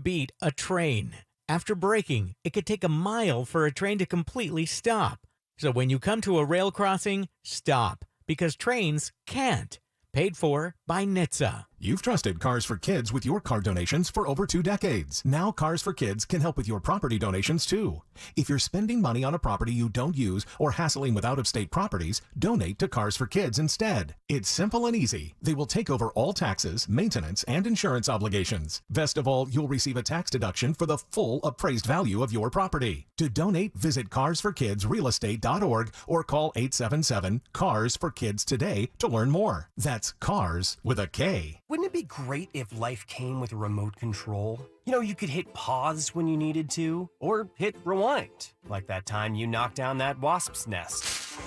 Beat a train. After braking, it could take a mile for a train to completely stop. So when you come to a rail crossing, stop, because trains can't. Paid for by NHTSA. You've trusted Cars for Kids with your car donations for over 2 decades. Now Cars for Kids can help with your property donations too. If you're spending money on a property you don't use or hassling with out-of-state properties, donate to Cars for Kids instead. It's simple and easy. They will take over all taxes, maintenance, and insurance obligations. Best of all, you'll receive a tax deduction for the full appraised value of your property. To donate, visit carsforkidsrealestate.org or call 877-CARS-FOR-KIDS today to learn more. That's CARS with a K. Wouldn't it be great if life came with a remote control? You know, you could hit pause when you needed to, or hit rewind, like that time you knocked down that wasp's nest.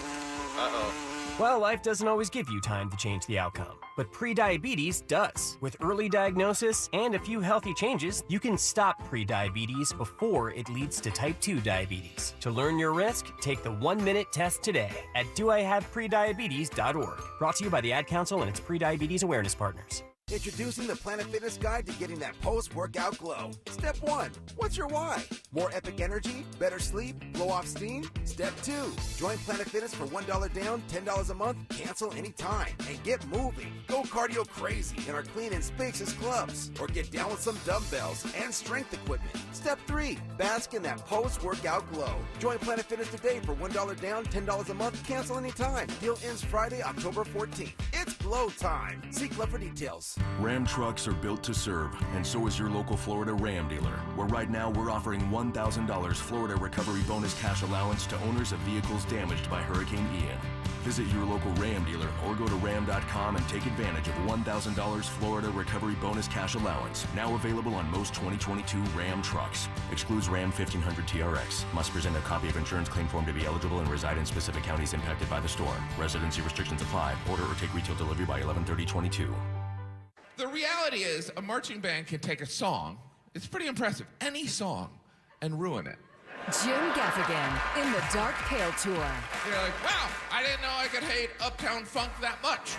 Uh-oh. Well, life doesn't always give you time to change the outcome, but prediabetes does. With early diagnosis and a few healthy changes, you can stop prediabetes before it leads to type 2 diabetes. To learn your risk, take the 1-minute test today at doihaveprediabetes.org. Brought to you by the Ad Council and its prediabetes awareness partners. Introducing the Planet Fitness Guide to getting that post-workout glow. Step 1, what's your why? More epic energy, better sleep, blow off steam? Step 2, join Planet Fitness for $1 down, $10 a month, cancel anytime, and get moving. Go cardio crazy in our clean and spacious clubs, or get down with some dumbbells and strength equipment. Step 3, bask in that post-workout glow. Join Planet Fitness today for $1 down, $10 a month, cancel anytime. Deal ends Friday, October 14th. It's glow time. See Club for details. Ram trucks are built to serve, and so is your local Florida Ram dealer, where right now we're offering $1,000 Florida Recovery Bonus cash allowance to owners of vehicles damaged by Hurricane Ian. Visit your local Ram dealer or go to ram.com and take advantage of $1,000 Florida Recovery Bonus cash allowance, now available on most 2022 Ram trucks. Excludes Ram 1500 TRX. Must present a copy of insurance claim form to be eligible and reside in specific counties impacted by the storm. Residency restrictions apply. Order or take retail delivery by 11/30/22. The reality is, a marching band can take a song, it's pretty impressive, any song, and ruin it. Jim Gaffigan in the Dark Pale Tour. You're like, wow, I didn't know I could hate Uptown Funk that much.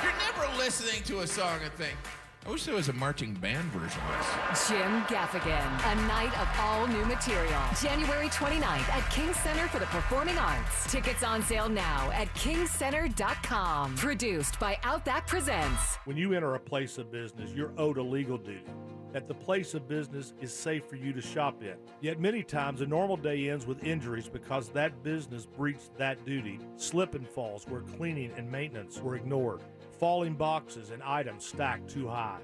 You're never listening to a song and think, I wish there was a marching band version of this. Jim Gaffigan, a night of all new material. January 29th at King Center for the Performing Arts. Tickets on sale now at kingcenter.com. Produced by Outback Presents. When you enter a place of business, you're owed a legal duty, that the place of business is safe for you to shop in. Yet many times a normal day ends with injuries because that business breached that duty. Slip and falls where cleaning and maintenance were ignored. Falling boxes and items stacked too high.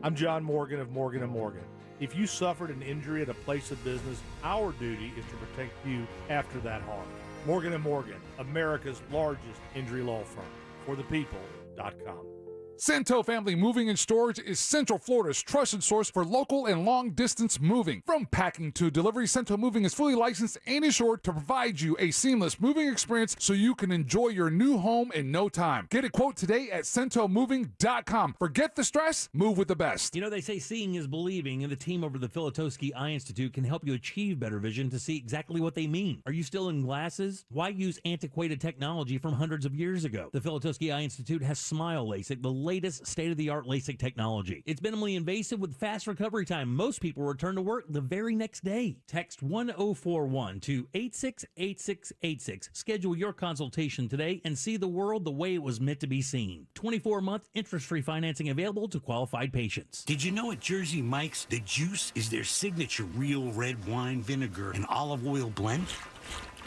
I'm John Morgan of Morgan & Morgan. If you suffered an injury at a place of business, our duty is to protect you after that harm. Morgan & Morgan, America's largest injury law firm. ForThePeople.com. Santo Family Moving and Storage is Central Florida's trusted source for local and long-distance moving. From packing to delivery, Santo Moving is fully licensed and insured to provide you a seamless moving experience so you can enjoy your new home in no time. Get a quote today at centomoving.com. Forget the stress, move with the best. You know, they say seeing is believing, and the team over the Filatowski Eye Institute can help you achieve better vision to see exactly what they mean. Are you still in glasses? Why use antiquated technology from hundreds of years ago? The Filatowski Eye Institute has Smile LASIK, the latest state-of-the-art LASIK technology. It's minimally invasive with fast recovery time. Most people return to work the very next day. Text 1041 to 868686. Schedule your consultation today and see the world the way it was meant to be seen. 24-month interest-free financing available to qualified patients. Did you know at Jersey Mike's, the juice is their signature real red wine vinegar and olive oil blend?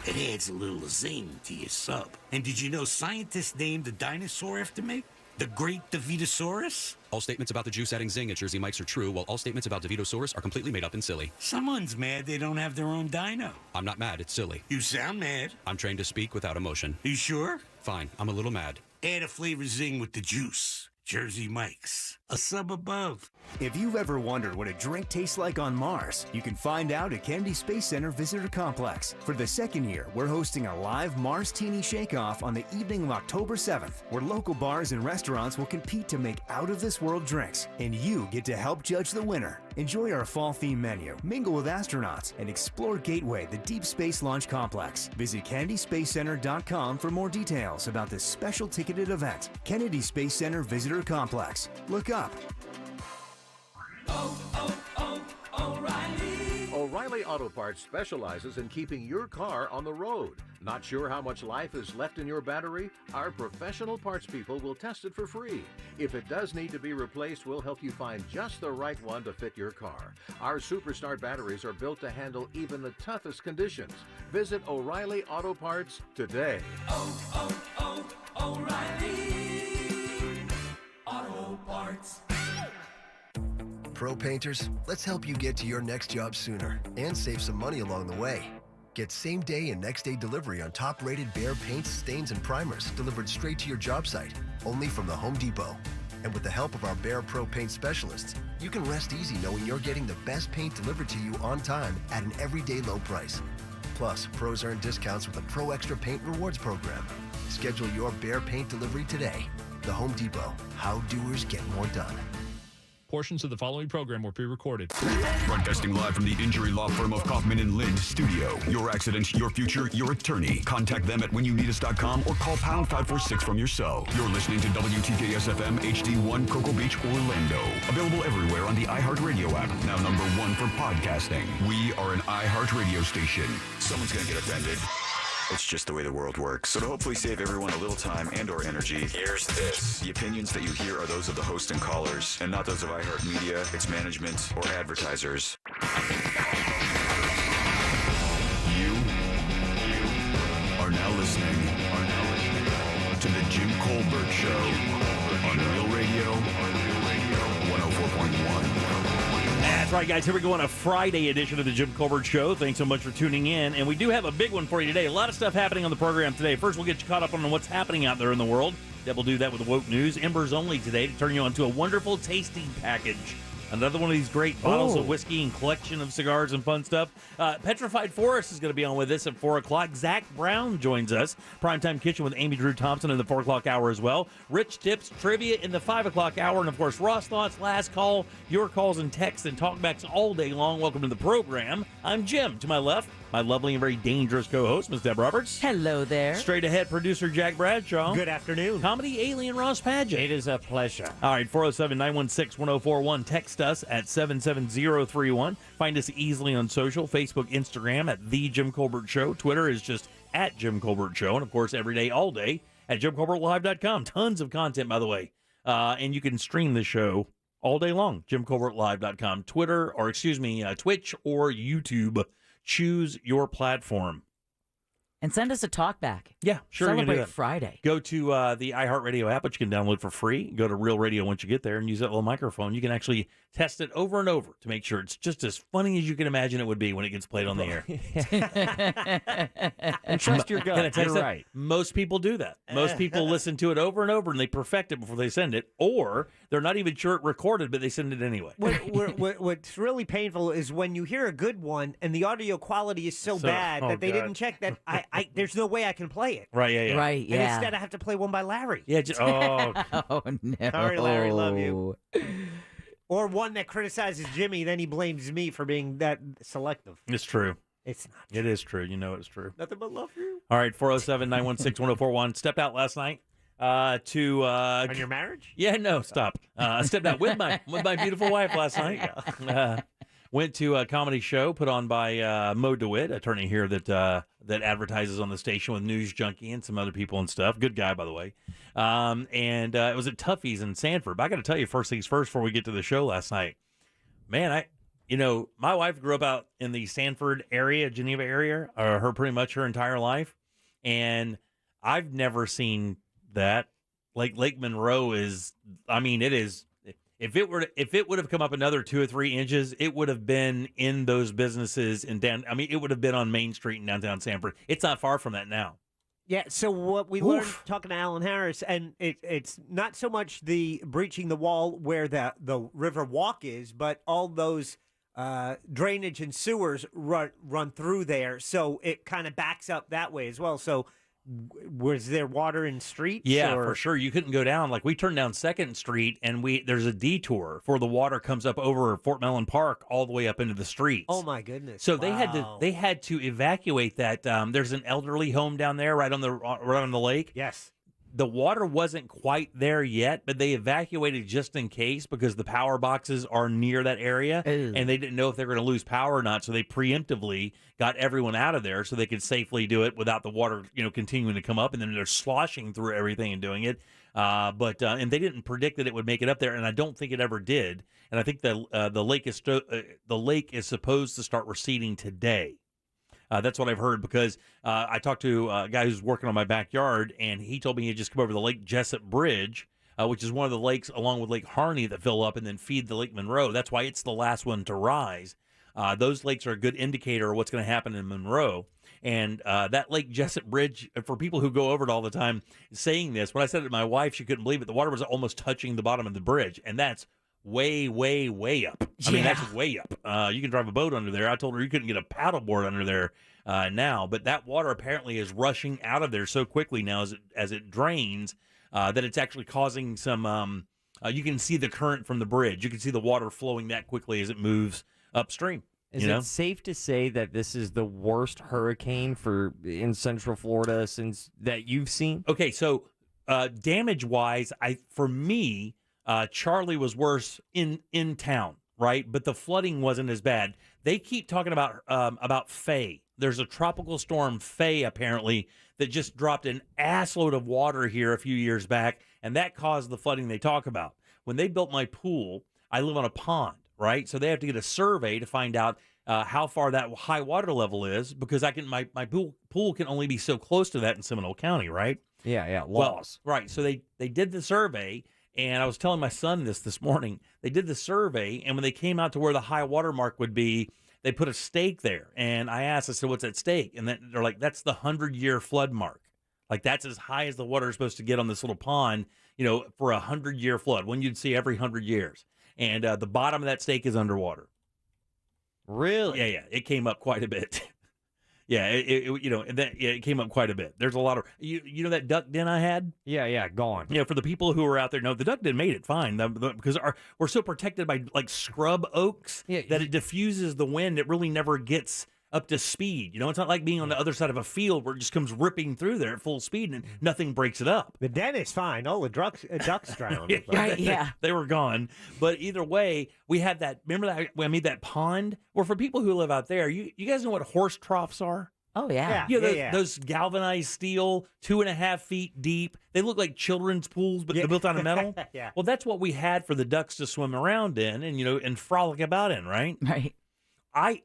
It adds a little zing to your sub. And did you know scientists named the dinosaur after me? The Great Davitosaurus? All statements about the juice adding zing at Jersey Mike's are true, while all statements about Davitosaurus are completely made up and silly. Someone's mad they don't have their own dino. I'm not mad, it's silly. You sound mad. I'm trained to speak without emotion. You sure? Fine, I'm a little mad. Add a flavor zing with the juice. Jersey Mike's, a sub above. If you've ever wondered what a drink tastes like on Mars, you can find out at Kennedy Space Center Visitor Complex. For the second year, we're hosting a live Mars Teeny Shake-Off on the evening of October 7th, where local bars and restaurants will compete to make out-of-this-world drinks, and you get to help judge the winner. Enjoy our fall-themed menu, mingle with astronauts, and explore Gateway, the Deep Space Launch Complex. Visit KennedySpaceCenter.com for more details about this special ticketed event. Kennedy Space Center Visitor Complex. Look up. O'Reilly Auto Parts specializes in keeping your car on the road. Not sure how much life is left in your battery? Our professional parts people will test it for free. If it does need to be replaced, we'll help you find just the right one to fit your car. Our Superstart batteries are built to handle even the toughest conditions. Visit O'Reilly Auto Parts today. O'Reilly Auto Parts. Pro painters, let's help you get to your next job sooner and save some money along the way. Get same-day and next-day delivery on top-rated Behr paints, stains, and primers delivered straight to your job site, only from the Home Depot. And with the help of our Behr Pro Paint specialists, you can rest easy knowing you're getting the best paint delivered to you on time at an everyday low price. Plus, pros earn discounts with the Pro Extra Paint Rewards program. Schedule your Behr paint delivery today. The Home Depot. How doers get more done. Portions of the following program were pre-recorded. Broadcasting live from the injury law firm of Kaufman and Lind studio. Your accident, your future, your attorney. Contact them at whenyounneedus.com or call pound 546 from your cell. You're listening to WTKS FM HD1 Cocoa Beach, Orlando. Available everywhere on the iHeartRadio app. Now number 1 for podcasting. We are an iHeartRadio station. Someone's going to get offended. It's just the way the world works. So to hopefully save everyone a little time and or energy, here's this. The opinions that you hear are those of the host and callers, and not those of iHeartMedia, its management, or advertisers. You are now listening to the Jim Colbert Show on Real Radio 104.1. That's right, guys. Here we go on a Friday edition of the Jim Colbert Show. Thanks so much for tuning in. And we do have a big one for you today. A lot of stuff happening on the program today. First, we'll get you caught up on what's happening out there in the world. That will do that with the woke news. Embers only today to turn you on to a wonderful tasting package. Another one of these great bottles of whiskey and collection of cigars and fun stuff. Petrified Forest is going to be on with us at 4 o'clock. Zach Brown joins us. Primetime Kitchen with Amy Drew Thompson in the 4 o'clock hour as well. Rich Tips, Trivia in the 5 o'clock hour. And, of course, Ross Thoughts, Last Call, your calls and texts and talkbacks all day long. Welcome to the program. I'm Jim. To my left, my lovely and very dangerous co-host, Ms. Deb Roberts. Hello there. Straight ahead, producer Jack Bradshaw. Good afternoon. Comedy alien Ross Padgett. It is a pleasure. All right, 407-916-1041. Text us at 77031. Find us easily on social, Facebook, Instagram at The Jim Colbert Show. Twitter is just at Jim Colbert Show. And, of course, every day, all day at JimColbertLive.com. Tons of content, by the way. And you can stream the show all day long, JimColbertLive.com. Twitch or YouTube. Choose your platform. And send us a talk back. Yeah, sure. Celebrate Friday. Go to the iHeartRadio app, which you can download for free. Go to Real Radio once you get there and use that little microphone. You can actually test it over and over to make sure it's just as funny as you can imagine it would be when it gets played on the air. And trust your gut. You're right. Most people do that. Most people listen to it over and over and they perfect it before they send it, or they're not even sure it recorded, but they send it anyway. What's really painful is when you hear a good one and the audio quality is so bad that they didn't check that there's no way I can play it. Right, yeah. Right, yeah. And instead I have to play one by Larry. Yeah. Oh, no. Sorry, Larry, love you. Or one that criticizes Jimmy, then he blames me for being that selective. It's true. It's not true. It is true. You know it's true. Nothing but love for you. All right, 407-916-1041. Stepped out last night to... On your marriage? Yeah, no, stop. I stepped out with my beautiful wife last night. Went to a comedy show put on by Mo DeWitt, attorney here that advertises on the station with News Junkie and some other people and stuff. Good guy, by the way. And it was at Tuffy's in Sanford. But I got to tell you, first things first, before we get to the show last night, man, my wife grew up out in the Sanford area, Geneva area, pretty much her entire life, and I've never seen that. Like Lake Monroe is, it is. If it would have come up another 2 or 3 inches, it would have been in those businesses it would have been on Main Street in downtown Sanford. It's not far from that now. Yeah, so what we learned talking to Alan Harris, and it's not so much the breaching the wall where the river walk is, but all those drainage and sewers run through there, so it kind of backs up that way as well. So was there water in streets? Yeah, for sure. You couldn't go down. Like we turned down 2nd Street, and there's a detour for the water comes up over Fort Mellon Park all the way up into the streets. Oh my goodness! So they had to evacuate that. There's an elderly home down there right on the lake. Yes. the water wasn't quite there yet, but they evacuated just in case because the power boxes are near that area, and they didn't know if they were going to lose power or not, so they preemptively got everyone out of there so they could safely do it without the water, continuing to come up, and then they're sloshing through everything and doing it. And they didn't predict that it would make it up there, and I don't think it ever did. And I think the lake is supposed to start receding today. That's what I've heard because I talked to a guy who's working on my backyard, and he told me he had just come over the Lake Jessup Bridge, which is one of the lakes along with Lake Harney that fill up and then feed the Lake Monroe. That's why it's the last one to rise. Those lakes are a good indicator of what's going to happen in Monroe. And that Lake Jessup Bridge, for people who go over it all the time, saying this, when I said it to my wife, she couldn't believe it. The water was almost touching the bottom of the bridge, and that's way, way, way up. I mean, that's way up. You can drive a boat under there. I told her you couldn't get a paddleboard under there now, but that water apparently is rushing out of there so quickly now as it drains that it's actually causing some. You can see the current from the bridge. You can see the water flowing that quickly as it moves upstream. Is it safe to say that this is the worst hurricane in Central Florida since that you've seen? Okay, so damage-wise, for me, Charlie was worse in town, right? But the flooding wasn't as bad. They keep talking about Faye. There's a tropical storm, Faye, apparently, that just dropped an assload of water here a few years back, and that caused the flooding they talk about. When they built my pool, I live on a pond, right? So they have to get a survey to find out how far that high water level is because my pool can only be so close to that in Seminole County, right? Yeah, laws. Well, right. So they did the survey, and I was telling my son this morning. They did the survey, and when they came out to where the high water mark would be, they put a stake there. And I asked, I said, what's that stake? And they're like, that's the 100-year flood mark. Like, that's as high as the water is supposed to get on this little pond, for a 100-year flood, one you'd see every 100 years. And the bottom of that stake is underwater. Really? Yeah. It came up quite a bit. Yeah, it came up quite a bit. There's a lot of you know that duck den I had. Yeah, gone. Yeah, for the people who are out there, no, the duck den made it fine because we're so protected by like scrub oaks that it diffuses the wind. It really never gets up to speed. It's not like being on the other side of a field where it just comes ripping through there at full speed and nothing breaks it up. The den is fine. All the ducks drowned. Yeah. They were gone. But either way, we had that. Remember that I made that pond? Or for people who live out there, you guys know what horse troughs are? Oh, yeah. Those galvanized steel, 2.5 feet deep. They look like children's pools, but they're built out of metal. Yeah. Well, that's what we had for the ducks to swim around in and frolic about in, right? Right.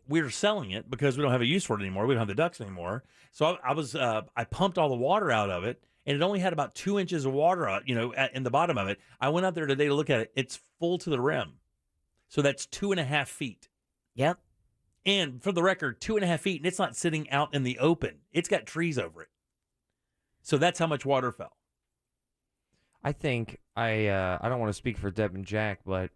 We're selling it because we don't have a use for it anymore. We don't have the ducks anymore. So I pumped all the water out of it, and it only had about 2 inches of water, in the bottom of it. I went out there today to look at it. It's full to the rim. So that's 2.5 feet. Yep. And for the record, 2.5 feet, and it's not sitting out in the open. It's got trees over it. So that's how much water fell. I think I don't want to speak for Deb and Jack, but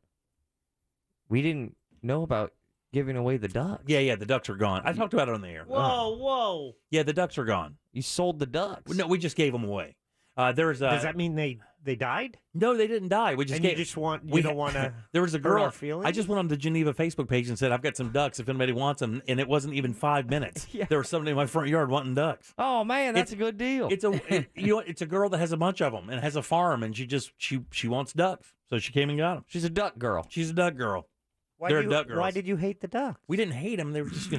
we didn't know about giving away the ducks. Yeah, the ducks are gone. I talked about it on the air. Whoa. Yeah, the ducks are gone. You sold the ducks. No, we just gave them away. Does that mean they died? No, they didn't die. We just you don't want to. There was a girl. Our feelings? I just went on the Geneva Facebook page and said I've got some ducks if anybody wants them, and it wasn't even 5 minutes. Yeah. There was somebody in my front yard wanting ducks. Oh man, that's a good deal. It's a girl that has a bunch of them and has a farm, and she wants ducks, so she came and got them. She's a duck girl. She's a duck girl. Why did you hate the ducks? We didn't hate them. They were just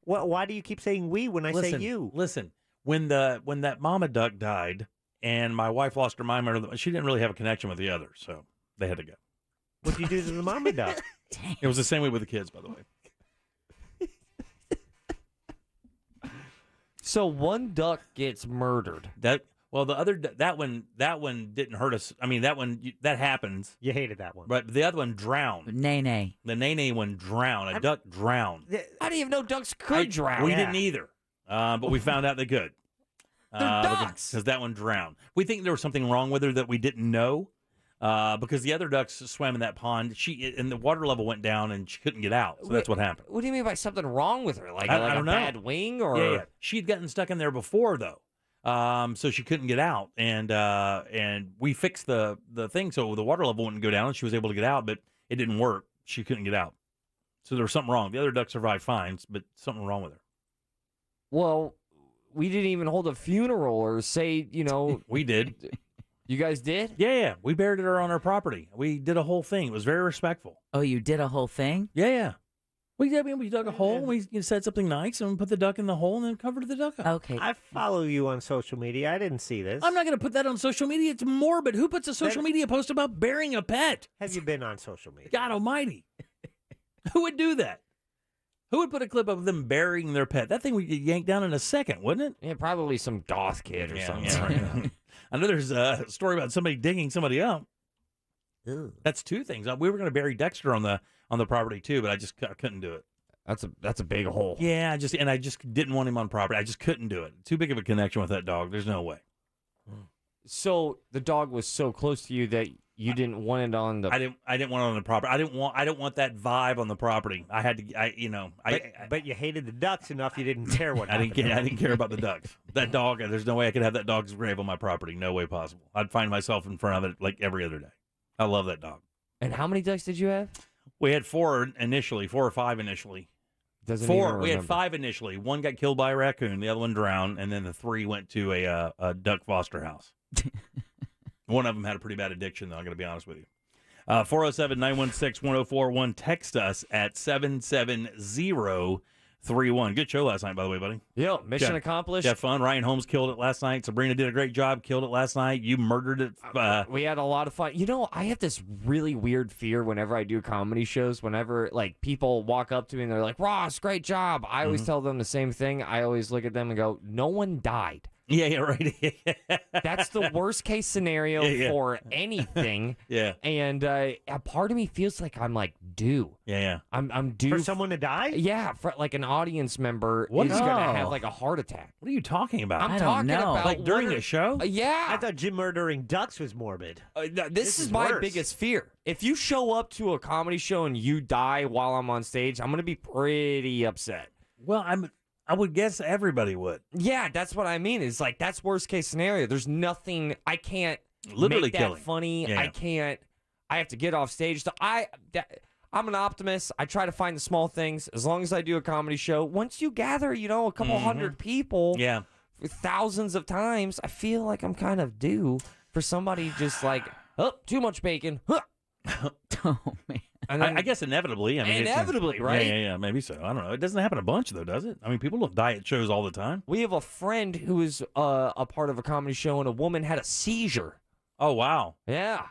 Why do you keep saying we when I say you? Listen, when that mama duck died. And my wife lost her mind. She didn't really have a connection with the others, so they had to go. What did you do to the mama duck? It was the same way with the kids, by the way. So one duck gets murdered. The other that one didn't hurt us. I mean, that happens. You hated that one, but the other one drowned. Nene. The Nene one drowned. A duck drowned. I didn't even know ducks could drown. We didn't either, but we found out they could. Ducks. Because that one drowned. We think there was something wrong with her that we didn't know. Because the other ducks swam in that pond, and the water level went down, and she couldn't get out. So that's what happened. What do you mean by something wrong with her? Like I don't know. Bad wing, or yeah. She'd gotten stuck in there before though, so she couldn't get out. And we fixed the thing so the water level wouldn't go down, and she was able to get out, but it didn't work. She couldn't get out. So there was something wrong. The other ducks survived fine, but something wrong with her. Well, we didn't even hold a funeral or say, We did. You guys did? Yeah. We buried it on our property. We did a whole thing. It was very respectful. Oh, you did a whole thing? Yeah. We dug a hole, and we said something nice, and we put the duck in the hole, and then covered the duck up. Okay. I follow you on social media. I didn't see this. I'm not going to put that on social media. It's morbid. Who puts a social media post about burying a pet? Have you been on social media? God almighty. Who would do that? Who would put a clip of them burying their pet? That thing would get yanked down in a second, wouldn't it? Yeah, probably some goth kid or something. Yeah. I know there's a story about somebody digging somebody up. Ew. That's two things. We were going to bury Dexter on the property too, but I couldn't do it. That's a big hole. Yeah, I just didn't want him on property. I just couldn't do it. Too big of a connection with that dog. There's no way. So the dog was so close to you that you didn't want it on the. I didn't want it on the property. I don't want that vibe on the property. I had to. But you hated the ducks enough. You didn't care what. I didn't care about the ducks. That dog. There's no way I could have that dog's grave on my property. No way possible. I'd find myself in front of it like every other day. I love that dog. And how many ducks did you have? We had 4 or 5 initially. We had 5 initially. One got killed by a raccoon. The other one drowned, and then the 3 went to a duck foster house. One of them had a pretty bad addiction, though. I'm going to be honest with you. 407-916-1041. Text us at 77031. Good show last night, by the way, buddy. Yeah, mission accomplished. Had fun. Ryan Holmes killed it last night. Sabrina did a great job. Killed it last night. You murdered it. We had a lot of fun. You know, I have this really weird fear whenever I do comedy shows. Whenever like people walk up to me and they're like, "Ross, great job," I always tell them the same thing. I always look at them and go, "No one died." Yeah, right. That's the worst case scenario for anything. Yeah. And a part of me feels like I'm like due. Yeah. I'm due for someone to die. Yeah, for like an audience member is going to have like a heart attack. What are you talking about? I'm talking about like during a show. Yeah. I thought Jim murdering ducks was morbid. This is my worse. biggest fear. If you show up to a comedy show and you die while I'm on stage, I'm going to be pretty upset. Well, I would guess everybody would. Yeah, that's what I mean. It's like that's worst case scenario. There's nothing I can't Literally make that killing. funny. Yeah. I can't. I have to get off stage. I'm an optimist. I try to find the small things. As long as I do a comedy show, once you gather, a couple hundred people, thousands of times, I feel like I'm kind of due for somebody just like, oh, too much bacon. Huh. Oh man. And then, I guess inevitably. Inevitably, right? Yeah, maybe so. I don't know. It doesn't happen a bunch, though, does it? I mean, people don't die at shows all the time. We have a friend who is a part of a comedy show, and a woman had a seizure. Oh, wow. Yeah.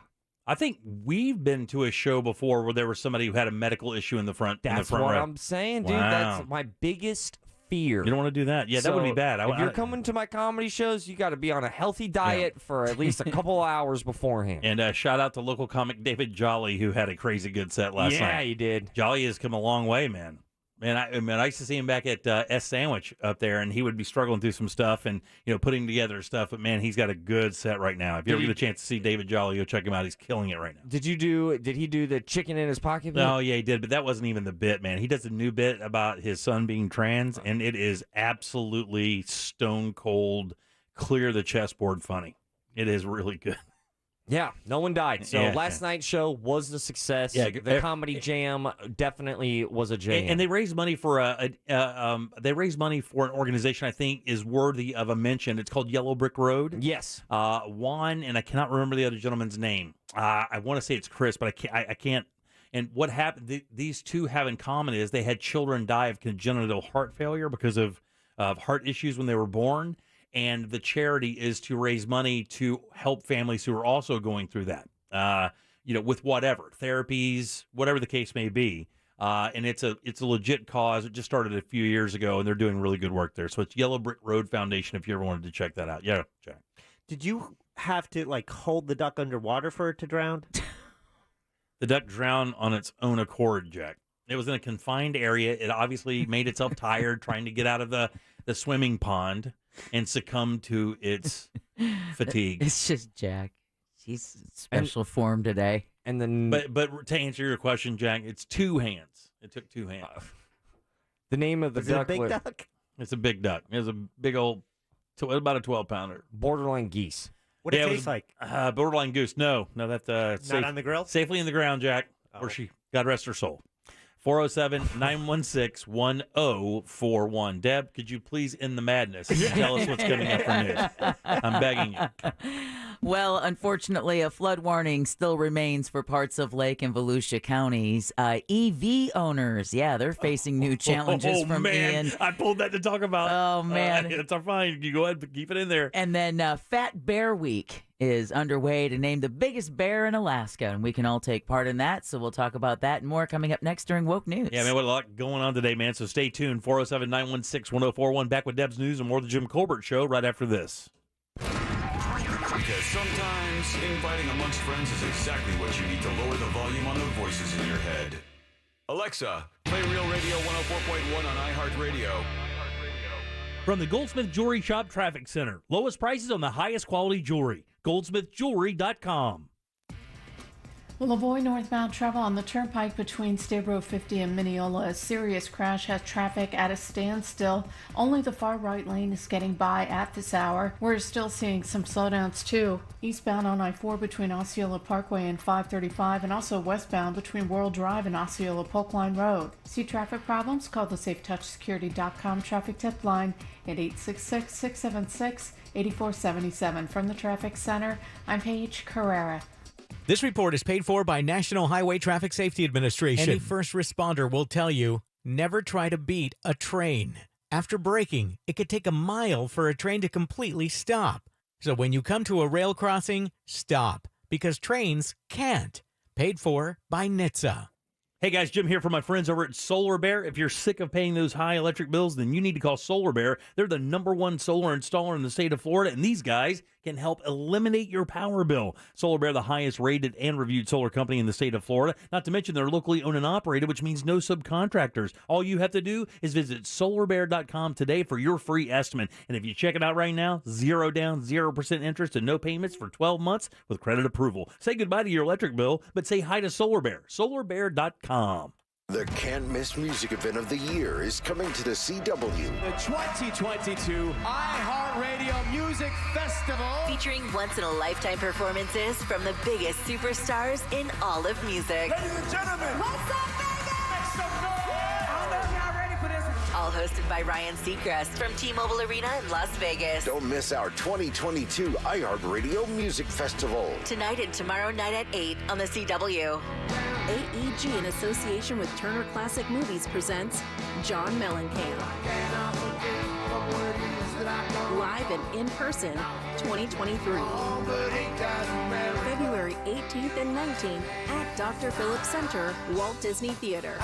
I think we've been to a show before where there was somebody who had a medical issue in the front. That's in the front what row. I'm saying, dude. Wow. That's my biggest fear. You don't want to do that. Yeah, that would be bad. If you're coming to my comedy shows, you got to be on a healthy diet for at least a couple hours beforehand. And shout out to local comic David Jolly, who had a crazy good set last night. Yeah, he did. Jolly has come a long way, man. Man, I used to see him back at S Sandwich up there, and he would be struggling through some stuff and putting together stuff. But man, he's got a good set right now. If you ever get a chance to see David Jolly, go check him out. He's killing it right now. Did he do the chicken in his pocket bit? Oh yeah, he did. But that wasn't even the bit, man. He does a new bit about his son being trans, and it is absolutely stone cold, clear the chessboard funny. It is really good. Yeah, no one died. So last night's show was a success. Yeah, the comedy jam definitely was a jam. And they raised money for an organization I think is worthy of a mention. It's called Yellow Brick Road. Yes. Juan, and I cannot remember the other gentleman's name. I want to say it's Chris, but I can't. And what happened? These two have in common is they had children die of congenital heart failure because of heart issues when they were born. And the charity is to raise money to help families who are also going through that, with whatever, therapies, whatever the case may be. And it's a legit cause. It just started a few years ago, and they're doing really good work there. So it's Yellow Brick Road Foundation if you ever wanted to check that out. Yeah, Jack. Did you have to, hold the duck underwater for it to drown? The duck drowned on its own accord, Jack. It was in a confined area. It obviously made itself tired trying to get out of the swimming pond and succumb to its fatigue. It's just Jack. He's special form today. And then, but to answer your question, Jack, it's 2 hands. It took 2 hands. The name of the duck. Is it a big duck? It's a big duck. It's a big old, about a 12-pounder. Borderline geese. What did it taste like? Borderline goose. No, that's not on the grill. Safely in the ground, Jack. Or she, God rest her soul. 407-916-1041. Deb, could you please end the madness and tell us what's coming up for news? I'm begging you. Well, unfortunately, a flood warning still remains for parts of Lake and Volusia counties. EV owners, they're facing new challenges from Ian. I pulled that to talk about. Oh, man. It's fine. You go ahead and keep it in there. And then Fat Bear Week is underway to name the biggest bear in Alaska, and we can all take part in that. So we'll talk about that and more coming up next during Woke News. Yeah, man, what a lot going on today, man. So stay tuned. 407-916-1041. Back with Deb's News and more of the Jim Colbert Show right after this. Because sometimes infighting amongst friends is exactly what you need to lower the volume on the voices in your head. Alexa, play Real Radio 104.1 on iHeartRadio. From the Goldsmith Jewelry Shop Traffic Center. Lowest prices on the highest quality jewelry. GoldsmithJewelry.com. Well, avoid northbound travel on the turnpike between State Road 50 and Mineola. A serious crash has traffic at a standstill. Only the far right lane is getting by at this hour. We're still seeing some slowdowns too. Eastbound on I-4 between Osceola Parkway and 535, and also westbound between World Drive and Osceola Polk Line Road. See traffic problems? Call the SafeTouchSecurity.com traffic tip line at 866-676-8477. From the Traffic Center, I'm Paige Carrera. This report is paid for by National Highway Traffic Safety Administration. Any first responder will tell you, never try to beat a train. After braking, it could take a mile for a train to completely stop. So when you come to a rail crossing, stop, because trains can't. Paid for by NHTSA. Hey guys, Jim here for my friends over at Solar Bear. If you're sick of paying those high electric bills, then you need to call Solar Bear. They're the #1 solar installer in the state of Florida, and these guys can help eliminate your power bill. Solar Bear, the highest rated and reviewed solar company in the state of Florida. Not to mention they're locally owned and operated, which means no subcontractors. All you have to do is visit solarbear.com today for your free estimate. And if you check it out right now, 0 down, 0% interest, and no payments for 12 months with credit approval. Say goodbye to your electric bill, but say hi to Solar Bear. solarbear.com. The can't-miss music event of the year is coming to the CW. The 2022 iHeartRadio Music Festival. Featuring once-in-a-lifetime performances from the biggest superstars in all of music. Ladies and gentlemen, what's up, Vegas? Make some noise! I don't know if y'all ready for this. All hosted by Ryan Seacrest from T-Mobile Arena in Las Vegas. Don't miss our 2022 iHeartRadio Music Festival. Tonight and tomorrow night at 8 on the CW. AEG, in association with Turner Classic Movies, presents John Mellencamp. Live and in person, 2023. February 18th and 19th at Dr. Phillips Center, Walt Disney Theater.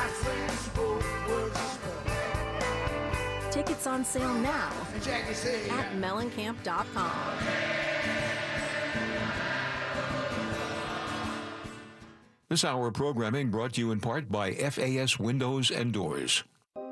Tickets on sale now at mellencamp.com. This hour of programming brought to you in part by FAS Windows and Doors.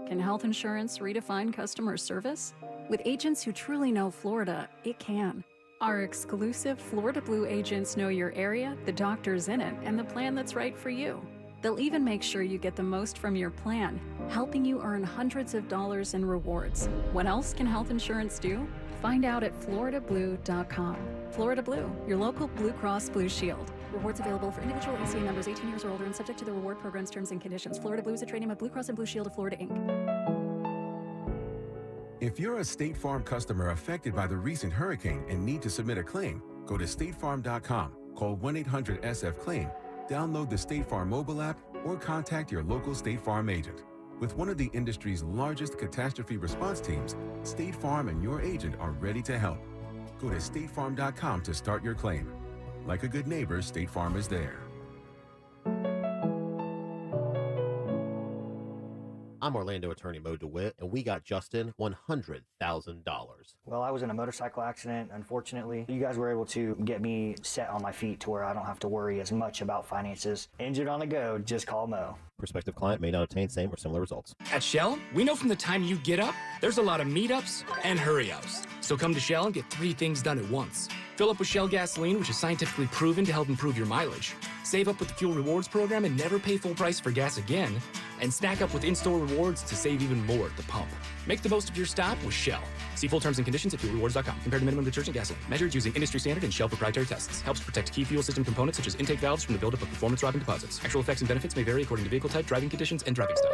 Can health insurance redefine customer service? With agents who truly know Florida, it can. Our exclusive Florida Blue agents know your area, the doctors in it, and the plan that's right for you. They'll even make sure you get the most from your plan, helping you earn hundreds of dollars in rewards. What else can health insurance do? Find out at floridablue.com. Florida Blue, your local Blue Cross Blue Shield. Rewards available for individual ACA members 18 years or older and subject to the reward program's terms and conditions. Florida Blue is a trade name of Blue Cross and Blue Shield of Florida, Inc. If you're a State Farm customer affected by the recent hurricane and need to submit a claim, go to statefarm.com, call 1-800-SF-CLAIM, download the State Farm mobile app, or contact your local State Farm agent. With one of the industry's largest catastrophe response teams, State Farm and your agent are ready to help. Go to statefarm.com to start your claim. Like a good neighbor, State Farm is there. I'm Orlando attorney Mo DeWitt, and we got Justin $100,000. Well, I was in a motorcycle accident, unfortunately. You guys were able to get me set on my feet to where I don't have to worry as much about finances. Injured on the go, just call Mo. Prospective client may not obtain same or similar results. At Shell, we know from the time you get up, there's a lot of meetups and hurry-ups. So come to Shell and get 3 things done at once. Fill up with Shell gasoline, which is scientifically proven to help improve your mileage. Save up with the Fuel Rewards program and never pay full price for gas again. And stack up with in-store rewards to save even more at the pump. Make the most of your stop with Shell. See full terms and conditions at fuelrewards.com. Compared to minimum detergent gasoline. Measured using industry standard and Shell proprietary tests. Helps protect key fuel system components such as intake valves from the buildup of performance-robbing deposits. Actual effects and benefits may vary according to vehicle type, driving conditions, and driving style.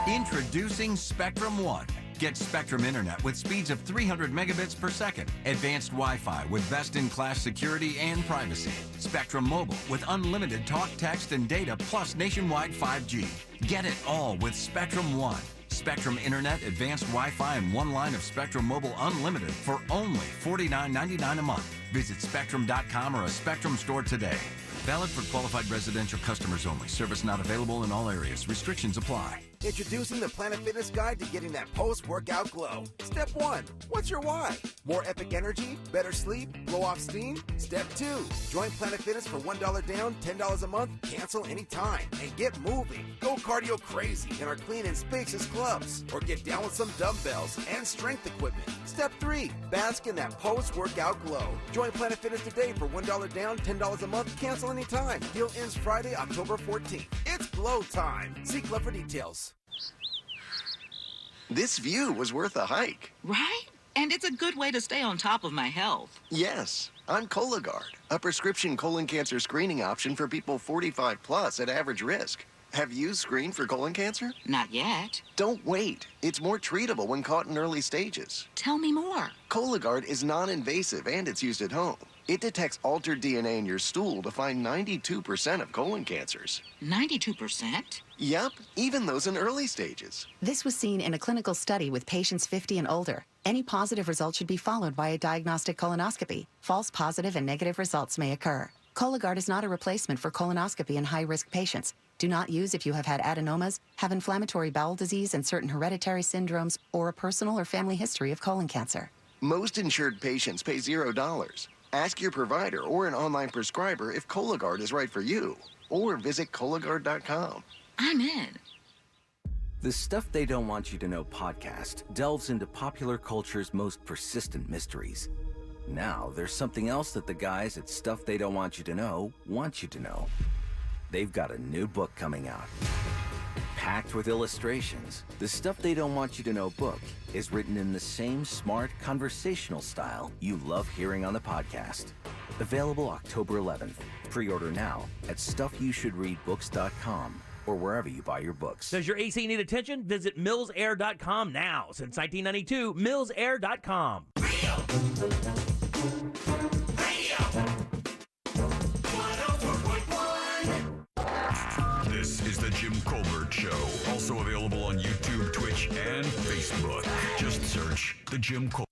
Introducing Spectrum One. Get Spectrum Internet with speeds of 300 megabits per second, advanced Wi-Fi with best-in-class security and privacy, Spectrum Mobile with unlimited talk, text, and data plus nationwide 5G. Get it all with Spectrum One. Spectrum Internet, advanced Wi-Fi, and one line of Spectrum Mobile Unlimited for only $49.99 a month. Visit Spectrum.com or a Spectrum store today. Valid for qualified residential customers only. Service not available in all areas. Restrictions apply. Introducing the Planet Fitness Guide to getting that post-workout glow. Step 1. What's your why? More epic energy? Better sleep? Blow off steam? Step 2. Join Planet Fitness for $1 down, $10 a month, cancel anytime, and get moving. Go cardio crazy in our clean and spacious clubs, or get down with some dumbbells and strength equipment. Step 3. Bask in that post-workout glow. Join Planet Fitness today for $1 down, $10 a month, cancel anytime. Deal ends Friday, October 14th. It's glow time. See Club for details. This view was worth a hike. Right? And it's a good way to stay on top of my health. Yes, I'm Cologuard, a prescription colon cancer screening option for people 45 plus at average risk. Have you screened for colon cancer? Not yet. Don't wait. It's more treatable when caught in early stages. Tell me more. Cologuard is non-invasive and it's used at home. It detects altered DNA in your stool to find 92% of colon cancers. 92%? Yep, even those in early stages. This was seen in a clinical study with patients 50 and older. Any positive result should be followed by a diagnostic colonoscopy. False positive and negative results may occur. Cologuard is not a replacement for colonoscopy in high-risk patients. Do not use if you have had adenomas, have inflammatory bowel disease and certain hereditary syndromes, or a personal or family history of colon cancer. Most insured patients pay $0. Ask your provider or an online prescriber if Cologuard is right for you, or visit Cologuard.com. I'm in. The Stuff They Don't Want You to Know podcast delves into popular culture's most persistent mysteries. Now, there's something else that the guys at Stuff They Don't Want You to Know want you to know. They've got a new book coming out. Packed with illustrations, the Stuff They Don't Want You to Know book is written in the same smart, conversational style you love hearing on the podcast. Available October 11th. Pre-order now at StuffYouShouldReadBooks.com or wherever you buy your books. Does your AC need attention? Visit MillsAir.com now. Since 1992, MillsAir.com. This is the Jim Colbert Show. Also available on YouTube, Twitch, and Facebook. Just search the Jim Colbert.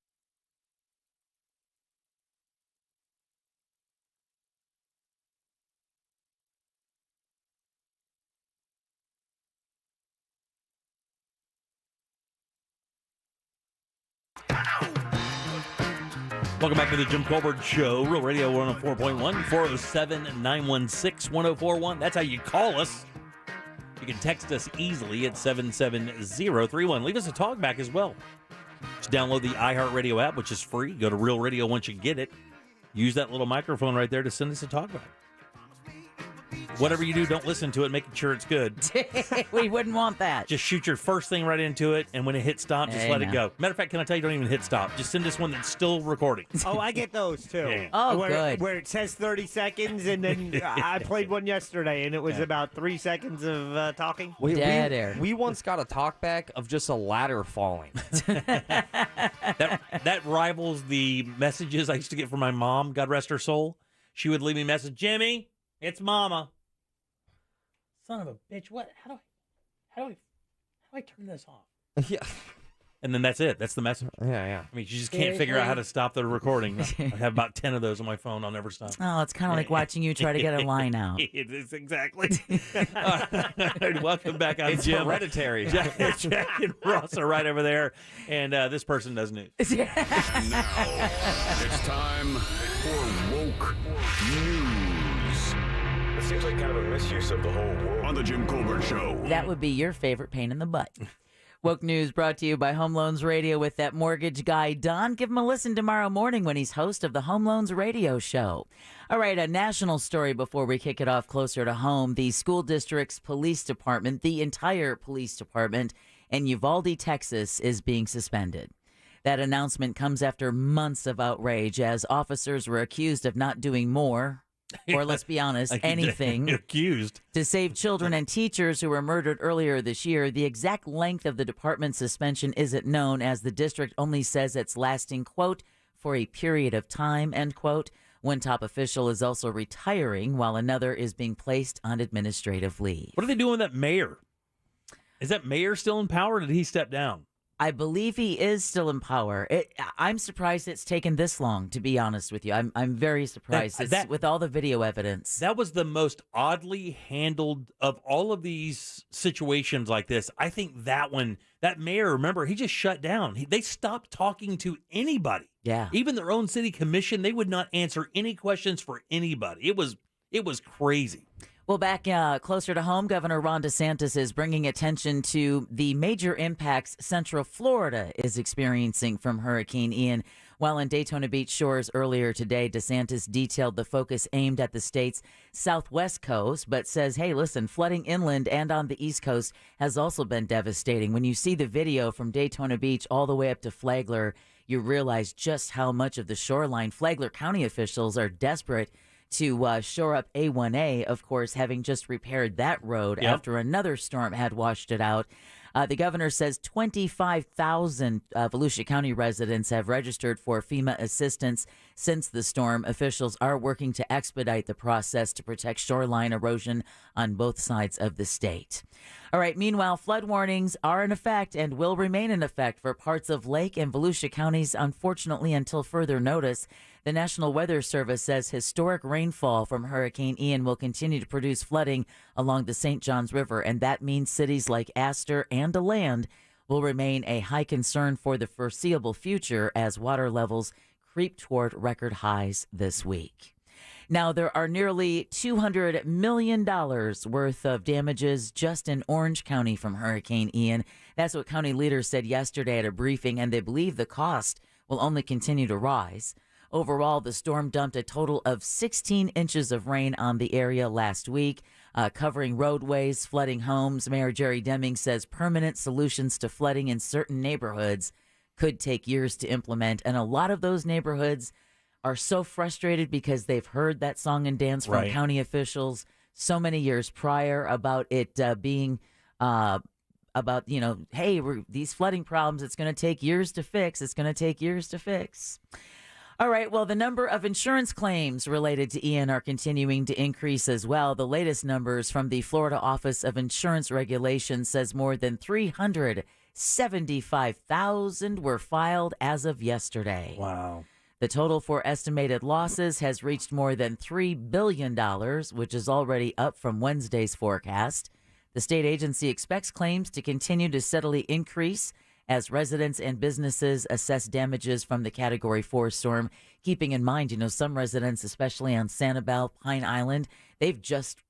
Welcome back to the Jim Colbert Show, Real Radio 104.1, 407-916-1041. That's how you call us. You can text us easily at 77031. Leave us a talkback as well. Just download the iHeartRadio app, which is free. Go to Real Radio once you get it. Use that little microphone right there to send us a talkback. Whatever you do, don't listen to it, making sure it's good. We wouldn't want that. Just shoot your first thing right into it, and when it hits stop, just let it go. Matter of fact, can I tell you, don't even hit stop. Just send us one that's still recording. Oh, I get those, too. Yeah. Oh, where, good. Where it says 30 seconds, and then I played one yesterday, and it was about 3 seconds of talking. Dead air. We once got a talkback of just a ladder falling. That rivals the messages I used to get from my mom, God rest her soul. She would leave me a message, Jimmy, it's Mama. Son of a bitch, what? How do I turn this off? Yeah. And then that's it. That's the message. Yeah. I mean, you just can't figure out how to stop the recording. I have about 10 of those on my phone. I'll never stop. Oh, it's kind of like watching you try to get a line out. It is exactly. All right, welcome back. I'm It's Jim. hereditary. Jack and Ross are right over there, and this person does news. Now, it's time for Woke News. It seems like kind of a misuse of the whole world. On the Jim Colbert Show. That would be your favorite pain in the butt. Woke News brought to you by Home Loans Radio with that mortgage guy, Don. Give him a listen tomorrow morning when he's host of the Home Loans Radio Show. All right, a national story before we kick it off closer to home. The school district's police department, the entire police department in Uvalde, Texas, is being suspended. That announcement comes after months of outrage as officers were accused of not doing more or let's be honest, anything accused to save children and teachers who were murdered earlier this year. The exact length of the department's suspension isn't known, as the district only says it's lasting, quote, for a period of time, end quote. One top official is also retiring while another is being placed on administrative leave. What are they doing with that mayor? Is that mayor still in power, or did he step down? I believe he is still in power. I'm surprised it's taken this long, to be honest with you. I'm very surprised with all the video evidence. That was the most oddly handled of all of these situations like this. I think that mayor, remember, he just shut down. They stopped talking to anybody. Yeah. Even their own city commission, they would not answer any questions for anybody. It was crazy. Well, back closer to home, Governor Ron DeSantis is bringing attention to the major impacts Central Florida is experiencing from Hurricane Ian. While in Daytona Beach shores earlier today, DeSantis detailed the focus aimed at the state's southwest coast, but says, hey, listen, flooding inland and on the East Coast has also been devastating. When you see the video from Daytona Beach all the way up to Flagler, you realize just how much of the shoreline. Flagler County officials are desperate to shore up A1A, of course, having just repaired that road after another storm had washed it out. The governor says 25,000 Volusia County residents have registered for FEMA assistance since the storm. Officials are working to expedite the process to protect shoreline erosion on both sides of the state. All right, meanwhile, flood warnings are in effect and will remain in effect for parts of Lake and Volusia counties, unfortunately, until further notice. The National Weather Service says historic rainfall from Hurricane Ian will continue to produce flooding along the St. Johns River, and that means cities like Astor and DeLand will remain a high concern for the foreseeable future as water levels creep toward record highs this week. Now, there are nearly $200 million worth of damages just in Orange County from Hurricane Ian. That's what county leaders said yesterday at a briefing, and they believe the cost will only continue to rise. Overall, the storm dumped a total of 16 inches of rain on the area last week, covering roadways, flooding homes. Mayor Jerry Deming says permanent solutions to flooding in certain neighborhoods could take years to implement. And a lot of those neighborhoods are so frustrated because they've heard that song and dance from county officials so many years prior about it being about, hey, these flooding problems, it's going to take years to fix. It's going to take years to fix. All right, well, the number of insurance claims related to Ian are continuing to increase as well. The latest numbers from the Florida Office of Insurance Regulation says more than 375,000 were filed as of yesterday. Wow. The total for estimated losses has reached more than $3 billion, which is already up from Wednesday's forecast. The state agency expects claims to continue to steadily increase as residents and businesses assess damages from the Category 4 storm. Keeping in mind, some residents, especially on Sanibel, Pine Island, they've just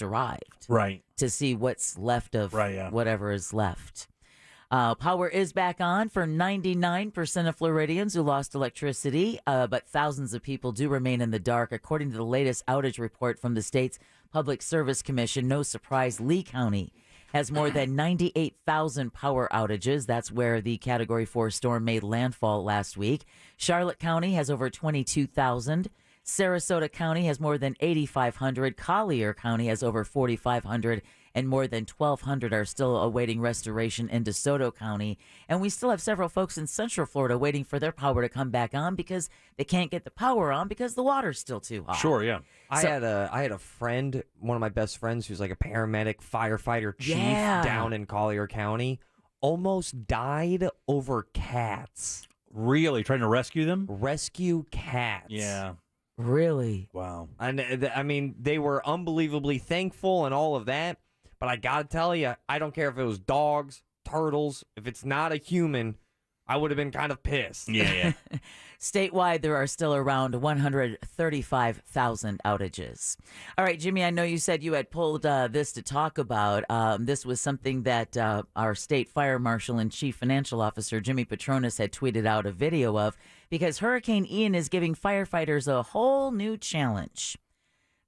arrived to see what's left of whatever is left. Power is back on for 99% of Floridians who lost electricity, but thousands of people do remain in the dark. According to the latest outage report from the state's Public Service Commission, no surprise, Lee County has more than 98,000 power outages. That's where the Category 4 storm made landfall last week. Charlotte County has over 22,000. Sarasota County has more than 8,500. Collier County has over 4,500. And more than 1,200 are still awaiting restoration in DeSoto County. And we still have several folks in Central Florida waiting for their power to come back on because they can't get the power on because the water's still too hot. Sure, yeah. I had a friend, one of my best friends, who's like a paramedic, firefighter chief down in Collier County, almost died over cats. Really? Trying to rescue them? Rescue cats. Yeah. Really? Wow. And I mean, they were unbelievably thankful and all of that. But I got to tell you, I don't care if it was dogs, turtles. If it's not a human, I would have been kind of pissed. Yeah. Statewide, there are still around 135,000 outages. All right, Jimmy, I know you said you had pulled this to talk about. This was something that our state fire marshal and chief financial officer, Jimmy Petronas, had tweeted out a video of because Hurricane Ian is giving firefighters a whole new challenge.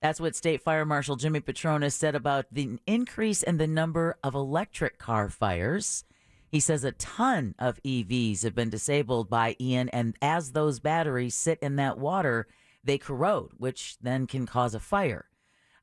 That's what State Fire Marshal Jimmy Petronas said about the increase in the number of electric car fires. He says a ton of EVs have been disabled by Ian, and as those batteries sit in that water, they corrode, which then can cause a fire.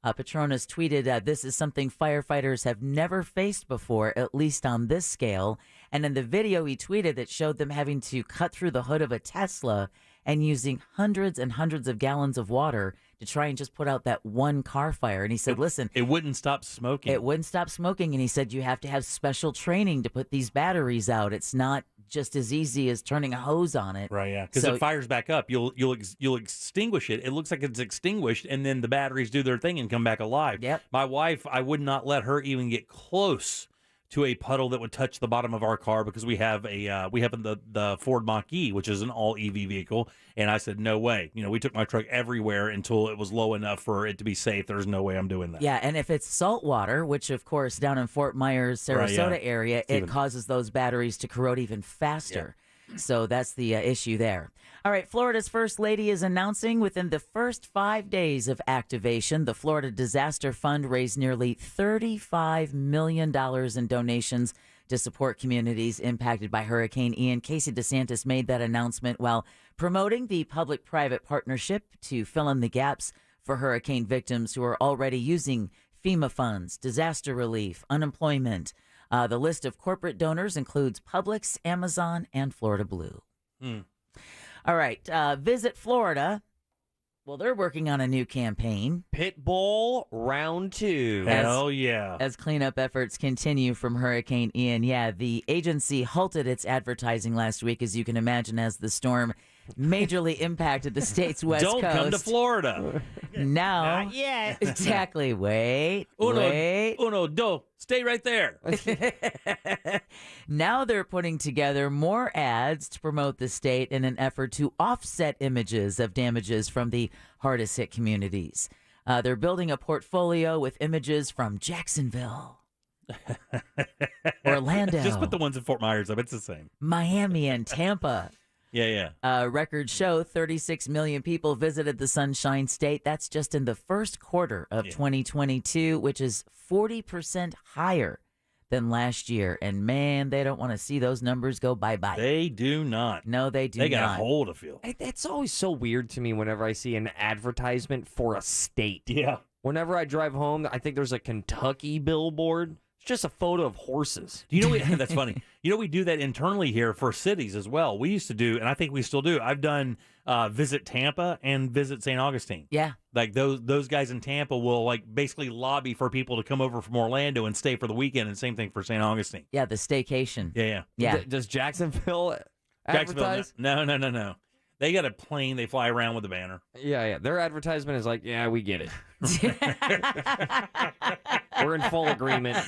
Petronas tweeted, this is something firefighters have never faced before, at least on this scale. And in the video he tweeted that showed them having to cut through the hood of a Tesla and using hundreds and hundreds of gallons of water to try and just put out that one car fire. And he said, listen. It wouldn't stop smoking. It wouldn't stop smoking. And he said, you have to have special training to put these batteries out. It's not just as easy as turning a hose on it. Right, yeah. Because it fires back up. You'll extinguish it. It looks like it's extinguished, and then the batteries do their thing and come back alive. Yep. My wife, I would not let her even get close to a puddle that would touch the bottom of our car because we have the Ford Mach-E, which is an all EV vehicle, and I said no way. We took my truck everywhere until it was low enough for it to be safe. There's no way I'm doing that. Yeah, and if it's salt water, which of course down in Fort Myers, Sarasota area, it causes those batteries to corrode even faster. Yeah. So that's the issue there. All right, Florida's First Lady is announcing within the first 5 days of activation, the Florida Disaster Fund raised nearly $35 million in donations to support communities impacted by Hurricane Ian. Casey DeSantis made that announcement while promoting the public-private partnership to fill in the gaps for hurricane victims who are already using FEMA funds, disaster relief, unemployment. The list of corporate donors includes Publix, Amazon, and Florida Blue. All right. Visit Florida. Well, they're working on a new campaign. Pitbull Round 2. Hell yeah. As cleanup efforts continue from Hurricane Ian. Yeah, the agency halted its advertising last week, as you can imagine, as the storm majorly impacted the state's west coast. Don't come to Florida. Now. Not yet. Exactly. Wait. Uno, dos. Stay right there. Now they're putting together more ads to promote the state in an effort to offset images of damages from the hardest hit communities. They're building a portfolio with images from Jacksonville, Orlando. Just put the ones in Fort Myers up. It's the same. Miami and Tampa. Yeah. Records show 36 million people visited the Sunshine State. That's just in the first quarter of 2022, which is 40% higher than last year. And, man, they don't want to see those numbers go bye-bye. They do not. No, they do not. They got a hole to fill. It's always so weird to me whenever I see an advertisement for a state. Yeah. Whenever I drive home, I think there's a Kentucky billboard. Just a photo of horses. That's funny. We do that internally here for cities as well. We used to do, and I think we still do. I've done Visit Tampa and Visit St. Augustine. Yeah. Like those guys in Tampa will basically lobby for people to come over from Orlando and stay for the weekend, and same thing for St. Augustine. Yeah, the staycation. Yeah. Does Jacksonville advertise? No. They got a plane. They fly around with a banner. Yeah. Their advertisement is like, yeah, we get it. We're in full agreement.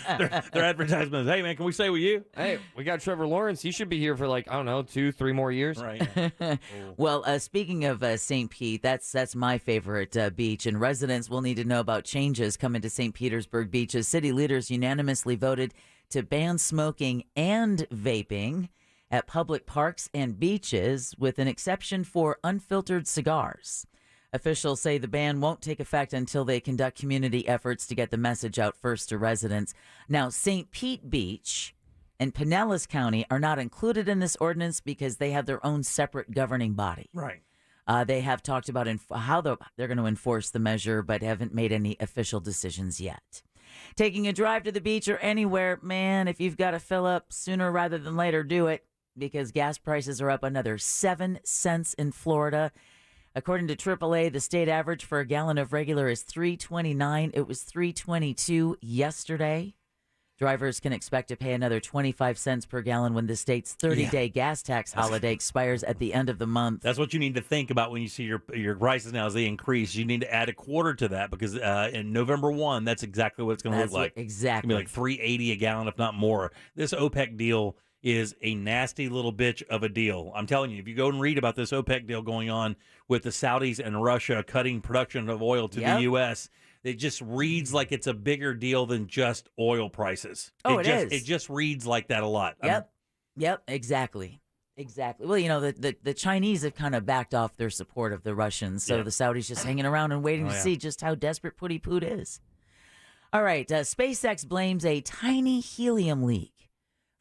Their advertisement is, hey, man, can we stay with you? Hey, we got Trevor Lawrence. He should be here for 2-3 more years. Right. Well, speaking of St. Pete, that's my favorite beach, and residents will need to know about changes coming to St. Petersburg beaches. City leaders unanimously voted to ban smoking and vaping at public parks and beaches, with an exception for unfiltered cigars. Officials say the ban won't take effect until they conduct community efforts to get the message out first to residents. Now, St. Pete Beach and Pinellas County are not included in this ordinance because they have their own separate governing body. Right. They have talked about how they're going to enforce the measure, but haven't made any official decisions yet. Taking a drive to the beach or anywhere, man, if you've got to fill up sooner rather than later, do it, because gas prices are up another 7 cents in Florida. According to AAA, the state average for a gallon of regular is $3.29. It was $3.22 yesterday. Drivers can expect to pay another 25 cents per gallon when the state's 30-day gas tax holiday expires at the end of the month. That's what you need to think about when you see your prices now as they increase. You need to add a quarter to that because in November 1, that's exactly what it's going to look like. Exactly. It's going to be like $3.80 a gallon, if not more. This OPEC deal is a nasty little bitch of a deal. I'm telling you, if you go and read about this OPEC deal going on with the Saudis and Russia cutting production of oil to the U.S., it just reads like it's a bigger deal than just oil prices. It is. It just reads like that a lot. Yep, exactly. Well, the Chinese have kind of backed off their support of the Russians, so the Saudis just hanging around and waiting to see just how desperate Pooty Poot is. All right, SpaceX blames a tiny helium leak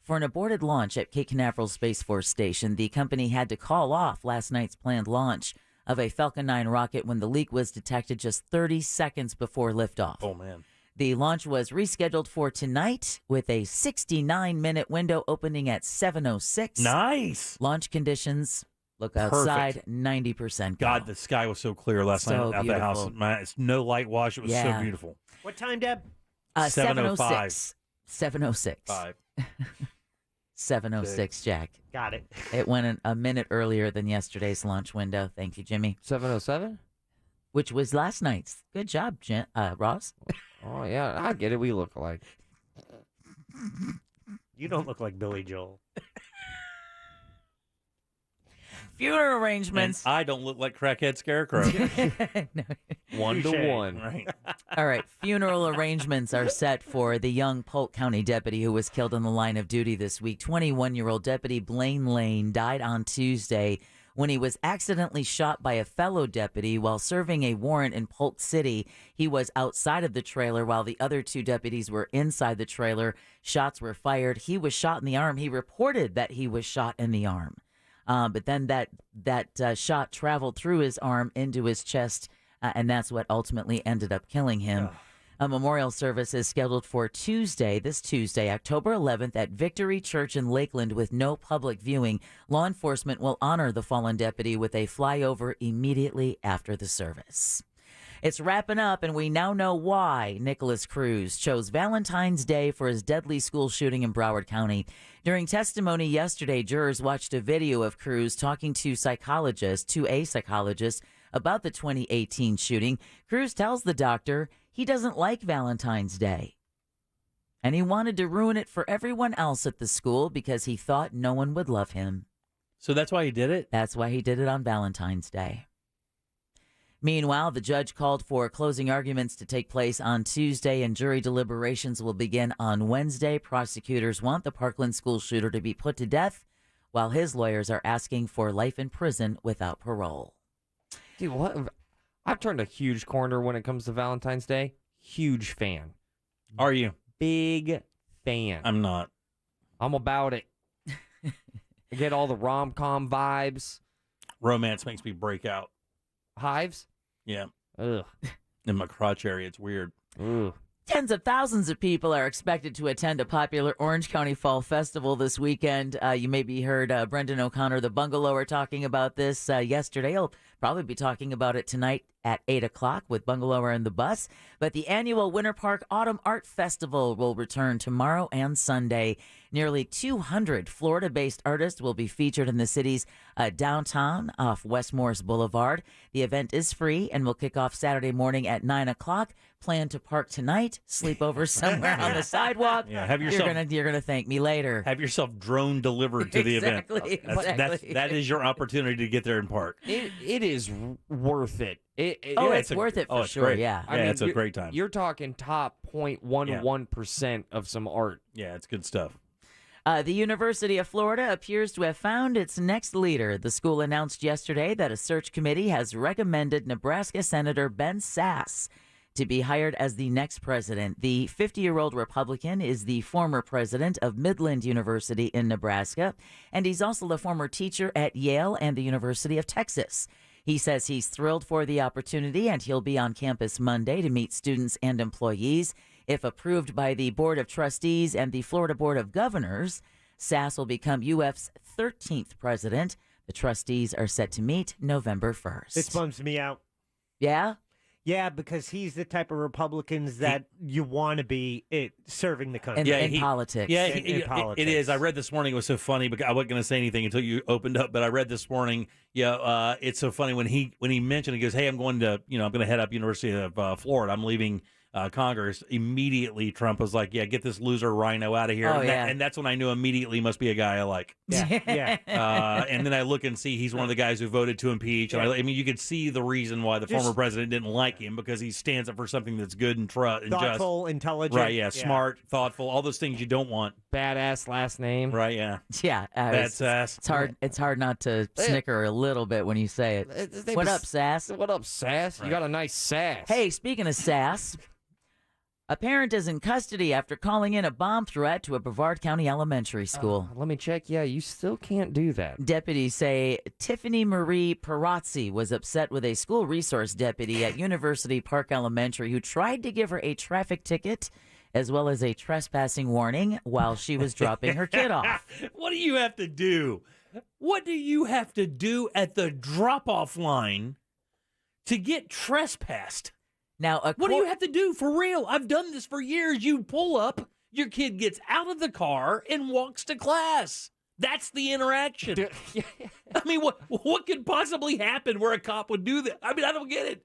for an aborted launch at Cape Canaveral Space Force Station. The company had to call off last night's planned launch of a Falcon 9 rocket when the leak was detected just 30 seconds before liftoff. Oh, man. The launch was rescheduled for tonight with a 69-minute window opening at 7:06. Nice. Launch conditions, look outside, 90%. God, the sky was so clear last night out the house. It's no light wash. It was so beautiful. What time, Deb? 7:06. 7:06. 5. 7:06, Jack. Got it. It went a minute earlier than yesterday's launch window. Thank you, Jimmy. 7:07? Which was last night's. Good job, Ross. Oh, yeah, I get it. We look alike. You don't look like Billy Joel. Funeral arrangements. And I don't look like Crackhead Scarecrow. No. 1-to-1. Right. All right. Funeral arrangements are set for the young Polk County deputy who was killed in the line of duty this week. 21-year-old Deputy Blaine Lane died on Tuesday when he was accidentally shot by a fellow deputy while serving a warrant in Polk City. He was outside of the trailer while the other 2 deputies were inside the trailer. Shots were fired. He was shot in the arm. He reported that he was shot in the arm. But then that shot traveled through his arm into his chest, and that's what ultimately ended up killing him. A memorial service is scheduled for this Tuesday, October 11th at Victory Church in Lakeland with no public viewing. Law enforcement will honor the fallen deputy with a flyover immediately after the service. It's wrapping up, and we now know why Nicholas Cruz chose Valentine's Day for his deadly school shooting in Broward County. During testimony yesterday, jurors watched a video of Cruz talking to a psychologist, about the 2018 shooting. Cruz tells the doctor he doesn't like Valentine's Day, and he wanted to ruin it for everyone else at the school because he thought no one would love him. So that's why he did it? That's why he did it on Valentine's Day. Meanwhile, the judge called for closing arguments to take place on Tuesday, and jury deliberations will begin on Wednesday. Prosecutors want the Parkland school shooter to be put to death, while his lawyers are asking for life in prison without parole. Dude, what? I've turned a huge corner when it comes to Valentine's Day. Huge fan. Are you? Big fan. I'm not. I'm about it. I get all the rom-com vibes. Romance makes me break out. Hives? Yeah. Ugh. In my crotch area, it's weird. Ugh. Tens of thousands of people are expected to attend a popular Orange County Fall Festival this weekend. You maybe heard Brendan O'Connor, the bungalower, talking about this yesterday. He'll probably be talking about it tonight at 8 o'clock with Bungalower and the Bus. But the annual Winter Park Autumn Art Festival will return tomorrow and Sunday. Nearly 200 Florida-based artists will be featured in the city's downtown off West Morris Boulevard. The event is free and will kick off Saturday morning at 9 o'clock. Plan to park tonight, sleep over somewhere on the sidewalk. Yeah, have yourself, you're gonna thank me later. Have yourself drone delivered to the event. Exactly. That is your opportunity to get there and park. It is worth it. It's worth it for sure. Great. Yeah, I mean, it's a great time. You're talking top 0.11% of some art. Yeah, it's good stuff. The University of Florida appears to have found its next leader. The school announced yesterday that a search committee has recommended Nebraska Senator Ben Sasse to be hired as the next president. The 50-year-old Republican is the former president of Midland University in Nebraska, and he's also the former teacher at Yale and the University of Texas. He says he's thrilled for the opportunity, and he'll be on campus Monday to meet students and employees. If approved by the Board of Trustees and the Florida Board of Governors, Sasse will become UF's 13th president. The trustees are set to meet November 1st. This bums me out. Yeah? Yeah, because he's the type of Republicans that you want to be serving the country. In politics. Yeah, in politics. It is. I read this morning. It was so funny, but I wasn't going to say anything until you opened up. But I read this morning. Yeah, it's so funny when he mentioned, he goes, "Hey, I'm going to head up University of Florida. I'm leaving Congress." Immediately, Trump was like, "Yeah, get this loser rhino out of here." Oh, and that's when I knew immediately he must be a guy I like. Yeah. And then I look and see he's one of the guys who voted to impeach. And I mean, you could see the reason why the former president didn't like him, because he stands up for something that's good and thoughtful, just. intelligent. Right, yeah, smart, thoughtful, all those things you don't want. Badass last name. Right, yeah. Yeah. That's It's hard not to snicker a little bit when you say it. What up, Sass? What up, Sass? You got a nice sass. Hey, speaking of sass, A parent is in custody after calling in a bomb threat to a Brevard County elementary school. Let me check. Yeah, you still can't do that. Deputies say Tiffany Marie Perazzi was upset with a school resource deputy at University Park Elementary who tried to give her a traffic ticket as well as a trespassing warning while she was dropping her kid off. What do you have to do? What do you have to do at the drop-off line to get trespassed? Now, what do you have to do for real? I've done this for years. You pull up, your kid gets out of the car and walks to class. That's the interaction. I mean, what could possibly happen where a cop would do that? I mean, I don't get it.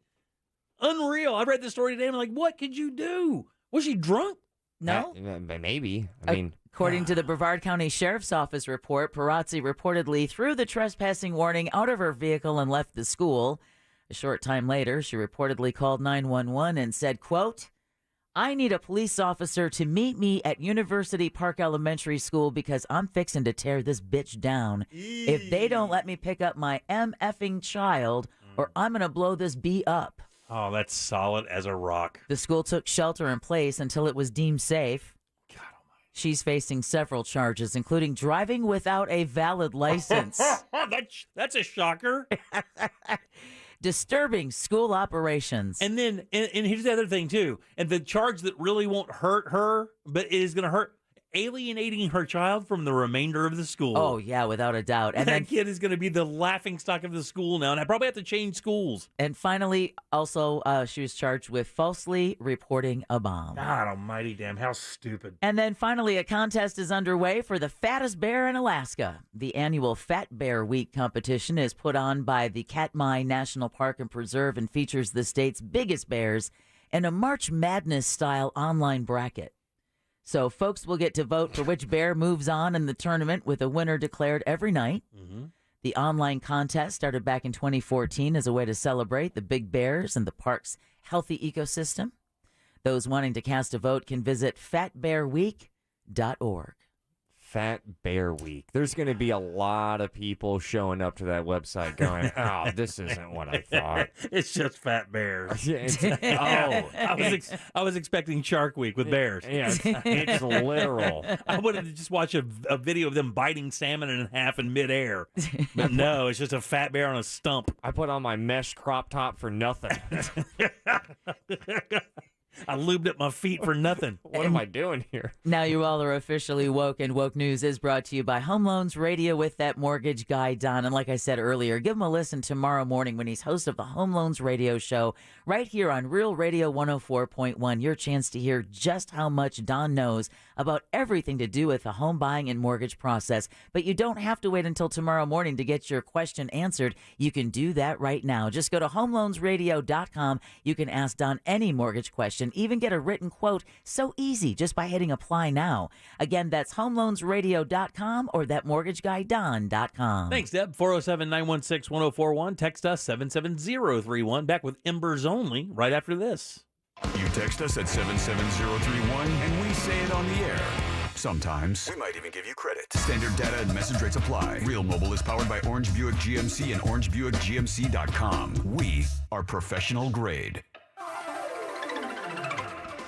Unreal. I read the story today. I'm like, what could you do? Was she drunk? No. Maybe. I mean, according to the Brevard County Sheriff's Office report, Perazzi reportedly threw the trespassing warning out of her vehicle and left the school. A short time later, she reportedly called 911 and said, quote, I need a police officer to meet me at University Park Elementary School because I'm fixing to tear this bitch down. If they don't let me pick up my MFing child, or I'm going to blow this B up. Oh, that's solid as a rock. The school took shelter in place until it was deemed safe. God almighty. She's facing several charges, including driving without a valid license. That's a shocker. Disturbing school operations. And then, and here's the other thing, too. And the charge that really won't hurt her, but is going to hurt, alienating her child from the remainder of the school. Oh, yeah, without a doubt. And that kid is going to be the laughingstock of the school now, and I probably have to change schools. And finally, also, she was charged with falsely reporting a bomb. God almighty damn, how stupid. And then finally, a contest is underway for the fattest bear in Alaska. The annual Fat Bear Week competition is put on by the Katmai National Park and Preserve and features the state's biggest bears in a March Madness-style online bracket. So folks will get to vote for which bear moves on in the tournament with a winner declared every night. Mm-hmm. The online contest started back in 2014 as a way to celebrate the big bears and the park's healthy ecosystem. Those wanting to cast a vote can visit fatbearweek.org. Fat Bear Week. There's going to be a lot of people showing up to that website going, oh, this isn't what I thought. It's just fat bears. I was expecting Shark Week with bears. Yeah, it's literal. I wanted to just watch a video of them biting salmon in half in midair. But no, it's just a fat bear on a stump. I put on my mesh crop top for nothing. I lubed up my feet for nothing. What am I doing here? Now you all are officially woke, and Woke News is brought to you by Home Loans Radio with that mortgage guy, Don. And like I said earlier, give him a listen tomorrow morning when he's host of the Home Loans Radio Show right here on Real Radio 104.1. Your chance to hear just how much Don knows about everything to do with the home buying and mortgage process. But you don't have to wait until tomorrow morning to get your question answered. You can do that right now. Just go to homeloansradio.com. You can ask Don any mortgage question, even get a written quote. So easy, just by hitting apply now. Again, that's homeloansradio.com or thatmortgageguyDon.com. Thanks, Deb. 407-916-1041. Text us 77031. Back with Embers Only right after this. You text us at 77031 and we say it on the air. Sometimes. We might even give you credit. Standard data and message rates apply. Real Mobile is powered by Orange Buick GMC and OrangeBuickGMC.com. We are professional grade.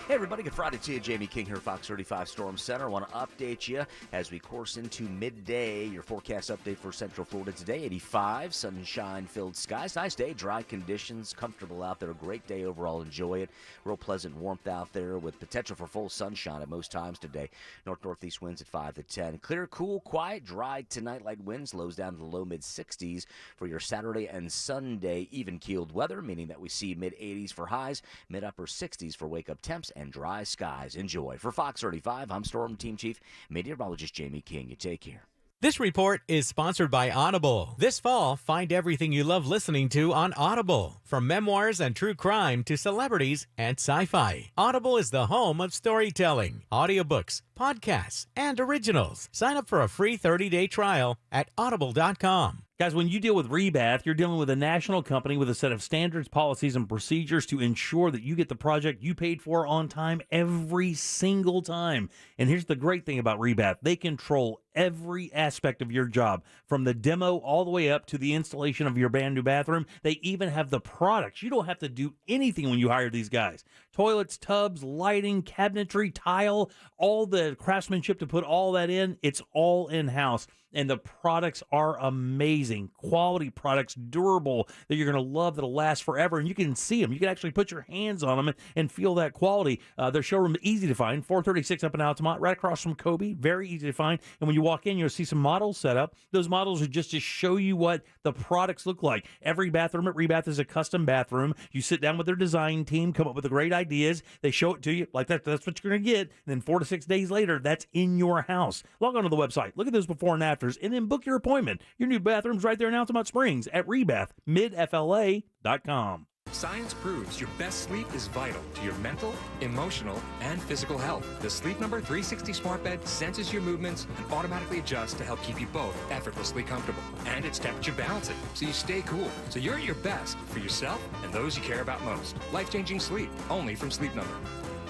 Hey everybody, good Friday to you. Jamie King here, Fox 35 Storm Center. I want to update you as we course into midday. Your forecast update for Central Florida today, 85, sunshine-filled skies. Nice day, dry conditions, comfortable out there. A great day overall, enjoy it. Real pleasant warmth out there with potential for full sunshine at most times today. North-northeast winds at 5 to 10. Clear, cool, quiet, dry tonight. Light winds, lows down to the low mid-60s for your Saturday and Sunday. Even-keeled weather, meaning that we see mid-80s for highs, mid-upper 60s for wake-up temps, and dry skies. Enjoy. For Fox 35, I'm Storm Team Chief Meteorologist Jamie King. You take care. This report is sponsored by Audible. This fall, find everything you love listening to on Audible. From memoirs and true crime to celebrities and sci-fi. Audible is the home of storytelling. Audiobooks, podcasts, and originals. Sign up for a free 30-day trial at audible.com. Guys, when you deal with Rebath, you're dealing with a national company with a set of standards, policies, and procedures to ensure that you get the project you paid for on time every single time. And here's the great thing about Rebath. They control every aspect of your job, from the demo all the way up to the installation of your brand new bathroom. They even have the products. You don't have to do anything when you hire these guys. Toilets, tubs, lighting, cabinetry, tile, all the craftsmanship to put all that in, it's all in-house. And the products are amazing. Quality products, durable, that you're going to love, that'll last forever. And you can see them. You can actually put your hands on them and feel that quality. Their showroom is easy to find, 436 up in Altamont, right across from Kobe. Very easy to find. And when you walk in, you'll see some models set up. Those models are just to show you what the products look like. Every bathroom at Rebath is a custom bathroom. You sit down with their design team, come up with the great ideas. They show it to you like that. That's what you're going to get. And then 4 to 6 days later, that's in your house. Log on to the website. Look at those before and afters, and then book your appointment. Your new bathroom's right there in Altamont Springs at Rebath, midfla.com. Science proves your best sleep is vital to your mental, emotional, and physical health. The Sleep Number 360 smart bed senses your movements and automatically adjusts to help keep you both effortlessly comfortable. And it's temperature balancing, so you stay cool. So you're at your best for yourself and those you care about most. Life-changing sleep, only from Sleep Number.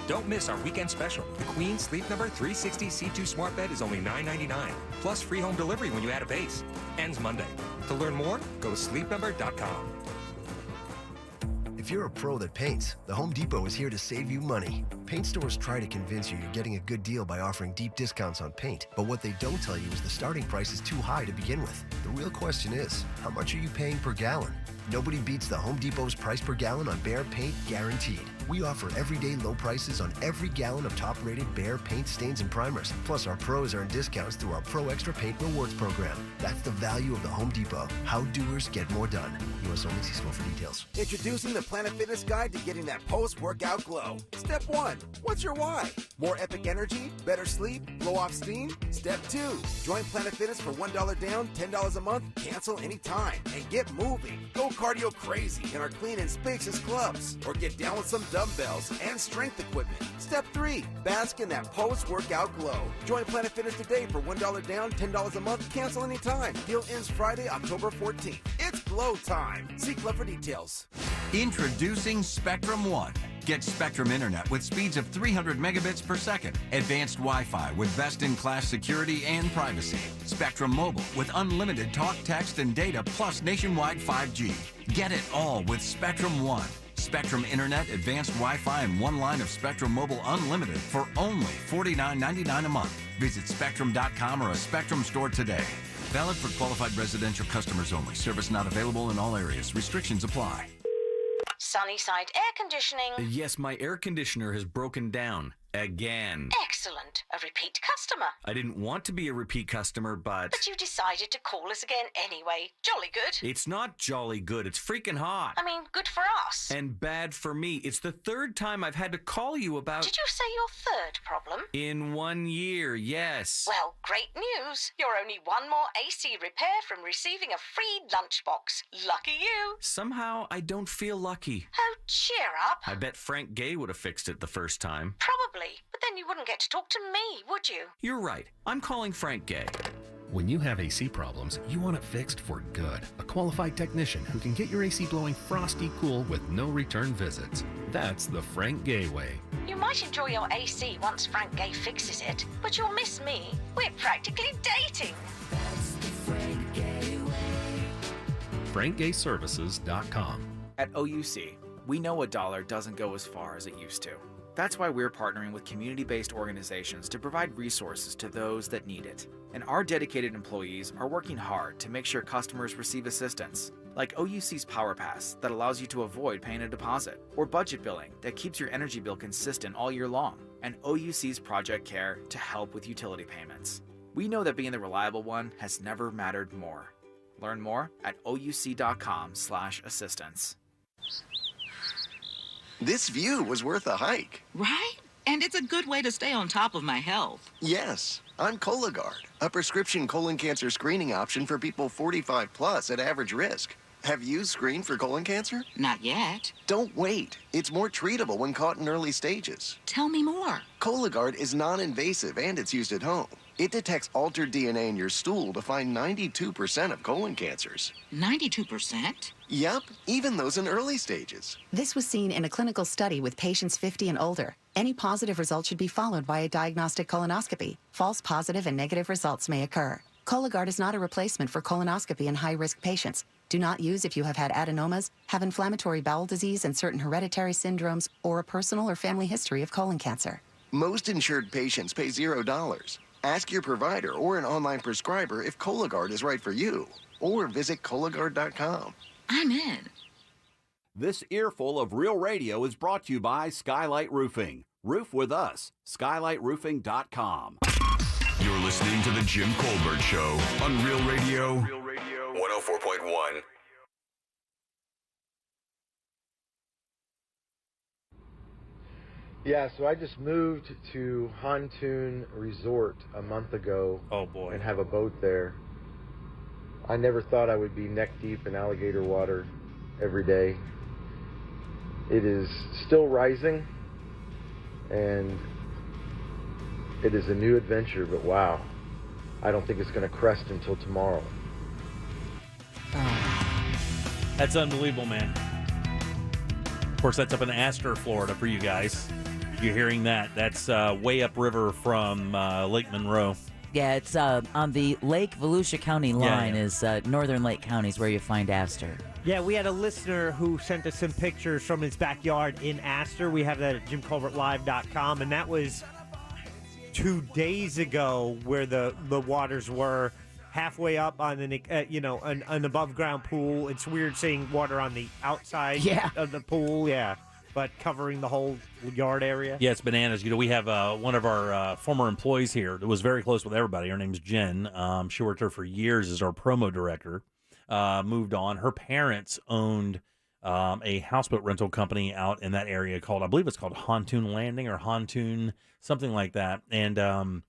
Don't miss our weekend special. The Queen Sleep Number 360 C2 smart bed is only $9.99, plus free home delivery when you add a base. Ends Monday. To learn more, go to sleepnumber.com. If you're a pro that paints, the Home Depot is here to save you money. Paint stores try to convince you you're getting a good deal by offering deep discounts on paint, but what they don't tell you is the starting price is too high to begin with. The real question is, how much are you paying per gallon? Nobody beats the Home Depot's price per gallon on Behr paint, guaranteed. We offer everyday low prices on every gallon of top-rated Behr paint, stains, and primers. Plus, our pros earn discounts through our Pro Extra Paint Rewards program. That's the value of the Home Depot. How doers get more done. U.S. only. See store for details. Introducing the Planet Fitness Guide to getting that post-workout glow. Step 1. What's your why? More epic energy? Better sleep? Blow off steam? Step 2. Join Planet Fitness for $1 down, $10 a month, cancel anytime, and get moving. Go cardio crazy in our clean and spacious clubs, or get down with some dumbbells and strength equipment. Step 3. Bask in that post-workout glow. Join Planet Fitness today for $1 down, $10 a month, cancel anytime. Deal ends Friday, October 14th. It's glow time. See Club for details. Introducing Spectrum One. Get Spectrum Internet with speeds of 300 megabits per second. Advanced Wi-Fi with best-in-class security and privacy. Spectrum Mobile with unlimited talk, text, and data plus nationwide 5G. Get it all with Spectrum One. Spectrum Internet, advanced Wi-Fi, and one line of Spectrum Mobile Unlimited for only $49.99 a month. Visit Spectrum.com or a Spectrum store today. Valid for qualified residential customers only. Service not available in all areas. Restrictions apply. Sunnyside Air Conditioning. Yes, my air conditioner has broken down. Again. Excellent. A repeat customer. I didn't want to be a repeat customer, but you decided to call us again anyway. Jolly good. It's not jolly good. It's freaking hot. I mean, good for us. And bad for me. It's the third time I've had to call you about... Did you say your third problem? In 1 year, yes. Well, great news. You're only one more AC repair from receiving a free lunchbox. Lucky you. Somehow, I don't feel lucky. Oh, cheer up. I bet Frank Gay would have fixed it the first time. Probably. But then you wouldn't get to talk to me, would you? You're right. I'm calling Frank Gay. When you have AC problems, you want it fixed for good. A qualified technician who can get your AC blowing frosty cool with no return visits. That's the Frank Gay way. You might enjoy your AC once Frank Gay fixes it, but you'll miss me. We're practically dating. That's the Frank Gay way. FrankGayServices.com. At OUC, we know a dollar doesn't go as far as it used to. That's why we're partnering with community-based organizations to provide resources to those that need it. And our dedicated employees are working hard to make sure customers receive assistance, like OUC's Power Pass that allows you to avoid paying a deposit, or budget billing that keeps your energy bill consistent all year long, and OUC's Project Care to help with utility payments. We know that being the reliable one has never mattered more. Learn more at ouc.com/assistance. This view was worth a hike. Right? And it's a good way to stay on top of my health. Yes, I'm Cologuard, a prescription colon cancer screening option for people 45 plus at average risk. Have you screened for colon cancer? Not yet. Don't wait. It's more treatable when caught in early stages. Tell me more. Cologuard is non-invasive and it's used at home. It detects altered DNA in your stool to find 92% of colon cancers. 92%? Yep, even those in early stages. This was seen in a clinical study with patients 50 and older. Any positive result should be followed by a diagnostic colonoscopy. False positive and negative results may occur. Cologuard is not a replacement for colonoscopy in high-risk patients. Do not use if you have had adenomas, have inflammatory bowel disease and certain hereditary syndromes, or a personal or family history of colon cancer. Most insured patients pay $0. Ask your provider or an online prescriber if Cologuard is right for you, or visit Cologuard.com. I'm in. This earful of real radio is brought to you by Skylight Roofing. Roof with us. SkylightRoofing.com. You're listening to The Jim Colbert Show on Real Radio 104.1. Yeah, so I just moved to Pontoon Resort a month ago. Oh, boy. And have a boat there. I never thought I would be neck deep in alligator water every day. It is still rising, and it is a new adventure, but wow, I don't think it's going to crest until tomorrow. That's unbelievable, man. Of course, that's up in Astor, Florida for you guys. You're hearing that. That's way upriver from Lake Monroe. Yeah, it's on the Lake Volusia County line Yeah. is northern Lake counties where you find Astor. Yeah, we had a listener who sent us some pictures from his backyard in Astor. We have that at JimColbertLive.com, and that was 2 days ago where the waters were halfway up on an above ground pool. It's weird seeing water on the outside of the pool, but covering the whole yard area. Yeah, it's bananas. We have one of our former employees here that was very close with everybody. Her name's Jen. She worked here for years as our promo director. Moved on. Her parents owned a houseboat rental company out in that area I believe it's called Pontoon Landing or Pontoon, something like that. And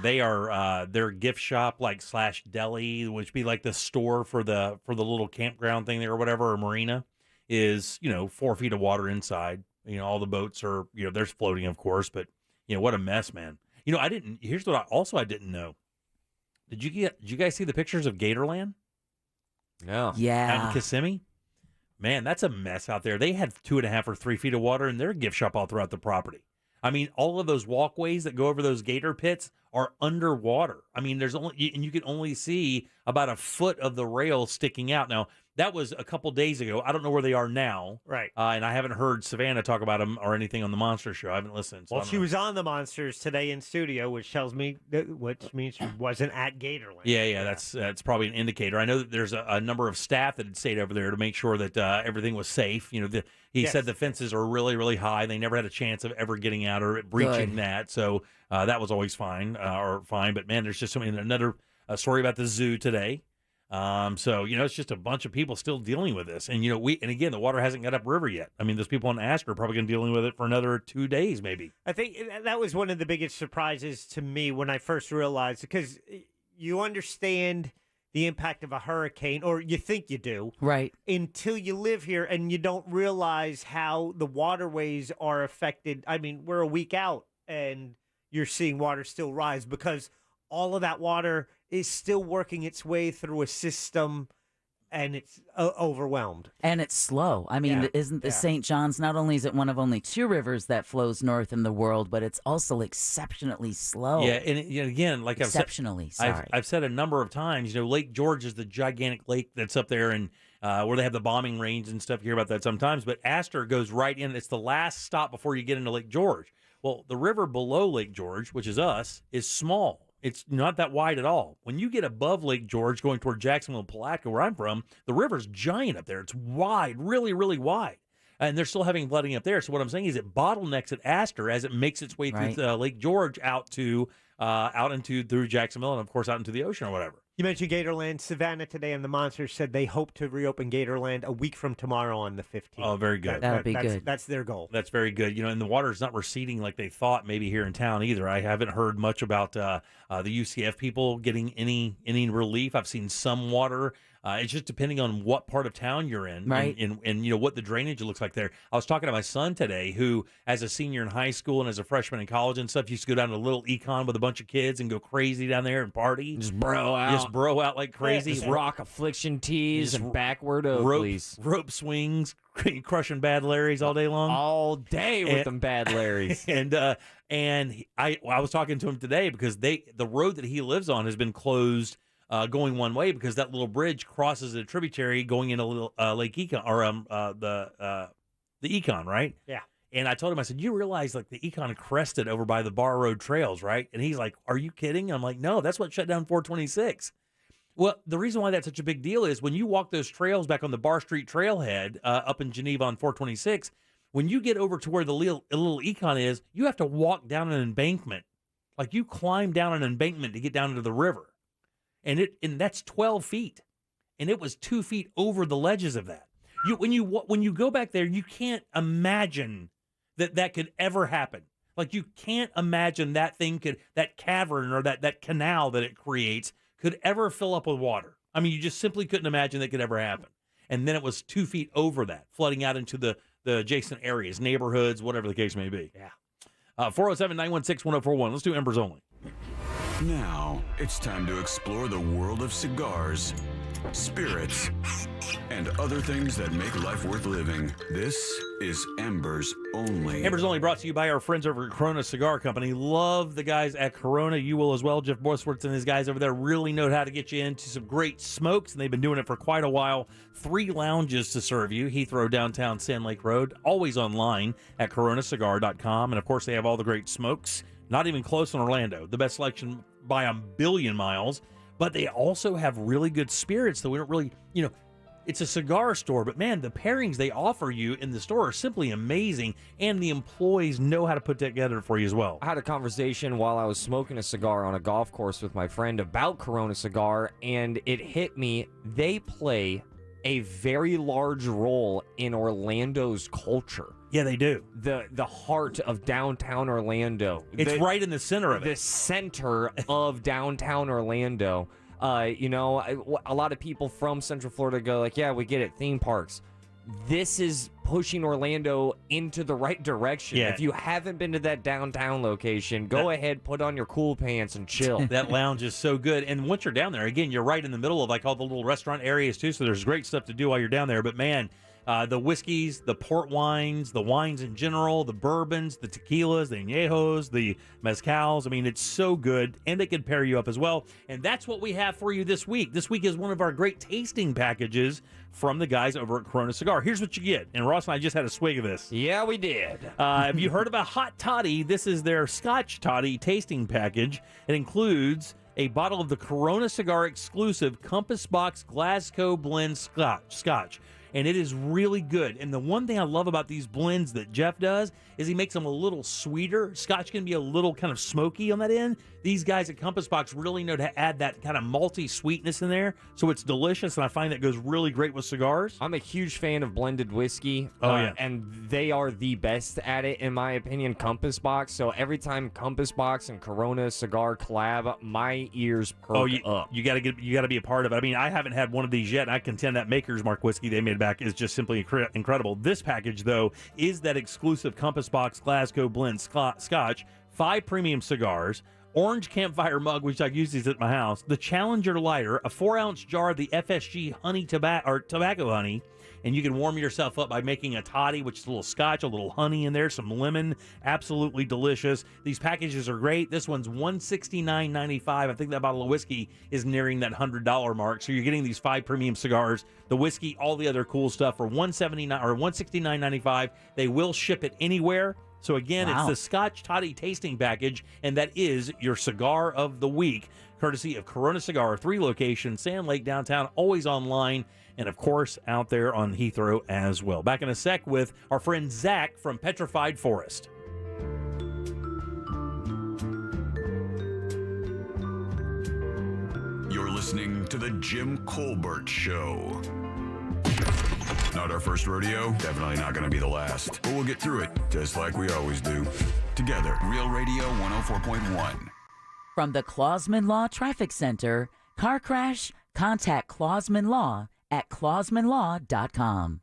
they are their gift shop / deli, which would be like the store for the little campground thing there or whatever, or marina, is 4 feet of water inside. All the boats are there's floating, of course, but what a mess, man. Here's what I didn't know. Did you guys see the pictures of Gatorland? No. Yeah. Out in Kissimmee? Man, that's a mess out there. They had 2.5 or 3 feet of water in their gift shop all throughout the property. I mean, all of those walkways that go over those gator pits are underwater. I mean, you can only see about a foot of the rail sticking out. Now, that was a couple days ago. I don't know where they are now. Right. And I haven't heard Savannah talk about them or anything on the Monster Show. I haven't listened. So Well, she was on the Monsters today in studio, which means she wasn't at Gatorland. Yeah, that's probably an indicator. I know that there's a number of staff that had stayed over there to make sure that everything was safe. He said the fences are really, really high. They never had a chance of ever getting out or breaching that. So that was always fine. But man, there's just another story about the zoo today. So it's just a bunch of people still dealing with this, and again, the water hasn't got upriver yet. I mean, those people in Astor are probably going to be dealing with it for another 2 days, maybe. I think that was one of the biggest surprises to me when I first realized, because you understand the impact of a hurricane, or you think you do, right? Until you live here and you don't realize how the waterways are affected. I mean, we're a week out, and you're seeing water still rise because all of that water is still working its way through a system, and it's overwhelmed. And it's slow. I mean, isn't the St. John's, not only is it one of only 2 rivers that flows north in the world, but it's also exceptionally slow. Yeah, and again, like I've said a number of times, Lake George is the gigantic lake that's up there, and where they have the bombing range and stuff. You hear about that sometimes, but Astor goes right in. It's the last stop before you get into Lake George. Well, the river below Lake George, which is us, is small. It's not that wide at all. When you get above Lake George going toward Jacksonville and Palatka, where I'm from, the river's giant up there. It's wide, really, really wide. And they're still having flooding up there. So what I'm saying is it bottlenecks at Astor as it makes its way through Lake George out through Jacksonville and, of course, out into the ocean or whatever. You mentioned Gatorland. Savannah today on the Monsters said they hope to reopen Gatorland a week from tomorrow on the 15th. Oh, very good. That would be good. That's their goal. That's very good. And the water's not receding like they thought maybe here in town either. I haven't heard much about the UCF people getting any relief. I've seen some water It's just depending on what part of town you're in, right? And you know what the drainage looks like there. I was talking to my son today, who, as a senior in high school and as a freshman in college and stuff, used to go down to Little Econ with a bunch of kids and go crazy down there and party, just bro out like crazy, just rock affliction tees and backward Oakleys, rope swings, crushing bad Larrys all day long, all day with them bad Larrys. and I was talking to him today because the road that he lives on has been closed. Going one way because that little bridge crosses a tributary going into Lake Econ or the Econ, right? Yeah. And I told him, I said, you realize like the Econ crested over by the Bar Road trails, right? And he's like, are you kidding? I'm like, no, that's what shut down 426. Well, the reason why that's such a big deal is when you walk those trails back on the Bar Street trailhead up in Geneva on 426, when you get over to where the little Econ is, you have to walk down an embankment. Like you climb down an embankment to get down into the river. And that's 12 feet, and it was 2 feet over the ledges of that. When you go back there, you can't imagine that could ever happen. Like you can't imagine that cavern or that canal that it creates could ever fill up with water. I mean, you just simply couldn't imagine that could ever happen. And then it was 2 feet over that, flooding out into the adjacent areas, neighborhoods, whatever the case may be. Yeah. 407-916-1041. Let's do Embers only. Now, it's time to explore the world of cigars, spirits, and other things that make life worth living. This is Embers Only. Embers Only brought to you by our friends over at Corona Cigar Company. Love the guys at Corona. You will as well. Jeff Borsworth and his guys over there really know how to get you into some great smokes, and they've been doing it for quite a while. 3 lounges to serve you. Heathrow, downtown, Sand Lake Road. Always online at coronacigar.com. And, of course, they have all the great smokes. Not even close in Orlando. The best selection by a billion miles. But they also have really good spirits that we don't really, it's a cigar store. But, man, the pairings they offer you in the store are simply amazing. And the employees know how to put that together for you as well. I had a conversation while I was smoking a cigar on a golf course with my friend about Corona Cigar. And it hit me. They play a very large role in Orlando's culture. Yeah, they do. The heart of downtown Orlando. It's right in the center of it. The center of downtown Orlando. A lot of people from Central Florida go like, yeah, we get it, theme parks. This is pushing Orlando into the right direction. Yeah. If you haven't been to that downtown location, go ahead, put on your cool pants and chill. That lounge is so good. And once you're down there, again, you're right in the middle of like all the little restaurant areas too, so there's great stuff to do while you're down there. But man, the whiskeys, the port wines, the wines in general, the bourbons, the tequilas, the añejos, the mezcals. I mean, it's so good, and they can pair you up as well. And that's what we have for you this week. This week is one of our great tasting packages from the guys over at Corona Cigar. Here's what you get. And Ross and I just had a swig of this. Yeah, we did. Have you heard of a hot toddy? This is their Scotch toddy tasting package. It includes a bottle of the Corona Cigar exclusive Compass Box Glasgow Blend Scotch. And it is really good. And the one thing I love about these blends that Jeff does is he makes them a little sweeter. Scotch can be a little kind of smoky on that end. These guys at Compass Box really know to add that kind of malty sweetness in there. So it's delicious, and I find that goes really great with cigars. I'm a huge fan of blended whiskey. Oh, yeah. And they are the best at it, in my opinion, Compass Box. So every time Compass Box and Corona Cigar collab, my ears perk up. You got to be a part of it. I mean, I haven't had one of these yet, and I contend that Maker's Mark whiskey they made back is just simply incredible. This package, though, is that exclusive Compass Box Glasgow Blend Scotch, 5 premium cigars, orange campfire mug, which I use these at my house, the Challenger lighter, a 4-ounce jar of the FSG honey tobacco honey, and you can warm yourself up by making a toddy, which is a little scotch, a little honey in there, some lemon, absolutely delicious. These packages are great. This one's $169.95. I think that bottle of whiskey is nearing that $100 mark. So you're getting these 5 premium cigars, the whiskey, all the other cool stuff for $179 or $169.95. They will ship it anywhere. So again, It's the Scotch Toddy tasting package, and that is your cigar of the week, courtesy of Corona Cigar, 3 locations, Sand Lake downtown, always online, and of course out there on Heathrow as well. Back in a sec with our friend Zach from Petrified Forest. You're listening to The Jim Colbert Show. Not our first rodeo, definitely not going to be the last. But we'll get through it, just like we always do. Together, Real Radio 104.1. From the Clausman Law Traffic Center, car crash, Contact Clausman Law at clausmanlaw.com.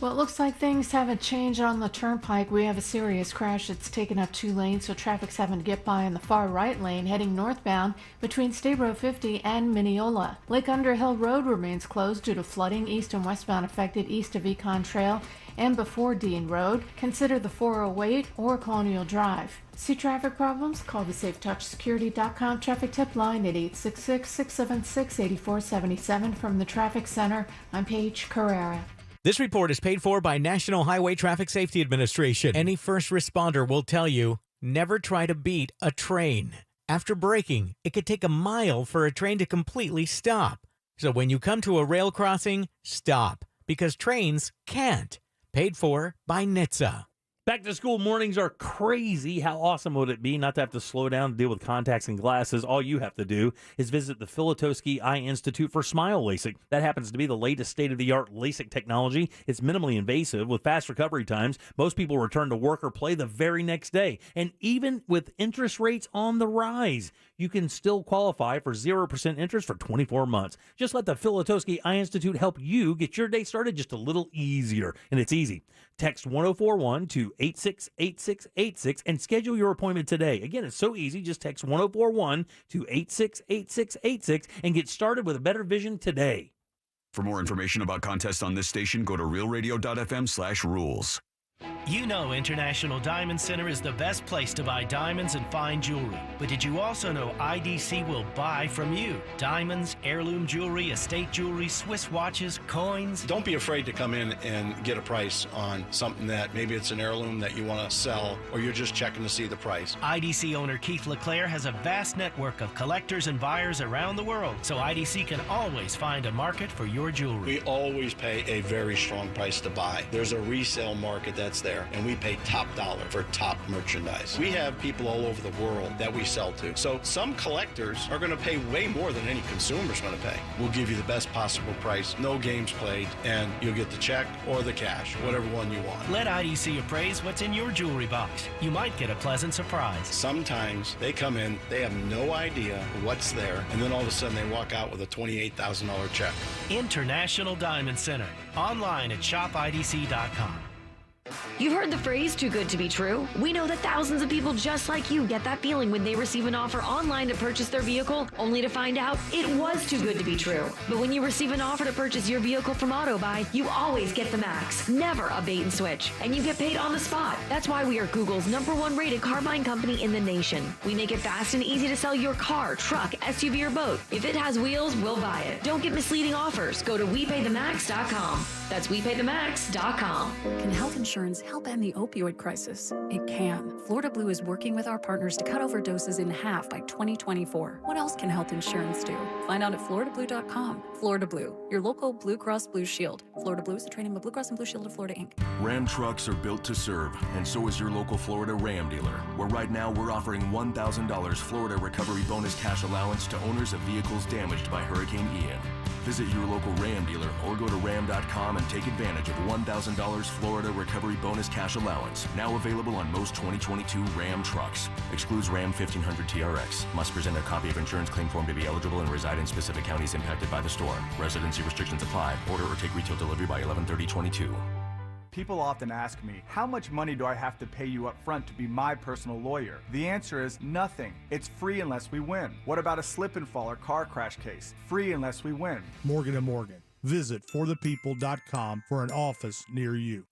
Well, it looks like things haven't changed on the turnpike. We have a serious crash that's taken up 2 lanes, so traffic's having to get by in the far right lane heading northbound between State Road 50 and Mineola. Lake Underhill Road remains closed due to flooding east and westbound affected east of Econ Trail and before Dean Road. Consider the 408 or Colonial Drive. See traffic problems? Call the SafeTouchSecurity.com traffic tip line at 866-676-8477 from the Traffic Center. I'm Paige Carrera. This report is paid for by National Highway Traffic Safety Administration. Any first responder will tell you, never try to beat a train. After braking, it could take a mile for a train to completely stop. So when you come to a rail crossing, stop, because trains can't. Paid for by NHTSA. Back to school mornings are crazy. How awesome would it be not to have to slow down to deal with contacts and glasses? All you have to do is visit the Filatowski Eye Institute for Smile LASIK. That happens to be the latest state-of-the-art LASIK technology. It's minimally invasive with fast recovery times. Most people return to work or play the very next day. And even with interest rates on the rise, you can still qualify for 0% interest for 24 months. Just let the Filatowski Eye Institute help you get your day started just a little easier. And it's easy. Text 1041 to 868686 and schedule your appointment today. Again, it's so easy. Just text 1041 to 868686 and get started with a better vision today. For more information about contests on this station, go to realradio.fm/rules. You know International Diamond Center is the best place to buy diamonds and fine jewelry. But did you also know IDC will buy from you? Diamonds, heirloom jewelry, estate jewelry, Swiss watches, coins. Don't be afraid to come in and get a price on something that maybe it's an heirloom that you want to sell, or you're just checking to see the price. IDC owner Keith LeClaire has a vast network of collectors and buyers around the world, so IDC can always find a market for your jewelry. We always pay a very strong price to buy. There's a resale market that's there, and we pay top dollar for top merchandise. We have people all over the world that we sell to. So some collectors are going to pay way more than any consumer's going to pay. We'll give you the best possible price, no games played, and you'll get the check or the cash, whatever one you want. Let IDC appraise what's in your jewelry box. You might get a pleasant surprise. Sometimes they come in, they have no idea what's there, and then all of a sudden they walk out with a $28,000 check. International Diamond Center. Online at shopidc.com. You've heard the phrase, too good to be true. We know that thousands of people just like you get that feeling when they receive an offer online to purchase their vehicle, only to find out it was too good to be true. But when you receive an offer to purchase your vehicle from AutoBuy, you always get the max, never a bait and switch, and you get paid on the spot. That's why we are Google's #1 rated car buying company in the nation. We make it fast and easy to sell your car, truck, SUV, or boat. If it has wheels, we'll buy it. Don't get misleading offers. Go to WePayTheMax.com. That's WePayTheMax.com. Can health insurance help end the opioid crisis? It can. Florida Blue is working with our partners to cut overdoses in half by 2024. What else can health insurance do? Find out at FloridaBlue.com. Florida Blue, your local Blue Cross Blue Shield. Florida Blue is a training of Blue Cross and Blue Shield of Florida, Inc. Ram trucks are built to serve, and so is your local Florida Ram dealer, where right now we're offering $1,000 Florida Recovery Bonus Cash Allowance to owners of vehicles damaged by Hurricane Ian. Visit your local Ram dealer or go to ram.com and take advantage of $1,000 Florida Recovery Bonus Cash Allowance, now available on most 2022 Ram trucks. Excludes Ram 1500 TRX. Must present a copy of insurance claim form to be eligible and reside in specific counties impacted by the storm. Residency restrictions apply. Order or take retail delivery by 11/30/22. People often ask me, how much money do I have to pay you up front to be my personal lawyer? The answer is nothing. It's free unless we win. What about a slip and fall or car crash case? Free unless we win. Morgan & Morgan. Visit forthepeople.com for an office near you.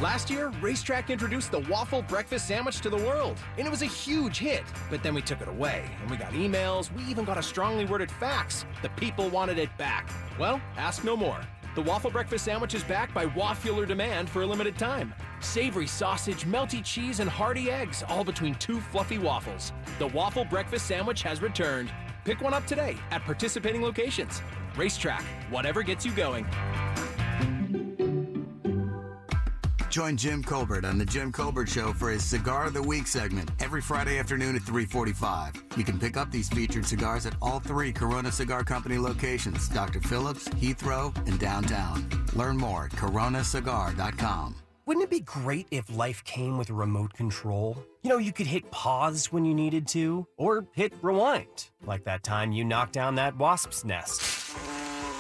Last year, Racetrack introduced the waffle breakfast sandwich to the world, and it was a huge hit. But then we took it away, and we got emails, we even got a strongly worded fax. The people wanted it back. Well, ask no more. The waffle breakfast sandwich is backed by Waffular demand for a limited time. Savory sausage, melty cheese, and hearty eggs, all between two fluffy waffles. The waffle breakfast sandwich has returned. Pick one up today at participating locations. Racetrack, whatever gets you going. Join Jim Colbert on The Jim Colbert Show for his Cigar of the Week segment every Friday afternoon at 3:45. You can pick up these featured cigars at all 3 Corona Cigar Company locations, Dr. Phillips, Heathrow, and downtown. Learn more at coronacigar.com. Wouldn't it be great if life came with a remote control? You know, you could hit pause when you needed to, or hit rewind, like that time you knocked down that wasp's nest.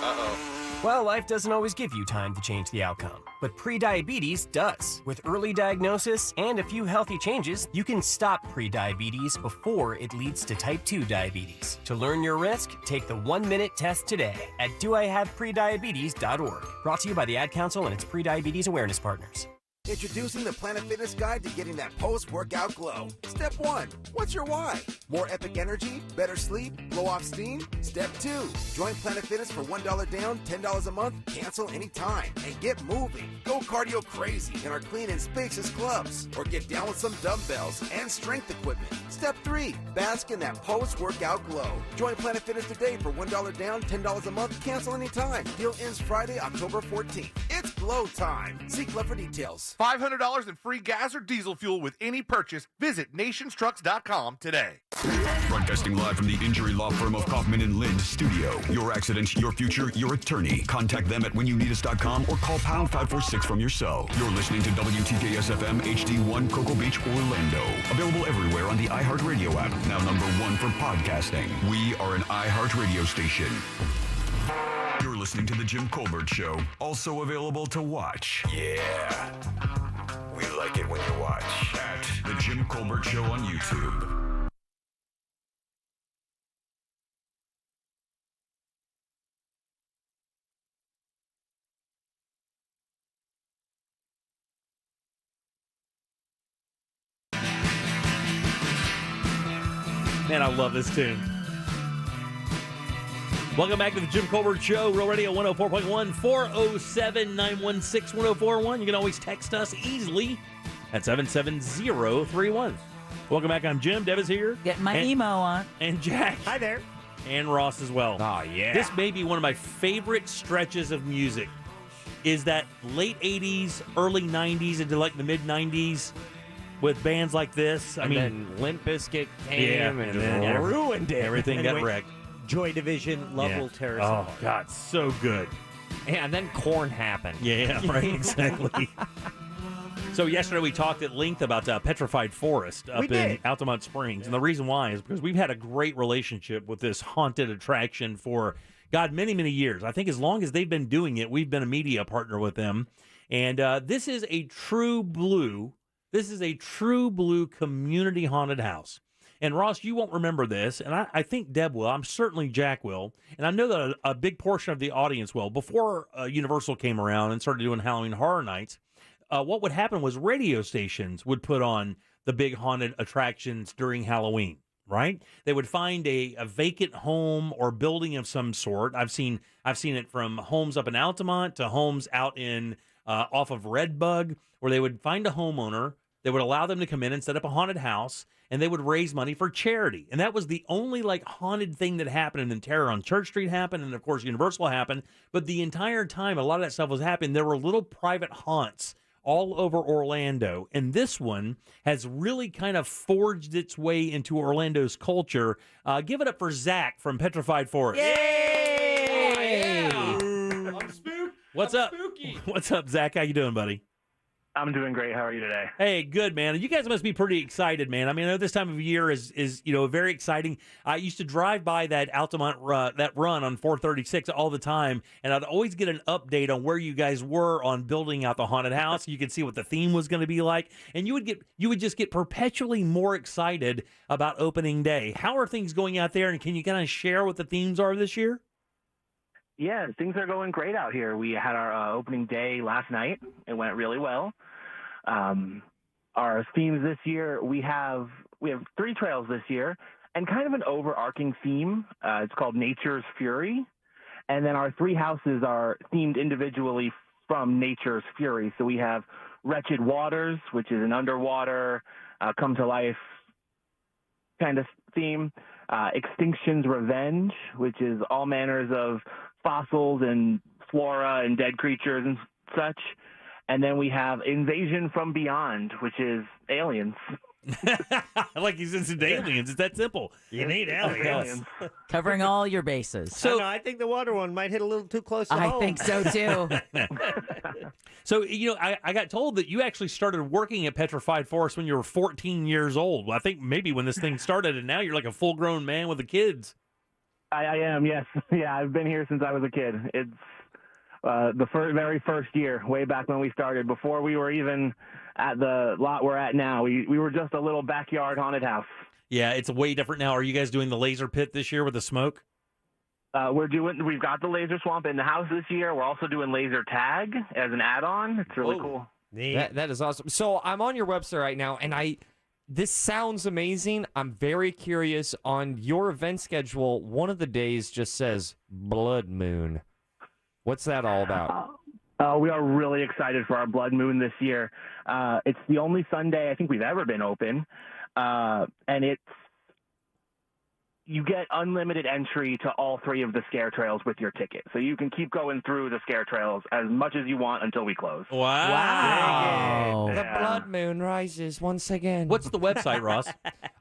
Uh-oh. Well, life doesn't always give you time to change the outcome, but prediabetes does. With early diagnosis and a few healthy changes, you can stop prediabetes before it leads to type 2 diabetes. To learn your risk, take the 1-minute test today at doihaveprediabetes.org. Brought to you by the Ad Council and its prediabetes awareness partners. Introducing the Planet Fitness Guide to getting that post-workout glow. Step 1, what's your why? More epic energy, better sleep, blow off steam? Step 2, join Planet Fitness for $1 down, $10 a month, cancel anytime, and get moving. Go cardio crazy in our clean and spacious clubs, or get down with some dumbbells and strength equipment. Step 3, bask in that post-workout glow. Join Planet Fitness today for $1 down, $10 a month, cancel anytime. Deal ends Friday, October 14th. It's glow time. See Club for details. $500 in free gas or diesel fuel with any purchase. Visit nationstrucks.com today. Broadcasting live from the injury law firm of Kaufman and Lind studio. Your accident, your future, your attorney. Contact them at whenyounneedus.com or call pound 546 from your cell. You're listening to WTKS FM HD1 Cocoa Beach, Orlando. Available everywhere on the iHeartRadio app. Now #1 for podcasting. We are an iHeartRadio station. You're listening to The Jim Colbert Show, also available to watch. Yeah, we like it when you watch at The Jim Colbert Show on YouTube. Man, I love this tune. Welcome back to the Jim Colbert Show, Real Radio 104.1, 407-916-1041. You can always text us easily at 77031. Welcome back. I'm Jim. Deb is here. Getting my emo on. And Jack. Hi there. And Ross as well. Oh, yeah. This may be one of my favorite stretches of music, is that late 80s, early 90s into like the mid-90s with bands like this. I mean, then Limp Bizkit came and then ruined it. Everything got wrecked. Joy Division, Love Will Tear Us Oh, Apart. God, so good. Yeah, and then Korn happened. Yeah, right, exactly. So yesterday we talked at length about Petrified Forest up in Altamont Springs. And the reason why is because we've had a great relationship with this haunted attraction for, God, many, many years. I think as long as they've been doing it, we've been a media partner with them. And this is a true blue community haunted house. And Ross, you won't remember this, and I think Deb will. I'm certainly Jack will. And I know that a big portion of the audience will. Before Universal came around and started doing Halloween Horror Nights, what would happen was radio stations would put on the big haunted attractions during Halloween, right? They would find a vacant home or building of some sort. I've seen it from homes up in Altamont to homes out in off of Redbug, where they would find a homeowner. They would allow them to come in and set up a haunted house, and they would raise money for charity. And that was the only like haunted thing that happened. And then Terror on Church Street happened, and of course Universal happened. But the entire time a lot of that stuff was happening, there were little private haunts all over Orlando. And this one has really kind of forged its way into Orlando's culture. Give it up for Zach from Petrified Forest. Yay! I'm spooked. What's up? Spooky. What's up, Zach? How you doing, buddy? I'm doing great. How are you today? Hey, good, man. You guys must be pretty excited, man. I mean, I know this time of year is very exciting. I used to drive by that Altamont that run on 436 all the time, and I'd always get an update on where you guys were on building out the haunted house. You could see what the theme was going to be like, and you would just get perpetually more excited about opening day. How are things going out there, and can you kind of share what the themes are this year? Yeah, things are going great out here. We had our opening day last night. It went really well. Our themes this year, we have 3 trails this year, and kind of an overarching theme. It's called Nature's Fury, and then our 3 houses are themed individually from Nature's Fury. So we have Wretched Waters, which is an underwater, come to life kind of theme. Extinction's Revenge, which is all manners of fossils and flora and dead creatures and such. And then we have Invasion from Beyond, which is aliens. Like he's into aliens. It's that simple. You need aliens. Covering all your bases. So I think the water one might hit a little too close to home. I think so too. So, I got told that you actually started working at Petrified Forest when you were 14 years old. I think maybe when this thing started, and now you're like a full-grown man with the kids. I am, yes. Yeah, I've been here since I was a kid. It's the very first year, way back when we started, before we were even at the lot we're at now. We were just a little backyard haunted house. Yeah, it's way different now. Are you guys doing the laser pit this year with the smoke? We've got the laser swamp in the house this year. We're also doing laser tag as an add-on. It's really cool. That is awesome. So I'm on your website right now, and this sounds amazing. I'm very curious. On your event schedule, one of the days just says Blood Moon. What's that all about? We are really excited for our Blood Moon this year. It's the only Sunday I think we've ever been open, and you get unlimited entry to all 3 of the scare trails with your ticket. So you can keep going through the scare trails as much as you want until we close. Wow. The blood moon rises once again. What's the website, Ross?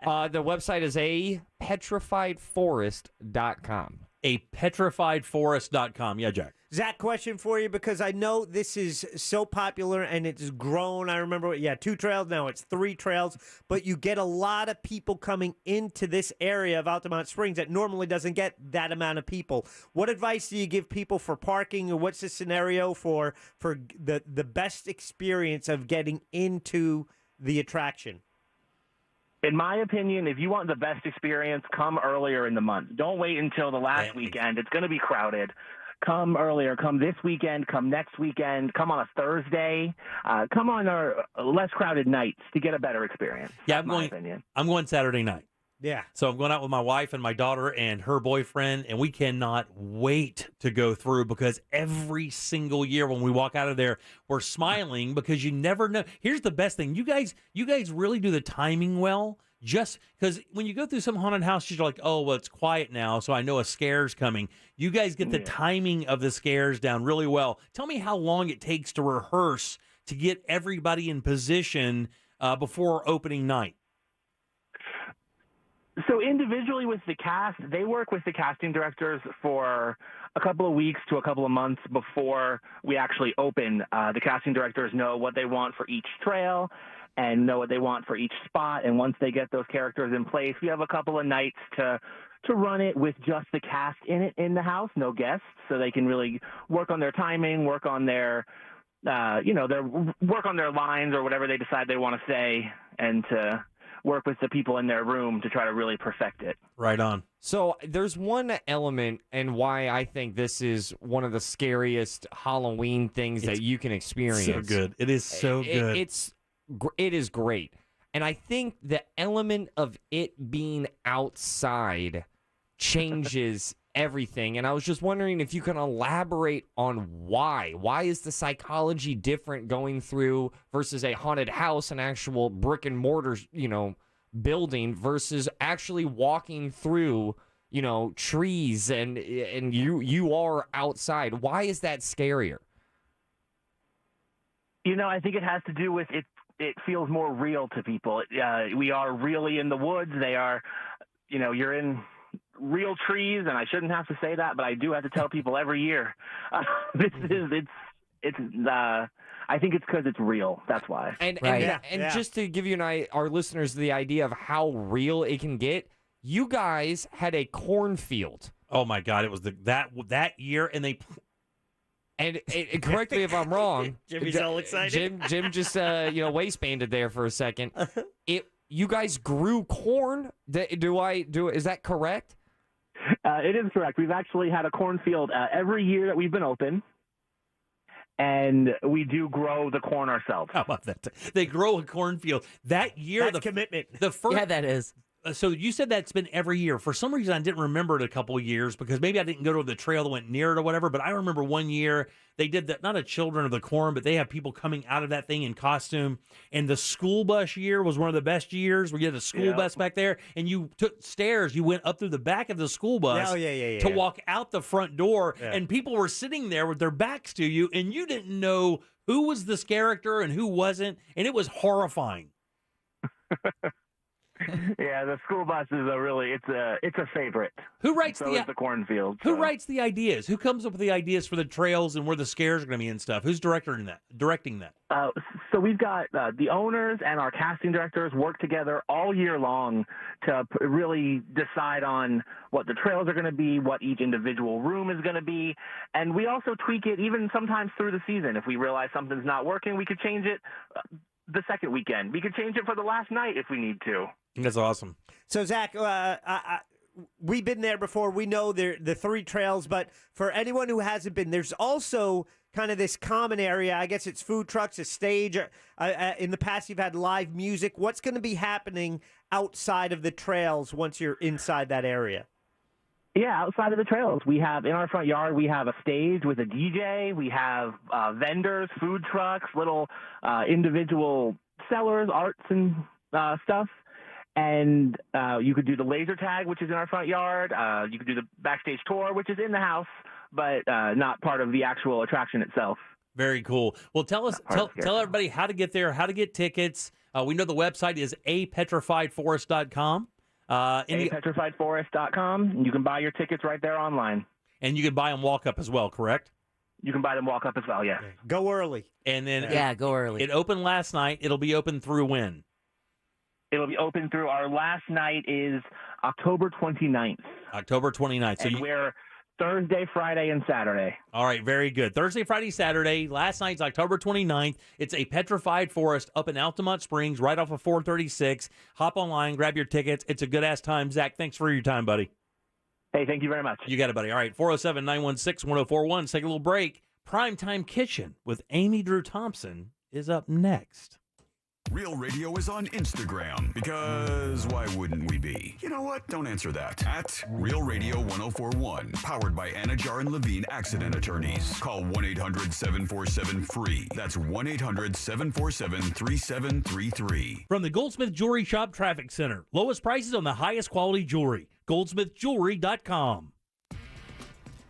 The website is apetrifiedforest.com. Apetrifiedforest.com. Yeah, Jack. Zach, question for you, because I know this is so popular and it's grown. I remember, 2 trails. Now it's 3 trails. But you get a lot of people coming into this area of Altamont Springs that normally doesn't get that amount of people. What advice do you give people for parking, or what's the scenario for the best experience of getting into the attraction? In my opinion, if you want the best experience, come earlier in the month. Don't wait until the last weekend. It's going to be crowded. Come earlier. Come this weekend. Come next weekend. Come on a Thursday. Come on our less crowded nights to get a better experience. Yeah, I'm going Saturday night. Yeah. So I'm going out with my wife and my daughter and her boyfriend, and we cannot wait to go through, because every single year when we walk out of there, we're smiling because you never know. Here's the best thing. You guys really do the timing well. Just because when you go through some haunted houses, you're like, oh, well, it's quiet now, so I know a scare's coming. You guys get the timing of the scares down really well. Tell me how long it takes to rehearse to get everybody in position before opening night. So individually with the cast, they work with the casting directors for a couple of weeks to a couple of months before we actually open. The casting directors know what they want for each trail and know what they want for each spot. And once they get those characters in place, we have a couple of nights to run it with just the cast in the house, no guests, so they can really work on their timing, work on their work on their lines or whatever they decide they want to say, and to work with the people in their room to try to really perfect it. Right on. So there's one element, and why I think this is one of the scariest Halloween things that you can experience. So good. It is so good. It is great. And I think the element of it being outside changes everything. And I was just wondering if you can elaborate on why. Why is the psychology different going through versus a haunted house, an actual brick and mortar, building, versus actually walking through, trees and you are outside? Why is that scarier? I think it has to do with it. It feels more real to people. We are really in the woods. They are, you're in real trees, and I shouldn't have to say that, but I do have to tell people every year. I think it's because it's real. That's why. And just to give you our listeners the idea of how real it can get, you guys had a cornfield. Oh my God! It was that year, and they. And correct me if I'm wrong. Jimmy's all excited. Jim just waistbanded there for a second. You guys grew corn. Is that correct? It is correct. We've actually had a cornfield every year that we've been open, and we do grow the corn ourselves. How about that? They grow a cornfield that year. That's commitment. The first, yeah, that is. So you said that's been every year. For some reason, I didn't remember it a couple of years because maybe I didn't go to the trail that went near it or whatever. But I remember one year they did that, not a Children of the Corn, but they have people coming out of that thing in costume. And the school bus year was one of the best years. We had a school bus back there, and you took stairs. You went up through the back of the school bus to walk out the front door, and people were sitting there with their backs to you, and you didn't know who was this character and who wasn't, and it was horrifying. Yeah, the school bus is it's a favorite. Who writes so is the cornfield? Who writes the ideas? Who comes up with the ideas for the trails and where the scares are going to be and stuff? Who's directing that? So we've got the owners and our casting directors work together all year long to really decide on what the trails are going to be, what each individual room is going to be, and we also tweak it even sometimes through the season. If we realize something's not working, we could change it the second weekend. We could change it for the last night if we need to. That's awesome. So, Zach, we've been there before. We know the 3 trails, but for anyone who hasn't been, there's also kind of this common area. I guess it's food trucks, a stage. In the past, you've had live music. What's going to be happening outside of the trails once you're inside that area? Yeah, outside of the trails, we have in our front yard, we have a stage with a DJ. We have vendors, food trucks, little individual sellers, arts and stuff. And you could do the laser tag, which is in our front yard. You could do the backstage tour, which is in the house, but not part of the actual attraction itself. Very cool. Well, tell everybody how to get there, how to get tickets. We know the website is apetrifiedforest.com. apetrifiedforest.com. You can buy your tickets right there online. And you can buy them walk up as well, correct? You can buy them walk up as well, yeah. Go early. And then go early. It opened last night. It'll be open through when? It'll be open through our last night is October 29th. October 29th. So we're Thursday, Friday, and Saturday. All right, very good. Thursday, Friday, Saturday. Last night's October 29th. It's a petrified forest up in Altamont Springs, right off of 436. Hop online, grab your tickets. It's a good-ass time. Zach, thanks for your time, buddy. Hey, thank you very much. You got it, buddy. All right, 407-916-1041. Take a little break. Primetime Kitchen with Amy Drew Thompson is up next. Real Radio is on Instagram because why wouldn't we be? You know what? Don't answer that. At Real Radio 1041, powered by Anajar and Levine Accident Attorneys. Call 1-800-747-FREE. That's 1-800-747-3733. From the Goldsmith Jewelry Shop Traffic Center, lowest prices on the highest quality jewelry. GoldsmithJewelry.com.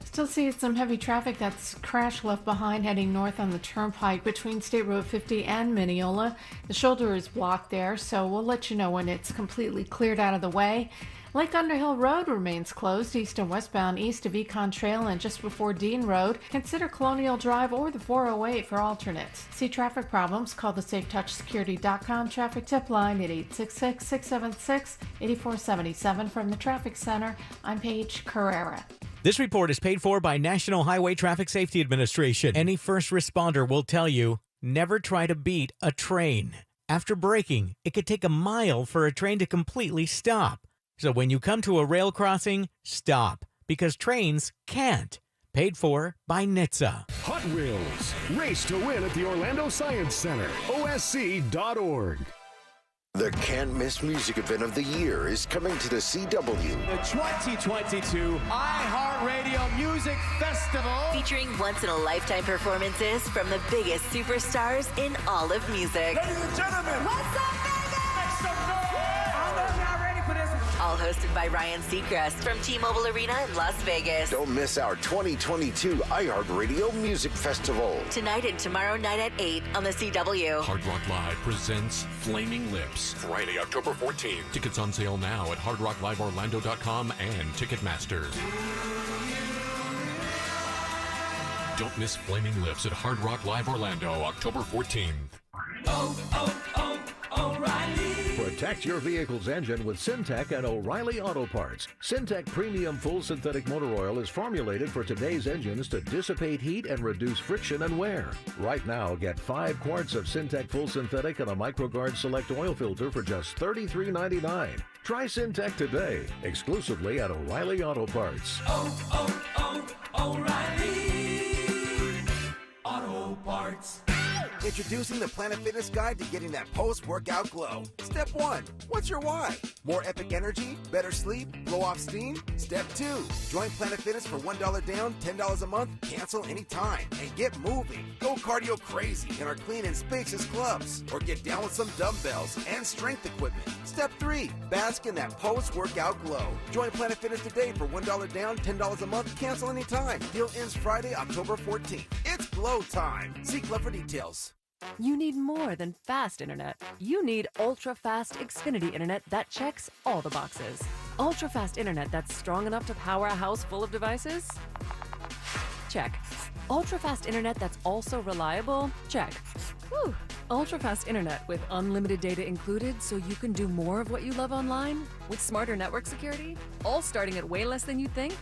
Still see some heavy traffic that's crash left behind heading north on the turnpike between State Road 50 and Mineola. The shoulder is blocked there, so we'll let you know when it's completely cleared out of the way. Lake Underhill Road remains closed east and westbound east of Econ Trail and just before Dean Road. Consider Colonial Drive or the 408 for alternates. See traffic problems? Call the SafeTouchSecurity.com traffic tip line at 866-676-8477. From the Traffic Center, I'm Paige Carrera. This report is paid for by National Highway Traffic Safety Administration. Any first responder will tell you, never try to beat a train. After braking, it could take a mile for a train to completely stop. So when you come to a rail crossing, stop, because trains can't. Paid for by NHTSA. Hot Wheels. Race to win at the Orlando Science Center. OSC.org. The can't-miss music event of the year is coming to the CW. The 2022 iHeartRadio Music Festival. Featuring once-in-a-lifetime performances from the biggest superstars in all of music. Ladies and gentlemen, what's up, Vegas? Make some noise! I don't know if y'all ready for this. All hosted by Ryan Seacrest from T-Mobile Arena in Las Vegas. Don't miss our 2022 iHeartRadio Music Festival. Tonight and tomorrow night at 8 on the CW. Hard Rock Live presents Flaming Lips. Friday, October 14th. Tickets on sale now at hardrockliveorlando.com and Ticketmaster. Don't miss Flaming Lips at Hard Rock Live Orlando, October 14th. O'Reilly. Protect your vehicle's engine with Syntec and O'Reilly Auto Parts. Syntec Premium Full Synthetic Motor Oil is formulated for today's engines to dissipate heat and reduce friction and wear. Right now, get 5 quarts of Syntec Full Synthetic and a MicroGuard Select Oil Filter for just $33.99. Try Syntec today, exclusively at O'Reilly Auto Parts. O'Reilly Auto Parts. Introducing the Planet Fitness Guide to getting that post-workout glow. Step 1. What's your why? More epic energy? Better sleep? Blow off steam? Step 2. Join Planet Fitness for $1 down, $10 a month, cancel anytime, and get moving. Go cardio crazy in our clean and spacious clubs, or get down with some dumbbells and strength equipment. Step 3. Bask in that post-workout glow. Join Planet Fitness today for $1 down, $10 a month, cancel anytime. Deal ends Friday, October 14th. It's glow time. See Club for details. You need more than fast internet. You need ultra-fast Xfinity internet that checks all the boxes. Ultra-fast internet that's strong enough to power a house full of devices? Check. Ultra-fast internet that's also reliable? Check. Whew. Ultra-fast internet with unlimited data included so you can do more of what you love online? With smarter network security? All starting at way less than you think?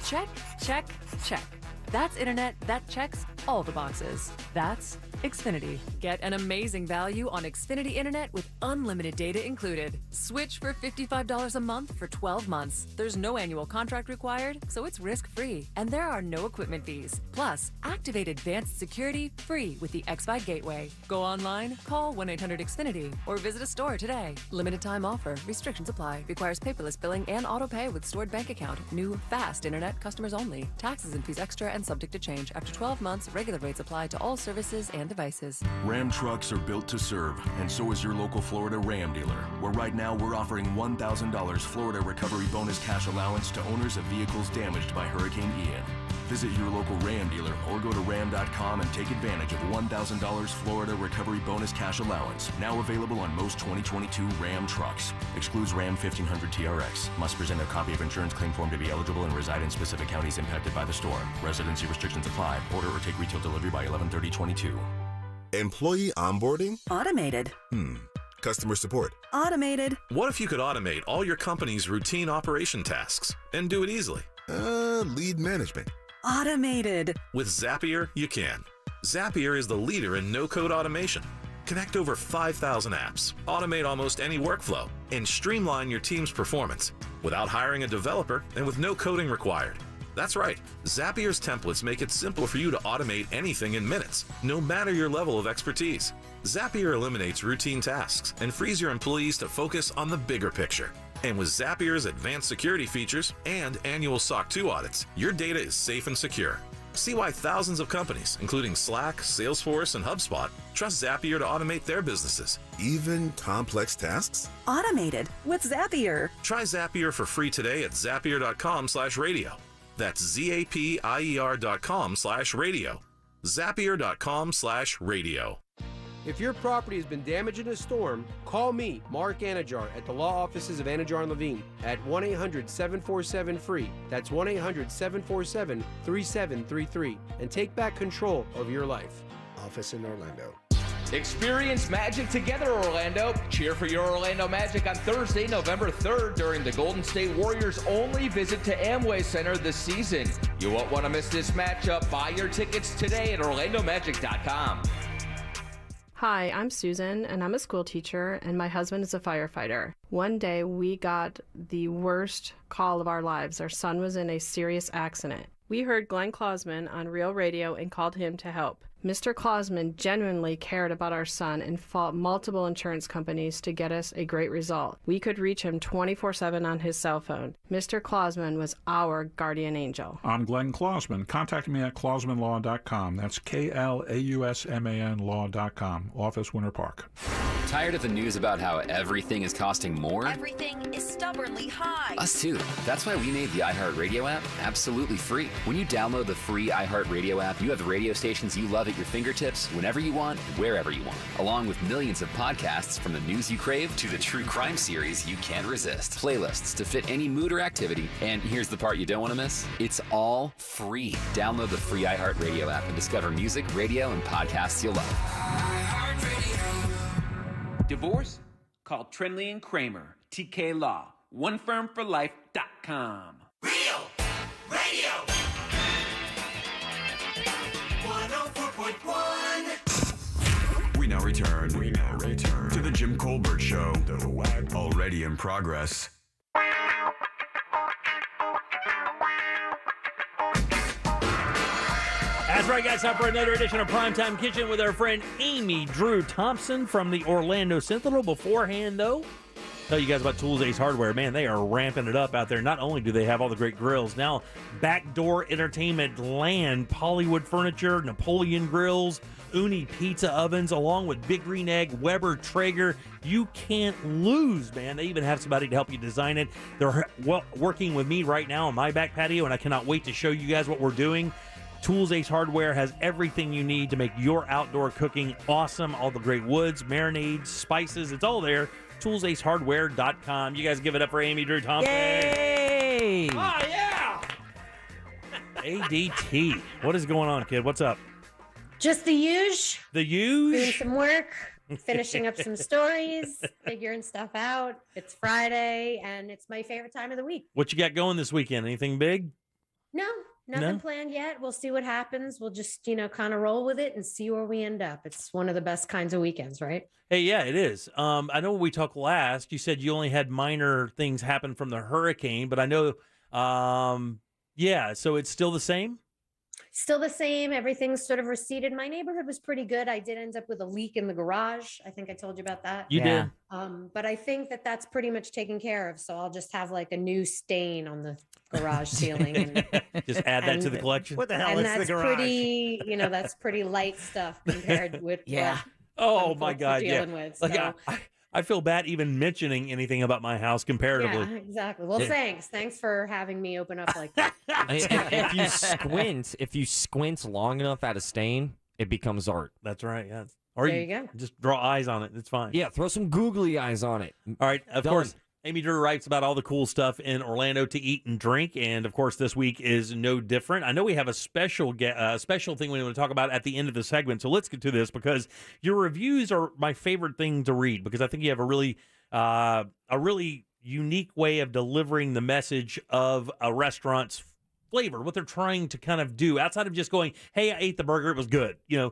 Check, check, check. That's internet that checks all the boxes. That's Xfinity. Get an amazing value on Xfinity internet with unlimited data included. Switch for $55 a month for 12 months. There's no annual contract required, so it's risk-free. And there are no equipment fees. Plus, activate advanced security free with the X5 Gateway. Go online, call 1-800-XFINITY, or visit a store today. Limited time offer. Restrictions apply. Requires paperless billing and auto pay with stored bank account. New fast internet customers only. Taxes and fees extra and subject to change. After 12 months, regular rates apply to all services and devices. Ram trucks are built to serve, and so is your local Florida Ram dealer, where right now we're offering $1,000 Florida Recovery Bonus cash allowance to owners of vehicles damaged by Hurricane Ian. Visit your local Ram dealer or go to ram.com and take advantage of $1,000 Florida Recovery Bonus cash allowance, now available on most 2022 Ram trucks. Excludes Ram 1500 TRX. Must present a copy of insurance claim form to be eligible and reside in specific counties impacted by the storm. Residency restrictions apply. Order or take retail delivery by 11/30/22. Employee onboarding? Automated. Customer support? Automated. What if you could automate all your company's routine operation tasks and do it easily? Lead management? Automated. With Zapier, you can. Zapier is the leader in no-code automation. Connect over 5,000 apps, automate almost any workflow, and streamline your team's performance without hiring a developer and with no coding required. That's right, Zapier's templates make it simple for you to automate anything in minutes, no matter your level of expertise. Zapier eliminates routine tasks and frees your employees to focus on the bigger picture. And with Zapier's advanced security features and annual SOC 2 audits, your data is safe and secure. See why thousands of companies, including Slack, Salesforce, and HubSpot, trust Zapier to automate their businesses. Even complex tasks? Automated with Zapier. Try Zapier for free today at zapier.com/radio. That's zapier.com/radio. Zapier.com/radio. If your property has been damaged in a storm, call me, Mark Anajar, at the law offices of Anajar & Levine at 1-800-747-FREE. That's 1-800-747-3733. And take back control of your life. Office in Orlando. Experience Magic together, Orlando. Cheer for your Orlando Magic on Thursday, November 3rd during the Golden State Warriors' only visit to Amway Center this season. You won't want to miss this matchup. Buy your tickets today at orlandomagic.com. Hi, I'm Susan, and I'm a school teacher, and my husband is a firefighter. One day, we got the worst call of our lives. Our son was in a serious accident. We heard Glenn Klausman on Real Radio and called him to help. Mr. Klausman genuinely cared about our son and fought multiple insurance companies to get us a great result. We could reach him 24/7 on his cell phone. Mr. Klausman was our guardian angel. I'm Glenn Klausman. Contact me at klausmanlaw.com. That's KLAUSMAN law.com. Office, Winter Park. Tired of the news about how everything is costing more? Everything is stubbornly high. Us too. That's why we made the iHeartRadio app absolutely free. When you download the free iHeartRadio app, you have the radio stations you love at your fingertips whenever you want, wherever you want, along with millions of podcasts from the news you crave to the true crime series you can't resist. Playlists to fit any mood or activity. And here's the part you don't want to miss. It's all free. Download the free iHeartRadio app and discover music, radio, and podcasts you'll love. Divorce? Call Trinley and Kramer, TK Law, onefirmforlife.com. Real Radio 104.1. We now return to the Jim Colbert Show. Already in progress. That's right, guys. Time for another edition of Primetime Kitchen with our friend Amy Drew Thompson from the Orlando Sentinel. Beforehand, though, tell you guys about Tools Ace Hardware. Man, they are ramping it up out there. Not only do they have all the great grills, now Backdoor Entertainment Land, Pollywood Furniture, Napoleon Grills, Uni Pizza Ovens, along with Big Green Egg, Weber, Traeger. You can't lose, man. They even have somebody to help you design it. They're working with me right now on my back patio, and I cannot wait to show you guys what we're doing. Tools Ace Hardware has everything you need to make your outdoor cooking awesome. All the great woods, marinades, spices, it's all there. ToolsAceHardware.com. You guys give it up for Amy Drew Thompson. Yay! Oh, yeah! ADT. What is going on, kid? What's up? Just the huge. The huge? Doing some work, finishing up some stories, figuring stuff out. It's Friday, and it's my favorite time of the week. What you got going this weekend? Anything big? No, nothing planned yet. We'll see what happens. We'll just, kind of roll with it and see where we end up. It's one of the best kinds of weekends, right? Hey, yeah, it is. I know when we talked last, you said you only had minor things happen from the hurricane, but I know, so it's still the same? Still the same. Everything's sort of receded. My neighborhood was pretty good. I did end up with a leak in the garage. I think I told you about that. You did. But I think that that's pretty much taken care of. So I'll just have like a new stain on the garage ceiling. And just add that to the collection. What the hell and is that's the garage? pretty, that's pretty light stuff compared with what Oh, some my folks are God. dealing with. Like, So, I feel bad even mentioning anything about my house comparatively. yeah, exactly. Well, thanks for having me open up like that. If you squint long enough at a stain, it becomes art. That's right. Yeah. Or There you go. Just draw eyes on it. It's fine. Yeah, throw some googly eyes on it. All right. Of Done. course, Amy Drew writes about all the cool stuff in Orlando to eat and drink, and of course, this week is no different. I know we have a special thing we want to talk about at the end of the segment, so let's get to this because your reviews are my favorite thing to read because I think you have a really unique way of delivering the message of a restaurant's flavor, what they're trying to kind of do outside of just going, hey, I ate the burger, it was good. You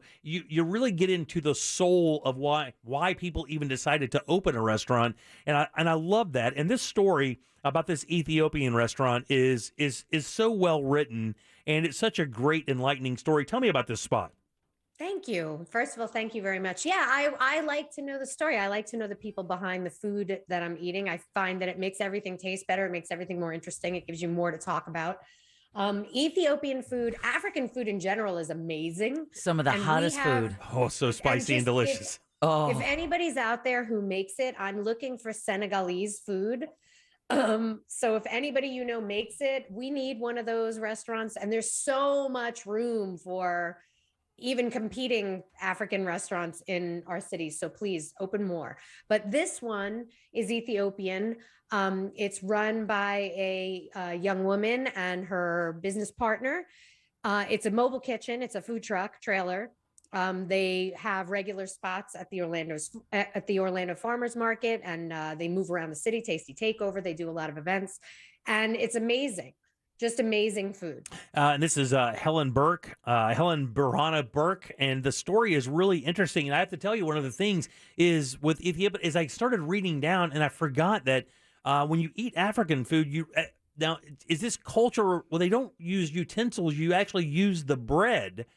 really get into the soul of why people even decided to open a restaurant. And I love that. And this story about this Ethiopian restaurant is so well written, and it's such a great enlightening story. Tell me about this spot. Thank you. First of all, thank you very much. Yeah, I like to know the story. I like to know the people behind the food that I'm eating. I find that it makes everything taste better. It makes everything more interesting. It gives you more to talk about. Ethiopian food, African food in general is amazing. Some of the hottest food. Oh, so spicy and delicious. If anybody's out there who makes it, I'm looking for Senegalese food. So if anybody makes it, we need one of those restaurants. And there's so much room for even competing African restaurants in our cities. So please open more. But this one is Ethiopian. It's run by a young woman and her business partner. It's a mobile kitchen. It's a food truck trailer. They have regular spots at the Orlando Farmers Market, and they move around the city. Tasty Takeover. They do a lot of events, and it's amazing. Just amazing food. And this is Helen Burhana Burke, and the story is really interesting. And I have to tell you, one of the things is with Ethiopia is I started reading down, and I forgot that when you eat African food, now is this culture? Well, they don't use utensils; you actually use the bread,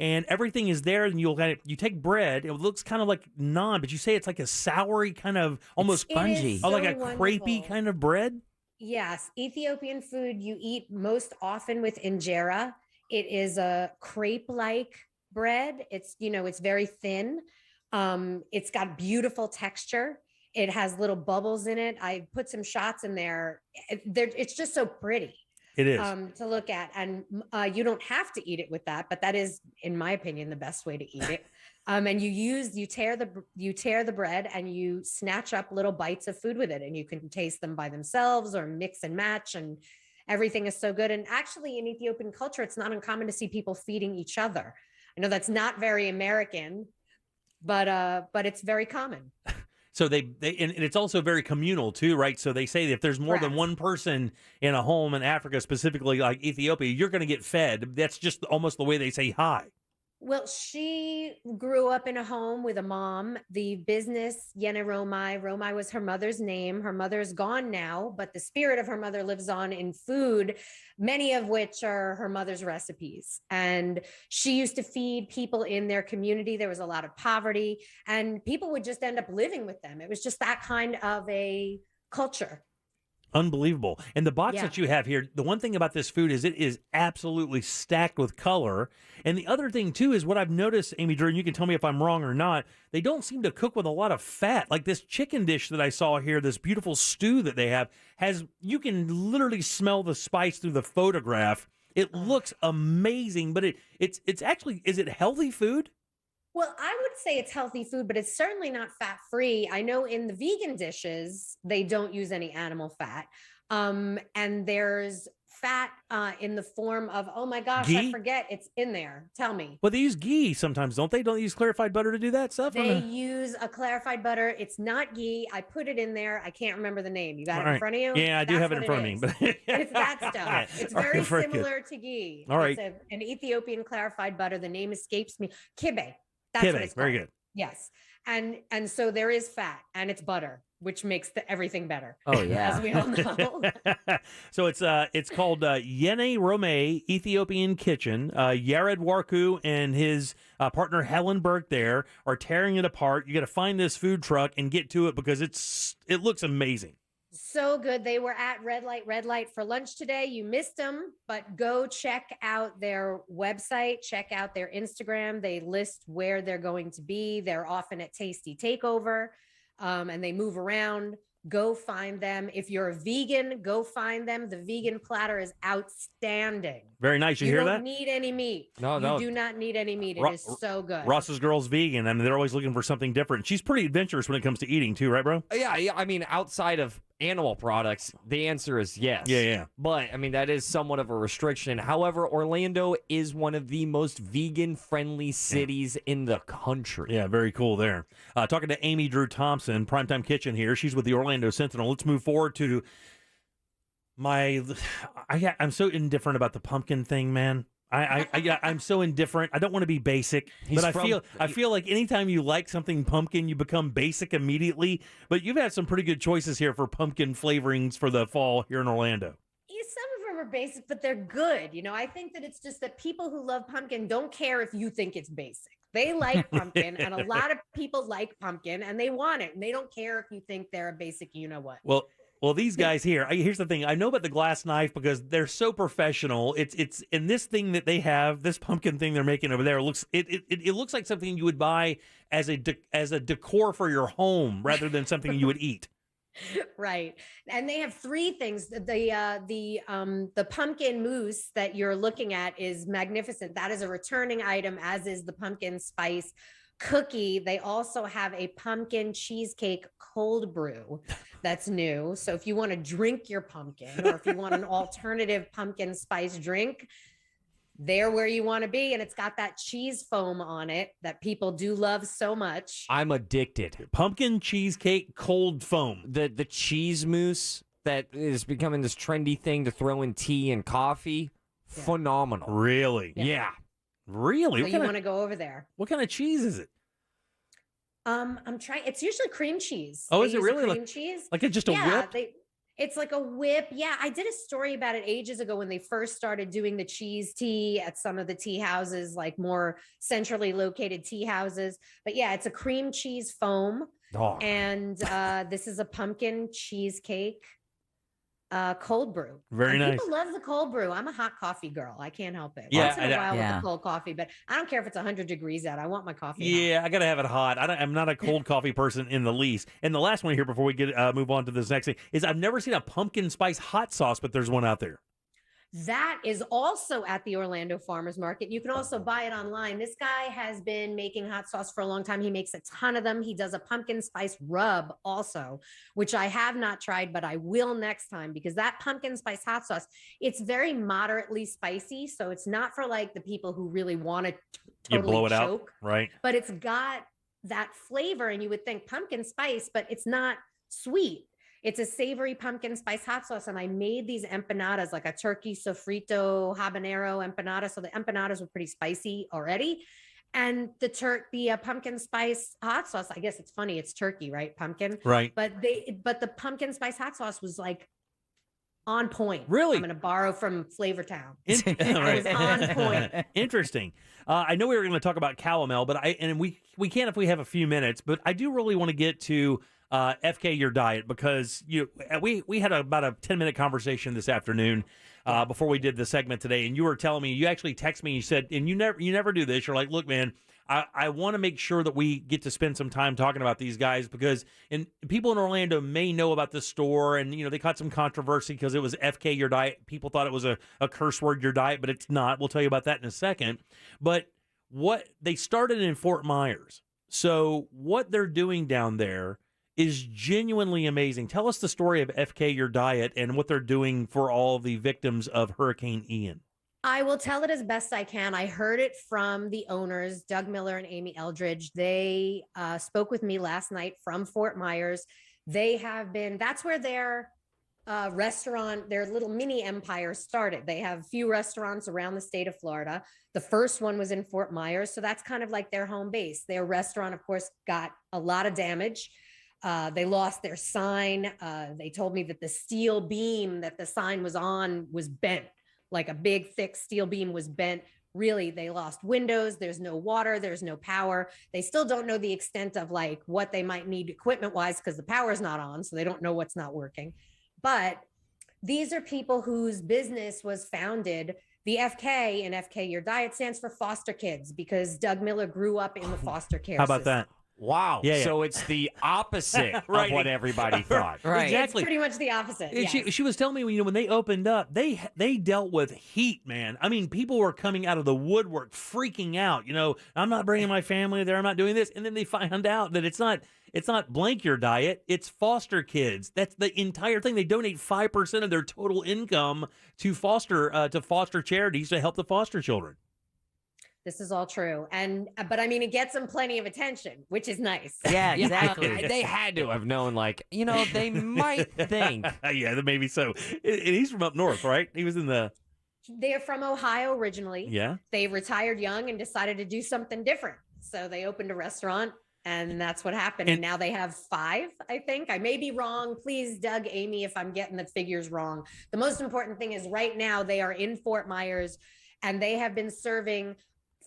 and everything is there. And you take bread; it looks kind of like naan, but you say it's like a soury kind of almost spongy, like a crepey kind of bread. Yes, Ethiopian food you eat most often with injera. It is a crepe-like bread. It's it's very thin. It's got beautiful texture. It has little bubbles in it. I put some shots in there. It's just so pretty. It is to look at, and you don't have to eat it with that, but that is, in my opinion, the best way to eat it. And you tear the bread and you snatch up little bites of food with it, and you can taste them by themselves or mix and match, and everything is so good. And actually, in Ethiopian culture, it's not uncommon to see people feeding each other. I know that's not very American, but it's very common. So and it's also very communal too, right? So they say that if there's more than one person in a home in Africa, specifically like Ethiopia, you're going to get fed. That's just almost the way they say hi. Well, she grew up in a home with a mom. The business, Yene Romai was her mother's name. Her mother's gone now, but the spirit of her mother lives on in food, many of which are her mother's recipes. And she used to feed people in their community. There was a lot of poverty, and people would just end up living with them. It was just that kind of a culture. Unbelievable. And the box that you have here, the one thing about this food is it is absolutely stacked with color. And the other thing, too, is what I've noticed, Amy Drew, and you can tell me if I'm wrong or not, they don't seem to cook with a lot of fat. Like this chicken dish that I saw here, this beautiful stew that they have, you can literally smell the spice through the photograph. It looks amazing, but it's actually, is it healthy food? Well, I would say it's healthy food, but it's certainly not fat free. I know in the vegan dishes, they don't use any animal fat. And there's fat in the form of, oh my gosh, Ghee? I forget it's in there. Tell me. Well, they use ghee sometimes, don't they? Don't they use clarified butter to do that stuff? They use a clarified butter. It's not ghee. I put it in there. I can't remember the name. You got it in front of you? Yeah, I do have it in front of me. But It's that stuff. It's very very good. similar to ghee. All right. It's an Ethiopian clarified butter. The name escapes me. Kibe. That's what Kibe, it's very called. good. Yes. And so there is fat and it's butter, which makes everything better. Oh, yeah. As we all know. So it's called Yene Rome Ethiopian Kitchen. Yared Warku and his partner Helen Burke there are tearing it apart. You got to find this food truck and get to it because it looks amazing. So good. They were at Red Light for lunch today. You missed them, but go check out their website, check out their Instagram. They list where they're going to be. They're often at Tasty Takeover, and they move around. Go find them. If you're a vegan, go find them. The vegan platter is outstanding. Very nice. You hear that? You don't need any meat. No. You do not need any meat. It is so good. Ross's girl's vegan. I mean, they're always looking for something different. She's pretty adventurous when it comes to eating too, right, bro? Yeah. I mean, outside of animal products, the answer is yes. Yeah. But, I mean, that is somewhat of a restriction. However, Orlando is one of the most vegan-friendly cities in the country. Yeah, very cool there. Talking to Amy Drew Thompson, Primetime Kitchen here. She's with the Orlando Sentinel. Let's move forward to I'm so indifferent about the pumpkin thing, man. I'm so indifferent. I don't want to be basic, but I feel like anytime you like something pumpkin, you become basic immediately. But you've had some pretty good choices here for pumpkin flavorings for the fall here in Orlando. Some of them are basic, but they're good. I think that it's just that people who love pumpkin don't care if you think it's basic. They like pumpkin, and a lot of people like pumpkin, and they want it, and they don't care if you think they're a basic you-know-what. Well, these guys here, here's the thing. I know about the glass knife because they're so professional. It's in this thing that they have, this pumpkin thing they're making over there. It looks like something you would buy as a decor for your home rather than something you would eat. Right. And they have three things. The pumpkin mousse that you're looking at is magnificent. That is a returning item, as is the pumpkin spice cookie. They also have a pumpkin cheesecake cold brew that's new. So if you want to drink your pumpkin, or if you want an alternative pumpkin spice drink, they're where you want to be. And it's got that cheese foam on it that people do love so much. I'm addicted. Pumpkin cheesecake cold foam. The cheese mousse that is becoming this trendy thing to throw in tea and coffee. Yeah. Phenomenal. Really? Yeah. Really? So you want to go over there. What kind of cheese is it? I'm trying. It's usually cream cheese. Oh, is it really? Cream cheese? Like it's just a whip? It's like a whip. Yeah, I did a story about it ages ago when they first started doing the cheese tea at some of the tea houses, like more centrally located tea houses. But yeah, it's a cream cheese foam. Oh. And this is a pumpkin cheesecake cold brew. Very nice. People love the cold brew. I'm a hot coffee girl. I can't help it. Yeah, Once in a while with the cold coffee, but I don't care if it's 100 degrees out. I want my coffee Yeah, hot. I got to have it hot. I'm not a cold coffee person in the least. And the last one here before we get move on to this next thing is I've never seen a pumpkin spice hot sauce, but there's one out there. That is also at the Orlando Farmers Market. You can also buy it online. This guy has been making hot sauce for a long time. He makes a ton of them. He does a pumpkin spice rub also, which I have not tried, but I will next time, because that pumpkin spice hot sauce, it's very moderately spicy. So it's not for like the people who really want to totally blow it choke, out, right? But it's got that flavor, and you would think pumpkin spice, but it's not sweet. It's a savory pumpkin spice hot sauce. And I made these empanadas, like a turkey sofrito habanero empanada. So the empanadas were pretty spicy already. And the pumpkin spice hot sauce, I guess it's funny, it's turkey, right? Pumpkin. Right. But the pumpkin spice hot sauce was like on point. Really? I'm going to borrow from Flavortown. Right. It was on point. Interesting. I know we were going to talk about calomel, but we can if we have a few minutes, but I do really want to get to FK your diet, because we had about a 10-minute conversation this afternoon before we did the segment today, and you were telling me, you actually texted me, you said, and you never do this, you're like, look man, I want to make sure that we get to spend some time talking about these guys because people in Orlando may know about this store, and they caught some controversy because it was FK Your Diet. People thought it was a curse word, Your Diet, but it's not. We'll tell you about that in a second. But what they started in Fort Myers, so what they're doing down there is genuinely amazing. Tell us the story of FK Your Diet and what they're doing for all the victims of Hurricane Ian. I will tell it as best I can. I heard it from the owners, Doug Miller and Amy Eldridge. They spoke with me last night from Fort Myers. That's where their restaurant, their little mini empire started. They have a few restaurants around the state of Florida. The first one was in Fort Myers. So that's kind of like their home base. Their restaurant, of course, got a lot of damage. They lost their sign. They told me that the steel beam that the sign was on was bent. Like a big, thick steel beam was bent. Really, they lost windows. There's no water. There's no power. They still don't know the extent of like what they might need equipment wise because the power's not on. So they don't know what's not working. But these are people whose business was founded. The FK in FK Your Diet stands for foster kids because Doug Miller grew up in the foster care How about system. that? Wow. Yeah. So it's the opposite Right. of what everybody thought. Right. Exactly. It's pretty much the opposite. And Yes. she was telling me, when they opened up, they dealt with heat, man. I mean, people were coming out of the woodwork, freaking out. I'm not bringing my family there. I'm not doing this, and then they find out that it's not blank your diet. It's foster kids. That's the entire thing. They donate 5% of their total income to foster charities to help the foster children. This is all true. But I mean, it gets them plenty of attention, which is nice. Yeah, exactly. They had to have known, they might think. Yeah, maybe so. And he's from up north, right? He was in the... They're from Ohio originally. Yeah. They retired young and decided to do something different. So they opened a restaurant and that's what happened. And now they have 5, I think. I may be wrong. Please, Doug, Amy, if I'm getting the figures wrong. The most important thing is right now they are in Fort Myers and they have been serving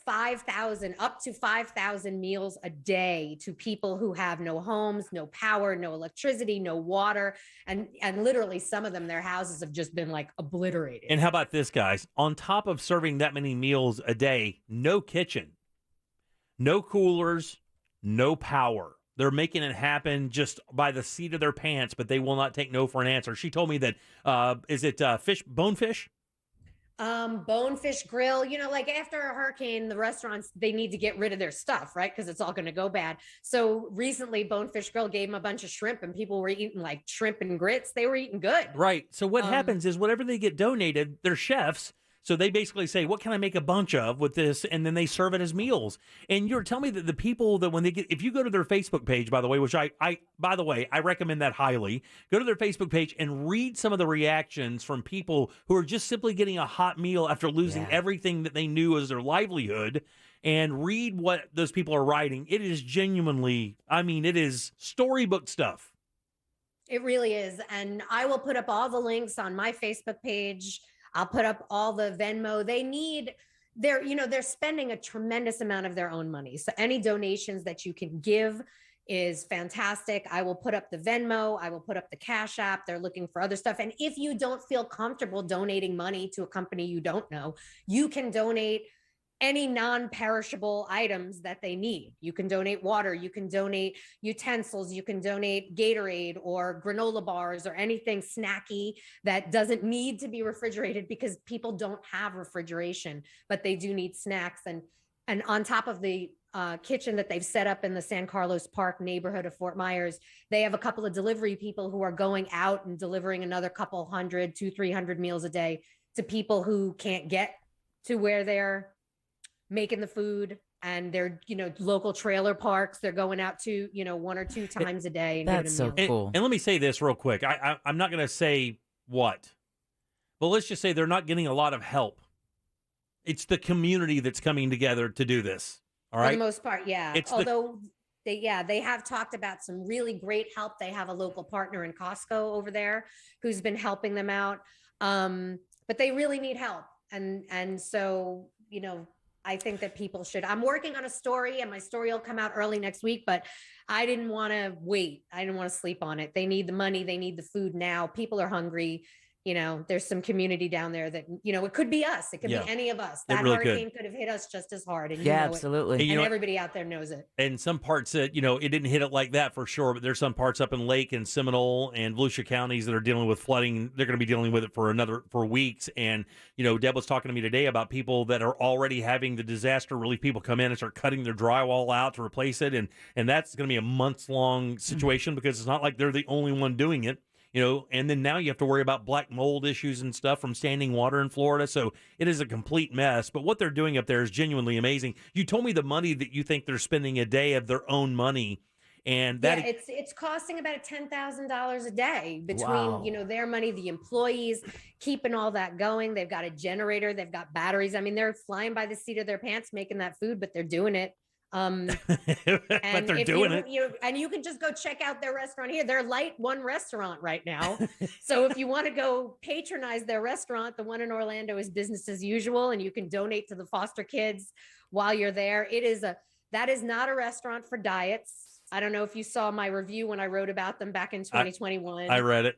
up to 5,000 meals a day to people who have no homes, no power, no electricity, no water. And literally some of them, their houses have just been like obliterated. And how about this, guys? On top of serving that many meals a day, no kitchen, no coolers, no power. They're making it happen just by the seat of their pants, but they will not take no for an answer. She told me that, is it bonefish? Bonefish Grill, like after a hurricane, the restaurants, they need to get rid of their stuff, right? Because it's all going to go bad. So recently Bonefish Grill gave them a bunch of shrimp and people were eating like shrimp and grits. They were eating good. Right. So what happens is whatever they get donated, they're chefs. So they basically say, what can I make a bunch of with this? And then they serve it as meals. And you're telling me that the people that when they get, if you go to their Facebook page, by the way, which by the way, I recommend that highly, go to their Facebook page and read some of the reactions from people who are just simply getting a hot meal after losing everything that they knew as their livelihood, and read what those people are writing. It is genuinely, it is storybook stuff. It really is. And I will put up all the links on my Facebook page. I'll put up all the Venmo. They're spending a tremendous amount of their own money. So any donations that you can give is fantastic. I will put up the Venmo. I will put up the Cash App. They're looking for other stuff. And if you don't feel comfortable donating money to a company you don't know, you can donate any non-perishable items that they need. You can donate water, you can donate utensils, you can donate Gatorade or granola bars or anything snacky that doesn't need to be refrigerated because people don't have refrigeration, but they do need snacks. And on top of the kitchen that they've set up in the San Carlos Park neighborhood of Fort Myers, they have a couple of delivery people who are going out and delivering another couple hundred, 200-300 meals a day to people who can't get to where they're making the food, and they're, local trailer parks. They're going out to, 1 or 2 times a day. And That's so cool. And let me say this real quick. I'm not going to say what, but let's just say they're not getting a lot of help. It's the community that's coming together to do this. All right. For the most part. Yeah. They have talked about some really great help. They have a local partner in Costco over there who's been helping them out. But they really need help. And so, I think that people should. I'm working on a story and my story will come out early next week, but I didn't want to wait. I didn't want to sleep on it. They need the money. They need the food now. People are hungry. there's some community down there that, it could be us. It could be any of us. That really hurricane could have hit us just as hard. And absolutely. And everybody out there knows it. And some parts that, it didn't hit it like that for sure, but there's some parts up in Lake and Seminole and Volusia counties that are dealing with flooding. They're going to be dealing with it for weeks. And, Deb was talking to me today about people that are already having the disaster relief people come in and start cutting their drywall out to replace it. And that's going to be a months-long situation because it's not like they're the only one doing it. And then now you have to worry about black mold issues and stuff from standing water in Florida. So it is a complete mess. But what they're doing up there is genuinely amazing. You told me the money that you think they're spending a day of their own money. And that it's costing about $10,000 a day between, their money, the employees keeping all that going. They've got a generator. They've got batteries. I mean, they're flying by the seat of their pants making that food, but they're doing it. And but they're doing it. And you can just go check out their restaurant here. They're Light One restaurant right now. So if you want to go patronize their restaurant, the one in Orlando is business as usual, and you can donate to the foster kids while you're there. That is not a restaurant for diets. I don't know if you saw my review when I wrote about them back in 2021. I read it.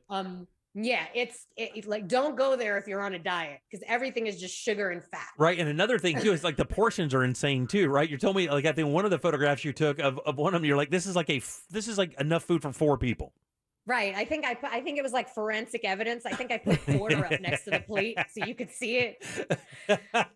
Yeah, it's like, don't go there if you're on a diet because everything is just sugar and fat. Right. And another thing too, is like the portions are insane too, right? You told me, like, I think one of the photographs you took of one of them, you're like, this is like enough food for 4 people. Right. I think it was like forensic evidence. I think I put quarter up next to the plate so you could see it.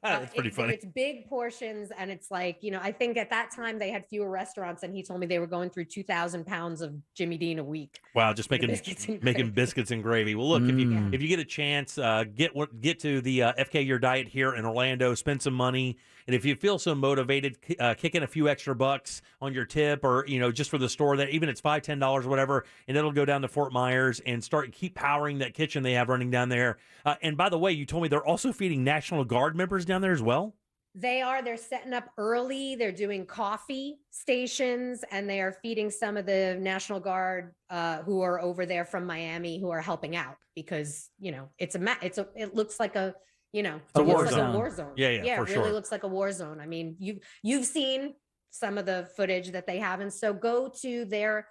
That's pretty funny. It's big portions. And it's like, I think at that time they had fewer restaurants and he told me they were going through 2,000 pounds of Jimmy Dean a week. Wow. Just making biscuits and gravy. Well, look, if you get a chance, get to the FK Your Diet here in Orlando, spend some money. And if you feel so motivated, kick in a few extra bucks on your tip or, just for the store, that even it's $5, $10 or whatever, and it'll go down to Fort Myers and keep powering that kitchen they have running down there. And by the way, you told me they're also feeding National Guard members down there as well? They're setting up early. They're doing coffee stations and they are feeding some of the National Guard who are over there from Miami who are helping out because, it looks like a war zone. Yeah, it really sure. looks like a war zone. I mean, you've seen some of the footage that they have. And so go to the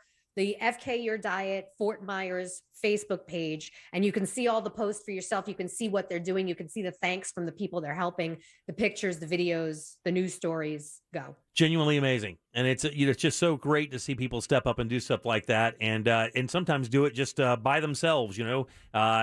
FK Your Diet Fort Myers Facebook page, and you can see all the posts for yourself. You can see what they're doing. You can see the thanks from the people they're helping, the pictures, the videos, the news stories. Go. Genuinely amazing. And it's just so great to see people step up and do stuff like that. And sometimes do it just by themselves, you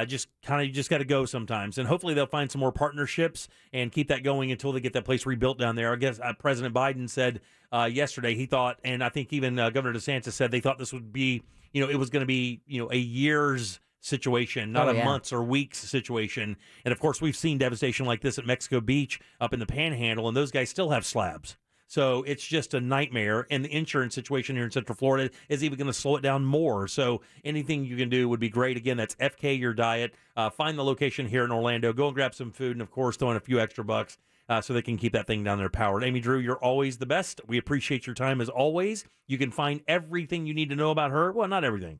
just got to go sometimes. And hopefully they'll find some more partnerships and keep that going until they get that place rebuilt down there. I guess President Biden said yesterday he thought, and I think even Governor DeSantis said they thought this would be, it was going to be, a year's situation, not a months or weeks situation. And of course, we've seen devastation like this at Mexico Beach up in the Panhandle, and those guys still have slabs. So it's just a nightmare. And the insurance situation here in Central Florida is even going to slow it down more. So anything you can do would be great. Again, that's FK Your Diet. Find the location here in Orlando. Go and grab some food. And, of course, throw in a few extra bucks so they can keep that thing down there powered. Amy Drew, you're always the best. We appreciate your time as always. You can find everything you need to know about her. Well, not everything.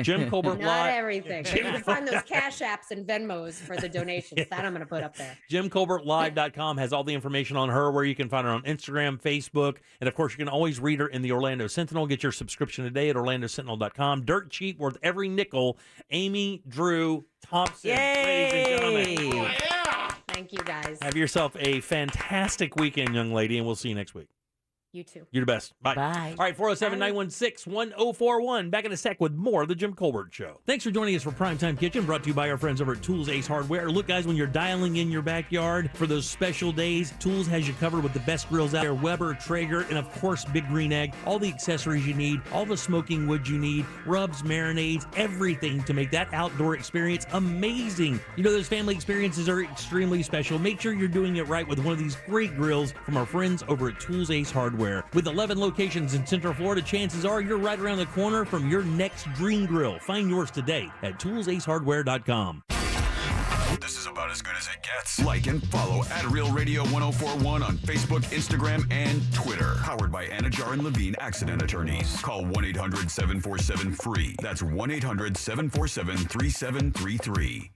Jim Colbert Live. Not everything. You can find those Cash Apps and Venmos for the donations. That I'm going to put up there. JimColbertLive.com has all the information on her, where you can find her on Instagram, Facebook, and of course you can always read her in the Orlando Sentinel. Get your subscription today at OrlandoSentinel.com. Dirt cheap, worth every nickel. Amy Drew Thompson, ladies and gentlemen. Oh, yeah. Thank you, guys. Have yourself a fantastic weekend, young lady, and we'll see you next week. You too. You're the best. Bye. Bye. All right, 407-916-1041. Back in a sec with more of The Jim Colbert Show. Thanks for joining us for Primetime Kitchen, brought to you by our friends over at Tools Ace Hardware. Look, guys, when you're dialing in your backyard for those special days, Tools has you covered with the best grills out there, Weber, Traeger, and, of course, Big Green Egg. All the accessories you need, all the smoking wood you need, rubs, marinades, everything to make that outdoor experience amazing. Those family experiences are extremely special. Make sure you're doing it right with one of these great grills from our friends over at Tools Ace Hardware. With 11 locations in Central Florida, chances are you're right around the corner from your next dream grill. Find yours today at toolsacehardware.com. This is about as good as it gets. Like and follow at Real Radio 1041 on Facebook, Instagram, and Twitter. Powered by Anajar and Levine Accident Attorneys. Call 1-800-747-FREE. That's 1-800-747-3733.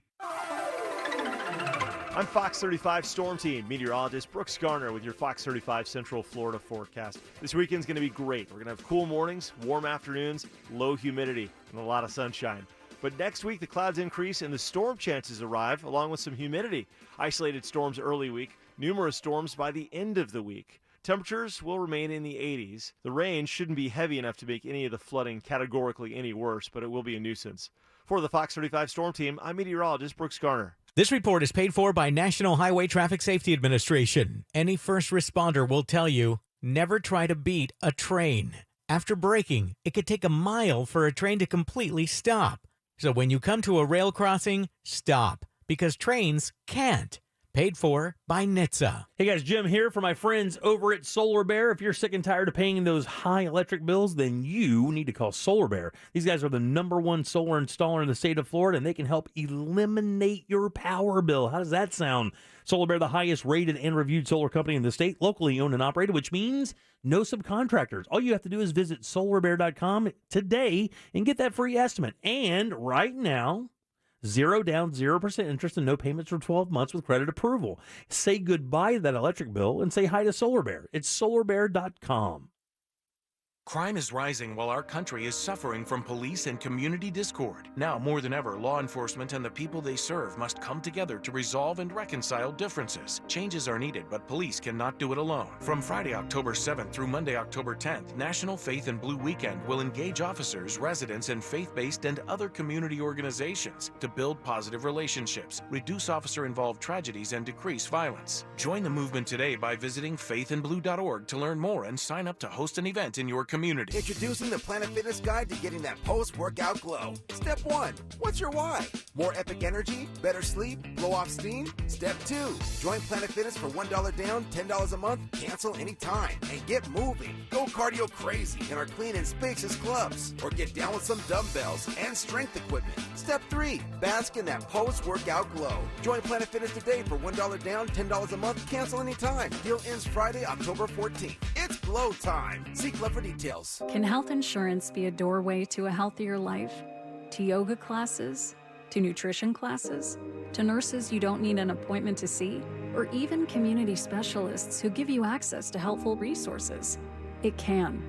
I'm Fox 35 Storm Team meteorologist Brooks Garner with your Fox 35 Central Florida forecast. This weekend's going to be great. We're going to have cool mornings, warm afternoons, low humidity, and a lot of sunshine. But next week, the clouds increase and the storm chances arrive, along with some humidity. Isolated storms early week, numerous storms by the end of the week. Temperatures will remain in the 80s. The rain shouldn't be heavy enough to make any of the flooding categorically any worse, but it will be a nuisance. For the Fox 35 Storm Team, I'm meteorologist Brooks Garner. This report is paid for by National Highway Traffic Safety Administration. Any first responder will tell you, never try to beat a train. After braking, it could take a mile for a train to completely stop. So when you come to a rail crossing, stop, because trains can't. Paid for by NHTSA. Hey guys, Jim here for my friends over at Solar Bear. If you're sick and tired of paying those high electric bills, then you need to call Solar Bear. These guys are the #1 solar installer in the state of Florida, and they can help eliminate your power bill. How does that sound? Solar Bear, the highest rated and reviewed solar company in the state, locally owned and operated, which means no subcontractors. All you have to do is visit solarbear.com today and get that free estimate. And right now, 0 down, 0% interest, and no payments for 12 months with credit approval. Say goodbye to that electric bill and say hi to Solar Bear. It's solarbear.com. Crime is rising while our country is suffering from police and community discord. Now more than ever, law enforcement and the people they serve must come together to resolve and reconcile differences. Changes are needed, but police cannot do it alone. From Friday, October 7th through Monday, October 10th, National Faith and Blue Weekend will engage officers, residents, and faith-based and other community organizations to build positive relationships, reduce officer-involved tragedies, and decrease violence. Join the movement today by visiting faithandblue.org to learn more and sign up to host an event in your community. Introducing the Planet Fitness Guide to getting that post-workout glow. Step 1, what's your why? More epic energy, better sleep, blow off steam? Step 2, join Planet Fitness for $1 down, $10 a month, cancel anytime, and get moving. Go cardio crazy in our clean and spacious clubs, or get down with some dumbbells and strength equipment. Step 3, bask in that post-workout glow. Join Planet Fitness today for $1 down, $10 a month, cancel anytime. Deal ends Friday, October 14th. It's glow time. See Club for details. Can health insurance be a doorway to a healthier life? To yoga classes? To nutrition classes? To nurses you don't need an appointment to see? Or even community specialists who give you access to helpful resources? It can.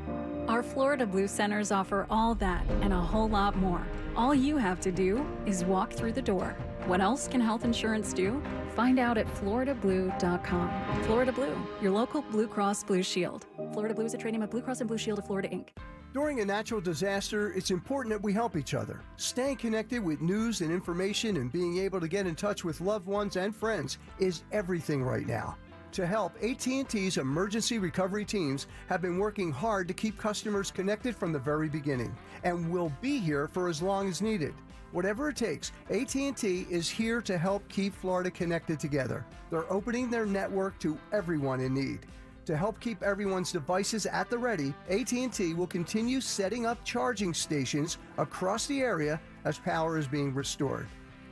Our Florida Blue Centers offer all that and a whole lot more. All you have to do is walk through the door. What else can health insurance do? Find out at floridablue.com. Florida Blue, your local Blue Cross Blue Shield. Florida Blue is a trade name of Blue Cross and Blue Shield of Florida, Inc. During a natural disaster, it's important that we help each other. Staying connected with news and information and being able to get in touch with loved ones and friends is everything right now. To help, AT&T's emergency recovery teams have been working hard to keep customers connected from the very beginning and will be here for as long as needed. Whatever it takes, AT&T is here to help keep Florida connected together. They're opening their network to everyone in need. To help keep everyone's devices at the ready, AT&T will continue setting up charging stations across the area as power is being restored.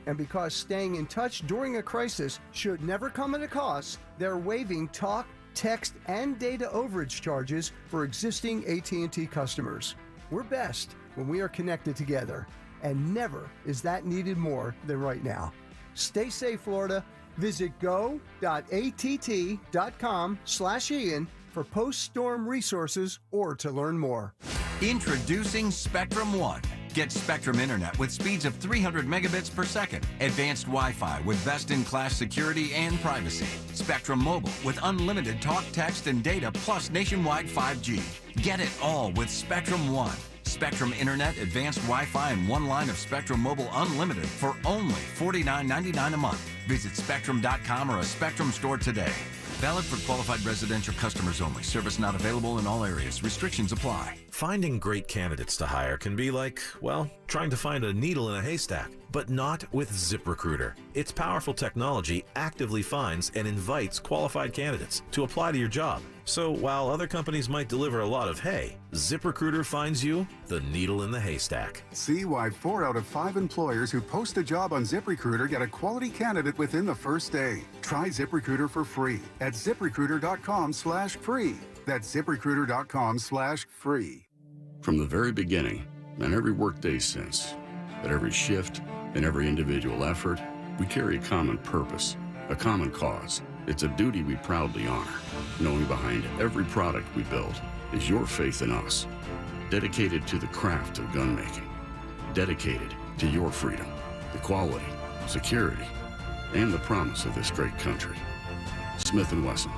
And because staying in touch during a crisis should never come at a cost, they're waiving talk, text, and data overage charges for existing AT&T customers. We're best when we are connected together, and never is that needed more than right now. Stay safe, Florida. Visit go.att.com/Ian for post-storm resources or to learn more. Introducing Spectrum One. Get Spectrum Internet with speeds of 300 megabits per second, advanced Wi-Fi with best-in-class security and privacy, Spectrum Mobile with unlimited talk, text, and data plus nationwide 5G. Get it all with Spectrum One. Spectrum Internet, advanced Wi-Fi, and one line of Spectrum Mobile Unlimited for only $49.99 a month. Visit Spectrum.com or a Spectrum store today. Valid for qualified residential customers only. Service not available in all areas. Restrictions apply. Finding great candidates to hire can be like, well, trying to find a needle in a haystack, but not with ZipRecruiter. Its powerful technology actively finds and invites qualified candidates to apply to your job. So while other companies might deliver a lot of hay, ZipRecruiter finds you the needle in the haystack. See why 4 out of 5 employers who post a job on ZipRecruiter get a quality candidate within the first day. Try ZipRecruiter for free at ZipRecruiter.com/free. That's ZipRecruiter.com/free. From the very beginning, and every workday since, at every shift and every individual effort, we carry a common purpose, a common cause. It's a duty we proudly honor, knowing behind every product we build is your faith in us, dedicated to the craft of gun making, dedicated to your freedom, equality, security, and the promise of this great country. Smith & Wesson,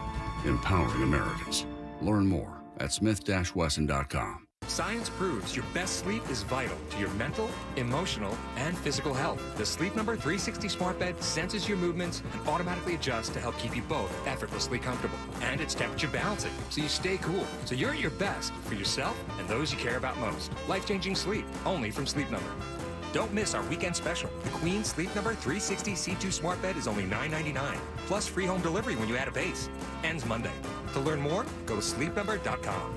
empowering Americans. Learn more at smith-wesson.com. Science proves your best sleep is vital to your mental, emotional, and physical health. The Sleep Number 360 smart bed senses your movements and automatically adjusts to help keep you both effortlessly comfortable. And it's temperature balancing, so you stay cool. So you're at your best for yourself and those you care about most. Life-changing sleep, only from Sleep Number. Don't miss our weekend special. The Queen Sleep Number 360 C2 smart bed is only $9.99, plus free home delivery when you add a base. Ends Monday. To learn more, go to sleepnumber.com.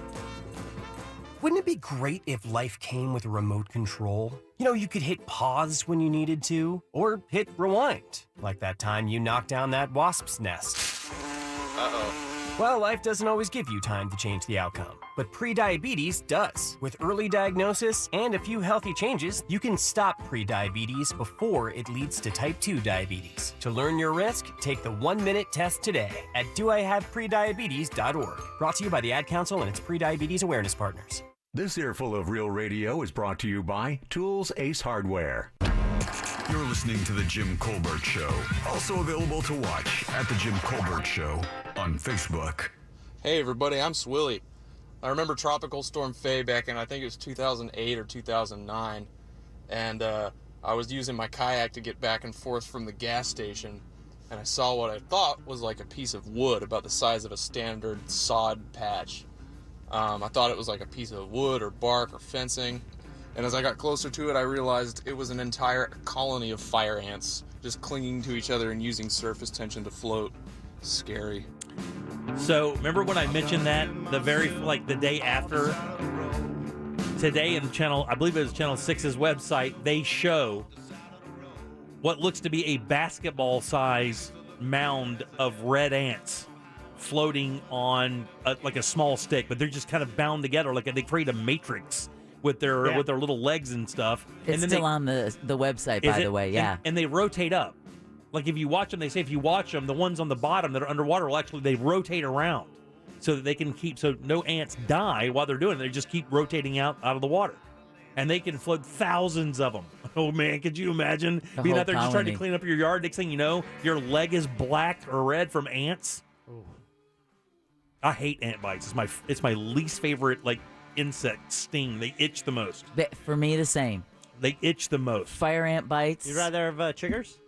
Wouldn't it be great if life came with a remote control? You know, you could hit pause when you needed to, or hit rewind, like that time you knocked down that wasp's nest. Uh-oh. Well, life doesn't always give you time to change the outcome, but prediabetes does. With early diagnosis and a few healthy changes, you can stop prediabetes before it leads to type 2 diabetes. To learn your risk, take the 1-minute test today at doihaveprediabetes.org. Brought to you by the Ad Council and its prediabetes awareness partners. This earful of Real Radio is brought to you by Tools Ace Hardware. You're listening to The Jim Colbert Show. Also available to watch at The Jim Colbert Show on Facebook. Hey everybody, I'm Swilly. I remember Tropical Storm Faye back in, I think it was 2008 or 2009. And I was using my kayak to get back and forth from the gas station. And I saw what I thought was like a piece of wood about the size of a standard sod patch. I thought it was like a piece of wood or bark or fencing. And as I got closer to it, I realized it was an entire colony of fire ants just clinging to each other and using surface tension to float. Scary. So remember when I mentioned that the day after? Today in the channel, I believe it was Channel 6's website, they show what looks to be a basketball-size mound of red ants floating on like a small stick, but they're just kind of bound together like they create a matrix with their little legs and stuff. It's and then still on the website, by the way, yeah. And they rotate up. Like if you watch them, they say if you watch them, the ones on the bottom that are underwater will actually, they rotate around so that they can so no ants die while they're doing it. They just keep rotating out of the water. And they can float thousands of them. Oh man, could you imagine being out there just trying to clean up your yard? Next thing you know, your leg is black or red from ants. Ooh. I hate ant bites. It's my least favorite insect sting. They itch the most. For me, the same. They itch the most. Fire ant bites. You'd rather have chiggers?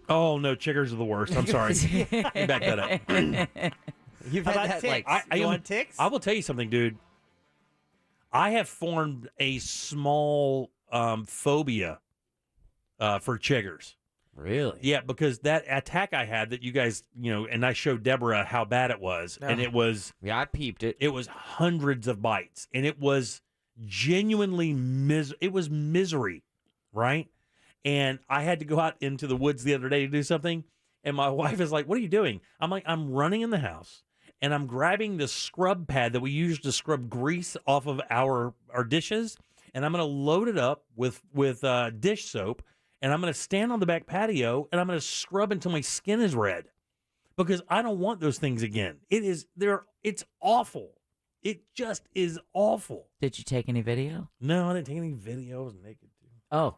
Oh no, chiggers are the worst. I'm sorry. Back that up. You've had that ticks. You want ticks? I will tell you something, dude. I have formed a small phobia for chiggers. Really? Yeah, because that attack I had that you guys, and I showed Deborah how bad it was, and it was... Yeah, I peeped it. It was hundreds of bites, and it was genuinely misery, right? And I had to go out into the woods the other day to do something, and my wife is like, what are you doing? I'm like, I'm running in the house, and I'm grabbing the scrub pad that we use to scrub grease off of our dishes, and I'm going to load it up with dish soap, and I'm going to stand on the back patio, and I'm going to scrub until my skin is red, because I don't want those things again. It's awful. It just is awful. Did you take any video? No, I didn't take any video. I was naked too. Oh.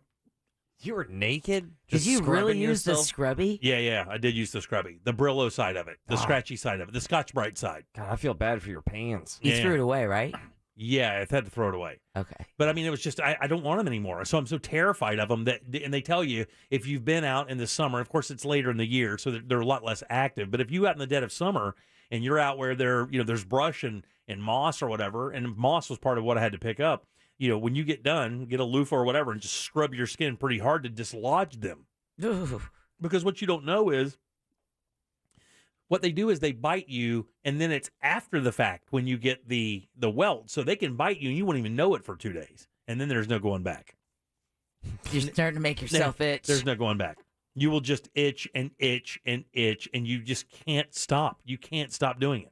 You were naked? Did you really use the scrubby? Yeah, I did use the scrubby. The Brillo side of it. The scratchy side of it. The Scotch-Brite side. God, I feel bad for your pants. You threw it away, right? Yeah, I had to throw it away. Okay. But I mean, it was just, I don't want them anymore. So I'm so terrified of them and they tell you, if you've been out in the summer, of course it's later in the year, so they're a lot less active. But if you out in the dead of summer and you're out where there's brush and moss or whatever, and moss was part of what I had to pick up, when you get done, get a loofah or whatever and just scrub your skin pretty hard to dislodge them. Because what you don't know is, what they do is they bite you, and then it's after the fact when you get the welt. So they can bite you, and you won't even know it for 2 days. And then there's no going back. You're starting to make yourself itch. There's no going back. You will just itch and itch and itch, and you just can't stop. You can't stop doing it.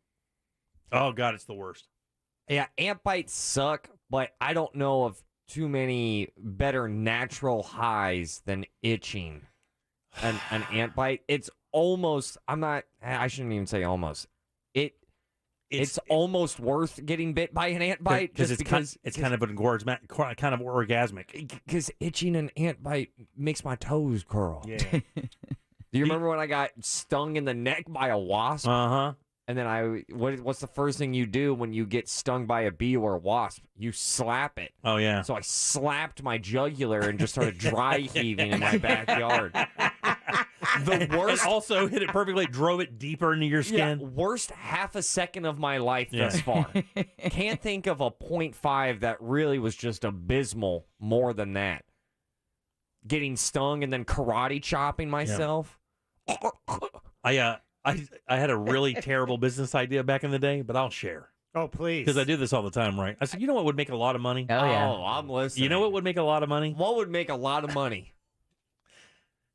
Oh, God, it's the worst. Yeah, ant bites suck, but I don't know of too many better natural highs than itching. An ant bite, it's almost, I shouldn't even say almost. it's almost worth getting bit by an ant bite because it's kind of orgasmic. Because itching an ant bite makes my toes curl. Yeah. Do you remember when I got stung in the neck by a wasp? Uh-huh. And then what's the first thing you do when you get stung by a bee or a wasp? You slap it. Oh, yeah. So I slapped my jugular and just started dry heaving in my backyard. The worst. Also hit it perfectly, drove it deeper into your skin. Yeah, worst half a second of my life thus far. Can't think of a 0.5 that really was just abysmal more than that. Getting stung and then karate chopping myself. I had a really terrible business idea back in the day, but I'll share. Oh, please. Because I do this all the time, right? I said, you know what would make a lot of money? Oh, yeah. Oh, I'm listening. You know what would make a lot of money? What would make a lot of money?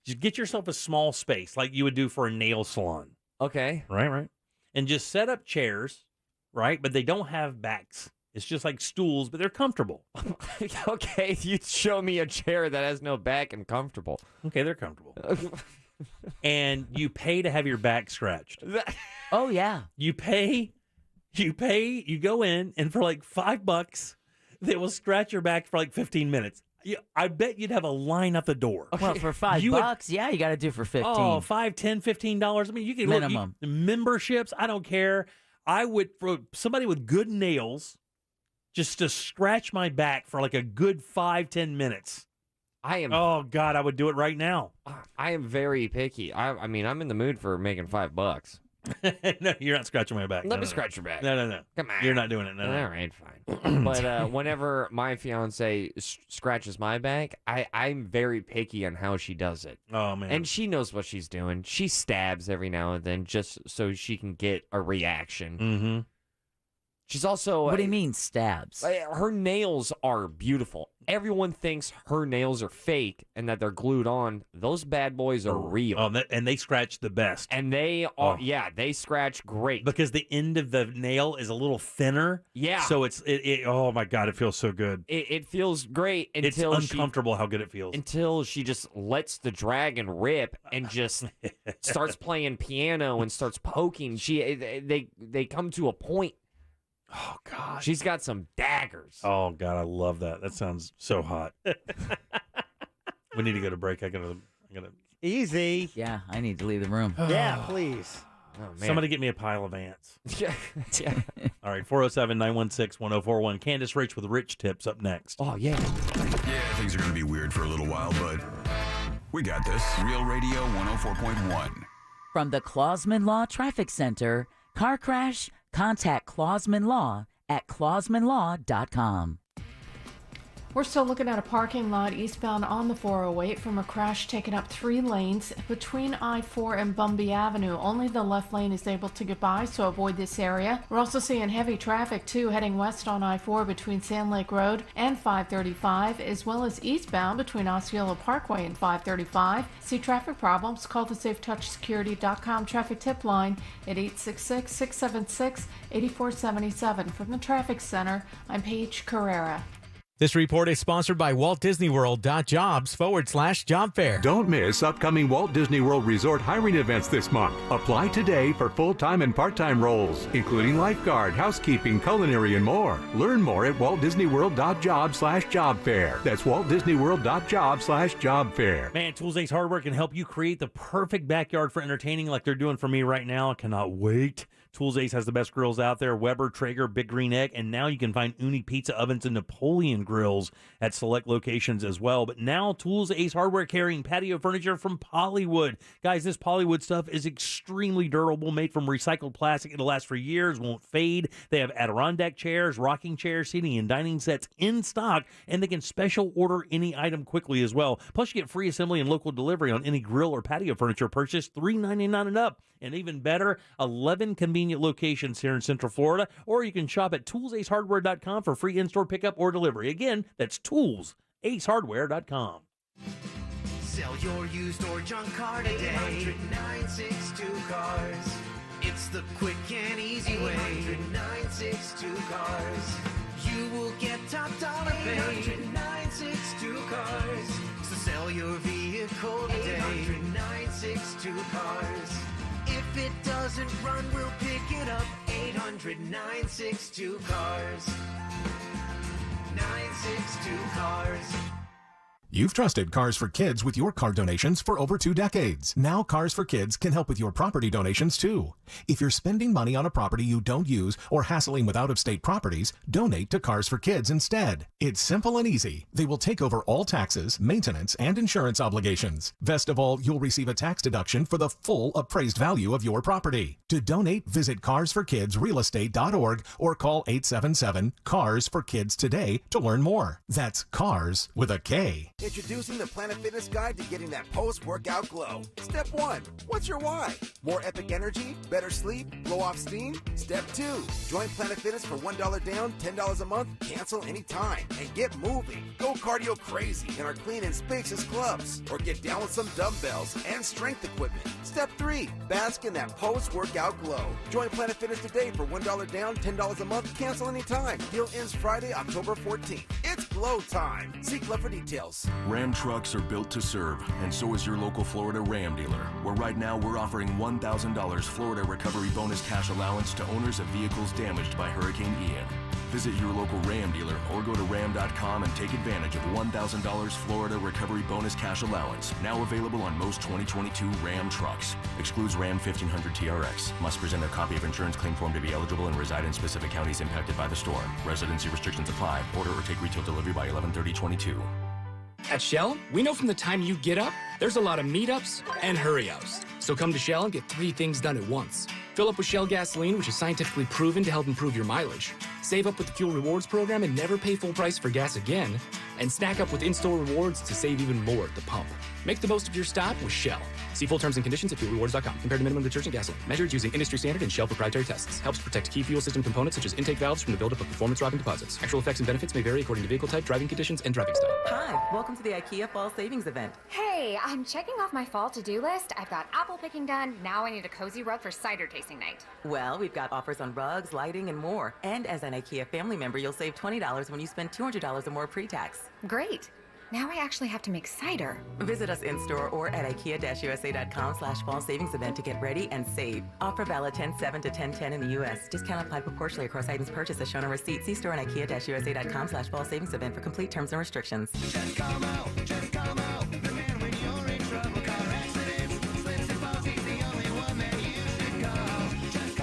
Just get yourself a small space like you would do for a nail salon. Okay. Right. And just set up chairs, right? But they don't have backs. It's just like stools, but they're comfortable. Okay, you show me a chair that has no back and comfortable. Okay, they're comfortable. And you pay to have your back scratched. Oh, yeah. You go in, and for like $5, they will scratch your back for like 15 minutes. I bet you'd have a line at the door. Well, for $5, yeah, you got to do for 15. Oh, $5, $10, $15. I mean, you can minimum memberships. I don't care. I would, for somebody with good nails, just to scratch my back for like a good 5-10 minutes. Oh God, I would do it right now. I am very picky. I mean, I'm in the mood for making $5. No, you're not scratching my back. Let me scratch your back. No. Come on. You're not doing it. No. All right, fine. But whenever my fiance scratches my back, I'm very picky on how she does it. Oh, man. And she knows what she's doing. She stabs every now and then just so she can get a reaction. Mm-hmm. She's also... What do you mean stabs? Her nails are beautiful. Everyone thinks her nails are fake and that they're glued on. Those bad boys are real. Oh, and they scratch the best. And they are, they scratch great. Because the end of the nail is a little thinner. Yeah. So oh my God, it feels so good. It feels great until it's uncomfortable how good it feels. Until she just lets the dragon rip and just starts playing piano and starts poking. They come to a point. Oh, God. She's got some daggers. Oh, God, I love that. That sounds so hot. We need to go to break. I gotta. Easy. Yeah, I need to leave the room. Yeah, please. Oh, man. Somebody get me a pile of ants. Yeah. All right, 407-916-1041. Candace Rich with Rich Tips up next. Oh, yeah. Yeah, things are going to be weird for a little while, but we got this. Real Radio 104.1. From the Clausman Law Traffic Center, car crash? Contact Clausman Law at clausmanlaw.com. We're still looking at a parking lot eastbound on the 408 from a crash taking up 3 lanes between I-4 and Bumby Avenue. Only the left lane is able to get by, so avoid this area. We're also seeing heavy traffic, too, heading west on I-4 between Sand Lake Road and 535, as well as eastbound between Osceola Parkway and 535. See traffic problems? Call the SafeTouchSecurity.com traffic tip line at 866-676-8477. From the Traffic Center, I'm Paige Carrera. This report is sponsored by WaltDisneyWorld.jobs/job fair. Don't miss upcoming Walt Disney World Resort hiring events this month. Apply today for full-time and part-time roles, including lifeguard, housekeeping, culinary, and more. Learn more at WaltDisneyWorld.jobs/job fair. That's WaltDisneyWorld.jobs/job fair. Man, Tools Ace Hardware can help you create the perfect backyard for entertaining like they're doing for me right now. I cannot wait. Tools Ace has the best grills out there, Weber, Traeger, Big Green Egg, and now you can find Uni pizza ovens and Napoleon grills at select locations as well. But now Tools Ace Hardware carrying patio furniture from Polywood. Guys, this Polywood stuff is extremely durable, made from recycled plastic. It'll last for years, won't fade. They have Adirondack chairs, rocking chairs, seating, and dining sets in stock, and they can special order any item quickly as well. Plus, you get free assembly and local delivery on any grill or patio furniture purchase, $3.99 and up. And even better, 11 convenient locations here in Central Florida, or you can shop at toolsacehardware.com for free in-store pickup or delivery. Again, that's toolsacehardware.com. Sell your used or junk car today. 800-962 Cars. It's the quick and easy way. 800-962 Cars. You will get top dollar pay. 800-962 Cars. So sell your vehicle today. 800-962 Cars. If If it doesn't run, we'll pick it up. 800-962-CARS. 962-CARS. You've trusted Cars for Kids with your car donations for over 2 decades. Now Cars for Kids can help with your property donations too. If you're spending money on a property you don't use or hassling with out-of-state properties, donate to Cars for Kids instead. It's simple and easy. They will take over all taxes, maintenance, and insurance obligations. Best of all, you'll receive a tax deduction for the full appraised value of your property. To donate, visit carsforkidsrealestate.org or call 877-CARS-FOR-KIDS today to learn more. That's CARS with a K. Introducing the Planet Fitness Guide to getting that post-workout glow. Step 1. What's your why? More epic energy? Better sleep? Blow off steam? Step 2. Join Planet Fitness for $1 down, $10 a month, cancel anytime, and get moving. Go cardio crazy in our clean and spacious clubs, or get down with some dumbbells and strength equipment. Step 3. Bask in that post-workout glow. Join Planet Fitness today for $1 down, $10 a month, cancel anytime. Deal ends Friday, October 14th. It's glow time. See Club for details. Ram trucks are built to serve, and so is your local Florida Ram dealer, where right now we're offering $1,000 Florida Recovery Bonus cash allowance to owners of vehicles damaged by Hurricane Ian. Visit your local Ram dealer or go to ram.com and take advantage of $1,000 Florida Recovery Bonus cash allowance, now available on most 2022 Ram trucks. Excludes Ram 1500 TRX. Must present a copy of insurance claim form to be eligible and reside in specific counties impacted by the storm. Residency restrictions apply. Order or take retail delivery by 11/30/22. At Shell, we know from the time you get up, there's a lot of meetups and hurry-ups. So come to Shell and get 3 things done at once. Fill up with Shell gasoline, which is scientifically proven to help improve your mileage. Save up with the Fuel Rewards program and never pay full price for gas again. And snack up with in-store rewards to save even more at the pump. Make the most of your stop with Shell. See full terms and conditions at fuelrewards.com. Compared to minimum detergent gasoline. Measured using industry standard and Shell proprietary tests. Helps protect key fuel system components such as intake valves from the buildup of performance-robbing deposits. Actual effects and benefits may vary according to vehicle type, driving conditions, and driving style. Hi, welcome to the IKEA Fall Savings Event. Hey, I'm checking off my fall to-do list. I've got apple picking done. Now I need a cozy rug for cider tasting night. Well, we've got offers on rugs, lighting, and more. And as an IKEA family member, you'll save $20 when you spend $200 or more pre-tax. Great. Now I actually have to make cider. Visit us in-store or at IKEA-USA.com/fall savings event to get ready and save. Offer valid 10/7 to 10/10 in the U.S. Discount applied proportionally across items purchased as shown on receipt. See store and IKEA-USA.com/fall savings event for complete terms and restrictions. Just come out, the man when you're in trouble. Car accidents, slips and falls, he's the only one that you should call. Just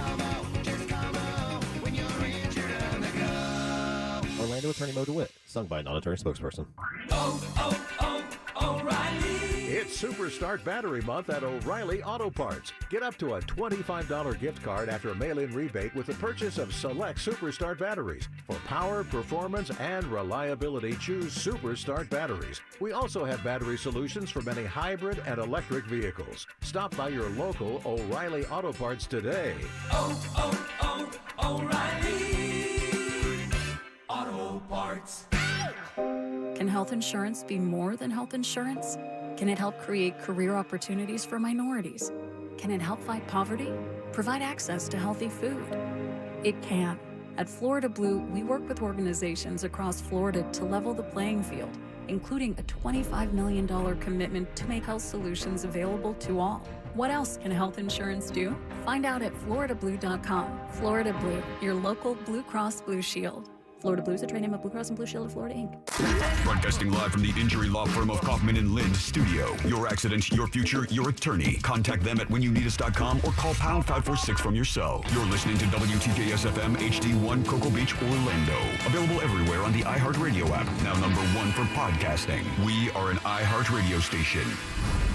come out, when you're injured on the go. Orlando attorney Mo DeWitt, sung by a non-attorney spokesperson. O'Reilly! It's Super Start Battery Month at O'Reilly Auto Parts. Get up to a $25 gift card after a mail-in rebate with the purchase of select Super Start batteries. For power, performance, and reliability, choose Super Start batteries. We also have battery solutions for many hybrid and electric vehicles. Stop by your local O'Reilly Auto Parts today. O'Reilly Auto Parts. Can health insurance be more than health insurance? Can it help create career opportunities for minorities? Can it help fight poverty? Provide access to healthy food? It can. At Florida Blue, we work with organizations across Florida to level the playing field, including a $25 million commitment to make health solutions available to all. What else can health insurance do? Find out at floridablue.com. Florida Blue, your local Blue Cross Blue Shield. Florida Blue is a trade name of Blue Cross and Blue Shield of Florida, Inc. Broadcasting live from the injury law firm of Kaufman and Lind studio. Your accident, your future, your attorney. Contact them at whenyouneedus.com or call pound 546 from your cell. You're listening to WTKS FM HD1 Cocoa Beach, Orlando. Available everywhere on the iHeartRadio app. Now number 1 for podcasting. We are an iHeartRadio station.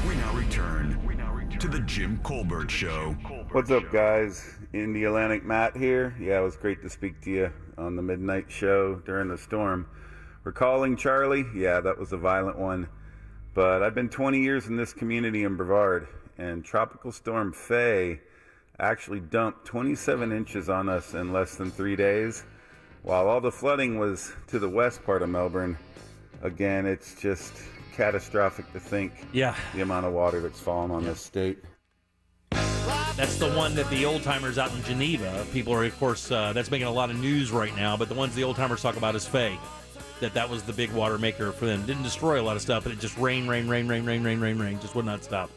We now return to the Jim Colbert Show. What's up, guys? In the Atlantic, Matt here. Yeah, it was great to speak to you on the midnight show during the storm. Recalling Charlie? Yeah, that was a violent one. But I've been 20 years in this community in Brevard, and Tropical Storm Faye actually dumped 27 inches on us in less than 3 days, while all the flooding was to the west part of Melbourne. Again, it's just catastrophic to think the amount of water that's fallen on this state. That's the one that the old-timers out in Geneva, people are, of course, that's making a lot of news right now, but the ones the old-timers talk about is Faye. That was the big water maker for them. Didn't destroy a lot of stuff, but it just rain, just would not stop.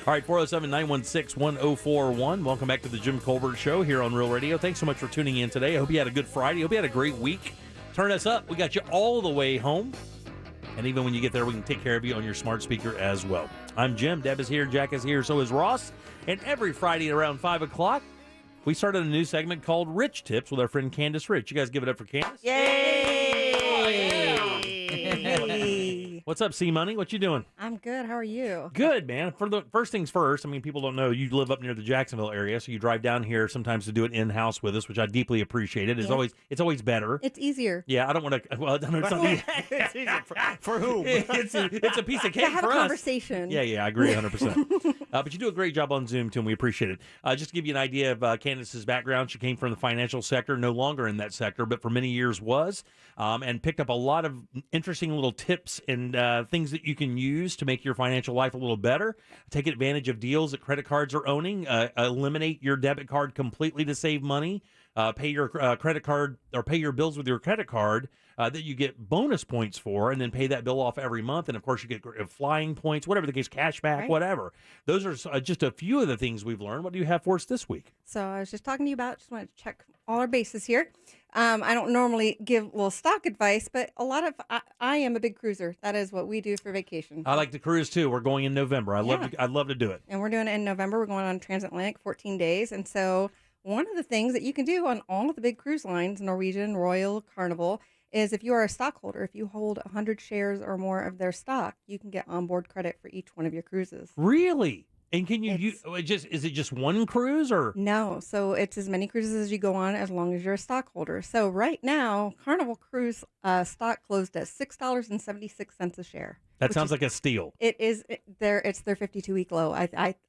All right, 407-916-1041. Welcome back to the Jim Colbert Show here on Real Radio. Thanks so much for tuning in today. I hope you had a good Friday. I hope you had a great week. Turn us up. We got you all the way home. And even when you get there, we can take care of you on your smart speaker as well. I'm Jim. Deb is here. Jack is here. So is Ross. And every Friday at around 5 o'clock, we started a new segment called Rich Tips with our friend Candace Rich. You guys give it up for Candace. Yay! What's up, C-Money? What you doing? I'm good. How are you? Good, man. For the first things first, I mean, people don't know you live up near the Jacksonville area, so you drive down here sometimes to do it in-house with us, which I deeply appreciate. It's always better. It's easier. Yeah, I don't want to. Well, it's not, it's easier for whom? It's a piece of cake to have for a us. Conversation. Yeah, I agree 100%. But you do a great job on Zoom too, and we appreciate it. Just to give you an idea of Candace's background, she came from the financial sector, no longer in that sector, but for many years was, and picked up a lot of interesting little tips and things that you can use to make your financial life a little better. Take advantage of deals that credit cards are owning. Eliminate your debit card completely to save money. Pay your credit card or pay your bills with your credit card that you get bonus points for, and then pay that bill off every month. And of course, you get flying points, whatever the case, cash back, Right. whatever. Those are just a few of the things we've learned. What do you have for us this week? So I was just talking to you about, just wanted to check all our bases here. I don't normally give stock advice, but I am a big cruiser. That is what we do for vacation. I like to cruise too. We're going in November. I'd love to do it. And we're doing it in November. We're going on transatlantic 14 days. And so one of the things that you can do on all of the big cruise lines, Norwegian, Royal, Carnival, is if you are a stockholder, if you hold 100 shares or more of their stock, you can get onboard credit for each one of your cruises. Really? And can is it just one cruise or? No, so it's as many cruises as you go on as long as you're a stockholder. So right now, Carnival Cruise stock closed at $6.76 a share. That sounds like a steal. It is. It's their 52-week low.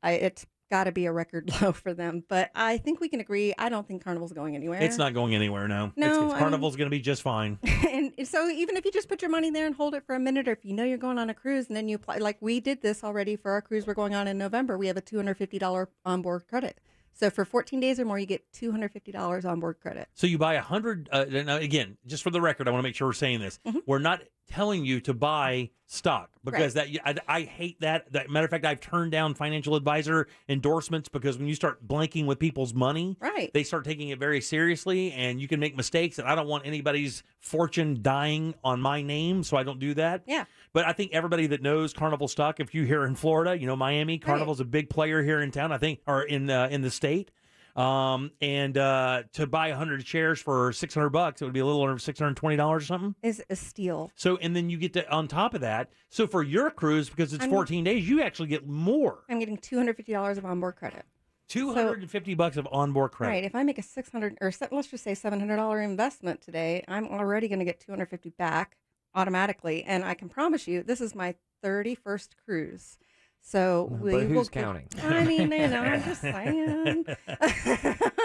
It's got to be a record low for them. But I think we can agree. I don't think Carnival's going anywhere. It's not going anywhere, no. No, Carnival's going to be just fine. And so even if you just put your money there and hold it for a minute, or if you know you're going on a cruise and then you apply, like we did this already for our cruise we're going on in November, we have a $250 onboard credit. So for 14 days or more, you get $250 onboard credit. So you buy 100. Now, again, just for the record, I want to make sure we're saying this. Mm-hmm. We're not telling you to buy stock because I hate that. Matter of fact, I've turned down financial advisor endorsements because when you start blanking with people's money, they start taking it very seriously, and you can make mistakes. And I don't want anybody's fortune dying on my name, so I don't do that. Yeah. But I think everybody that knows Carnival stock, if you here in Florida, Miami, Carnival's a big player here in town. I think, or in the state. And to buy 100 shares for $600, it would be a little under $620 or something. Is a steal. So, and then you get to, on top of that, so for your cruise, because it's 14 days, you actually get more. I'm getting $250 of onboard credit. $250 of onboard credit. Right. If I make a $600 or let's just say $700 investment today, I'm already going to get $250 back automatically. And I can promise you, this is my 31st cruise. So but who's counting? I mean, I'm just saying.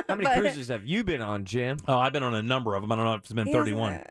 How many cruises have you been on, Jim? Oh, I've been on a number of them. I don't know if it's been 31.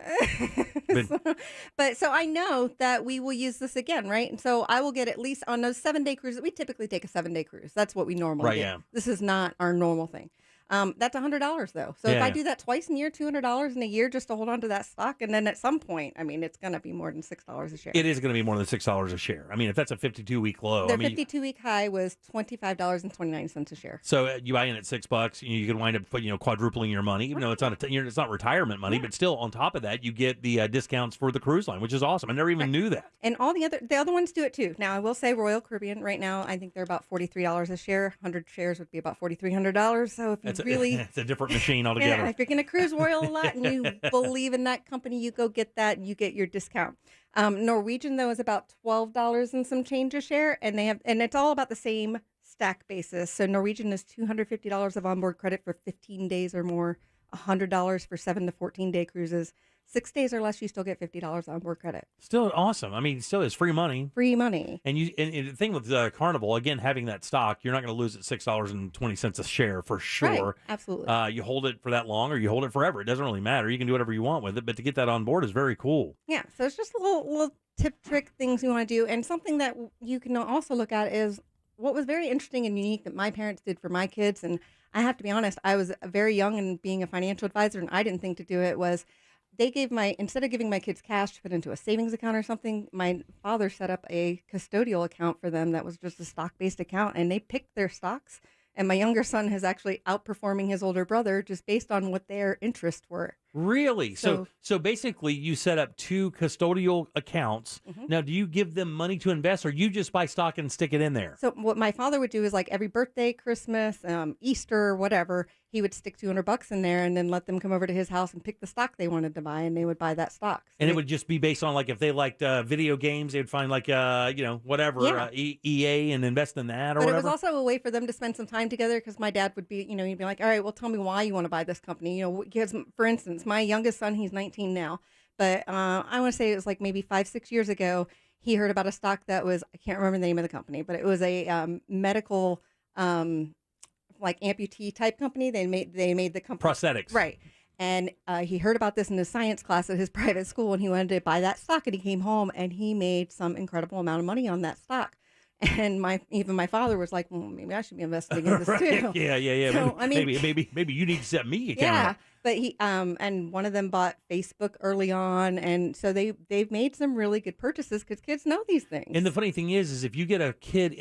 So I know that we will use this again, right? And so I will get at least on those 7-day cruises. We typically take a 7-day cruise. That's what we normally get. Yeah. This is not our normal thing. That's $100 though. So if I do that twice in a year, $200 in a year just to hold on to that stock, and then at some point, I mean, it's going to be more than $6 a share. It is going to be more than $6 a share. I mean, if that's a 52-week low, Their 52-week high was $25.29 a share. So you buy in at $6, you can wind up quadrupling your money, even though it's not retirement money, but still on top of that, you get the discounts for the cruise line, which is awesome. I never even knew that. And all the other ones do it too. Now I will say Royal Caribbean right now, I think they're about $43 a share. 100 shares would be about $4,300. So if you it's a different machine altogether. Yeah, if you're going to cruise Royal a lot and you believe in that company, you go get that and you get your discount. Norwegian though is about $12 and some change a share, and it's all about the same stack basis. So Norwegian is $250 of onboard credit for 15 days or more, $100 for 7 to 14 day cruises. 6 days or less, you still get $50 onboard credit. Still awesome. I mean, still is free money. Free money. And the thing with Carnival, again, having that stock, you're not going to lose at $6.20 a share for sure. Right, absolutely. You hold it for that long or you hold it forever. It doesn't really matter. You can do whatever you want with it, but to get that on board is very cool. Yeah, so it's just a little tip, trick things you want to do. And something that you can also look at is what was very interesting and unique that my parents did for my kids. And I have to be honest, I was very young and being a financial advisor, and I didn't think to do it was instead of giving my kids cash to put into a savings account or something, my father set up a custodial account for them that was just a stock-based account, and they picked their stocks. And my younger son is actually outperforming his older brother just based on what their interests were. Really? So basically, you set up 2 custodial accounts. Now, do you give them money to invest, or you just buy stock and stick it in there? So what my father would do is like every birthday, Christmas, Easter, whatever, he would stick $200 in there and then let them come over to his house and pick the stock they wanted to buy, and they would buy that stock. So And it would just be based on, like, if they liked video games, they would find, like, whatever, Yeah. EA and invest in that or But whatever. it was also a way for them to spend some time together because my dad would be, he'd be like, all right, well, tell me why you want to buy this company. Because, for instance, my youngest son, he's 19 now, but I want to say it was like maybe 5-6 years ago, he heard about a stock that was, I can't remember the name of the company, but it was a medical, like amputee type company. They made the company. Prosthetics. Right. And he heard about this in his science class at his private school, and he wanted to buy that stock, and he came home and he made some incredible amount of money on that stock. And even my father was like, well, maybe I should be investing in this too. Yeah. So, maybe you need to set me account. Yeah, but he and one of them bought Facebook early on, and so they've made some really good purchases because kids know these things. And the funny thing is if you get a kid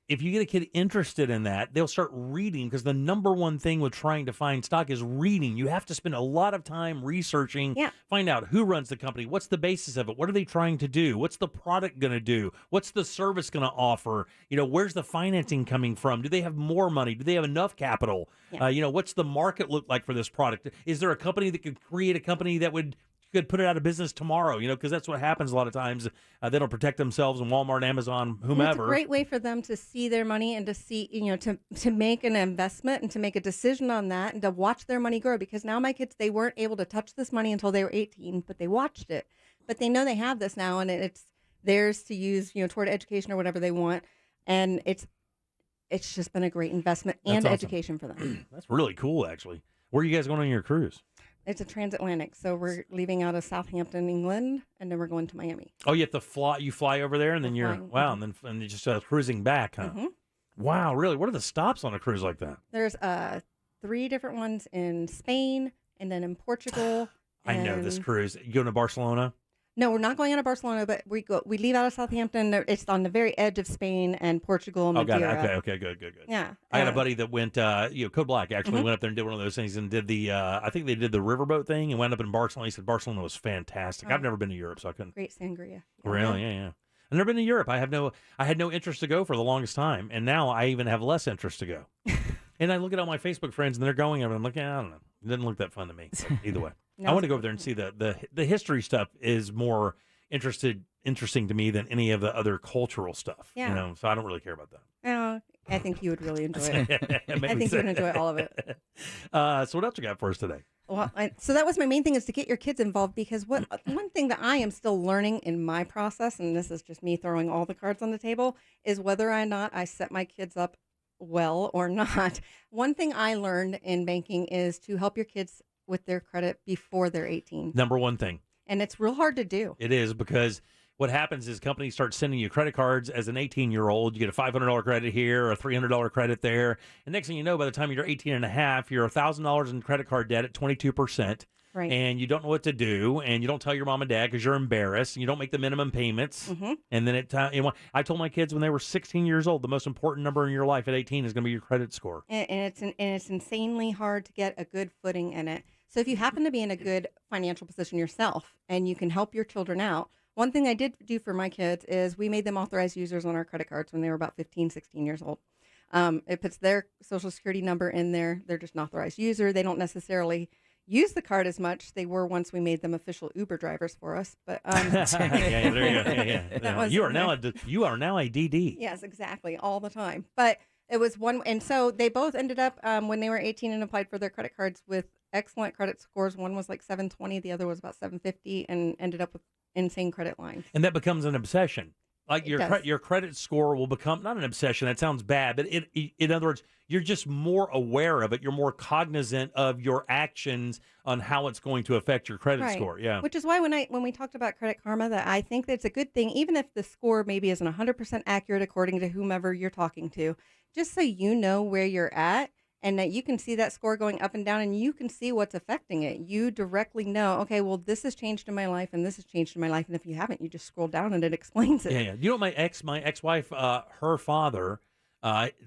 if you get a kid interested in that, they'll start reading, because the number one thing with trying to find stock is reading. You have to spend a lot of time researching, find out who runs the company, what's the basis of it, what are they trying to do, what's the product going to do, what's the service going to offer, where's the financing coming from, do they have more money, do they have enough capital, what's the market look like for this product, is there a company that could create a company that could put it out of business tomorrow, because that's what happens a lot of times. They don't protect themselves in Walmart, Amazon, whomever. And it's a great way for them to see their money and to see, to make an investment and to make a decision on that and to watch their money grow. Because now my kids, they weren't able to touch this money until they were 18, but they watched it. But they know they have this now, and it's theirs to use, toward education or whatever they want. And it's just been a great investment and That's awesome. education for them. That's really cool, actually. Where are you guys going on your cruise? It's a transatlantic, so we're leaving out of Southampton, England, and then we're going to Miami. Oh, you have to fly. You fly over there, and then you're and then just cruising back, huh? Mhm. Wow, really? What are the stops on a cruise like that? There's 3 different ones in Spain, and then in Portugal. I know this cruise. You going to Barcelona? No, we're not going out of Barcelona, but we leave out of Southampton. It's on the very edge of Spain and Portugal and Madeira. Got it. Okay, good. Yeah. I had a buddy that went, Code Black actually went up there and did one of those things and did the, I think they did the riverboat thing and wound up in Barcelona. He said Barcelona was fantastic. I've never been to Europe, so I couldn't. Great sangria. Really? Yeah. I've never been to Europe. I had no interest to go for the longest time, and now I even have less interest to go. And I look at all my Facebook friends, and they're going, and I'm like, I don't know. It doesn't look that fun to me. But either way, I want to go over there and see the history stuff is more interesting to me than any of the other cultural stuff. Yeah. So I don't really care about that. Oh, I think you would really enjoy it. I think you would enjoy all of it. So what else you got for us today? Well, so that was my main thing, is to get your kids involved, because one thing that I am still learning in my process, and this is just me throwing all the cards on the table, is whether or not I set my kids up well or not. One thing I learned in banking is to help your kids with their credit before they're 18. Number one thing. And it's real hard to do. It is, because what happens is companies start sending you credit cards as an 18-year-old. You get a $500 credit here, a $300 credit there. And next thing you know, by the time you're 18 and a half, you're $1,000 in credit card debt at 22%. Right. And you don't know what to do. And you don't tell your mom and dad because you're embarrassed. And you don't make the minimum payments. Mm-hmm. And then I told my kids when they were 16 years old, the most important number in your life at 18 is going to be your credit score. And it's insanely hard to get a good footing in it. So if you happen to be in a good financial position yourself and you can help your children out, one thing I did do for my kids is we made them authorized users on our credit cards when they were about 15, 16 years old. It puts their social security number in there. They're just an authorized user. They don't necessarily use the card as much. They were once we made them official Uber drivers for us. But there you go. Yeah. You are now a DD. Yes, exactly, all the time. But it was one, and so they both ended up when they were 18 and applied for their credit cards with excellent credit scores. One was like 720, the other was about 750, and ended up with insane credit lines. And that becomes an obsession. Like your credit score will become not an obsession. That sounds bad, but in other words, you're just more aware of it. You're more cognizant of your actions on how it's going to affect your credit score. Yeah. Which is why when we talked about Credit Karma, that I think that's a good thing, even if the score maybe isn't 100% accurate according to whomever you're talking to, just so you know where you're at. and that you can see that score going up and down, and you can see what's affecting it. You directly know, okay, well, this has changed in my life, and this has changed in my life. And if you haven't, you just scroll down and it explains it. Yeah. You know, my ex-wife, her father,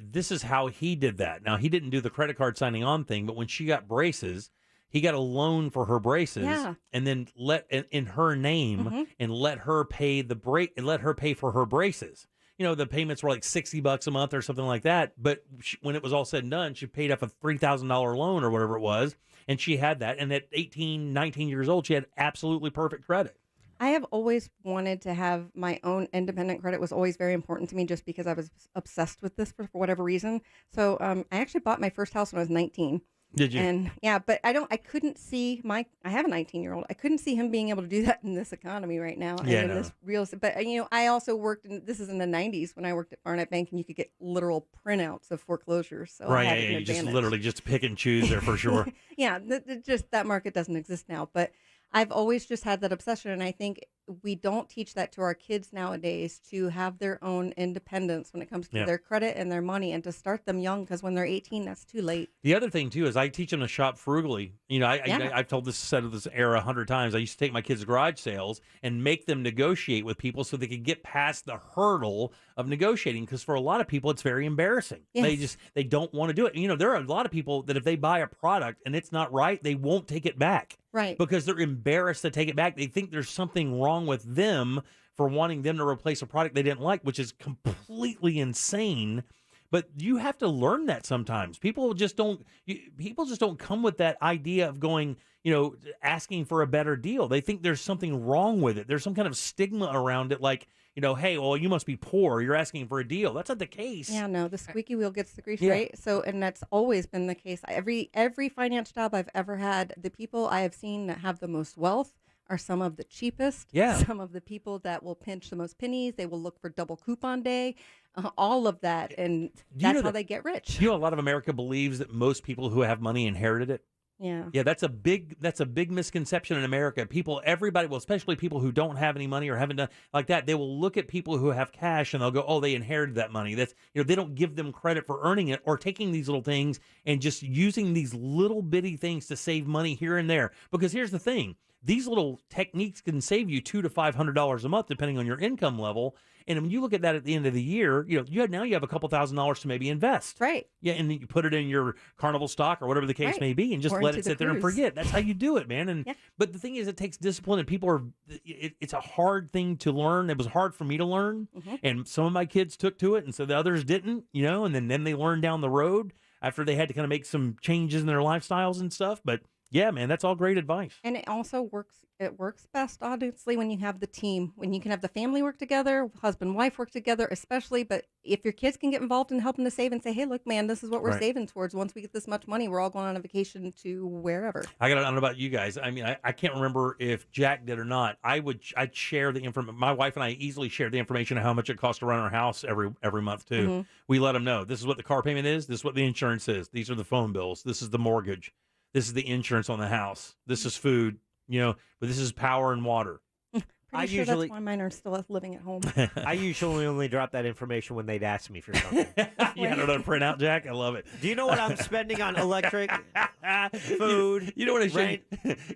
this is how he did that. Now, he didn't do the credit card signing on thing, but when she got braces, he got a loan for her braces, and then in her name, and let her pay let her pay for her braces. You know, the payments were like $60 a month or something like that. But when it was all said and done, she paid off a $3,000 loan or whatever it was, and she had that. And at 18, 19 years old, she had absolutely perfect credit. I have always wanted to have my own independent credit. Was always very important to me, just because I was obsessed with this for whatever reason. So I actually bought my first house when I was 19. Did you? And yeah, but I couldn't see I have a 19-year-old. I couldn't see him being able to do that in this economy right now. Yeah, and in this real, but you know, I also worked this is in the 90s when I worked at Barnett Bank, and you could get literal printouts of foreclosures. So I had an you just advantage. literally just pick and choose there for sure. Yeah, just that market doesn't exist now, but I've always just had that obsession, and I think we don't teach that to our kids nowadays, to have their own independence when it comes to their credit and their money, and to start them young, because when they're 18, that's too late. The other thing, too, is I teach them to shop frugally. You know, I've told said of this era 100 times. I used to take my kids to garage sales and make them negotiate with people so they could get past the hurdle of negotiating, because for a lot of people, it's very embarrassing. Yes. They don't want to do it. You know, there are a lot of people that if they buy a product and it's not right, they won't take it back. Right. Because they're embarrassed to take it back. They think there's something wrong with them for wanting them to replace a product they didn't like, which is completely insane. But you have to learn that sometimes. People just don't come with that idea of going, you know, asking for a better deal. They think there's something wrong with it. There's some kind of stigma around it, like, you know, hey, well, you must be poor. You're asking for a deal. That's not the case. Yeah, no, the squeaky wheel gets the grease, right? So, and that's always been the case. Every finance job I've ever had, the people I have seen that have the most wealth are some of the cheapest. Yeah. Some of the people that will pinch the most pennies. They will look for double coupon day, all of that. And that's how they get rich. You know, a lot of America believes that most people who have money inherited it. Yeah. Yeah, that's a big misconception in America. Everybody, well, especially people who don't have any money or haven't done like that, they will look at people who have cash and they'll go, oh, they inherited that money. That's, you know, they don't give them credit for earning it or taking these little things and just using these little bitty things to save money here and there. Because here's the thing. These little techniques can save you $200 to $500 a month, depending on your income level. And when you look at that at the end of the year, you know, you have a couple $1,000s to maybe invest. Right. Yeah, and then you put it in your Carnival stock or whatever the case may be, and just let it sit there and forget. That's how you do it, man. And but the thing is, it takes discipline, and people are. It's a hard thing to learn. It was hard for me to learn, and some of my kids took to it, and so the others didn't. You know, and then they learned down the road after they had to kind of make some changes in their lifestyles and stuff. But yeah, man, that's all great advice. And it also works. It works best, obviously, when you have the team, when you can have the family work together, husband, wife work together, especially. But if your kids can get involved in helping to save and say, hey, look, man, this is what we're saving towards. Once we get this much money, we're all going on a vacation to wherever. I don't know about you guys. I mean, I can't remember if Jack did or not. I'd share the information. My wife and I easily share the information of how much it costs to run our house every month, too. We let them know. This is what the car payment is. This is what the insurance is. These are the phone bills. This is the mortgage. This is the insurance on the house. This is food. You know, but this is power and water. Pretty sure that's why mine are still living at home. I usually only drop that information when they'd ask me for something. You had another printout, Jack? I love it. Do you know what I'm spending on electric, food? You know what I should?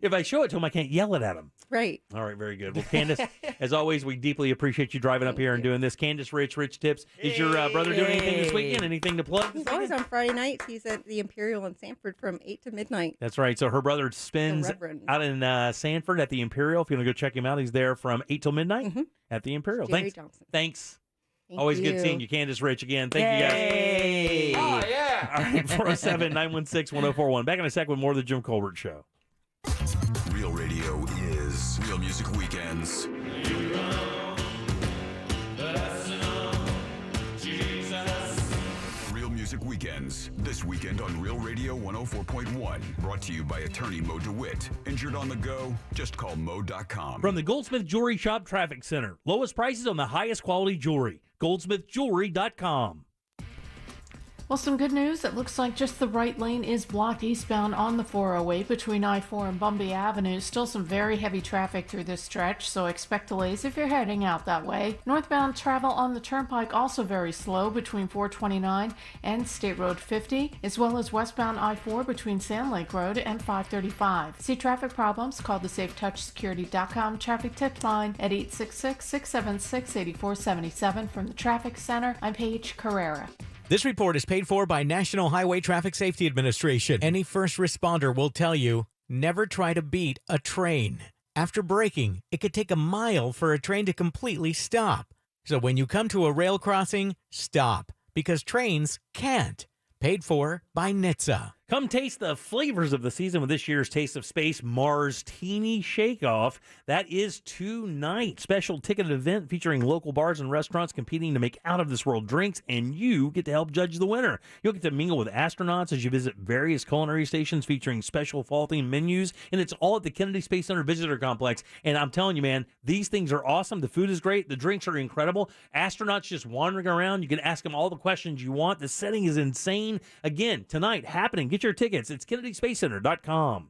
If I show it to them, I can't yell it at them. Right. All right, very good. Well, Candace, as always, we deeply appreciate you driving up here and doing this. Candace Rich Tips. Is your brother doing anything this weekend? Anything to plug? He's always on Friday nights. He's at the Imperial in Sanford from 8 to midnight. That's right. So her brother spends out in Sanford at the Imperial. If you want to go check him out, he's there from 8 till midnight at the Imperial. Jerry Johnson. Thanks. Thank Always you. good seeing you, Candace Rich, again. Thank you, guys. Oh, yeah. All right, 407-916-1041. Back in a sec with more of the Jim Colbert Show. Real radio is Real Music Weekends. Real Music Weekends. This weekend on Real Radio 104.1. Brought to you by attorney Mo DeWitt. Injured on the go? Just call Mo.com. From the Goldsmith Jewelry Shop Traffic Center. Lowest prices on the highest quality jewelry. GoldsmithJewelry.com. Well, some good news. It looks like just the right lane is blocked eastbound on the 408 between I-4 and Bumby Avenue. Still some very heavy traffic through this stretch, so expect delays if you're heading out that way. Northbound travel on the Turnpike also very slow between 429 and State Road 50, as well as westbound I-4 between Sand Lake Road and 535. See traffic problems? Call the SafeTouchSecurity.com traffic tip line at 866-676-8477. From the Traffic Center, I'm Paige Carrera. This report is paid for by National Highway Traffic Safety Administration. Any first responder will tell you, never try to beat a train. After braking, it could take a mile for a train to completely stop. So when you come to a rail crossing, stop, because trains can't. Paid for by NHTSA. Come taste the flavors of the season with this year's Taste of Space Mars Teeny Shake Off. That is tonight. Special ticketed event featuring local bars and restaurants competing to make out-of-this-world drinks, and you get to help judge the winner. You'll get to mingle with astronauts as you visit various culinary stations featuring special fall-themed menus, and it's all at the Kennedy Space Center Visitor Complex. And I'm telling you, man, these things are awesome. The food is great. The drinks are incredible. Astronauts just wandering around. You can ask them all the questions you want. The setting is insane. Again, tonight, happening. Get your tickets. It's KennedySpaceCenter.com.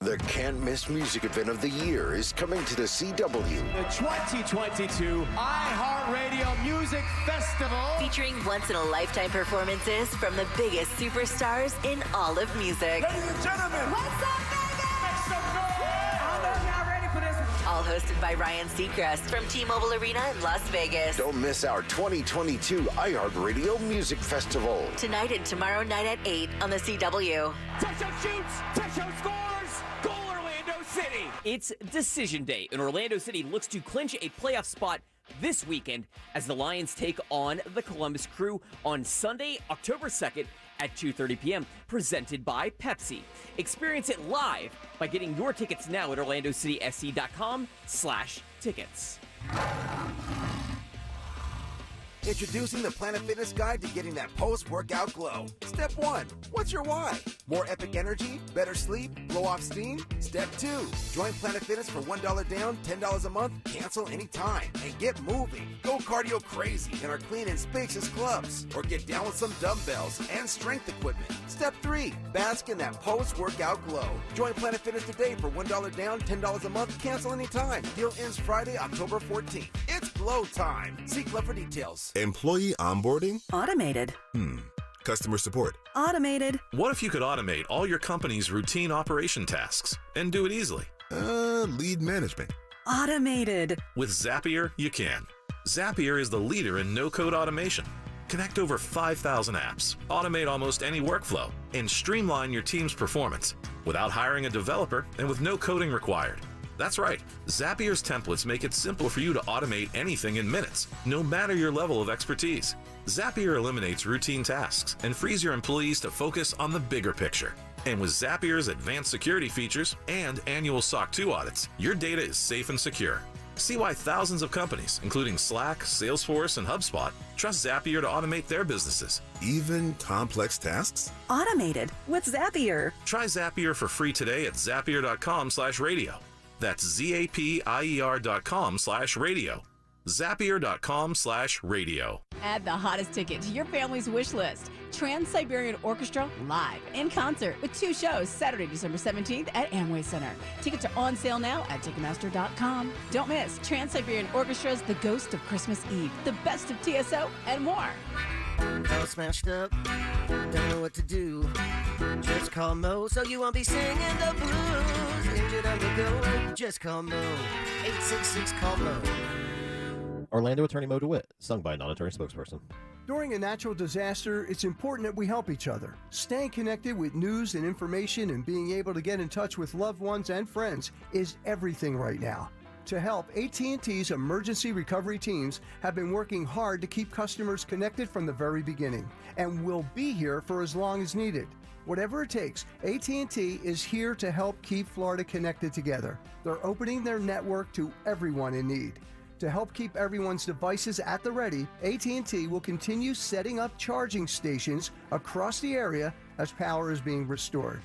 The can't-miss music event of the year is coming to the CW. The 2022 iHeartRadio Music Festival. Featuring once-in-a-lifetime performances from the biggest superstars in all of music. Ladies and gentlemen, what's up, Vegas? Make some noise! I know y'all ready for this. All hosted by Ryan Seacrest from T-Mobile Arena in Las Vegas. Don't miss our 2022 iHeartRadio Music Festival. Tonight and tomorrow night at 8 on the CW. Touchdown shoots! Touchdown scores! Goal Orlando City! It's decision day, and Orlando City looks to clinch a playoff spot this weekend as the Lions take on the Columbus Crew on Sunday, October 2nd at 2:30 p.m., presented by Pepsi. Experience it live by getting your tickets now at orlandocitysc.com/tickets. Introducing the Planet Fitness Guide to getting that post-workout glow. Step 1. What's your why? More epic energy? Better sleep? Blow off steam? Step 2. Join Planet Fitness for $1 down, $10 a month, cancel anytime, and get moving. Go cardio crazy in our clean and spacious clubs, or get down with some dumbbells and strength equipment. Step 3. Bask in that post-workout glow. Join Planet Fitness today for $1 down, $10 a month, cancel anytime. Deal ends Friday, October 14th. It's glow time. See Club for details. Employee onboarding? Automated. Customer support? Automated. What if you could automate all your company's routine operation tasks and do it easily? Lead management. Automated. With Zapier, you can. Zapier is the leader in no-code automation. Connect over 5,000 apps, automate almost any workflow, and streamline your team's performance without hiring a developer and with no coding required. That's right, Zapier's templates make it simple for you to automate anything in minutes, no matter your level of expertise. Zapier eliminates routine tasks and frees your employees to focus on the bigger picture. And with Zapier's advanced security features and annual SOC 2 audits, your data is safe and secure. See why thousands of companies, including Slack, Salesforce, and HubSpot, trust Zapier to automate their businesses. Even complex tasks? Automated with Zapier. Try Zapier for free today at zapier.com/radio. That's zapier.com/radio. Zapier.com/radio. Add the hottest ticket to your family's wish list. Trans-Siberian Orchestra live in concert with 2 shows Saturday, December 17th at Amway Center. Tickets are on sale now at Ticketmaster.com. Don't miss Trans-Siberian Orchestra's The Ghost of Christmas Eve, the best of TSO, and more. All smashed up, don't know what to do. Just call Mo so you won't be singing the blues. Injured on the go, just call Mo. 866-CALL-MO. Orlando Attorney Mo DeWitt, sung by a non-attorney spokesperson. During a natural disaster, it's important that we help each other. Staying connected with news and information and being able to get in touch with loved ones and friends is everything right now. To help, AT&T's emergency recovery teams have been working hard to keep customers connected from the very beginning and will be here for as long as needed. Whatever it takes, AT&T is here to help keep Florida connected together. They're opening their network to everyone in need. To help keep everyone's devices at the ready, AT&T will continue setting up charging stations across the area as power is being restored.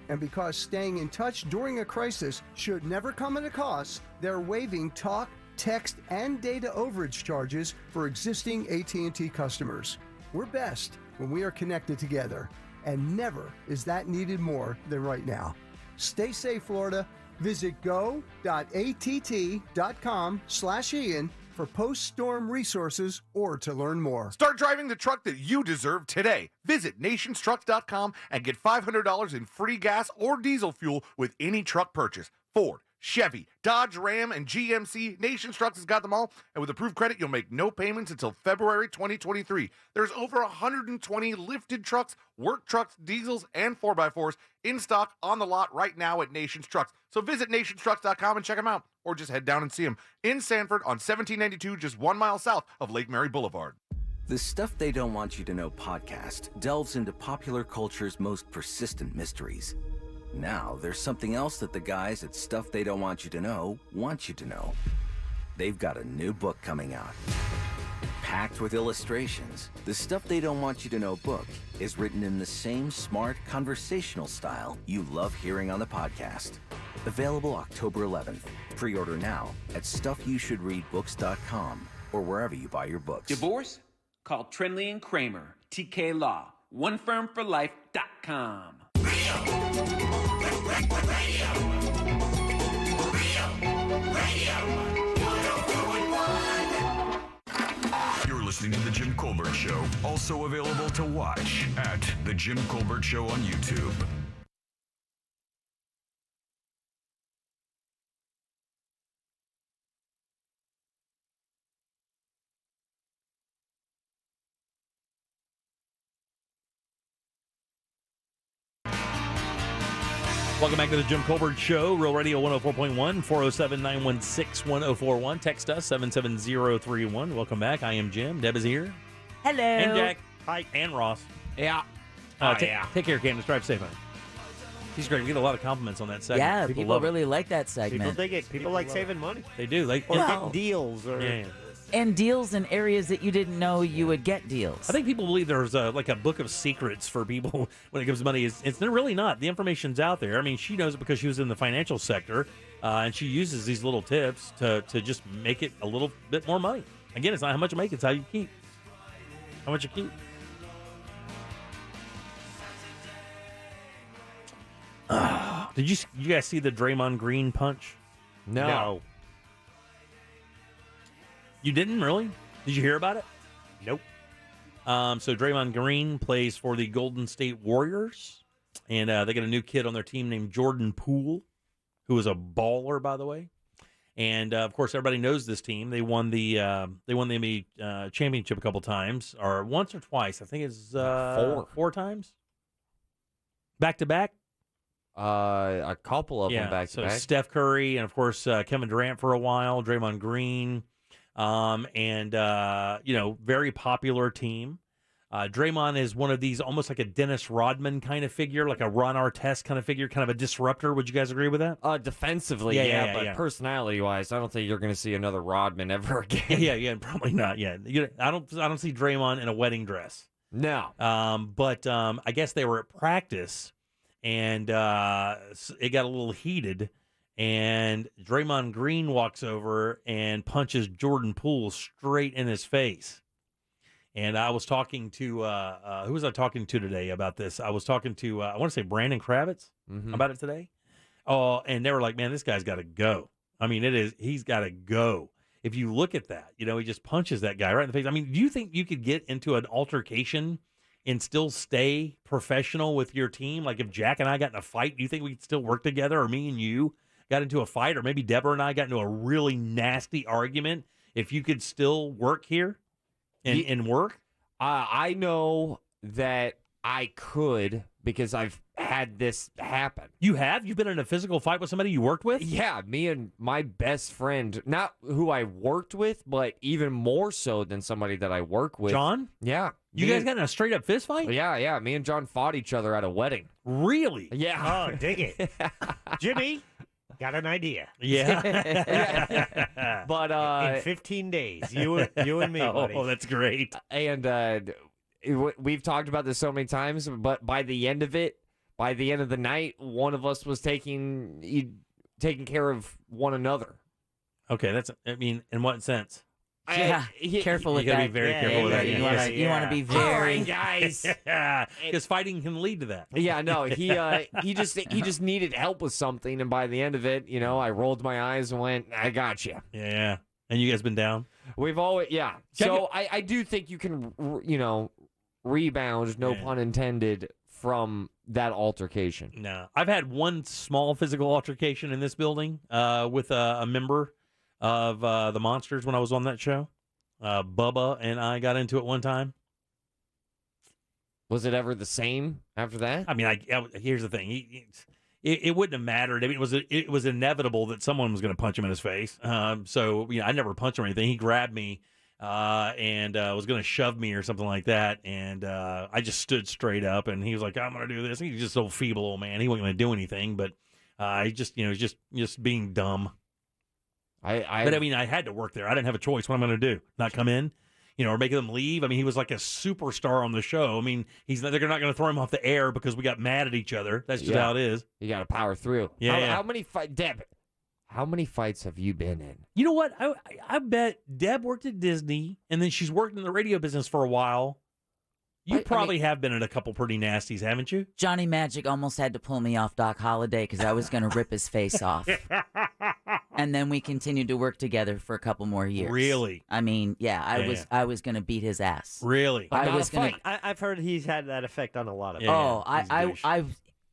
And because staying in touch during a crisis should never come at a cost, they're waiving talk, text, and data overage charges for existing AT&T customers. We're best, when we are connected together. And never is that needed more than right now. Stay safe, Florida. Visit go.att.com/Ian for post-storm resources or to learn more. Start driving the truck that you deserve today. Visit nationstrucks.com and get $500 in free gas or diesel fuel with any truck purchase. Ford, Chevy, Dodge, Ram, and GMC. Nations Trucks has got them all. And with approved credit, you'll make no payments until February 2023. There's over 120 lifted trucks, work trucks, diesels, and 4x4s in stock on the lot right now at Nations Trucks. So visit nationstrucks.com and check them out. Or just head down and see them in Sanford on 1792, just 1 mile south of Lake Mary Boulevard. The Stuff They Don't Want You to Know podcast delves into popular culture's most persistent mysteries. Now, there's something else that the guys at Stuff They Don't Want You to Know want you to know. They've got a new book coming out. Packed with illustrations, the Stuff They Don't Want You to Know book is written in the same smart, conversational style you love hearing on the podcast. Available October 11th. Pre-order now at StuffYouShouldReadBooks.com or wherever you buy your books. Divorce? Call Trindley and Kramer, TK Law, OneFirmForLife.com. You're listening to The Jim Colbert Show, also available to watch at The Jim Colbert Show on YouTube. Welcome back to the Jim Colbert Show, Real Radio 104.1, 407-916-1041. Text us, 77031. Welcome back. I am Jim. Deb is here. Hello. And Jack. Hi. And Ross. Yeah. Take care, Candace. Drive safe, honey. She's great. We get a lot of compliments on that segment. Yeah, people love really it. like that segment. People dig it. People like saving money. They do. Or getting deals. Or... Yeah. And deals in areas that you didn't know you would get deals. I think people believe there's like a book of secrets for people when it comes to money. It's really not. The information's out there. I mean, she knows it because she was in the financial sector, and she uses these little tips to just make it a little bit more money. Again, it's not how much you make, it's how you keep. How much you keep. Did you guys see the Draymond Green punch? No. You didn't, really? Did you hear about it? Nope. So Draymond Green plays for the Golden State Warriors, and they got a new kid on their team named Jordan Poole, who is a baller, by the way. And of course, everybody knows this team. They won the NBA championship a couple times, or once or twice. I think it's four times, back to back. A couple of them back to back. So Steph Curry and of course Kevin Durant for a while, Draymond Green. Very popular team. Draymond is one of these almost like a Dennis Rodman kind of figure, like a Ron Artest kind of figure, kind of a disruptor. Would you guys agree with that? Defensively, but personality-wise, I don't think you're going to see another Rodman ever again. Yeah, probably not. Yeah, I don't see Draymond in a wedding dress. No. But I guess they were at practice, and it got a little heated. And Draymond Green walks over and punches Jordan Poole straight in his face. And I was talking to, who was I talking to today about this? I was talking to, I want to say Brandon Kravitz about it today. Oh, and they were like, man, this guy's got to go. I mean, he's got to go. If you look at that, he just punches that guy right in the face. I mean, do you think you could get into an altercation and still stay professional with your team? Like if Jack and I got in a fight, do you think we could still work together, or me and you got into a fight, or maybe Deborah and I got into a really nasty argument, if you could still work here and work? I know that I could because I've had this happen. You have? You've been in a physical fight with somebody you worked with? Yeah, me and my best friend, not who I worked with, but even more so than somebody that I work with. John? Yeah. You guys got in a straight-up fist fight? Yeah. Me and John fought each other at a wedding. Really? Yeah. Oh, dig it. Jimmy? Got an idea. Yeah. But in 15 days, you and me, buddy. Oh, that's great. And we've talked about this so many times, but by the end of the night, one of us was taking care of one another. Okay, in what sense? Careful with you gotta that. be very careful with that. You want to be All very right, guys. Because fighting can lead to that. Yeah, no, he just needed help with something, and by the end of it, I rolled my eyes and went, "I got you." Yeah, and you guys been down. We've always, yeah. So I do think you can, rebound, no pun intended, from that altercation. No, I've had one small physical altercation in this building with a member of the Monsters when I was on that show. Bubba and I got into it one time. Was it ever the same after that? I mean, here's the thing. It wouldn't have mattered. I mean, it was inevitable that someone was going to punch him in his face. So I never punched him or anything. He grabbed me and was going to shove me or something like that. And I just stood straight up, and he was like, "I'm going to do this." He's just so feeble old man. He wasn't going to do anything, but he just being dumb. But I mean, I had to work there. I didn't have a choice. What am I going to do? Not come in? Or making them leave. I mean, he was like a superstar on the show. I mean, they're not going to throw him off the air because we got mad at each other. That's just how it is. You got to power through. Yeah. How many fights, Deb? How many fights have you been in? You know what? I bet Deb worked at Disney, and then she's worked in the radio business for a while. You probably have been in a couple pretty nasties, haven't you? Johnny Magic almost had to pull me off Doc Holliday because I was going to rip his face off. And then we continued to work together for a couple more years. Really? I mean, I was going to beat his ass. Really? I've heard he's had that effect on a lot of people.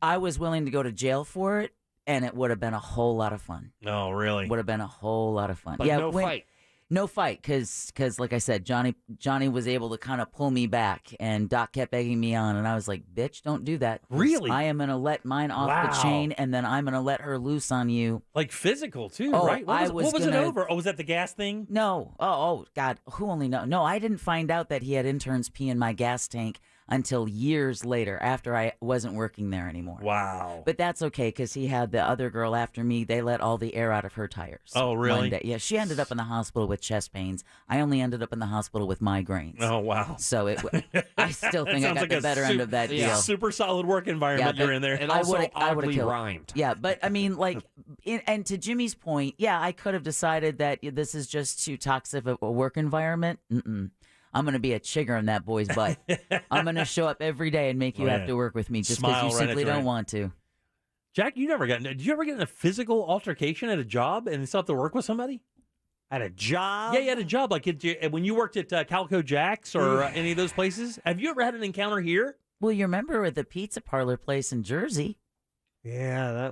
I was willing to go to jail for it, and it would have been a whole lot of fun. Oh, really? Would have been a whole lot of fun. But no fight. No fight, because like I said, Johnny was able to kind of pull me back, and Doc kept egging me on, and I was like, "Bitch, don't do that." Really? I am gonna let mine off the chain, and then I'm gonna let her loose on you. Like physical too, Oh, right? What was it over? Oh, was that the gas thing? No. Oh, God, who only knows? No, I didn't find out that he had interns pee in my gas tank until years later, after I wasn't working there anymore. Wow. But that's okay, because he had the other girl after me. They let all the air out of her tires. Oh, really? One day. Yeah, she ended up in the hospital with chest pains. I only ended up in the hospital with migraines. Oh, wow. So I still think I got the better end of that deal. Super solid work environment you're in there. And also oddly killed. rhymed. Yeah, but I mean, and to Jimmy's point, I could have decided that this is just too toxic of a work environment. I'm going to be a chigger in that boy's butt. I'm going to show up every day and make you have to work with me just because you simply don't want to. Jack, did you ever get in a physical altercation at a job and still have to work with somebody? At a job? Yeah, you had a job. Like when you worked at Calico Jack's or any of those places. Have you ever had an encounter here? Well, you remember at the pizza parlor place in Jersey. Yeah,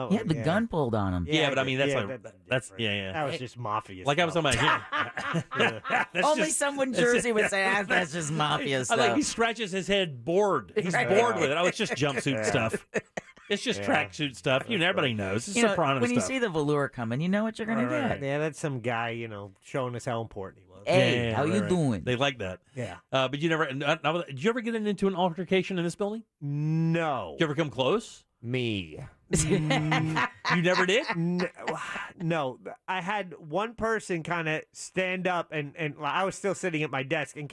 he had the gun pulled on him. Yeah, but I mean, that's That was just mafia like stuff. I was talking about. Only someone in Jersey would say, that's just mafia stuff. Like he scratches his head bored. He's bored with it. Oh, it's just jumpsuit stuff. It's just tracksuit stuff. Everybody knows. It's Soprano when stuff. you see the velour coming, you know what you're going to get. Yeah, that's some guy, showing us how important he was. Hey, how you doing? They like that. Yeah. But you never. Did you ever get into an altercation in this building? No. Did you ever come close? Me. You never did? No. I had one person kind of stand up, and I was still sitting at my desk and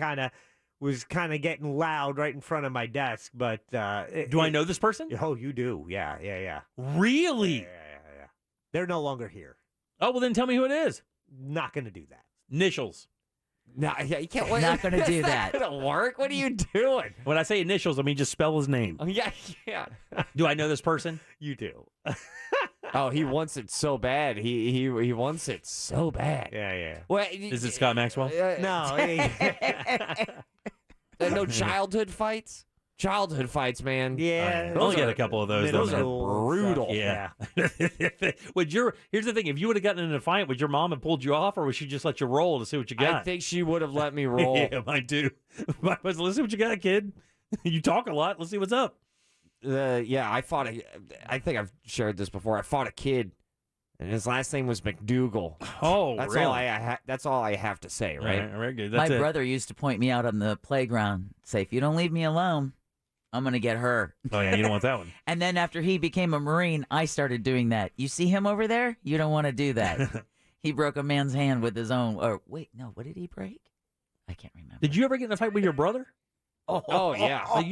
was getting loud right in front of my desk. But do I know this person? Oh, you do. Yeah. Really? Yeah. They're no longer here. Oh, well, then tell me who it is. Not going to do that. Initials. No, you can't. Not going to do that. That's not going to work. What are you doing? When I say initials, I mean just spell his name. Oh, yeah. Do I know this person? You do. Oh, he wants it so bad. He wants it so bad. Yeah. Well, is it Scott Maxwell? No. No childhood fights? Childhood fights, man. Yeah. I only got a couple of those. Those are brutal. Yeah. Here's the thing. If you would have gotten in a fight, would your mom have pulled you off, or would she just let you roll to see what you got? I think she would have let me roll. Yeah, mine too. Let's see what you got, kid. You talk a lot. Let's see what's up. Yeah, I think I've shared this before. I fought a kid, and his last name was McDougal. Oh, that's really? That's all I have to say, right? Very good. My brother used to point me out on the playground, say, if you don't leave me alone, I'm going to get her. Oh, yeah, you don't want that one. And then after he became a Marine, I started doing that. You see him over there? You don't want to do that. He broke a man's hand with his own. Or wait, no, what did he break? I can't remember. Did you ever get in a fight with your brother? Oh yeah. Like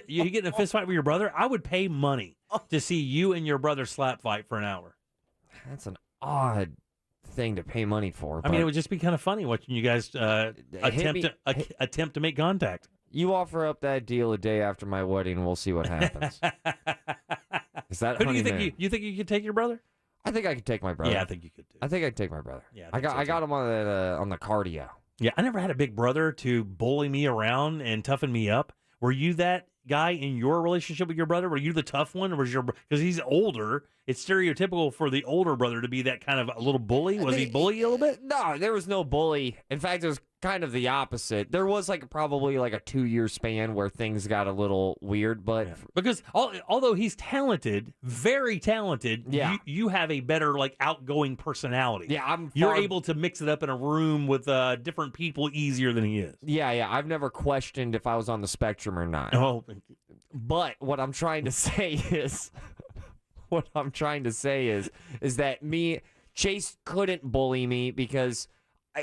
you get in a fist fight with your brother? I would pay money to see you and your brother slap fight for an hour. That's an odd thing to pay money for. I mean, but it would just be kind of funny watching you guys attempt to make contact. You offer up that deal a day after my wedding, we'll see what happens. Is that Who do you think honeymoon? you think you could take your brother? I think I could take my brother. Yeah, I think you could too. I think I could take my brother. Yeah, I think so, got him on the cardio. Yeah, I never had a big brother to bully me around and toughen me up. Were you that guy in your relationship with your brother? Were you the tough one, or was because he's older? It's stereotypical for the older brother to be that kind of a little bully. Was he bully you a little bit? No, there was no bully. In fact, it was kind of the opposite. There was probably a 2-year span where things got a little weird, but because although he's talented, very talented, Yeah. you have a better outgoing personality. Yeah, you're able to mix it up in a room with different people easier than he is. yeah, I've never questioned if I was on the spectrum or not. Oh, thank you. But what I'm trying to say is, is that Chase couldn't bully me because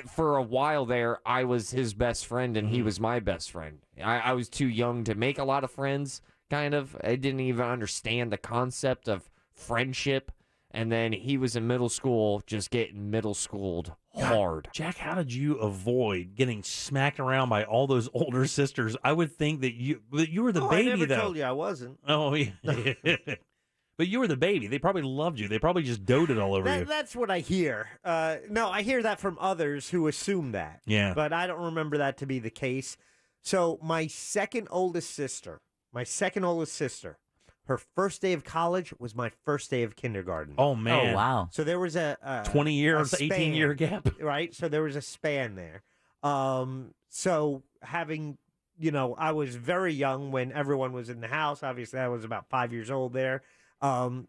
for a while there, I was his best friend and he was my best friend. I was too young to make a lot of friends, kind of. I didn't even understand the concept of friendship. And then he was in middle school, just getting middle schooled hard. Jack, how did you avoid getting smacked around by all those older sisters? I would think that you were the baby, I never though. told you I wasn't. Oh, yeah. But you were the baby. They probably loved you. They probably just doted all over you. That's what I hear. No, I hear that from others who assume that. Yeah. But I don't remember that to be the case. So my second oldest sister, her first day of college was my first day of kindergarten. Oh, man. Oh, wow. So there was a 20 years, a span, 18-year gap. Right? So there was a span there. So having, I was very young when everyone was in the house. Obviously, I was about 5 years old there. The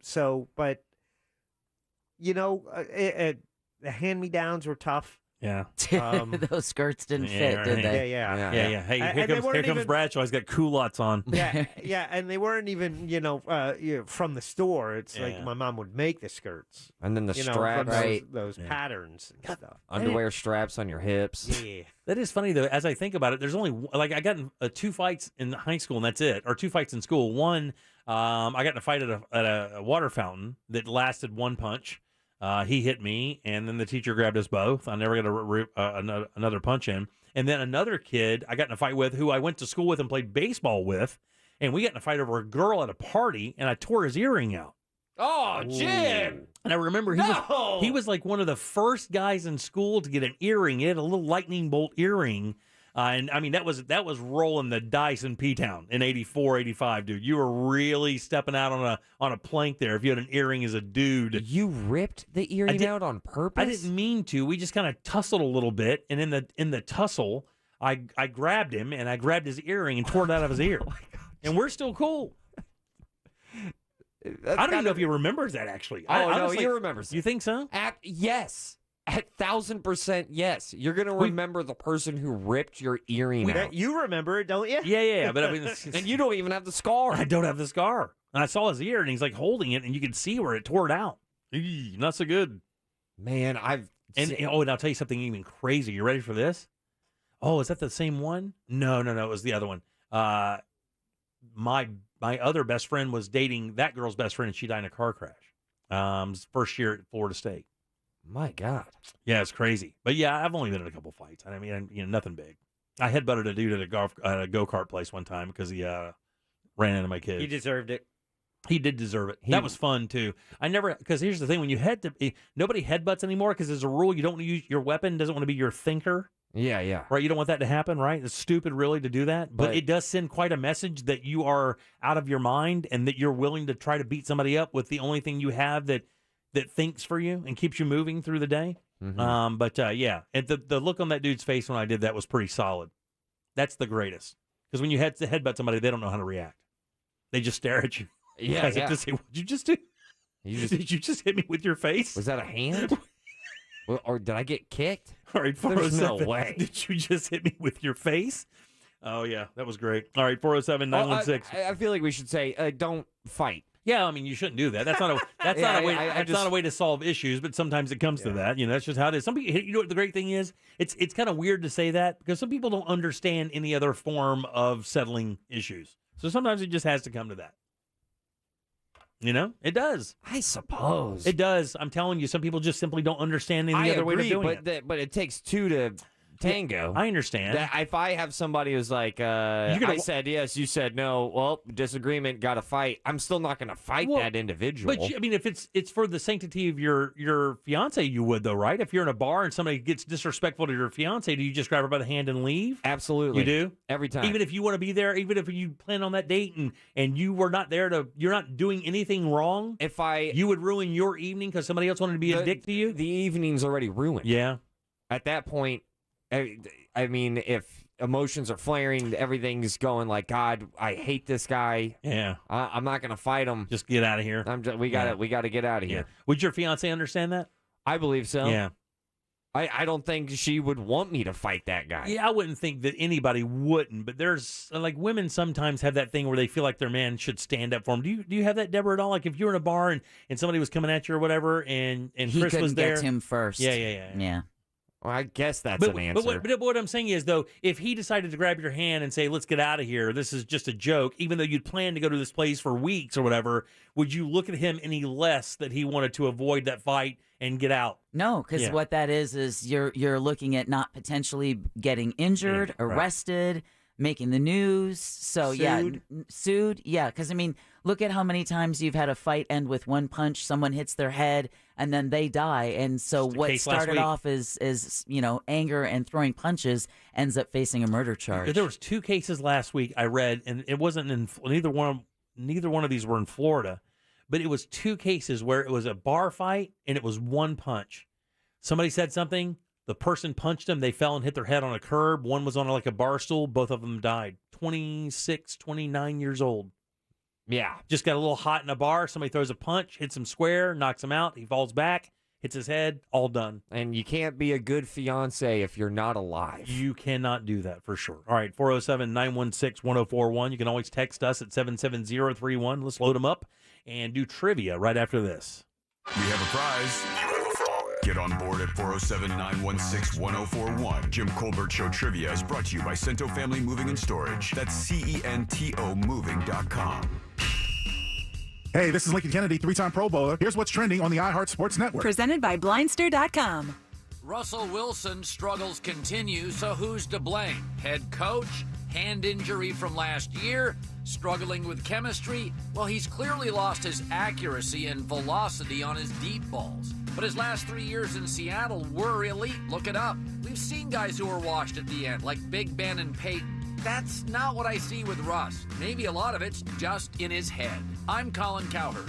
hand-me-downs were tough. Yeah. Those skirts didn't fit, did they? Yeah. Hey, here comes Bradshaw. He's got culottes on. Yeah, and they weren't even, from the store. It's like my mom would make the skirts. And then the from straps. those patterns and stuff. Underwear straps on your hips. Yeah. That is funny, though. As I think about it, there's only, I got in 2 fights in high school, and that's it. Or 2 fights in school. One, I got in a fight at a water fountain that lasted 1 punch. He hit me, and then the teacher grabbed us both. I never got another punch in. And then another kid I got in a fight with who I went to school with and played baseball with, and we got in a fight over a girl at a party, and I tore his earring out. Oh, Jim! And I remember he was like one of the first guys in school to get an earring. He had a little lightning bolt earring. And I mean, that was rolling the dice in P-Town in 84, 85, dude. You were really stepping out on a plank there if you had an earring as a dude. You ripped the earring out on purpose? I didn't mean to. We just kind of tussled a little bit, and in the tussle, I grabbed him, and I grabbed his earring and tore it out of his ear. Oh my God. And we're still cool. I don't even know if he remembers that, actually. Honestly, he remembers it. You think so? Yes. At 1,000% yes. You're going to remember the person who ripped your earring out. You remember it, don't you? Yeah. But I mean, and you don't even have the scar. I don't have the scar. And I saw his ear, and he's like holding it, and you can see where it tore it out. Eee, not so good. Man, and I'll tell you something even crazy. You ready for this? Oh, is that the same one? No. It was the other one. My other best friend was dating that girl's best friend, and she died in a car crash. First year at Florida State. My God. Yeah, it's crazy. But yeah, I've only been in a couple fights. I mean, nothing big. I headbutted a dude at a go-kart place one time because he ran into my kid. He deserved it. He did deserve it. That was fun too. Because here's the thing: when you nobody headbutts anymore because there's a rule you don't want to use your weapon doesn't want to be your thinker. Yeah. Right, you don't want that to happen, right? It's stupid, really, to do that. But it does send quite a message that you are out of your mind and that you're willing to try to beat somebody up with the only thing you have that thinks for you and keeps you moving through the day. Mm-hmm. Yeah, and the look on that dude's face when I did that was pretty solid. That's the greatest. Because when you headbutt somebody, they don't know how to react. They just stare at you. Yeah. To say, what'd you just do? Did you just hit me with your face? Was that a hand? Or did I get kicked? All right, There's no 407. way. Did you just hit me with your face? Oh, yeah, that was great. All right, 407-916. I feel like we should say, don't fight. Yeah, I mean, you shouldn't do that. That's not a way to solve issues, but sometimes it comes to that. That's just how it is. Some people, you know what the great thing is? It's kind of weird to say that because some people don't understand any other form of settling issues. So sometimes it just has to come to that. You know, it does. I suppose it does. I'm telling you, some people just simply don't understand any other way of doing it. But it takes two to tango. I understand. If I have somebody who's like, I said yes, you said no, well, disagreement, got to fight. I'm still not going to fight that individual. But I mean, if it's for the sanctity of your fiance, you would though, right? If you're in a bar and somebody gets disrespectful to your fiance, do you just grab her by the hand and leave? Absolutely, you do every time. Even if you want to be there, even if you plan on that date and you were not there you're not doing anything wrong. You would ruin your evening because somebody else wanted to be a dick to you. The evening's already ruined. Yeah. At that point. I mean, if emotions are flaring, everything's going like, God, I hate this guy. Yeah, I'm not going to fight him. Just get out of here. We got to get out of here. Would your fiance understand that? I believe so. Yeah. I don't think she would want me to fight that guy. Yeah, I wouldn't think that anybody wouldn't, but there's like women sometimes have that thing where they feel like their man should stand up for them. Do you have that, Deborah, at all? Like if you're in a bar and somebody was coming at you or whatever, and he Chris was there, get to him first. Yeah. Well, I guess that's an answer. But what I'm saying is, though, if he decided to grab your hand and say, let's get out of here, this is just a joke, even though you'd planned to go to this place for weeks or whatever, would you look at him any less that he wanted to avoid that fight and get out? No, because what that is you're looking at not potentially getting injured, arrested, making the news. So, sued. Yeah, because, I mean, look at how many times you've had a fight end with one punch, someone hits their head, and then they die. And so what started off as anger and throwing punches ends up facing a murder charge. There was 2 cases last week I read, and it wasn't in neither one of these were in Florida, but it was 2 cases where it was a bar fight and it was one punch. Somebody said something, the person punched them, they fell and hit their head on a curb. One was on like a bar stool, both of them died. 26, 29 years old. Yeah. Just got a little hot in a bar. Somebody throws a punch, hits him square, knocks him out. He falls back, hits his head, all done. And you can't be a good fiance if you're not alive. You cannot do that for sure. All right, 407-916-1041. You can always text us at 77031. Let's load them up and do trivia right after this. We have a prize. Get on board at 407-916-1041. Jim Colbert Show Trivia is brought to you by Cento Family Moving and Storage. That's CENTO Moving.com. Hey, this is Lincoln Kennedy, 3-time Pro Bowler. Here's what's trending on the iHeart Sports Network. Presented by Blindster.com. Russell Wilson's struggles continue, so who's to blame? Head coach? Hand injury from last year? Struggling with chemistry? Well, he's clearly lost his accuracy and velocity on his deep balls. But his last 3 years in Seattle were elite. Look it up. We've seen guys who were washed at the end, like Big Ben and Peyton. That's not what I see with Russ. Maybe a lot of it's just in his head. I'm Colin Cowherd.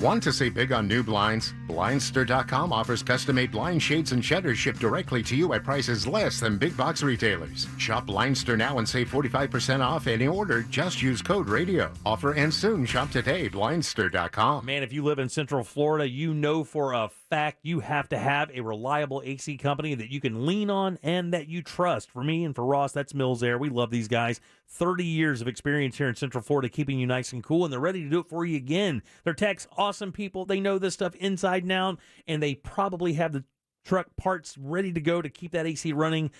Want to save big on new blinds? Blindster.com offers custom-made blind shades and shutters shipped directly to you at prices less than big box retailers. Shop Blindster now and save 45% off any order. Just use code RADIO. Offer ends soon. Shop today. Blindster.com. Man, if you live in Central Florida, you know for a fact you have to have a reliable AC company that you can lean on and that you trust. For me and for Ross, that's Mills Air. We love these guys. 30 years of experience here in Central Florida keeping you nice and cool, and they're ready to do it for you again. They're techs, awesome people. They know this stuff inside and out, and they probably have the truck parts ready to go to keep that AC running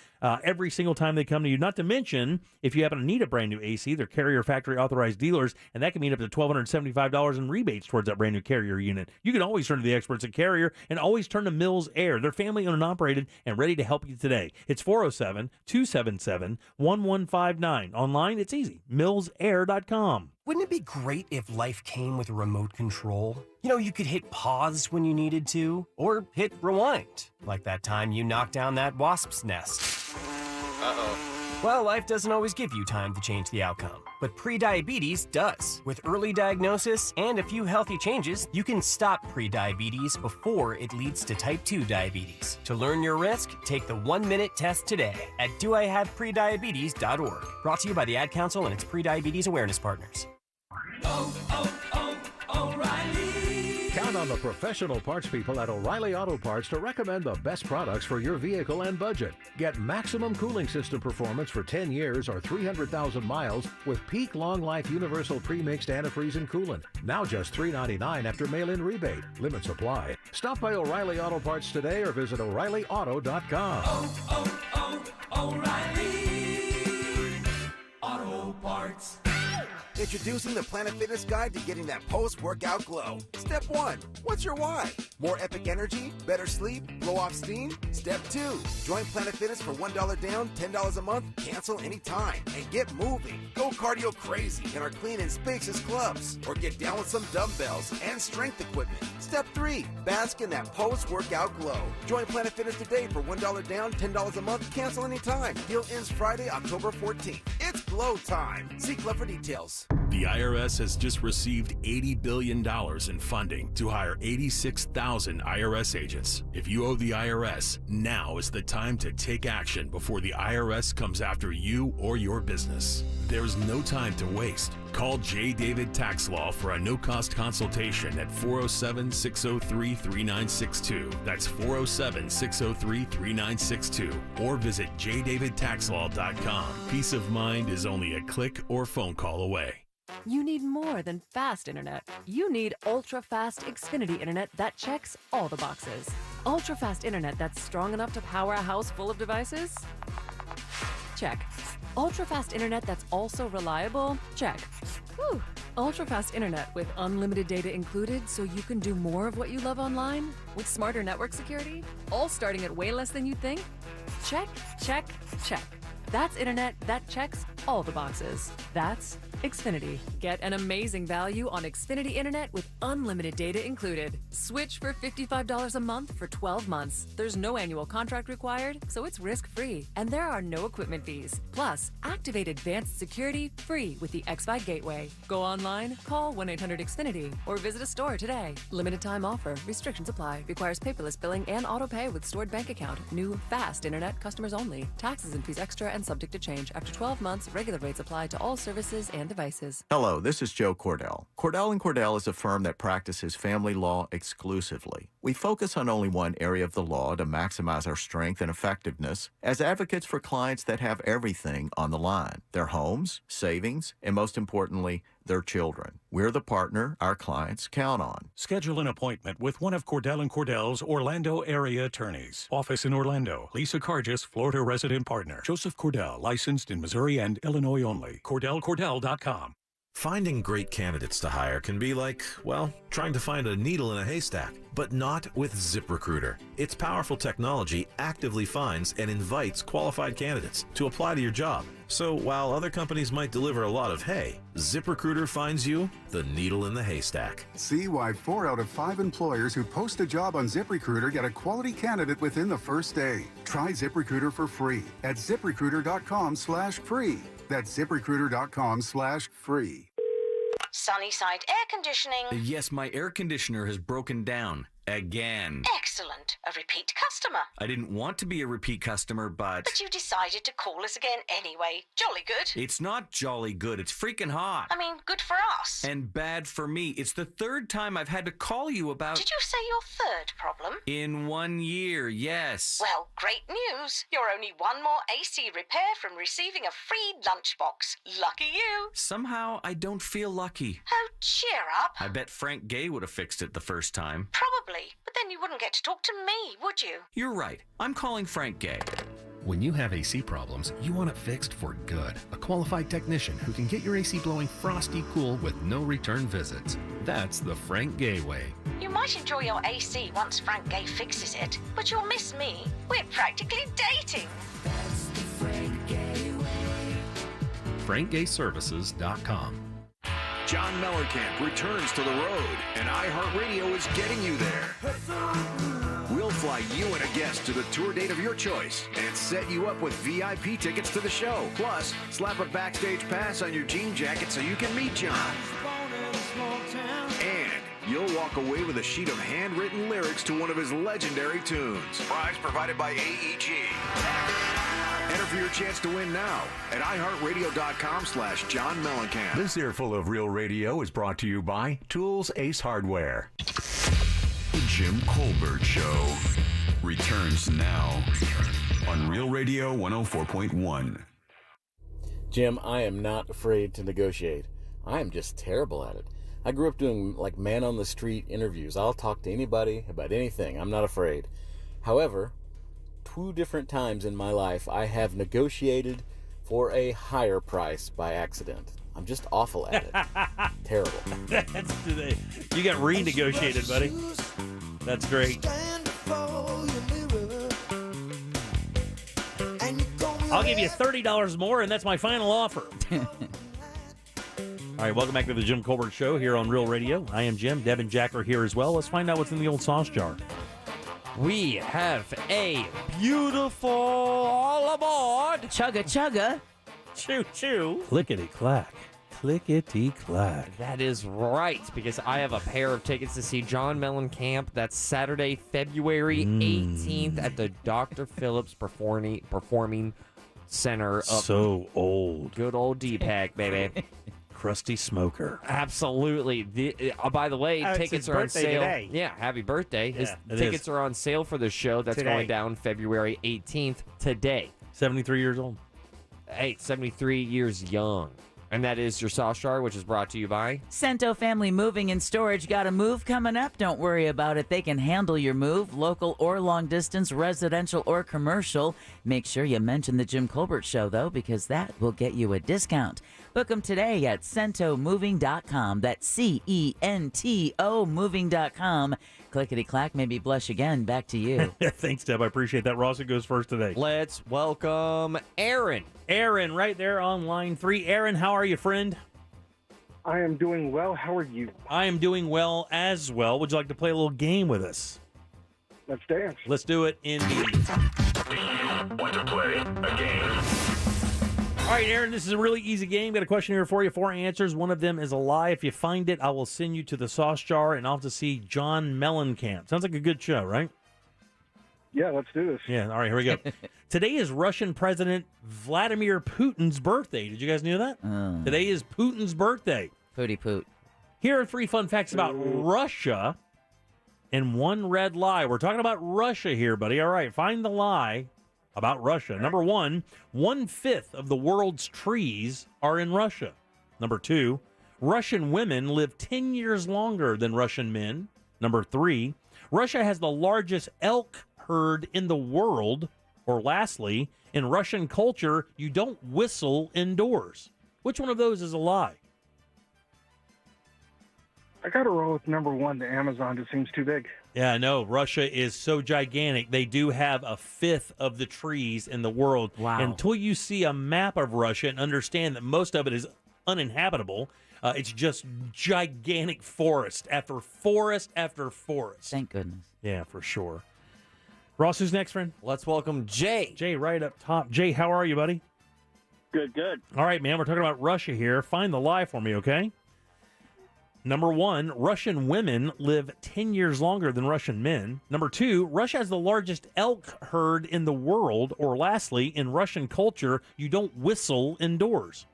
every single time they come to you. Not to mention, if you happen to need a brand new AC, they're Carrier factory authorized dealers, and that can mean up to $1,275 in rebates towards that brand new Carrier unit. You can always turn to the experts at Carrier and always turn to Mills Air. They're family owned and operated and ready to help you today. It's 407-277-1159. Online, it's easy. MillsAir.com. Wouldn't it be great if life came with a remote control? You know, you could hit pause when you needed to, or hit rewind, like that time you knocked down that wasp's nest. Uh-oh. Well, life doesn't always give you time to change the outcome, but prediabetes does. With early diagnosis and a few healthy changes, you can stop prediabetes before it leads to type 2 diabetes. To learn your risk, take the 1-minute test today at doihaveprediabetes.org. Brought to you by the Ad Council and its prediabetes awareness partners. O'Reilly. Count on the professional parts people at O'Reilly Auto Parts to recommend the best products for your vehicle and budget. Get maximum cooling system performance for 10 years or 300,000 miles with peak long life universal pre-mixed antifreeze and coolant. Now just $3.99 after mail-in rebate. Limits apply. Stop by O'Reilly Auto Parts today or visit O'ReillyAuto.com. O'Reilly Auto Parts. Introducing the Planet Fitness Guide to getting that post-workout glow. Step 1. What's your why? More epic energy? Better sleep? Blow off steam? Step 2. Join Planet Fitness for $1 down, $10 a month, cancel anytime, and get moving. Go cardio crazy in our clean and spacious clubs, or get down with some dumbbells and strength equipment. Step 3. Bask in that post-workout glow. Join Planet Fitness today for $1 down, $10 a month, cancel anytime. Deal ends Friday, October 14th. It's glow time. See Club for details. The IRS has just received $80 billion in funding to hire 86,000 IRS agents. If you owe the IRS, now is the time to take action before the IRS comes after you or your business. There's no time to waste. Call J. David Tax Law for a no-cost consultation at 407-603-3962. That's 407-603-3962. Or visit jdavidtaxlaw.com. Peace of mind is only a click or phone call away. You need more than fast internet. You need ultra-fast Xfinity internet that checks all the boxes. Ultra-fast internet that's strong enough to power a house full of devices? Check. Ultra-fast internet that's also reliable? Check. Whew. Ultra-fast internet with unlimited data included so you can do more of what you love online? With smarter network security? All starting at way less than you think? Check, check, check. That's internet that checks all the boxes. That's Xfinity. Get an amazing value on Xfinity Internet with unlimited data included. Switch for $55 a month for 12 months. There's no annual contract required, so it's risk-free. And there are no equipment fees. Plus, activate advanced security free with the XFi Gateway. Go online, call 1-800-XFINITY, or visit a store today. Limited time offer. Restrictions apply. Requires paperless billing and auto pay with stored bank account. New fast internet customers only. Taxes and fees extra and subject to change. After 12 months, regular rates apply to all services and devices. Hello, this is Joe Cordell. Cordell & Cordell is a firm that practices family law exclusively. We focus on only one area of the law to maximize our strength and effectiveness as advocates for clients that have everything on the line: their homes, savings, and most importantly, their children. We're the partner our clients count on. Schedule an appointment with one of Cordell & Cordell's Orlando area attorneys. Office in Orlando. Lisa Cargis, Florida resident partner. Joseph Cordell, licensed in Missouri and Illinois only. CordellCordell.com. Finding great candidates to hire can be like, well, trying to find a needle in a haystack, but not with ZipRecruiter. Its powerful technology actively finds and invites qualified candidates to apply to your job. So while other companies might deliver a lot of hay, ZipRecruiter finds you the needle in the haystack. See why 4 out of 5 employers who post a job on ZipRecruiter get a quality candidate within the first day. Try ZipRecruiter for free at ZipRecruiter.com/free. That's ZipRecruiter.com/free. Sunnyside Air Conditioning. Yes, my air conditioner has broken down. Again. Excellent. A repeat customer. I didn't want to be a repeat customer, but you decided to call us again anyway. Jolly good. It's not jolly good. It's freaking hot. I mean, good for us. And bad for me. It's the third time I've had to call you about... Did you say your third problem? In 1 year, yes. Well, great news. You're only one more AC repair from receiving a free lunchbox. Lucky you. Somehow, I don't feel lucky. Oh, cheer up. I bet Frank Gay would have fixed it the first time. Probably. But then you wouldn't get to talk to me, would you? You're right. I'm calling Frank Gay. When you have AC problems, you want it fixed for good. A qualified technician who can get your AC blowing frosty cool with no return visits. That's the Frank Gay way. You might enjoy your AC once Frank Gay fixes it, but you'll miss me. We're practically dating. That's the Frank Gay way. FrankGayServices.com. John Mellencamp returns to the road, and iHeartRadio is getting you there. We'll fly you and a guest to the tour date of your choice and set you up with VIP tickets to the show. Plus, slap a backstage pass on your jean jacket so you can meet John. And you'll walk away with a sheet of handwritten lyrics to one of his legendary tunes. Prize provided by AEG. Enter for your chance to win now at iHeartRadio.com/John Mellencamp. This earful of Real Radio is brought to you by Tools Ace Hardware. The Jim Colbert Show returns now on Real Radio 104.1. Jim, I am not afraid to negotiate. I am just terrible at it. I grew up doing like man on the street interviews. I'll talk to anybody about anything. I'm not afraid. However, 2 different times in my life I have negotiated for a higher price by accident. I'm just awful at it. Terrible. You got renegotiated, buddy. That's great. I'll give you $30 more, and that's my final offer. All right, welcome back to the Jim Colbert Show here on Real Radio. I am Jim. Deb and Jack are here as well. Let's find out what's in the old sauce jar. We have a beautiful all aboard. Chugga chugga. Choo choo. Clickety-clack. Clickety-clack. That is right, because I have a pair of tickets to see John Mellencamp. That's Saturday, February 18th at the Dr. Phillips Performing Center. So old. Good old D-Pack, baby. Crusty smoker. Absolutely. By the way, tickets are on sale. Today. Yeah, happy birthday. His it tickets are on sale for the show. That's Today. going down February 18th today. 73 years old. Hey, 73 years young. And that is your sauce jar, which is brought to you by Cento Family Moving and Storage. Got a move coming up? Don't worry about it. They can handle your move, local or long distance, residential or commercial. Make sure you mention the Jim Colbert Show, though, because that will get you a discount. Book them today at centomoving.com. That's CENTO moving.com. Clickety-clack, maybe blush again. Back to you. Thanks, Deb. I appreciate that. Ross, who goes first today? Let's welcome Aaron. Aaron, right there on line 3. Aaron, how are you, friend? I am doing well. How are you? I am doing well as well. Would you like to play a little game with us? Let's dance. Let's do it indeed. Want to play a game? All right, Aaron, this is a really easy game. Got a question here for you. 4 answers. One of them is a lie. If you find it, I will send you to the sauce jar and off to see John Mellencamp. Sounds like a good show, right? Yeah, let's do this. Yeah, all right, here we go. Today is Russian President Vladimir Putin's birthday. Did you guys know that? Today is Putin's birthday. Pooty poot. Here are 3 fun facts about Russia and 1 red lie. We're talking about Russia here, buddy. All right, find the lie about Russia. Number 1, 1/5 of the world's trees are in Russia. Number 2, Russian women live 10 years longer than Russian men. Number 3, Russia has the largest elk herd in the world. Or lastly, in Russian culture, you don't whistle indoors. Which one of those is a lie? I got to roll with number 1, the Amazon. Just seems too big. Yeah, no, Russia is so gigantic. They do have 1/5 of the trees in the world. Wow. Until you see a map of Russia and understand that most of it is uninhabitable, it's just gigantic forest after forest after forest. Thank goodness. Yeah, for sure. Ross, who's next, friend? Let's welcome Jay. Jay, right up top. Jay, how are you, buddy? Good, good. All right, man, we're talking about Russia here. Find the lie for me, okay? Number 1, Russian women live 10 years longer than Russian men. Number 2, Russia has the largest elk herd in the world. Or lastly, in Russian culture, you don't whistle indoors.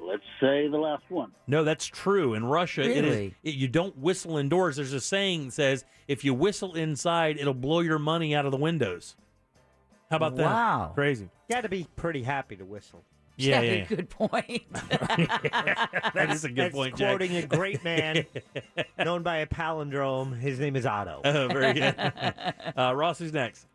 Let's say the last one. No, that's true. In Russia, Really? you don't whistle indoors. There's a saying that says, if you whistle inside, it'll blow your money out of the windows. How about that? Wow. Crazy. You got to be pretty happy to whistle. Yeah. Good point. That is a good That's point, Jack. quoting a great man known by a palindrome. His name is Otto. Oh, very good. Ross, who's next?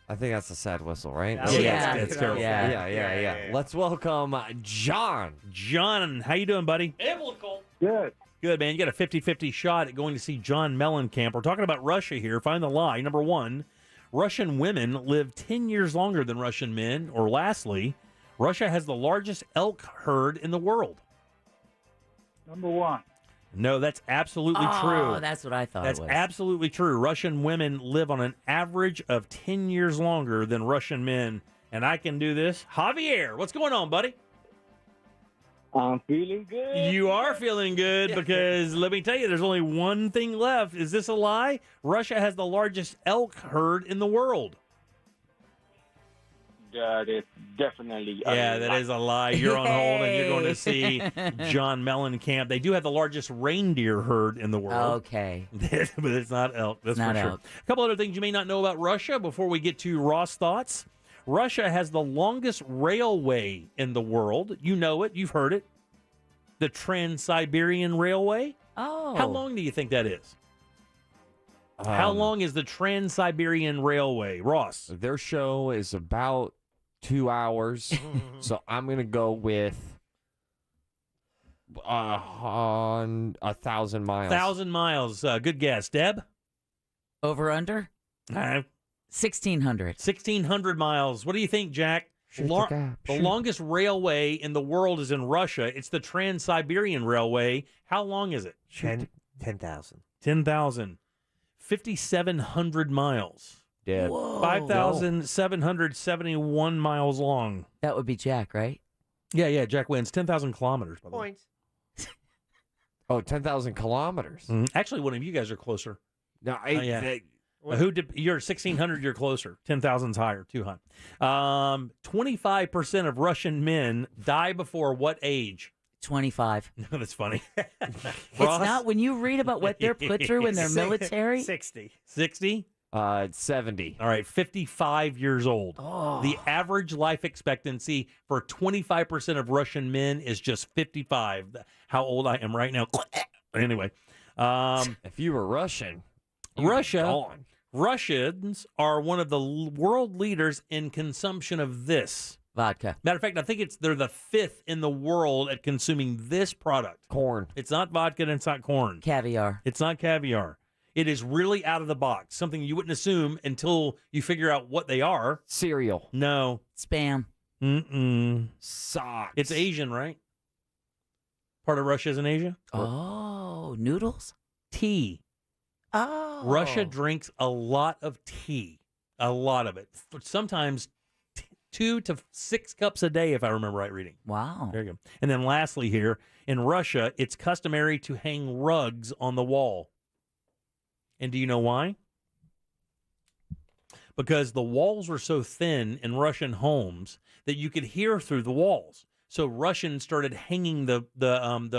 I think that's a sad whistle, right? That's terrible. Yeah. Let's welcome John. John, how you doing, buddy? Biblical. Good. Good, man. You got a 50-50 shot at going to see John Mellencamp. We're talking about Russia here. Find the lie. Number 1, Russian women live 10 years longer than Russian men. Or lastly, Russia has the largest elk herd in the world. Number 1. No, that's absolutely true. Oh, that's what I thought That's it was. absolutely true. Russian women live on an average of 10 years longer than Russian men. And I can do this. Javier, what's going on, buddy? I'm feeling good. You are feeling good because let me tell you, there's only one thing left. Is this a lie? Russia has the largest elk herd in the world. That is definitely a Yeah, that lie. is a lie. You're on hold and you're going to see John Mellencamp. They do have the largest reindeer herd in the world. Okay. But it's not elk. That's Not for sure. elk. A couple other things you may not know about Russia before we get to Ross thoughts. Russia has the longest railway in the world. You know it. You've heard it. The Trans-Siberian Railway. Oh. How long do you think that is? How long is the Trans-Siberian Railway, Ross? Their show is about 2 hours. So I'm going to go with 1,000 miles. 1,000 miles. Good guess. Deb? Over under? 1,600. 1,600 miles. What do you think, Jack? The longest railway in the world is in Russia. It's the Trans-Siberian Railway. How long is it? 10,000. 10,000. 5,700 miles. Deb. 5,771 miles long. That would be Jack, right? Yeah, Jack wins. 10,000 kilometers, by the way. Points. Oh, 10,000 kilometers. Actually, one of you guys are closer. No, You're 1,600, you're closer. 10,000's higher, too high. 25% of Russian men die before what age? 25. No, that's funny. It's not when you read about what they're put through in their military. 60. 60? 70. All right, 55 years old. Oh. The average life expectancy for 25% of Russian men is just 55. How old I am right now. Anyway. If you were Russian, Russians are one of the world leaders in consumption of this. Vodka. Matter of fact, I think they're the 5th in the world at consuming this product. Corn. It's not vodka and it's not corn. Caviar. It's not caviar. It is really out of the box. Something you wouldn't assume until you figure out what they are. Cereal. No. Spam. Socks. It's Asian, right? Part of Russia is in Asia? Oh, noodles? Tea. Oh. Russia drinks a lot of tea. A lot of it. Sometimes 2 to 6 cups a day, if I remember right reading. Wow. There you go. And then lastly here, in Russia, it's customary to hang rugs on the wall. And do you know why? Because the walls were so thin in Russian homes that you could hear through the walls. So Russians started hanging the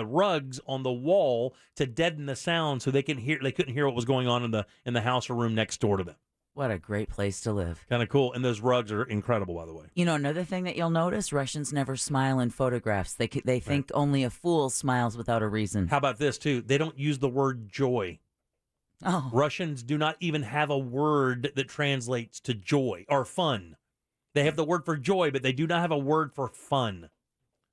rugs on the wall to deaden the sound, so they couldn't hear what was going on in the house or room next door to them. What a great place to live. Kind of cool. And those rugs are incredible, by the way. You know, another thing that you'll notice, Russians never smile in photographs. They think only a fool smiles without a reason. How about this, too? They don't use the word joy. Oh. Russians do not even have a word that translates to joy or fun. They have the word for joy, but they do not have a word for fun.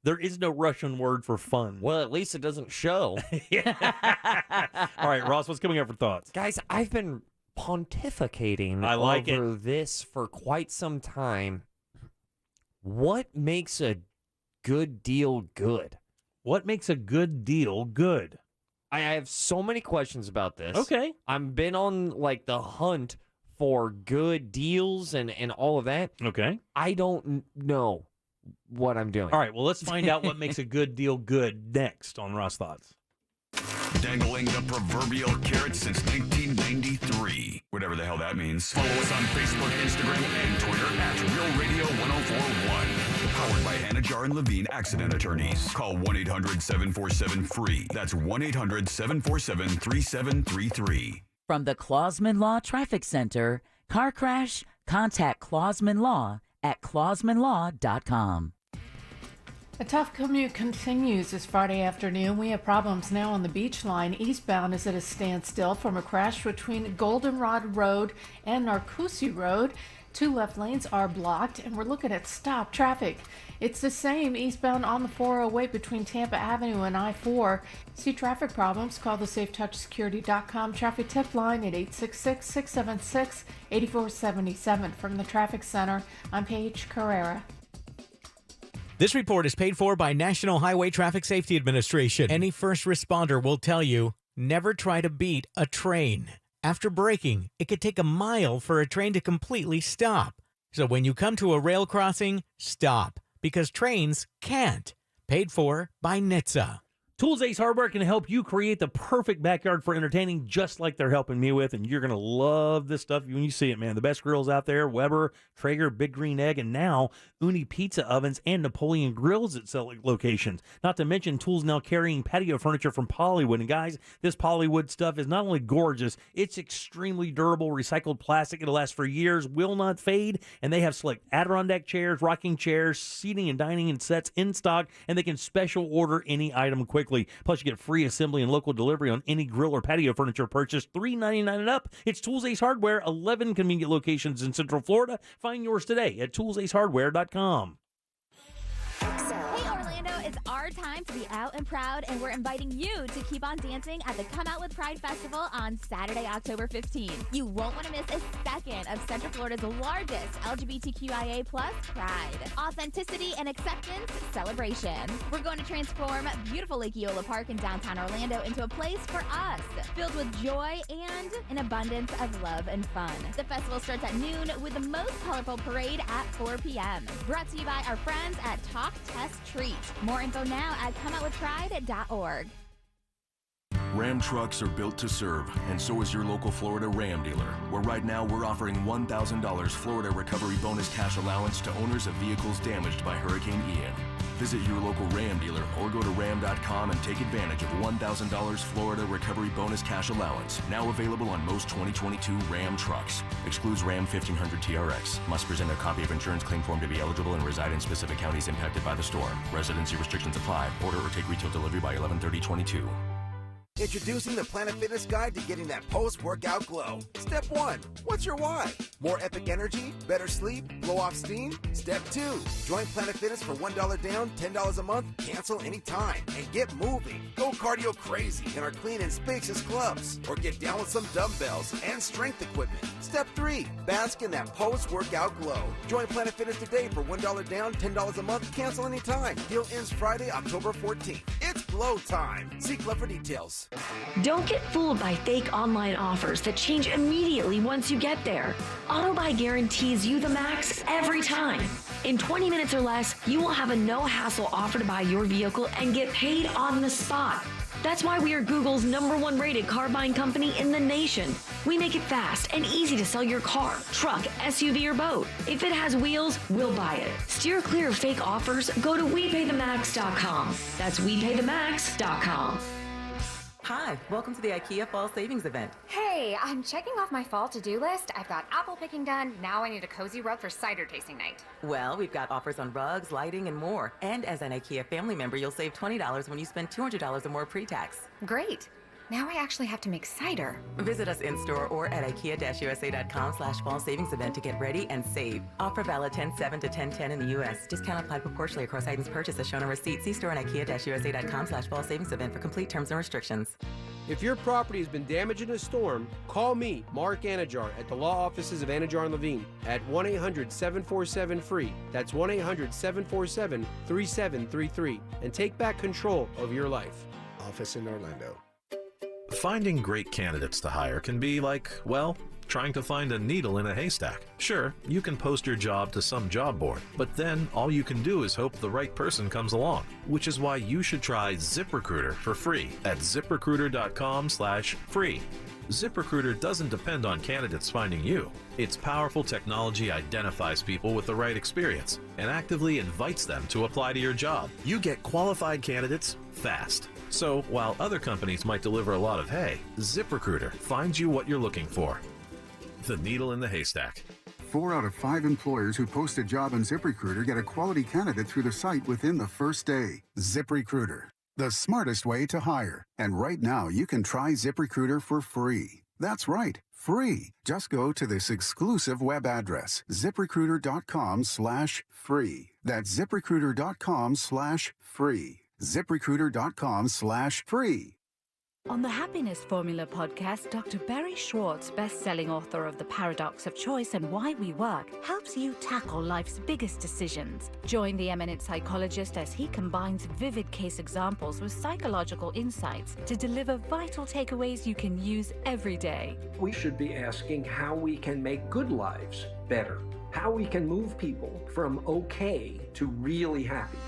There is no Russian word for fun. Well, at least it doesn't show. All right, Ross, what's coming up for thoughts? Guys, I've been pontificating over this for quite some time. What makes a good deal good? What makes a good deal good? I have so many questions about this. Okay. I've been on the hunt for good deals and all of that. Okay. I don't know what I'm doing. All right, well, let's find out what makes a good deal good next on Ross Thoughts. Dangling the proverbial carrot since 1993. Whatever the hell that means. Follow us on Facebook, Instagram, and Twitter at Real Radio 1041. Powered by Hannah Jar and Levine Accident Attorneys. Call 1-800-747-FREE. That's 1-800-747-3733. From the Clausman Law Traffic Center, car crash? Contact Clausman Law at clausmanlaw.com. A tough commute continues this Friday afternoon. We have problems now on the Beach Line. Eastbound is at a standstill from a crash between Goldenrod Road and Narcoossee Road. 2 left lanes are blocked, and we're looking at stop traffic. It's the same eastbound on the 408 between Tampa Avenue and I-4. See traffic problems? Call the SafeTouchSecurity.com traffic tip line at 866-676-8477. From the Traffic Center, I'm Paige Carrera. This report is paid for by National Highway Traffic Safety Administration. Any first responder will tell you, never try to beat a train. After braking, it could take a mile for a train to completely stop. So when you come to a rail crossing, stop, because trains can't. Paid for by NHTSA. Tools Ace Hardware can help you create the perfect backyard for entertaining, just like they're helping me with, and you're going to love this stuff when you see it, man. The best grills out there, Weber, Traeger, Big Green Egg, and now Uni Pizza Ovens and Napoleon Grills at select locations. Not to mention, Tools now carrying patio furniture from Polywood. And guys, this Polywood stuff is not only gorgeous, it's extremely durable, recycled plastic. It'll last for years, will not fade, and they have select Adirondack chairs, rocking chairs, seating and dining and sets in stock, and they can special order any item quickly. quickly. Plus, you get free assembly and local delivery on any grill or patio furniture purchase, $3.99 and up. It's Tools Ace Hardware, 11 convenient locations in Central Florida. Find yours today at toolsacehardware.com. Hey Orlando, it's our time to be out and proud, and we're inviting you to keep on dancing at the Come Out with Pride Festival on Saturday, October 15th. You won't want to miss a second of Central Florida's largest LGBTQIA+ pride, authenticity and acceptance celebration. We're going to transform beautiful Lake Eola Park in downtown Orlando into a place for us, filled with joy and an abundance of love and fun. The festival starts at noon with the most colorful parade at 4 p.m. Brought to you by our friends at Talk, Test, Treat. More info now at comeoutwithpride.org. Ram trucks are built to serve, and so is your local Florida Ram dealer, where right now we're offering $1,000 Florida Recovery Bonus cash allowance to owners of vehicles damaged by Hurricane Ian. Visit your local Ram dealer or go to ram.com and take advantage of $1,000 Florida Recovery Bonus cash allowance, now available on most 2022 Ram trucks. Excludes Ram 1500 TRX. Must present a copy of insurance claim form to be eligible and reside in specific counties impacted by the storm. Residency restrictions apply. Order or take retail delivery by 11/30/22. Introducing the Planet Fitness Guide to getting that post-workout glow. Step 1, what's your why? More epic energy? Better sleep? Blow off steam? Step 2, join Planet Fitness for $1 down, $10 a month, cancel anytime, and get moving. Go cardio crazy in our clean and spacious clubs, or get down with some dumbbells and strength equipment. Step 3, bask in that post-workout glow. Join Planet Fitness today for $1 down, $10 a month, cancel anytime. Deal ends Friday, October 14th. It's glow time. See Club for details. Don't get fooled by fake online offers that change immediately once you get there. AutoBuy guarantees you the max every time. In 20 minutes or less, you will have a no-hassle offer to buy your vehicle and get paid on the spot. That's why we are Google's #1 rated car buying company in the nation. We make it fast and easy to sell your car, truck, SUV, or boat. If it has wheels, we'll buy it. Steer clear of fake offers. Go to WePayTheMax.com. That's WePayTheMax.com. Hi, welcome to the IKEA Fall Savings Event. Hey, I'm checking off my fall to-do list. I've got apple picking done. Now I need a cozy rug for cider tasting night. Well, we've got offers on rugs, lighting, and more. And as an IKEA family member, you'll save $20 when you spend $200 or more pre-tax. Great. Now I actually have to make cider. Visit us in-store or at IKEA-USA.com/fall savings event to get ready and save. Offer valid 10/7 to 10/10 in the U.S. Discount applied proportionally across items purchased as shown on receipt. See store and IKEA-USA.com/fall savings event for complete terms and restrictions. If your property has been damaged in a storm, call me, Mark Anajar, at the law offices of Anajar and Levine at 1-800-747-FREE. That's 1-800-747-3733. And take back control of your life. Office in Orlando. Finding great candidates to hire can be like, well, trying to find a needle in a haystack. Sure, you can post your job to some job board, but then all you can do is hope the right person comes along, which is why you should try ZipRecruiter for free at ZipRecruiter.com/free. ZipRecruiter doesn't depend on candidates finding you. Its powerful technology identifies people with the right experience and actively invites them to apply to your job. You get qualified candidates fast. So while other companies might deliver a lot of hay, ZipRecruiter finds you what you're looking for. The needle in the haystack. 4 out of 5 employers who post a job on ZipRecruiter get a quality candidate through the site within the first day. ZipRecruiter, the smartest way to hire. And right now, you can try ZipRecruiter for free. That's right, free. Just go to this exclusive web address, ZipRecruiter.com/free. That's ZipRecruiter.com/free. ZipRecruiter.com/free. On the Happiness Formula podcast, Dr. Barry Schwartz, best-selling author of The Paradox of Choice and Why We Work, helps you tackle life's biggest decisions. Join the eminent psychologist as he combines vivid case examples with psychological insights to deliver vital takeaways you can use every day. We should be asking how we can make good lives better, how we can move people from okay to really happy.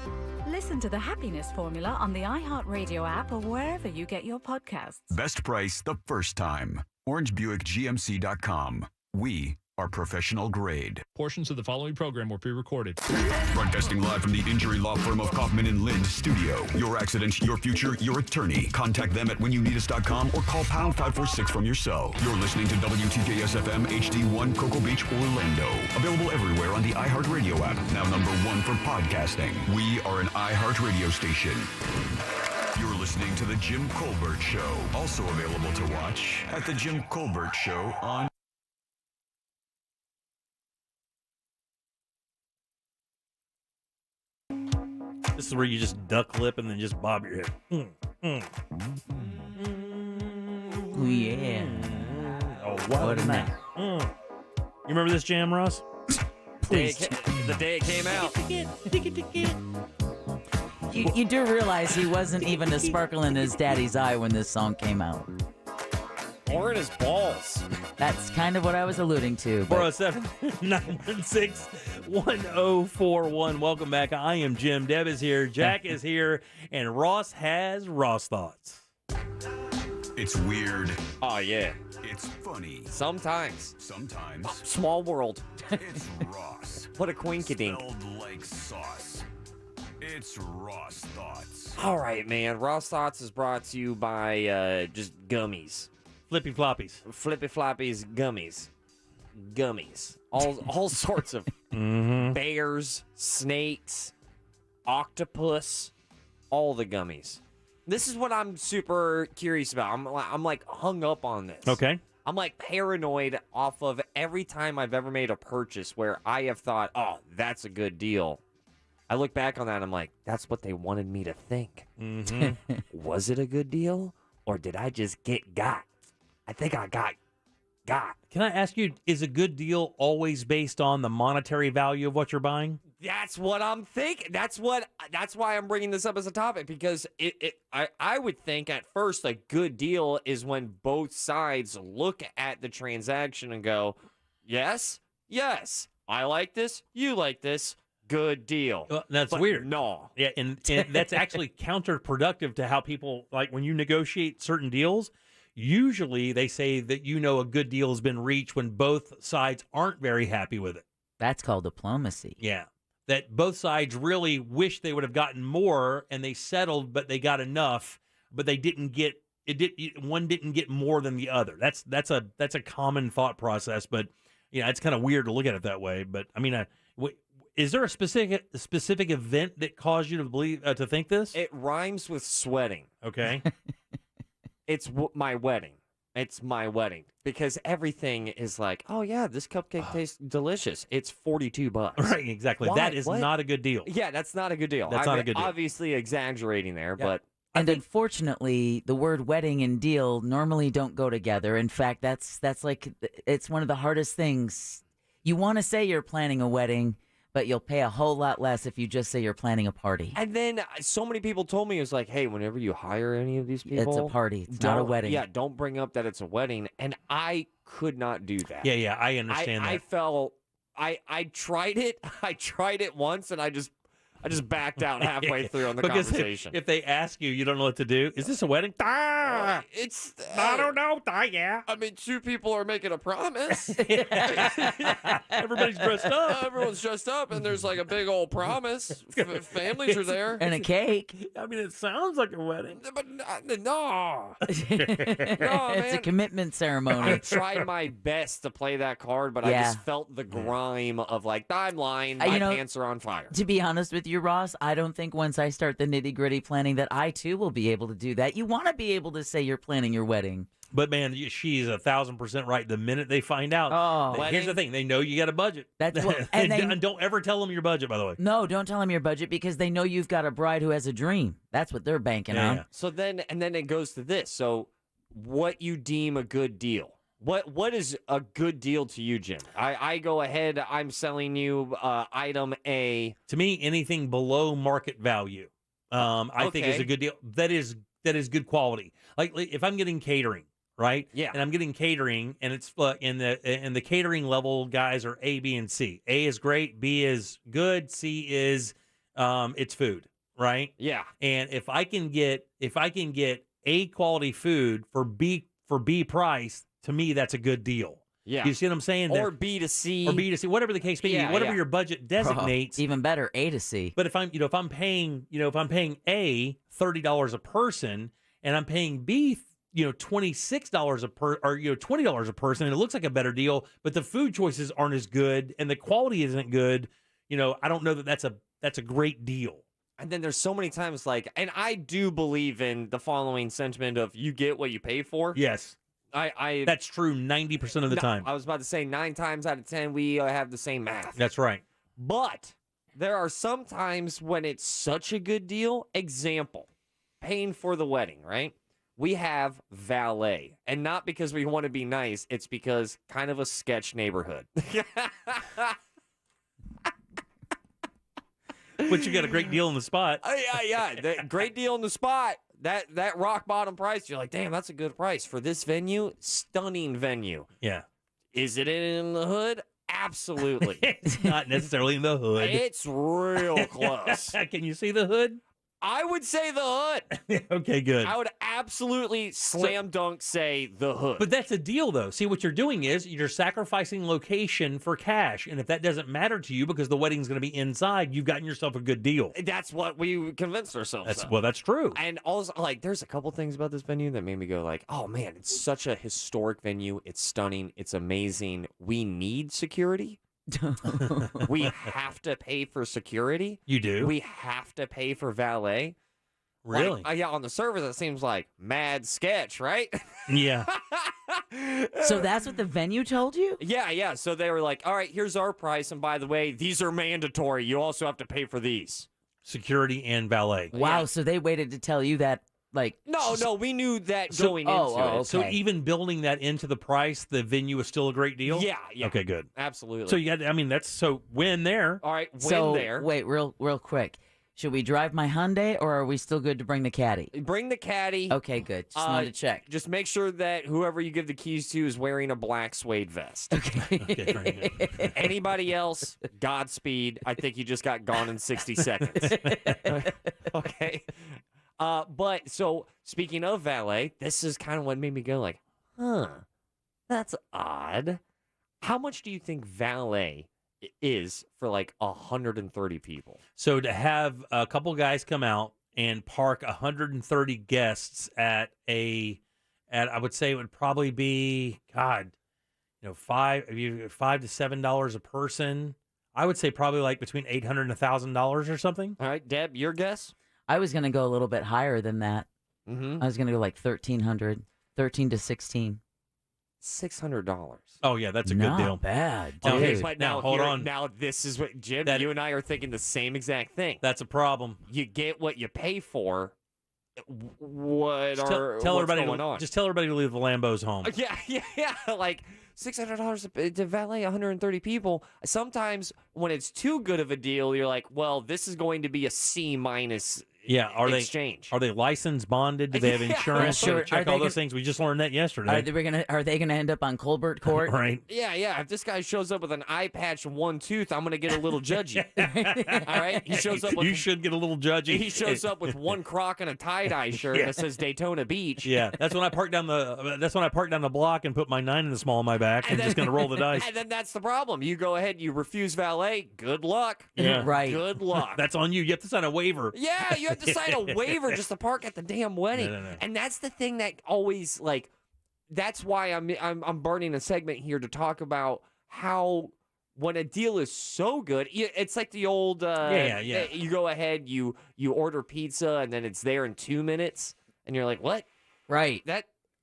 Listen to The Happiness Formula on the iHeartRadio app or wherever you get your podcasts. Best price the first time. OrangeBuickGMC.com. We are professional grade. Portions of the following program were pre-recorded. Broadcasting live from the injury law firm of Kaufman and Lind studio. Your accident, your future, your attorney. Contact them at whenyouneedus.com or call pound 546 from your cell. You're listening to WTKS FM HD1 Cocoa Beach, Orlando. Available everywhere on the iHeartRadio app. Now #1 for podcasting. We are an iHeartRadio station. You're listening to The Jim Colbert Show, also available to watch at The Jim Colbert Show on This is where you just duck lip and then just bob your head. Oh, yeah. Oh, what a night. You remember this jam, Ross? The day it came out. You do realize he wasn't even a sparkle in his daddy's eye when this song came out. Or in his balls. That's kind of what I was alluding to. But 407-916-1041. Welcome back. I am Jim. Deb is here. Jack is here. And Ross has Ross Thoughts. It's weird. Oh, yeah. It's funny. Sometimes. Small world. It's Ross. What a quinkydink. Spelled like sauce. It's Ross Thoughts. All right, man. Ross Thoughts is brought to you by just gummies. Flippy floppies. Flippy floppies, gummies. Gummies. All sorts of bears, snakes, octopus, all the gummies. This is what I'm super curious about. I'm like hung up on this. Okay. I'm like paranoid off of every time I've ever made a purchase where I have thought, oh, that's a good deal. I look back on that and I'm like, that's what they wanted me to think. Was it a good deal or did I just get got? I think I got. Can I ask you, is a good deal always based on the monetary value of what you're buying? That's what I'm thinking. That's why I'm bringing this up as a topic, because I would think at first a good deal is when both sides look at the transaction and go, yes, I like this, you like this, good deal. That's But weird. No. Yeah, and that's actually counterproductive to how people, like when you negotiate certain deals, usually they say that a good deal has been reached when both sides aren't very happy with it. That's called diplomacy. Yeah. That both sides really wish they would have gotten more and they settled, but they got enough, but they didn't get one didn't get more than the other. That's a common thought process, but it's kind of weird to look at it that way. But I mean, is there a specific event that caused you to believe to think this? It rhymes with sweating. Okay. It's my wedding. It's my wedding. Because everything is like, oh, yeah, this cupcake tastes delicious. It's $42. Right, exactly. Why? That is What? not a good deal. Yeah, that's not a good deal. That's not a good deal. Obviously exaggerating there, but... And unfortunately, the word wedding and deal normally don't go together. In fact, that's like, it's one of the hardest things. You want to say you're planning a wedding, but you'll pay a whole lot less if you just say you're planning a party. And then so many people told me, it was like, hey, whenever you hire any of these people... It's a party. It's not a wedding. Yeah, don't bring up that it's a wedding. And I could not do that. Yeah, I understand that. I felt... I tried it. I tried it once, and I just backed out halfway through on the conversation. If they ask you, you don't know what to do. Is this a wedding? I don't know. Yeah. I mean, two people are making a promise. Everybody's dressed up. Everyone's dressed up, and there's like a big old promise. Families are there. And a cake. I mean, it sounds like a wedding. But no. It's a commitment ceremony. I tried my best to play that card, but I just felt the grime of like, I'm lying. My pants are on fire. To be honest with you, Ross, I don't think once I start the nitty-gritty planning that I, too, will be able to do that. You want to be able to say you're planning your wedding. But, man, she's 1,000% right. The minute they find out, here's the thing. They know you got a budget. That's what, and don't ever tell them your budget, by the way. No, don't tell them your budget because they know you've got a bride who has a dream. That's what they're banking on. Yeah. So then it goes to this. So what you deem a good deal. What is a good deal to you, Jim? I go ahead. I'm selling you item A. To me, anything below market value, I think is a good deal. That is good quality. Like if I'm getting catering, right? Yeah. And I'm getting catering, and it's in the catering level, guys are A, B, and C. A is great. B is good. C is it's food, right? Yeah. And if I can get A quality food for B price. To me, that's a good deal. Yeah. You see what I'm saying? Or B to C. Or B to C, whatever the case may be, whatever your budget designates. Even better, A to C. But if I'm paying A $30 a person and I'm paying B, $26 $20 a person, and it looks like a better deal, but the food choices aren't as good and the quality isn't good, I don't know that that's a great deal. And then there's so many times and I do believe in the following sentiment of you get what you pay for. Yes. That's true 90% of the time. I was about to say 9 times out of 10 we have the same math. That's right. But there are some times when it's such a good deal. Example, paying for the wedding, right? We have valet. And not because we want to be nice, it's because kind of a sketch neighborhood. But you got a great deal on the spot. Yeah. Great deal on the spot. That rock bottom price, you're like, damn, that's a good price. For this venue, stunning venue. Yeah. Is it in the hood? Absolutely. It's not necessarily in the hood. It's real close. Can you see the hood? I would say the hood. Okay, good. I would absolutely slam dunk say the hood. But that's a deal, though. See, what you're doing is you're sacrificing location for cash. And if that doesn't matter to you because the wedding's going to be inside, you've gotten yourself a good deal. That's what we convinced ourselves of. Well, that's true. And also, there's a couple things about this venue that made me go oh, man, it's such a historic venue. It's stunning. It's amazing. We need security. We have to pay for security. You do? We have to pay for valet. Really? Yeah, on the surface, it seems like mad sketch, right? Yeah. So that's what the venue told you? Yeah. So they were like, all right, here's our price. And by the way, these are mandatory. You also have to pay for these. Security and valet. Wow, so they waited to tell you that, No, we knew that going into it. Okay. So even building that into the price, the venue is still a great deal? Yeah. Okay, good. Absolutely. So you got, so win there. All right, so, there. Wait, real quick. Should we drive my Hyundai, or are we still good to bring the caddy? Bring the caddy. Okay, good. Just wanted to check. Just make sure that whoever you give the keys to is wearing a black suede vest. Okay. Okay, very good. Anybody else, Godspeed. I think you just got gone in 60 seconds. Okay. But so speaking of valet, this is kind of what made me go that's odd. How much do you think valet is for 130 people? So to have a couple guys come out and park 130 guests at I would say it would probably be $5 to $7 a person. I would say probably between $800 and $1,000 or something. All right, Deb, your guess? I was going to go a little bit higher than that. Mm-hmm. I was going to go $1,300, $13 to $16. $600. Oh yeah, that's a good deal. Not bad. Okay, dude. but now hold on. Now this is what Jim, That- you and I are thinking the same exact thing. That's a problem. You get what you pay for. What Just are tell what's everybody going on? Just tell everybody to leave the Lambos home. Yeah. $600 to valet 130 people. Sometimes when it's too good of a deal, you're like, well, this is going to be a C minus. Yeah, are exchange. They licensed, bonded? Do they have insurance? Sure. Check all those things. We just learned that yesterday. Are they gonna end up on Colbert Court? Right. Yeah. If this guy shows up with an eye patch and one tooth, I'm gonna get a little judgy. All right. He shows up with You should get a little judgy. He shows up with one croc and a tie-dye shirt that says Daytona Beach. Yeah, that's when I park down the block and put my 9 in the small of my back and just gonna roll the dice. And then that's the problem. You go ahead, you refuse valet. Good luck. Yeah. Right. Good luck. That's on you. You have to sign a waiver. Yeah, you have to sign a waiver just to park at the damn wedding. No. And that's the thing that always that's why I'm burning a segment here to talk about how when a deal is so good, it's like the old you go ahead, you order pizza and then it's there in 2 minutes and you're like, "What?" Right.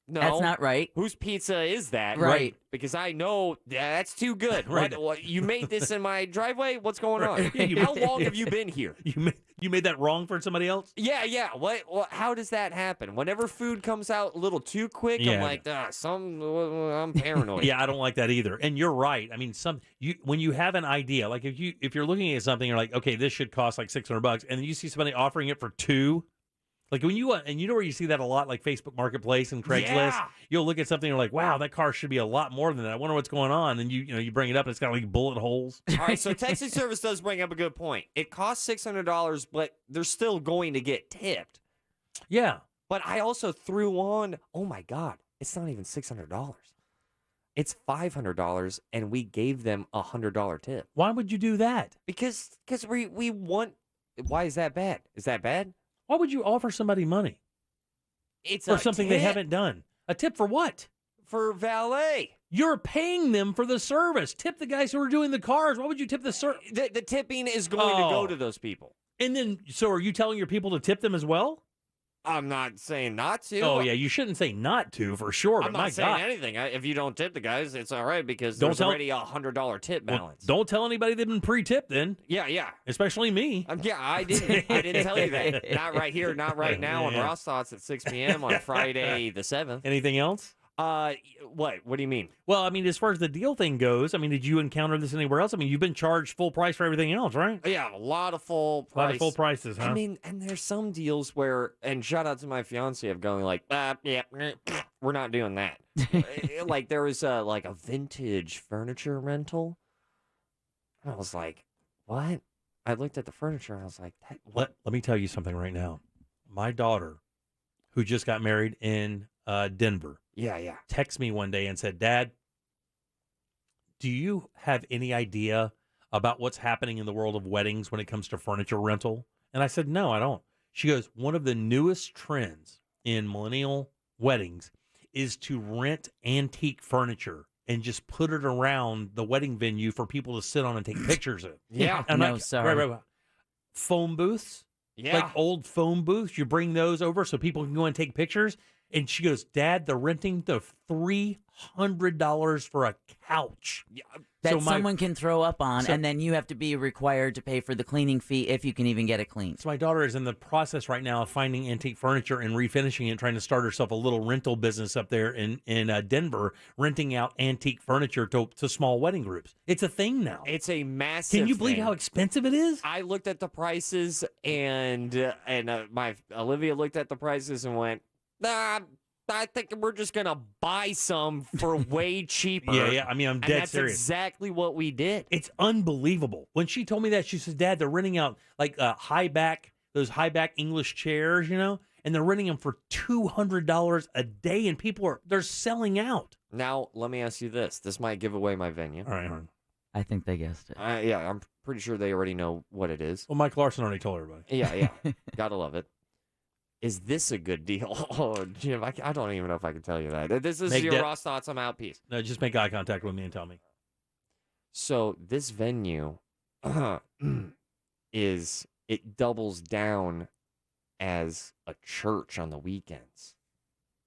No, that's not right. Whose pizza is that? Right. Because I know that's too good. Right. What, you made this in my driveway? What's going on? How long have you been here? You made that wrong for somebody else? Yeah. What? How does that happen? Whenever food comes out a little too quick, I'm like, I'm paranoid. Yeah, I don't like that either. And you're right. I mean, when you have an idea, like if you're looking at something, you're like, okay, this should cost $600, and then you see somebody offering it for $2. Like when you and you know where you see that a lot, like Facebook Marketplace and Craigslist. You'll look at something and you're like, "Wow, that car should be a lot more than that. I wonder what's going on." And you bring it up and it's got bullet holes. All right, so texting service does bring up a good point. It costs $600, but they're still going to get tipped. Yeah, but I also threw on. Oh my God, it's not even $600. It's $500, and we gave them a $100 tip. Why would you do that? Because we want. Why is that bad? Is that bad? Why would you offer somebody money? It's for something they haven't done. A tip for what? For valet. You're paying them for the service. Tip the guys who are doing the cars. Why would you tip the service? The tipping is going to go to those people. And then, so are you telling your people to tip them as well? I'm not saying not to. Oh, yeah, you shouldn't say not to, for sure. But I'm not my saying God. anything. If you don't tip the guys, it's all right because Don't there's tell- already $100 tip balance. Don't tell anybody they've been pre-tipped then. Yeah. Especially me. Yeah, I didn't tell you that. Not right here, not right now on Ross Thoughts at 6 p.m. on Friday the 7th. Anything else? What? What do you mean? Well, I mean, as far as the deal thing goes, I mean, did you encounter this anywhere else? I mean, you've been charged full price for everything else, right? Yeah, a lot of full price. A lot of full prices, huh? I mean, and there's some deals where, and shout out to my fiance of going like, yeah, we're not doing that. Like there was like a vintage furniture rental. And I was like, what? I looked at the furniture and I was like, what? Let me tell you something right now. My daughter, who just got married in Denver, yeah, texted me one day and said, Dad, do you have any idea about what's happening in the world of weddings when it comes to furniture rental? And I said, no, I don't. She goes, one of the newest trends in millennial weddings is to rent antique furniture and just put it around the wedding venue for people to sit on and take pictures of. Yeah. And I'm No, like, sorry. Right. Foam booths? Yeah. Like old foam booths. You bring those over so people can go and take pictures. And she goes, Dad, they're renting the $300 for a couch. That someone can throw up on, and then you have to be required to pay for the cleaning fee if you can even get it cleaned. So my daughter is in the process right now of finding antique furniture and refinishing it, trying to start herself a little rental business up there in Denver, renting out antique furniture to small wedding groups. It's a thing now. It's a massive Can you believe thing. how expensive it is? I looked at the prices and my Olivia looked at the prices and went, nah, I think we're just going to buy some for way cheaper. Yeah. I mean, I'm dead that's serious. exactly what we did. It's unbelievable. When she told me that, she says, Dad, they're renting out like those high back English chairs, and they're renting them for $200 a day, and they're selling out. Now, let me ask you this. This might give away my venue. All right, hon. I think they guessed it. Yeah, I'm pretty sure they already know what it is. Well, Mike Larson already told everybody. Yeah. Gotta love it. Is this a good deal? Oh, Jim, I don't even know if I can tell you that. This is your Ross Thoughts. I'm out. Peace. No, just make eye contact with me and tell me. So this venue it doubles down as a church on the weekends.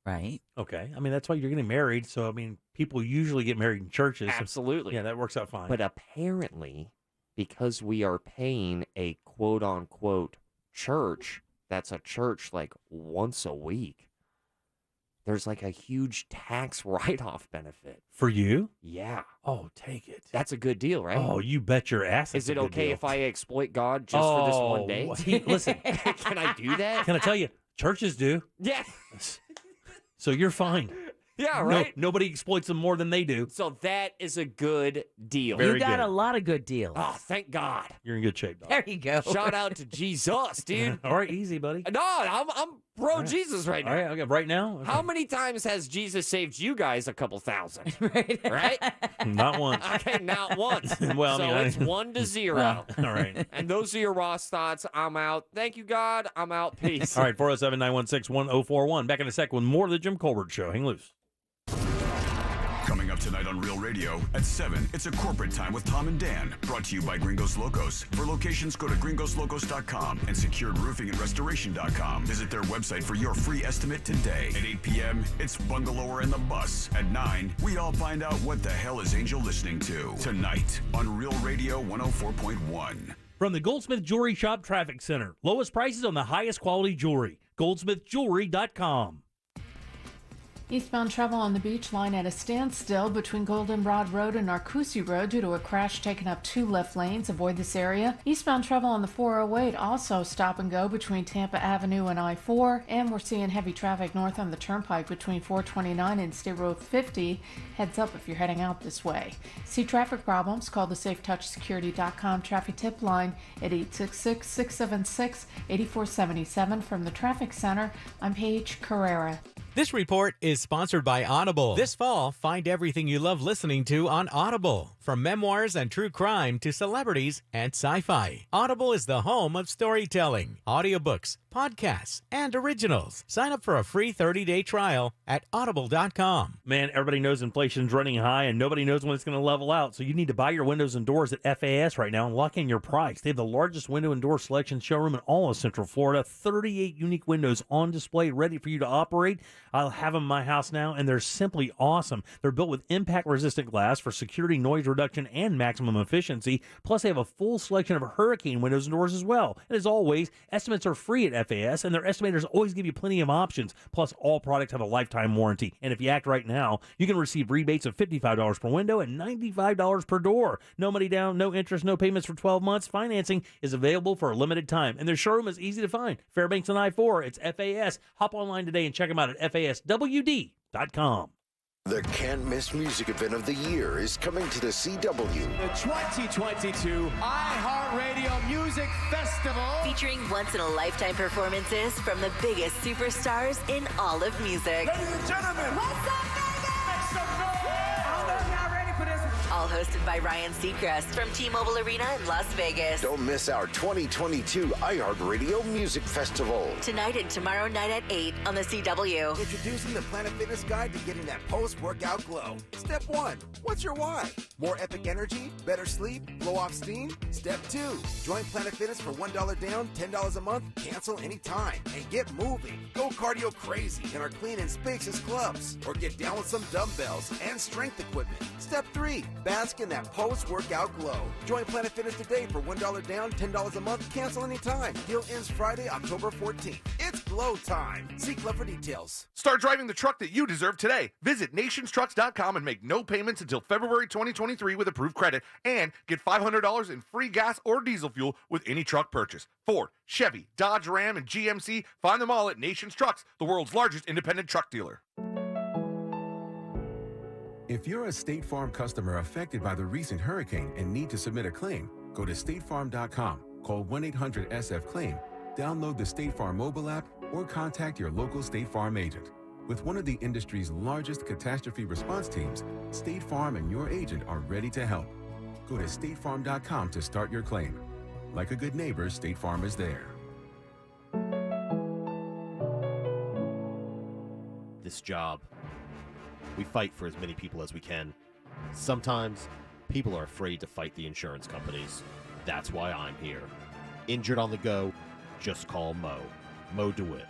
Right. Okay. I mean, that's why you're getting married. So, I mean, people usually get married in churches. Absolutely. Yeah, that works out fine. But apparently, because we are paying a quote-unquote church, that's a church like once a week, there's like a huge tax write-off benefit. For you? Yeah. Oh, take it. That's a good deal, right? Oh, you bet your ass. Is it okay if I exploit God just for this one day? Listen. Can I do that? Can I tell you? Churches do. Yeah. So you're fine. Yeah, right? Nobody exploits them more than they do. So that is a good deal. You got a lot of good deals. Oh, thank God. You're in good shape, dog. There you go. Shout out to Jesus, dude. All right, easy, buddy. No, I'm pro Jesus right now. All right, okay, right now? Okay. How many times has Jesus saved you guys? A couple thousand. Right? Not once. Okay, not once. Well, so I mean, it's 1-0. Well, all right. And those are your Ross Thoughts. I'm out. Thank you, God. I'm out. Peace. All right, 407-916-1041. Back in a sec with more of the Jim Colbert Show. Hang loose. Coming up tonight on Real Radio at 7, it's a corporate time with Tom and Dan. Brought to you by Gringos Locos. For locations, go to gringoslocos.com and securedroofingandrestoration.com. Visit their website for your free estimate today. At 8 p.m., it's Bungalower and the Bus. At 9, we all find out what the hell is Angel listening to. Tonight on Real Radio 104.1. From the Goldsmith Jewelry Shop Traffic Center. Lowest prices on the highest quality jewelry. goldsmithjewelry.com. Eastbound travel on the beach line at a standstill between Goldenrod Road and Narcoossee Road due to a crash taking up 2 left lanes. Avoid this area. Eastbound travel on the 408 also stop and go between Tampa Avenue and I-4. And we're seeing heavy traffic north on the Turnpike between 429 and State Road 50. Heads up if you're heading out this way. See traffic problems? Call the SafeTouchSecurity.com traffic tip line at 866-676-8477. From the Traffic Center, I'm Paige Carrera. This report is sponsored by Audible. This fall, find everything you love listening to on Audible. From memoirs and true crime to celebrities and sci-fi. Audible is the home of storytelling. Audiobooks, podcasts, and originals. Sign up for a free 30-day trial at audible.com. Man, everybody knows inflation's running high and nobody knows when it's going to level out. So you need to buy your windows and doors at FAS right now and lock in your price. They have the largest window and door selection showroom in all of Central Florida. 38 unique windows on display ready for you to operate. I'll have them in my house now, and they're simply awesome. They're built with impact-resistant glass for security, noise reduction, and maximum efficiency. Plus, they have a full selection of hurricane windows and doors as well. And as always, estimates are free at FAS, and their estimators always give you plenty of options. Plus, all products have a lifetime warranty. And if you act right now, you can receive rebates of $55 per window and $95 per door. No money down, no interest, no payments for 12 months. Financing is available for a limited time. And their showroom is easy to find. Fairbanks and I-4. It's FAS. Hop online today and check them out at FASWD.com. The can't-miss music event of the year is coming to the CW. The 2022 iHeartRadio Music Festival. Featuring once-in-a-lifetime performances from the biggest superstars in all of music. Ladies and gentlemen, what's up, Vegas? Make some noise! I don't know if y'all ready for this. All hosted by Ryan Seacrest from T-Mobile Arena in Las Vegas. Don't miss our 2022 iHeartRadio Music Festival. Tonight and tomorrow night at 8 on the CW. Introducing the Planet Fitness Guide to getting that post-workout glow. Step 1. What's your why? More epic energy? Better sleep? Blow off steam? Step 2. Join Planet Fitness for $1 down, $10 a month, cancel anytime, and get moving. Go cardio crazy in our clean and spacious clubs. Or get down with some dumbbells and strength equipment. Step 3. Bask in that post-workout glow. Join Planet Fitness today for $1 down, $10 a month, cancel anytime. Deal ends Friday, October 14th. It's glow time. See club for details. Start driving the truck that you deserve today. Visit nationstrucks.com and make no payments until February 2023 with approved credit and get $500 in free gas or diesel fuel with any truck purchase. Ford, Chevy, Dodge, Ram, and GMC. Find them all at Nations Trucks, the world's largest independent truck dealer. If you're a State Farm customer affected by the recent hurricane and need to submit a claim, go to statefarm.com, call 1-800-SF-CLAIM, download the State Farm mobile app, or contact your local State Farm agent. With one of the industry's largest catastrophe response teams, State Farm and your agent are ready to help. Go to statefarm.com to start your claim. Like a good neighbor, State Farm is there. This job, we fight for as many people as we can. Sometimes people are afraid to fight the insurance companies. That's why I'm here. Injured on the go, just call Mo. Mo DeWitt.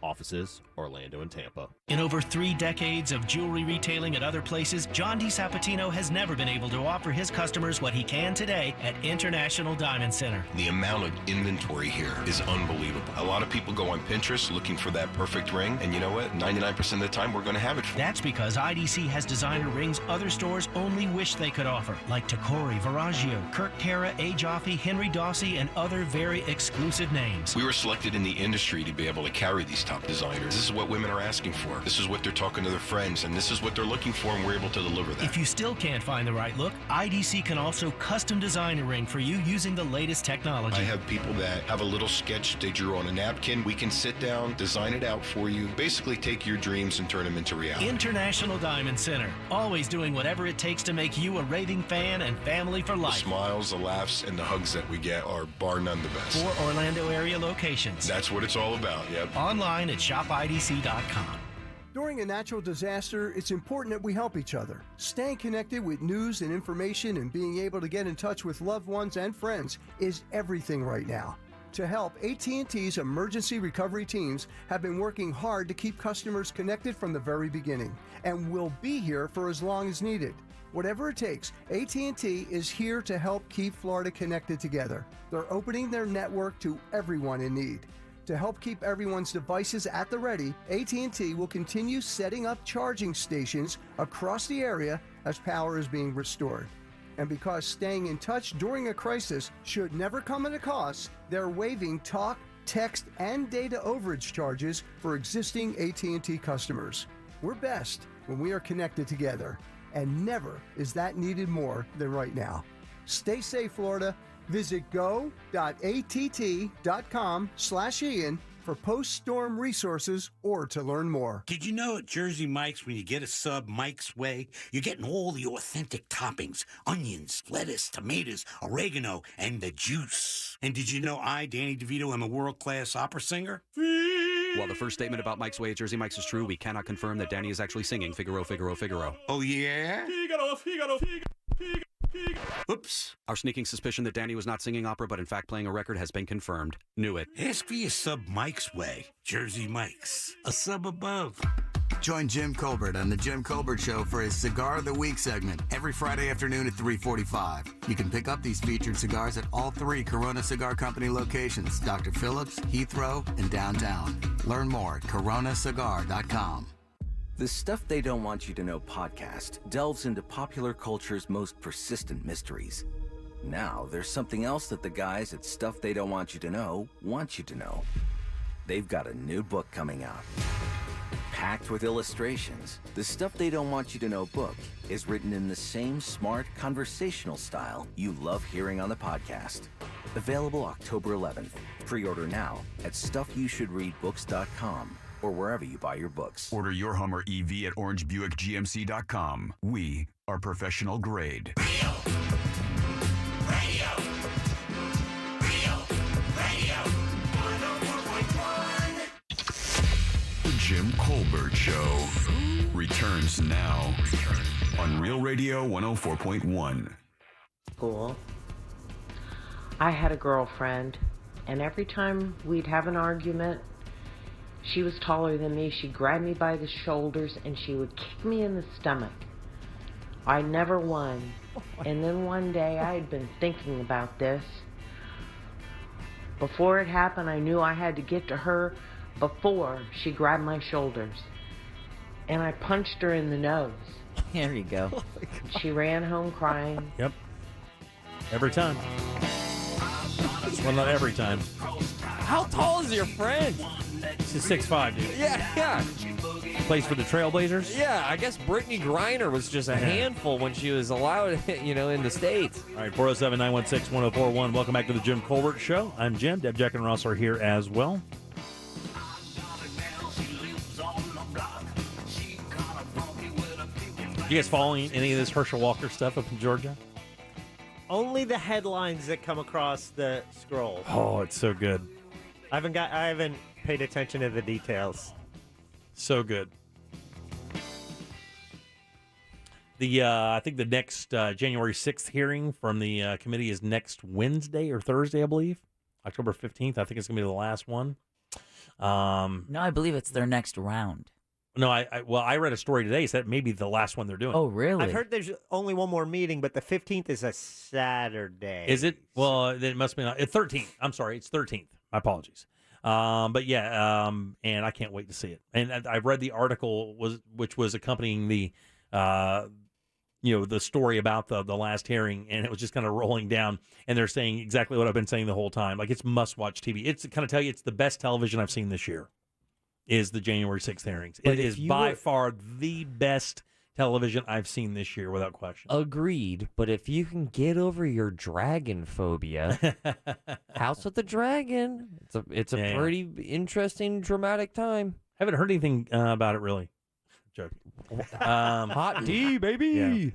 Offices, Orlando and Tampa. In over 3 decades of jewelry retailing at other places, John DiSapatino has never been able to offer his customers what he can today at International Diamond Center. The amount of inventory here is unbelievable. A lot of people go on Pinterest looking for that perfect ring, and you know what? 99% of the time, we're going to have it for you. That's because IDC has designer rings other stores only wish they could offer, like Tacori, Verragio, Kirk Cara, A. Jaffe, Henry Dossi, and other very exclusive names. We were selected in the industry to be able to carry these top designers. This is what women are asking for. This is what they're talking to their friends, and this is what they're looking for, and we're able to deliver that. If you still can't find the right look, IDC can also custom design a ring for you using the latest technology. I have people that have a little sketch they drew on a napkin. We can sit down, design it out for you, basically take your dreams and turn them into reality. International Diamond Center, always doing whatever it takes to make you a raving fan and family for The life. smiles, the laughs, and the hugs that we get are bar none the best. 4 Orlando area locations. That's what it's all about, yep. Online at shopidc.com. During a natural disaster, it's important that we help each other. Staying connected with news and information and being able to get in touch with loved ones and friends is everything right now. To help, AT&T's emergency recovery teams have been working hard to keep customers connected from the very beginning and will be here for as long as needed. Whatever it takes, AT&T is here to help keep Florida connected together. They're opening their network to everyone in need. To help keep everyone's devices at the ready, AT&T will continue setting up charging stations across the area as power is being restored. And because staying in touch during a crisis should never come at a cost, they're waiving talk, text, and data overage charges for existing AT&T customers. We're best when we are connected together, and never is that needed more than right now. Stay safe, Florida. Visit go.att.com/Ian for post-storm resources or to learn more. Did you know at Jersey Mike's, when you get a sub Mike's Way, you're getting all the authentic toppings, onions, lettuce, tomatoes, oregano, and the juice. And did you know I, Danny DeVito, am a world-class opera singer? While the first statement about Mike's Way at Jersey Mike's is true, we cannot confirm that Danny is actually singing Figaro, Figaro, Figaro. Oh, yeah? Figaro, Figaro, Figaro. Oops. Our sneaking suspicion that Danny was not singing opera but in fact playing a record has been confirmed. Knew it. Ask for your sub Mike's Way. Jersey Mike's. A sub above. Join Jim Colbert on The Jim Colbert Show for his Cigar of the Week segment every Friday afternoon at 3:45. You can pick up these featured cigars at all 3 Corona Cigar Company locations, Dr. Phillips, Heathrow, and downtown. Learn more at coronacigar.com. The Stuff They Don't Want You to Know podcast delves into popular culture's most persistent mysteries. Now, there's something else that the guys at Stuff They Don't Want You to Know want you to know. They've got a new book coming out. Packed with illustrations, the Stuff They Don't Want You to Know book is written in the same smart, conversational style you love hearing on the podcast. Available October 11th. Pre-order now at StuffYouShouldReadBooks.com. or wherever you buy your books. Order your Hummer EV at orangebuickgmc.com. We are professional grade. The Jim Colbert Show returns now on Real Radio 104.1. School. I had a girlfriend, and every time we'd have an argument, she was taller than me. She'd grab me by the shoulders and she would kick me in the stomach. I never won. And then one day, I had been thinking about this. Before it happened, I knew I had to get to her before she grabbed my shoulders. And I punched her in the nose. There you go. She ran home crying. Yep. Every time. Well, not every time. How tall is your friend? She's 6'5", dude. Yeah. Plays for the Trailblazers? Yeah, I guess Brittany Griner was just a handful when she was allowed, in the States. All right, 407-916-1041. Welcome back to the Jim Colbert Show. I'm Jim. Deb, Jack, and Ross are here as well. You guys following any of this Herschel Walker stuff up in Georgia? Only the headlines that come across the scroll. Oh, it's so good. I haven't paid attention to the details. So good. I think the next January 6th hearing from the committee is next Wednesday or Thursday, I believe. October 15th. I think it's going to be the last one. No, I believe it's their next round. No, I read a story today that may be the last one they're doing. Oh, really? I've heard there's only one more meeting, but the 15th is a Saturday. Is it? Well, it must be not. It's 13th. I'm sorry, it's 13th. My apologies. But yeah, and I can't wait to see it. And I read the article which was accompanying the the story about the last hearing, and it was just kind of rolling down. And they're saying exactly what I've been saying the whole time. Like, it's must-watch TV. It's kind of tell you it's the best television I've seen this year. Is the January 6th hearings. It is by far the best television I've seen this year, without question. Agreed, but if you can get over your dragon phobia, House of the Dragon, it's a pretty interesting, dramatic time. Haven't heard anything about it, really. Joking. Hot D, baby. Yeah.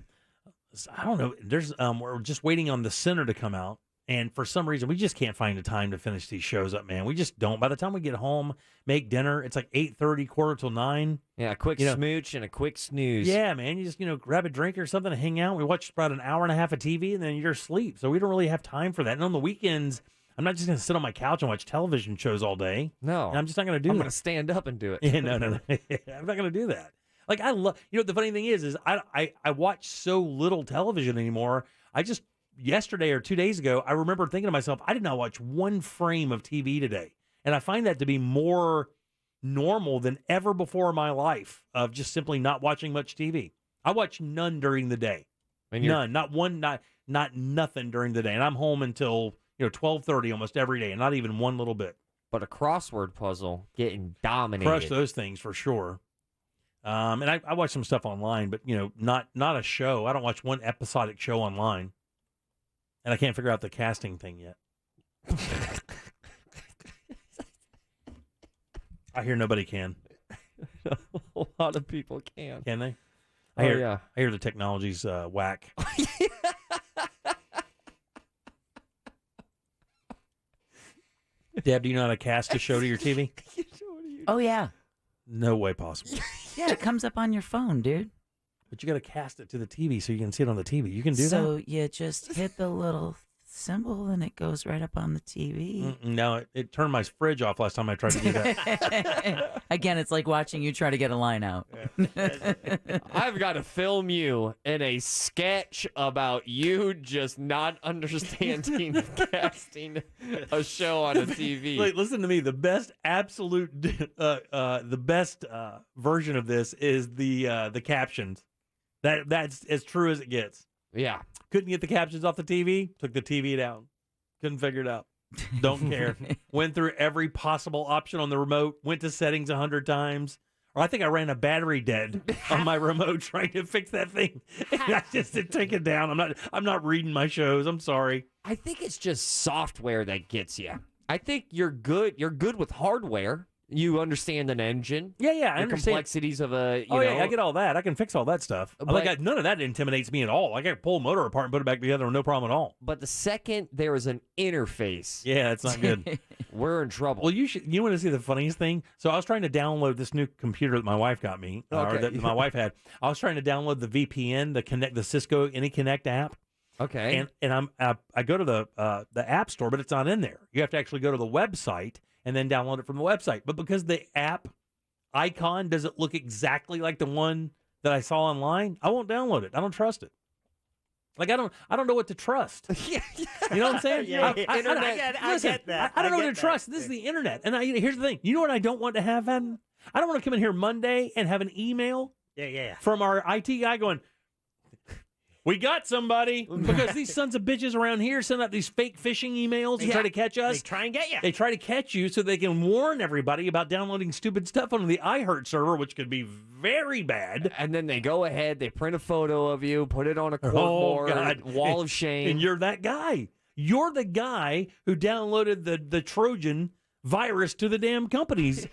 I don't know. There's we're just waiting on The Sinner to come out. And for some reason, we just can't find the time to finish these shows up, man. We just don't. By the time we get home, make dinner, it's like 8:30, 8:45. Yeah, a quick smooch and a quick snooze. Yeah, man. You just, grab a drink or something and hang out. We watch about an hour and a half of TV, and then you're asleep. So we don't really have time for that. And on the weekends, I'm not just going to sit on my couch and watch television shows all day. No. And I'm just not going to do that. I'm going to stand up and do it. Yeah, no. I'm not going to do that. Like, I love, the funny thing is I watch so little television anymore. Yesterday or 2 days ago, I remember thinking to myself, I did not watch one frame of TV today. And I find that to be more normal than ever before in my life of just simply not watching much TV. I watch none during the day. None. Not one, not nothing during the day. And I'm home until 12:30 almost every day, and not even one little bit. But a crossword puzzle getting dominated. Crush those things for sure. And I watch some stuff online, but not a show. I don't watch one episodic show online. And I can't figure out the casting thing yet. I hear nobody can. A lot of people can. Can they? Oh, yeah. I hear the technology's whack. Deb, do you know how to cast a show to your TV? Oh, yeah. No way possible. Yeah, it comes up on your phone, dude. But you got to cast it to the TV so you can see it on the TV. You can do that? So you just hit the little symbol and it goes right up on the TV. No, it turned my fridge off last time I tried to do that. Again, it's like watching you try to get a line out. I've got to film you in a sketch about you just not understanding casting a show on a TV. Wait, listen to me. The best the best version of this is the captions. That's as true as it gets. Yeah. Couldn't get the captions off the TV, took the TV down. Couldn't figure it out. Don't care. Went through every possible option on the remote, went to settings 100 times. Or I think I ran a battery dead on my remote trying to fix that thing. And I just didn't take it down. I'm not reading my shows. I'm sorry. I think it's just software that gets you. I think you're good. You're good with hardware. You understand an engine. Yeah, I the understand. complexities of a. Yeah, I get all that. I can fix all that stuff. But- None of that intimidates me at all. I can pull a motor apart and put it back together, no problem at all. But the second there is an interface, Yeah, it's not good. we're in trouble. Well, you want to see the funniest thing? So I was trying to download this new computer that my wife got me, or Okay. that my wife had. I was trying to download the VPN, the Cisco AnyConnect app. Okay. And I go to the app store, but it's not in there. You have to actually go to the website and then download it from the website. But because the app icon doesn't look exactly like the one that I saw online, I won't download it. I don't trust it. Like I don't know what to trust. You know what I'm saying? Yeah, I get that. I don't know I what get to trust. that. This is the internet. And here's the thing. You know what I don't want to have happen? I don't want to come in here Monday and have an email from our IT guy going, we got somebody, because these sons of bitches around here send out these fake phishing emails and try to catch us. They try and get you. They try to catch you so they can warn everybody about downloading stupid stuff on the iHeart server, which could be very bad. And then they go ahead, they print a photo of you, put it on a corkboard, wall of shame. And you're that guy. You're the guy who downloaded the Trojan virus to the damn company's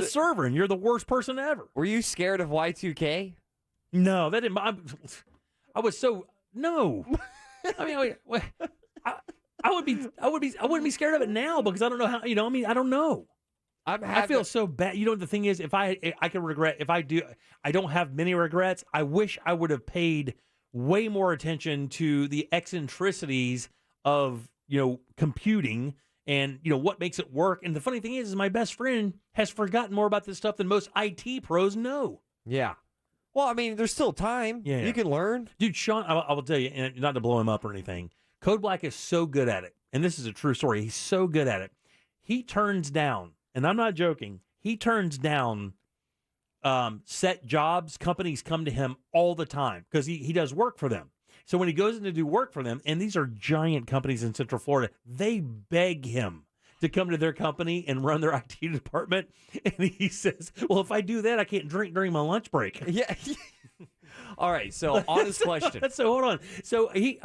server, and you're the worst person ever. Were you scared of Y2K? No, that didn't. I was so no. I mean, I wouldn't be scared of it now because I don't know how. I don't know. I feel so bad. The thing is, if I can regret, if I do, I don't have many regrets. I wish I would have paid way more attention to the eccentricities of computing and what makes it work. And the funny thing is my best friend has forgotten more about this stuff than most IT pros know. Yeah. Well, I mean, there's still time. Yeah. You can learn. Dude, Sean, I will tell you, and not to blow him up or anything, Code Black is so good at it. And this is a true story. He's so good at it. He turns down, and I'm not joking, he turns down set jobs. Companies come to him all the time because he does work for them. So when he goes in to do work for them, and these are giant companies in Central Florida, they beg him to come to their company and run their IT department. And he says, well, if I do that, I can't drink during my lunch break. Yeah. All right. So honest question. So hold on. So he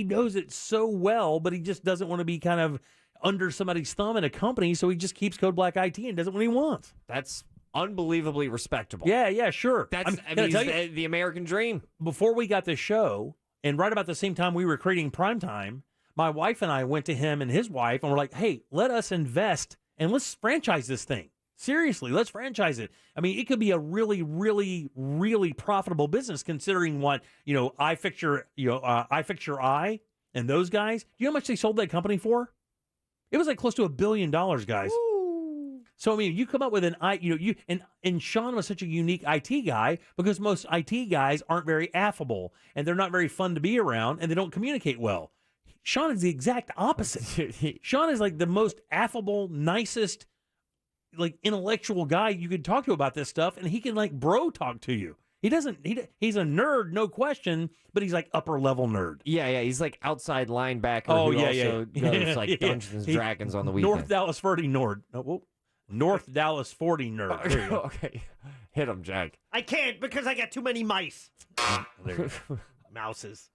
knows it so well, but he just doesn't want to be kind of under somebody's thumb in a company. So he just keeps Code Black IT and does it when he wants. That's unbelievably respectable. Yeah, sure. That's the American dream. Before we got this show, and right about the same time we were creating Primetime, my wife and I went to him and his wife and we're like, hey, let us invest and let's franchise this thing. Seriously, let's franchise it. I mean, it could be a really, really, really profitable business considering what, iFixture Eye and those guys. Do you know how much they sold that company for? It was like close to $1 billion, guys. Ooh. So, I mean, you come up with and Sean was such a unique IT guy because most IT guys aren't very affable and they're not very fun to be around and they don't communicate well. Sean is the exact opposite. Sean is like the most affable, nicest, like intellectual guy you could talk to about this stuff, and he can like bro talk to you. He's a nerd, no question, but he's like upper level nerd. Yeah, he's like outside linebacker. Oh, who yeah, also goes like Dungeons and Dragons on the weekend. North Dallas 40 nerd. North Dallas 40 nerd. There you go. Okay, hit him, Jack. I can't because I got too many mice. There you go. Mouses.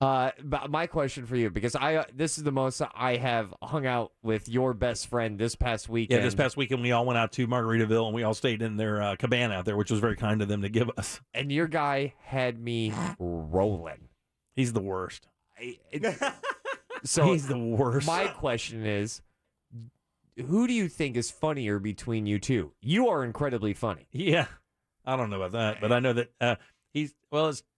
But my question for you, because this is the most I have hung out with your best friend this past weekend. Yeah, this past weekend we all went out to Margaritaville and we all stayed in their cabana out there, which was very kind of them to give us. And your guy had me rolling. He's the worst. So he's the worst. My question is, who do you think is funnier between you two? You are incredibly funny. Yeah, I don't know about that, but I know that it's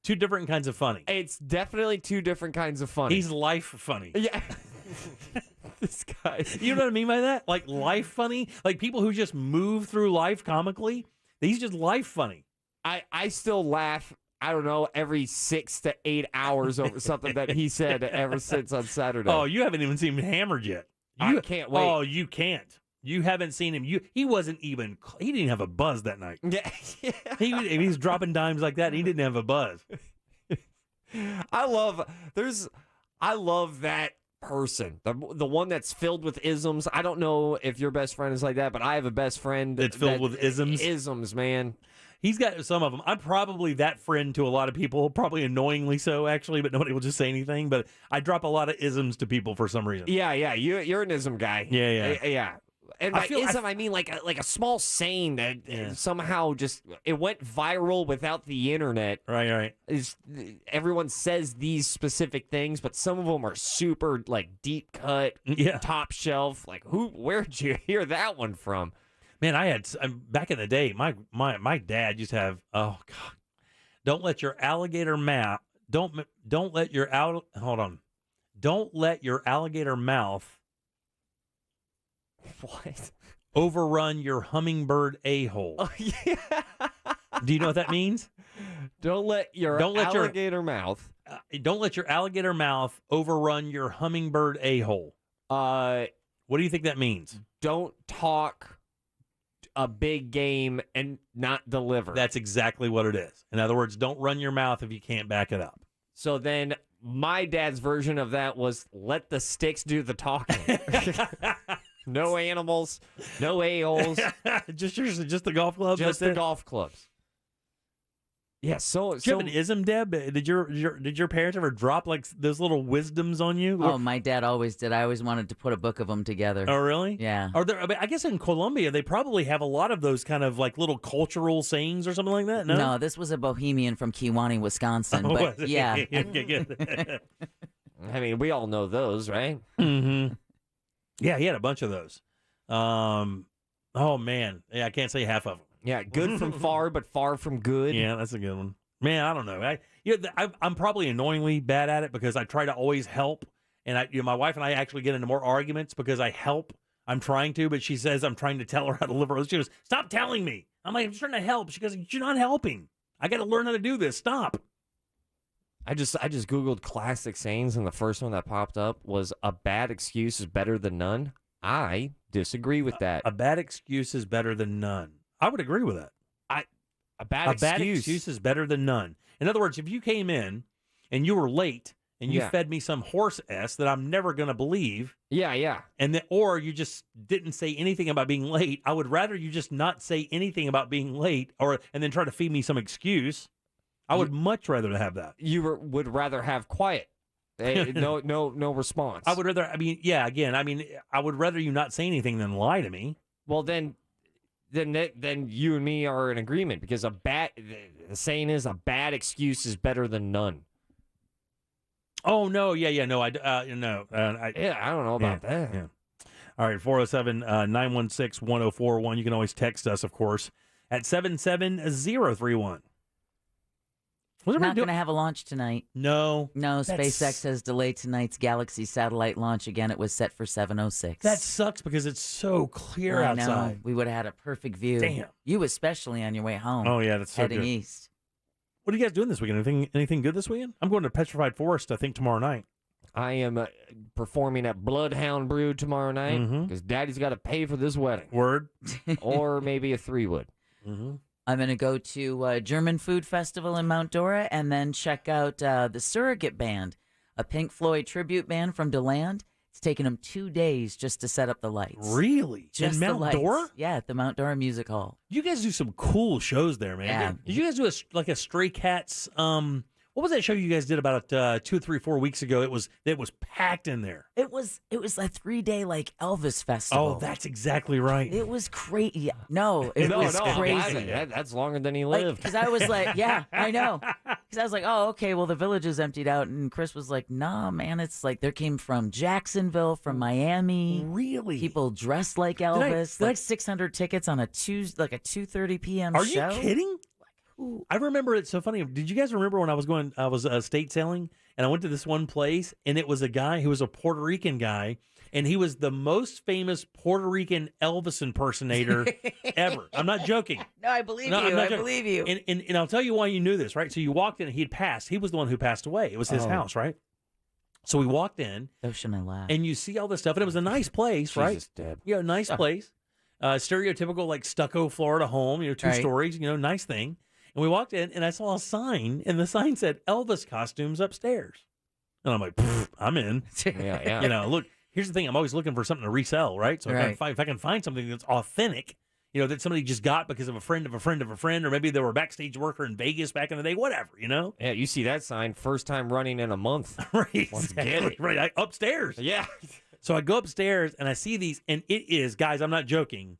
two different kinds of funny. It's definitely two different kinds of funny. He's life funny. Yeah. This guy. You know what I mean by that? Like life funny? Like people who just move through life comically? He's just life funny. I still laugh, I don't know, every 6 to 8 hours over something that he said ever since on Saturday. Oh, you haven't even seen him hammered yet. I can't wait. Oh, you can't. You haven't seen him. He wasn't even. He didn't have a buzz that night. Yeah. He was dropping dimes like that. And he didn't have a buzz. I love that person. The one that's filled with isms. I don't know if your best friend is like that, but I have a best friend that's filled with isms. Isms, man. He's got some of them. I'm probably that friend to a lot of people, probably annoyingly so, actually, but nobody will just say anything. But I drop a lot of isms to people for some reason. Yeah. You're an ism guy. Yeah. And by ism, I mean like a small saying that somehow just it went viral without the internet. Right. Everyone says these specific things, but some of them are super like deep cut, top shelf. Like where'd you hear that one from? Man, I had back in the day. My dad used to have. Oh God! Don't let your alligator mouth. Don't let your Hold on. Don't let your alligator mouth. What? Overrun your hummingbird a-hole. Oh, yeah. Do you know what that means? Don't let your alligator mouth. Don't let your alligator mouth overrun your hummingbird a-hole. What do you think that means? Don't talk a big game and not deliver. That's exactly what it is. In other words, don't run your mouth if you can't back it up. So then my dad's version of that was let the sticks do the talking. No animals, no a-holes. just the golf clubs? Just the golf clubs. Yeah, so... Did you have an ism, Deb? Did your parents ever drop like those little wisdoms on you? Oh, my dad always did. I always wanted to put a book of them together. Oh, really? Yeah. Are there? I guess in Colombia, they probably have a lot of those kind of like little cultural sayings or something like that, no? No, this was a bohemian from Kewanee, Wisconsin. Oh, but yeah. Good. I mean, we all know those, right? Mm-hmm. Yeah, he had a bunch of those. Oh, man. Yeah, I can't say half of them. Yeah, good from far, but far from good. Yeah, that's a good one. Man, I don't know. I'm probably annoyingly bad at it because I try to always help. And my wife and I actually get into more arguments because I help. I'm trying to, but she says I'm trying to tell her how to live her life. She goes, stop telling me. I'm like, I'm just trying to help. She goes, you're not helping. I got to learn how to do this. Stop. I just Googled classic sayings, and the first one that popped up was a bad excuse is better than none. I disagree with that. A bad excuse is better than none. I would agree with that. A bad excuse is better than none. In other words, if you came in and you were late and you fed me some horse S that I'm never going to believe. Yeah. Or you just didn't say anything about being late. I would rather you just not say anything about being late and then try to feed me some excuse. I would much rather have that. You would rather have quiet. No response. I would rather, I would rather you not say anything than lie to me. Well, then you and me are in agreement because the saying is a bad excuse is better than none. Oh, no. Yeah. No, I don't know about that. Yeah. All right. 407-916-1041. You can always text us, of course, at 77031. We're not going to have a launch tonight. No. SpaceX has delayed tonight's Galaxy satellite launch. Again, it was set for 7:06. That sucks because it's so clear outside. Know. We would have had a perfect view. Damn. You especially on your way home. Oh, yeah, that's so heading good. east. What are you guys doing this weekend? Anything good this weekend? I'm going to Petrified Forest, I think, tomorrow night. I am performing at Bloodhound Brew tomorrow night because Daddy's got to pay for this wedding. Word. Or maybe a 3-wood. Mm-hmm. I'm going to go to German Food Festival in Mount Dora and then check out the Surrogate Band, a Pink Floyd tribute band from DeLand. It's taken them 2 days just to set up the lights. Really? Just in the Mount lights. Dora? Yeah, at the Mount Dora Music Hall. You guys do some cool shows there, man. Yeah. Did you guys do a Stray Cats, What was that show you guys did about 2, 3, 4 weeks ago? It was packed in there. It was a 3-day like Elvis festival. Oh, that's exactly right. It was crazy. No, it was crazy. That's longer than he lived. Because I was like, yeah, I know. Because I was like, oh, okay, well, the village is emptied out. And Chris was like, nah, man, it's like there came from Jacksonville, from Miami. Really? People dressed like Elvis. 600 tickets on a 2:30 p.m. Are show. you kidding? I remember it's so funny. Did you guys remember when I was estate selling and I went to this one place and it was a guy who was a Puerto Rican guy and he was the most famous Puerto Rican Elvis impersonator ever. I'm not joking. No, I believe you. I believe you. And I'll tell you why you knew this, right? So you walked in and he had passed. He was the one who passed away. It was his house, right? So we walked in. Oh, shouldn't I laugh? And you see all this stuff and it was a nice place, right? Jesus, Deb. Yeah, nice place. Stereotypical like stucco Florida home, 2 stories, nice thing. And we walked in, and I saw a sign, and the sign said Elvis costumes upstairs. And I'm like, I'm in. Yeah. Look, here's the thing. I'm always looking for something to resell, right? So if I can find something that's authentic, that somebody just got because of a friend of a friend of a friend, or maybe they were a backstage worker in Vegas back in the day, whatever, Yeah, you see that sign, first time running in a month. Right, Let's get it. Right, upstairs. Yeah. So I go upstairs, and I see these, and it is, guys, I'm not joking,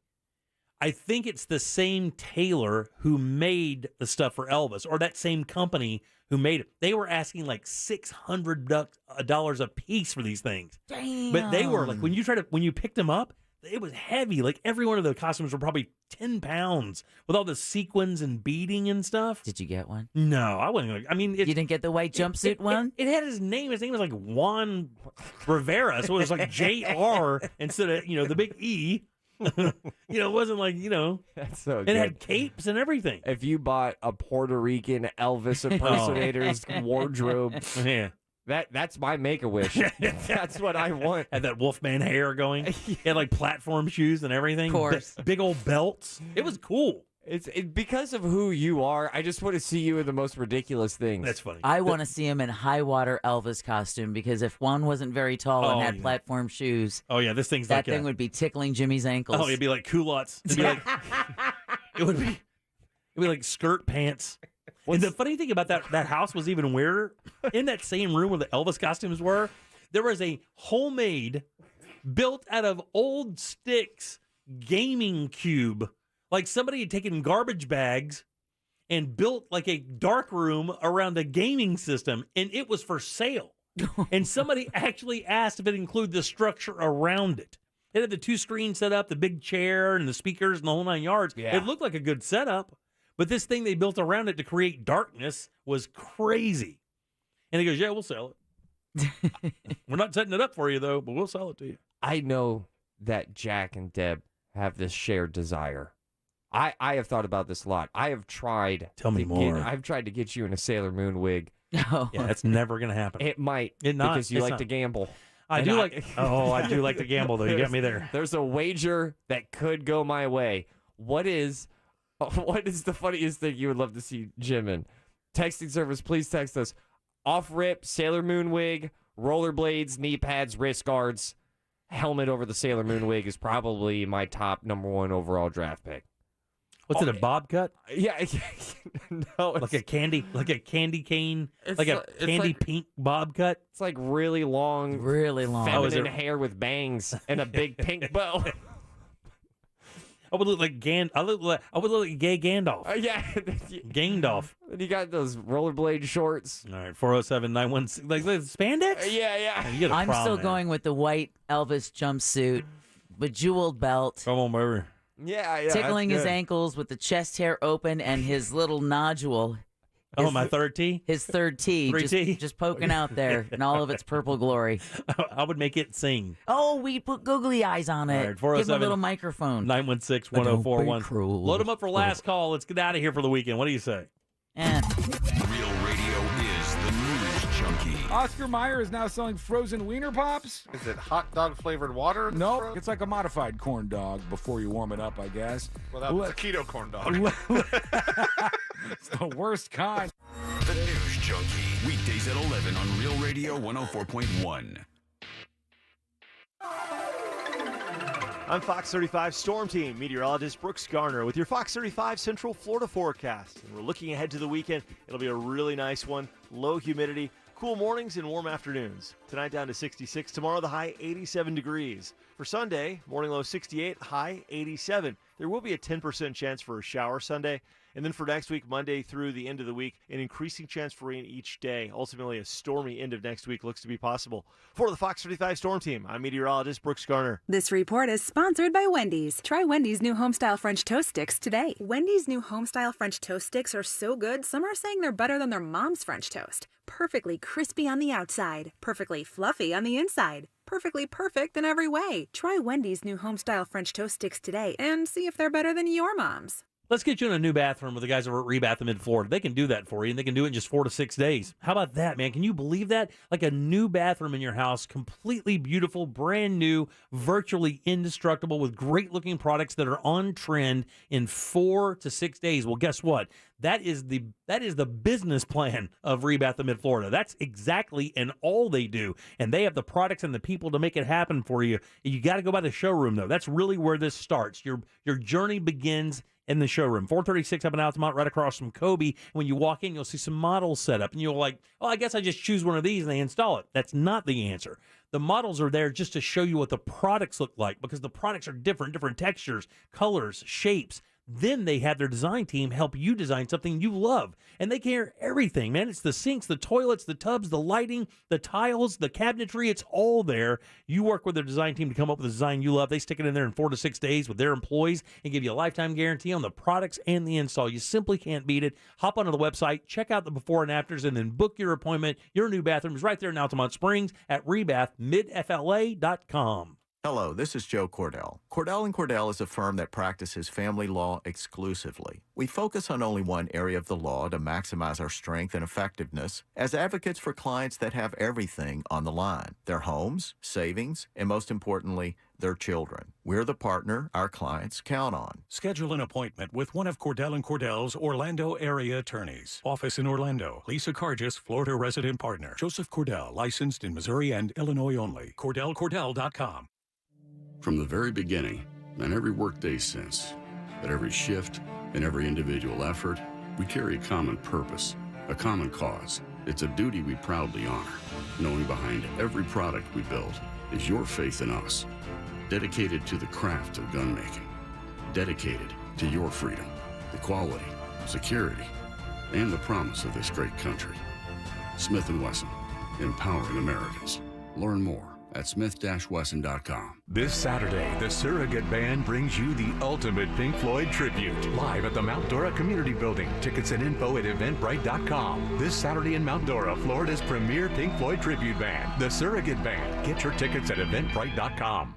I think it's the same tailor who made the stuff for Elvis, or that same company who made it. They were asking like $600 a piece for these things. Damn. But they were like, when you picked them up, it was heavy. Like every one of the costumes were probably 10 pounds with all the sequins and beading and stuff. Did you get one? No, I wasn't. You didn't get the white jumpsuit one? It had his name. His name was like Juan Rivera, so it was like JR instead of the big E. It wasn't like, That's so good. It had capes and everything. If you bought a Puerto Rican Elvis impersonator's wardrobe, yeah, that's my Make-A-Wish. That's what I want. Had that Wolfman hair going. Had like platform shoes and everything. Of course. Big old belts. It was cool. It's because of who you are. I just want to see you in the most ridiculous things. That's funny. I want to see him in high water Elvis costume because if Juan wasn't very tall and had platform shoes, this thing's that thing would be tickling Jimmy's ankles. Oh, it'd be like culottes. It'd be like it would be like skirt pants. And the funny thing about that house was even weirder. In that same room where the Elvis costumes were, there was a homemade, built out of old sticks gaming cube. Like somebody had taken garbage bags and built like a dark room around a gaming system, and it was for sale. And somebody actually asked if it included the structure around it. It had the 2 screens set up, the big chair and the speakers and the whole 9 yards. Yeah. It looked like a good setup, but this thing they built around it to create darkness was crazy. And he goes, yeah, we'll sell it. We're not setting it up for you, though, but we'll sell it to you. I know that Jack and Deb have this shared desire. I have thought about this a lot. I have tried. Tell me more. I've tried to get you in a Sailor Moon wig. Oh. Yeah, that's never going to happen. It might. Not. Because you It's like not. to gamble. I do like to gamble, though. You got me there. There's a wager that could go my way. What is the funniest thing you would love to see Jim in? Texting service, please text us. Off rip, Sailor Moon wig, rollerblades, knee pads, wrist guards, helmet over the Sailor Moon wig is probably my top #1 overall draft pick. What's it, a bob cut? Yeah, no, like a candy cane, like a candy like, pink bob cut. It's like really long, feminine hair with bangs and a big pink bow. I would look like gay Gandalf. Yeah, Gandalf. And you got those rollerblade shorts. All right, 407-916, like the spandex. Yeah. You got a I'm problem still there. going with the white Elvis jumpsuit, bejeweled belt. Come on, baby. Yeah. Tickling that's his good. ankles with the chest hair open and his little nodule. Oh, my third tee? His third tee. Just poking out there in all of its purple glory. I would make it sing. Oh, we put googly eyes on it. All right, Give him a little microphone. 916-1041. Load them up for last call. Let's get out of here for the weekend. What do you say? Real radio is the news junkie. Oscar Mayer is now selling frozen wiener pops. Is it hot dog flavored water? Nope, it's like a modified corn dog before you warm it up, I guess. Well, that was a keto corn dog. It's the worst kind. The News Junkie. Weekdays at 11 on Real Radio 104.1. I'm Fox 35 Storm Team meteorologist Brooks Garner with your Fox 35 Central Florida forecast. And we're looking ahead to the weekend. It'll be a really nice one. Low humidity, cool mornings and warm afternoons. Tonight down to 66. Tomorrow the high 87 degrees. For Sunday, morning low 68, high 87. There will be a 10% chance for a shower Sunday. And then for next week, Monday through the end of the week, an increasing chance for rain each day. Ultimately, a stormy end of next week looks to be possible. For the Fox 35 Storm Team, I'm meteorologist Brooks Garner. This report is sponsored by Wendy's. Try Wendy's new Homestyle French Toast Sticks today. Wendy's new Homestyle French Toast Sticks are so good, some are saying they're better than their mom's French toast. Perfectly crispy on the outside, perfectly fluffy on the inside. Perfectly perfect in every way. Try Wendy's new Homestyle French Toast Sticks today and see if they're better than your mom's. Let's get you in a new bathroom with the guys over at Rebath in Mid-Florida. They can do that for you, and they can do it in just 4 to 6 days. How about that, man? Can you believe that? Like a new bathroom in your house, completely beautiful, brand new, virtually indestructible, with great-looking products that are on trend in 4 to 6 days. Well, guess what? That is the business plan of Rebath in Mid-Florida. That's exactly and all they do. And they have the products and the people to make it happen for you. You got to go by the showroom, though. That's really where this starts. Your journey begins in the showroom. 436 up in Altamont, right across from Kobe. When you walk in, you'll see some models set up. And you're like, oh, I guess I just choose one of these and they install it. That's not the answer. The models are there just to show you what the products look like, because the products are different textures, colors, shapes. Then they have their design team help you design something you love. And they care everything, man. It's the sinks, the toilets, the tubs, the lighting, the tiles, the cabinetry. It's all there. You work with their design team to come up with a design you love. They stick it in there in 4 to 6 days with their employees and give you a lifetime guarantee on the products and the install. You simply can't beat it. Hop onto the website, check out the before and afters, and then book your appointment. Your new bathroom is right there in Altamont Springs at rebathmidfla.com. Hello, this is Joe Cordell. Cordell & Cordell is a firm that practices family law exclusively. We focus on only one area of the law to maximize our strength and effectiveness as advocates for clients that have everything on the line: their homes, savings, and most importantly, their children. We're the partner our clients count on. Schedule an appointment with one of Cordell & Cordell's Orlando area attorneys. Office in Orlando. Lisa Cargis, Florida resident partner. Joseph Cordell, licensed in Missouri and Illinois only. CordellCordell.com. From the very beginning, and every workday since, at every shift and every individual effort, we carry a common purpose, a common cause. It's a duty we proudly honor, knowing behind every product we build is your faith in us, dedicated to the craft of gun making, dedicated to your freedom, the quality, security, and the promise of this great country. Smith & Wesson, empowering Americans. Learn more at smith-wesson.com. This Saturday, the Surrogate Band brings you the ultimate Pink Floyd tribute, live at the Mount Dora Community Building. Tickets and info at eventbrite.com. This Saturday in Mount Dora, Florida's premier Pink Floyd tribute band, the Surrogate Band. Get your tickets at eventbrite.com.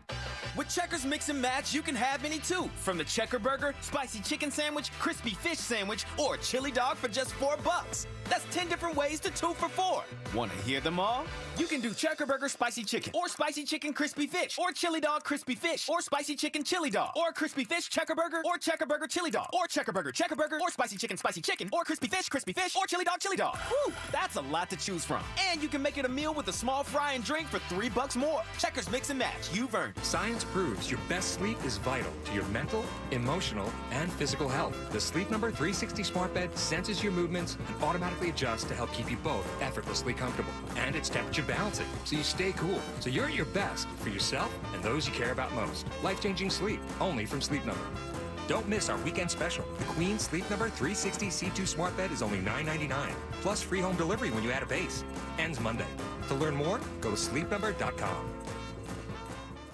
With Checkers Mix and Match, you can have any two. From the Checker Burger, spicy chicken sandwich, crispy fish sandwich, or chili dog for just $4. That's 10 different ways to 2 for $4. Want to hear them all? You can do Checker Burger spicy chicken, or spicy chicken crispy fish, or chili dog crispy fish, or spicy chicken chili dog, or crispy fish Checker Burger, or Checker Burger chili dog, or Checker Burger, or spicy chicken, or crispy fish, or chili dog. Whew, that's a lot to choose from. And you can make it a meal with a small fry and drink for $3 more. Checkers Mix and Match. You've earned it. Science proves your best sleep is vital to your mental, emotional, and physical health. The Sleep Number 360 smart bed senses your movements and automatically adjusts to help keep you both effortlessly comfortable. And it's temperature balancing, so you stay cool. So you're at your best for yourself and those you care about most. Life-changing sleep, only from Sleep Number. Don't miss our weekend special. The Queen Sleep Number 360 C2 smart bed is only $9.99, plus free home delivery when you add a base. Ends Monday. To learn more, go to sleepnumber.com.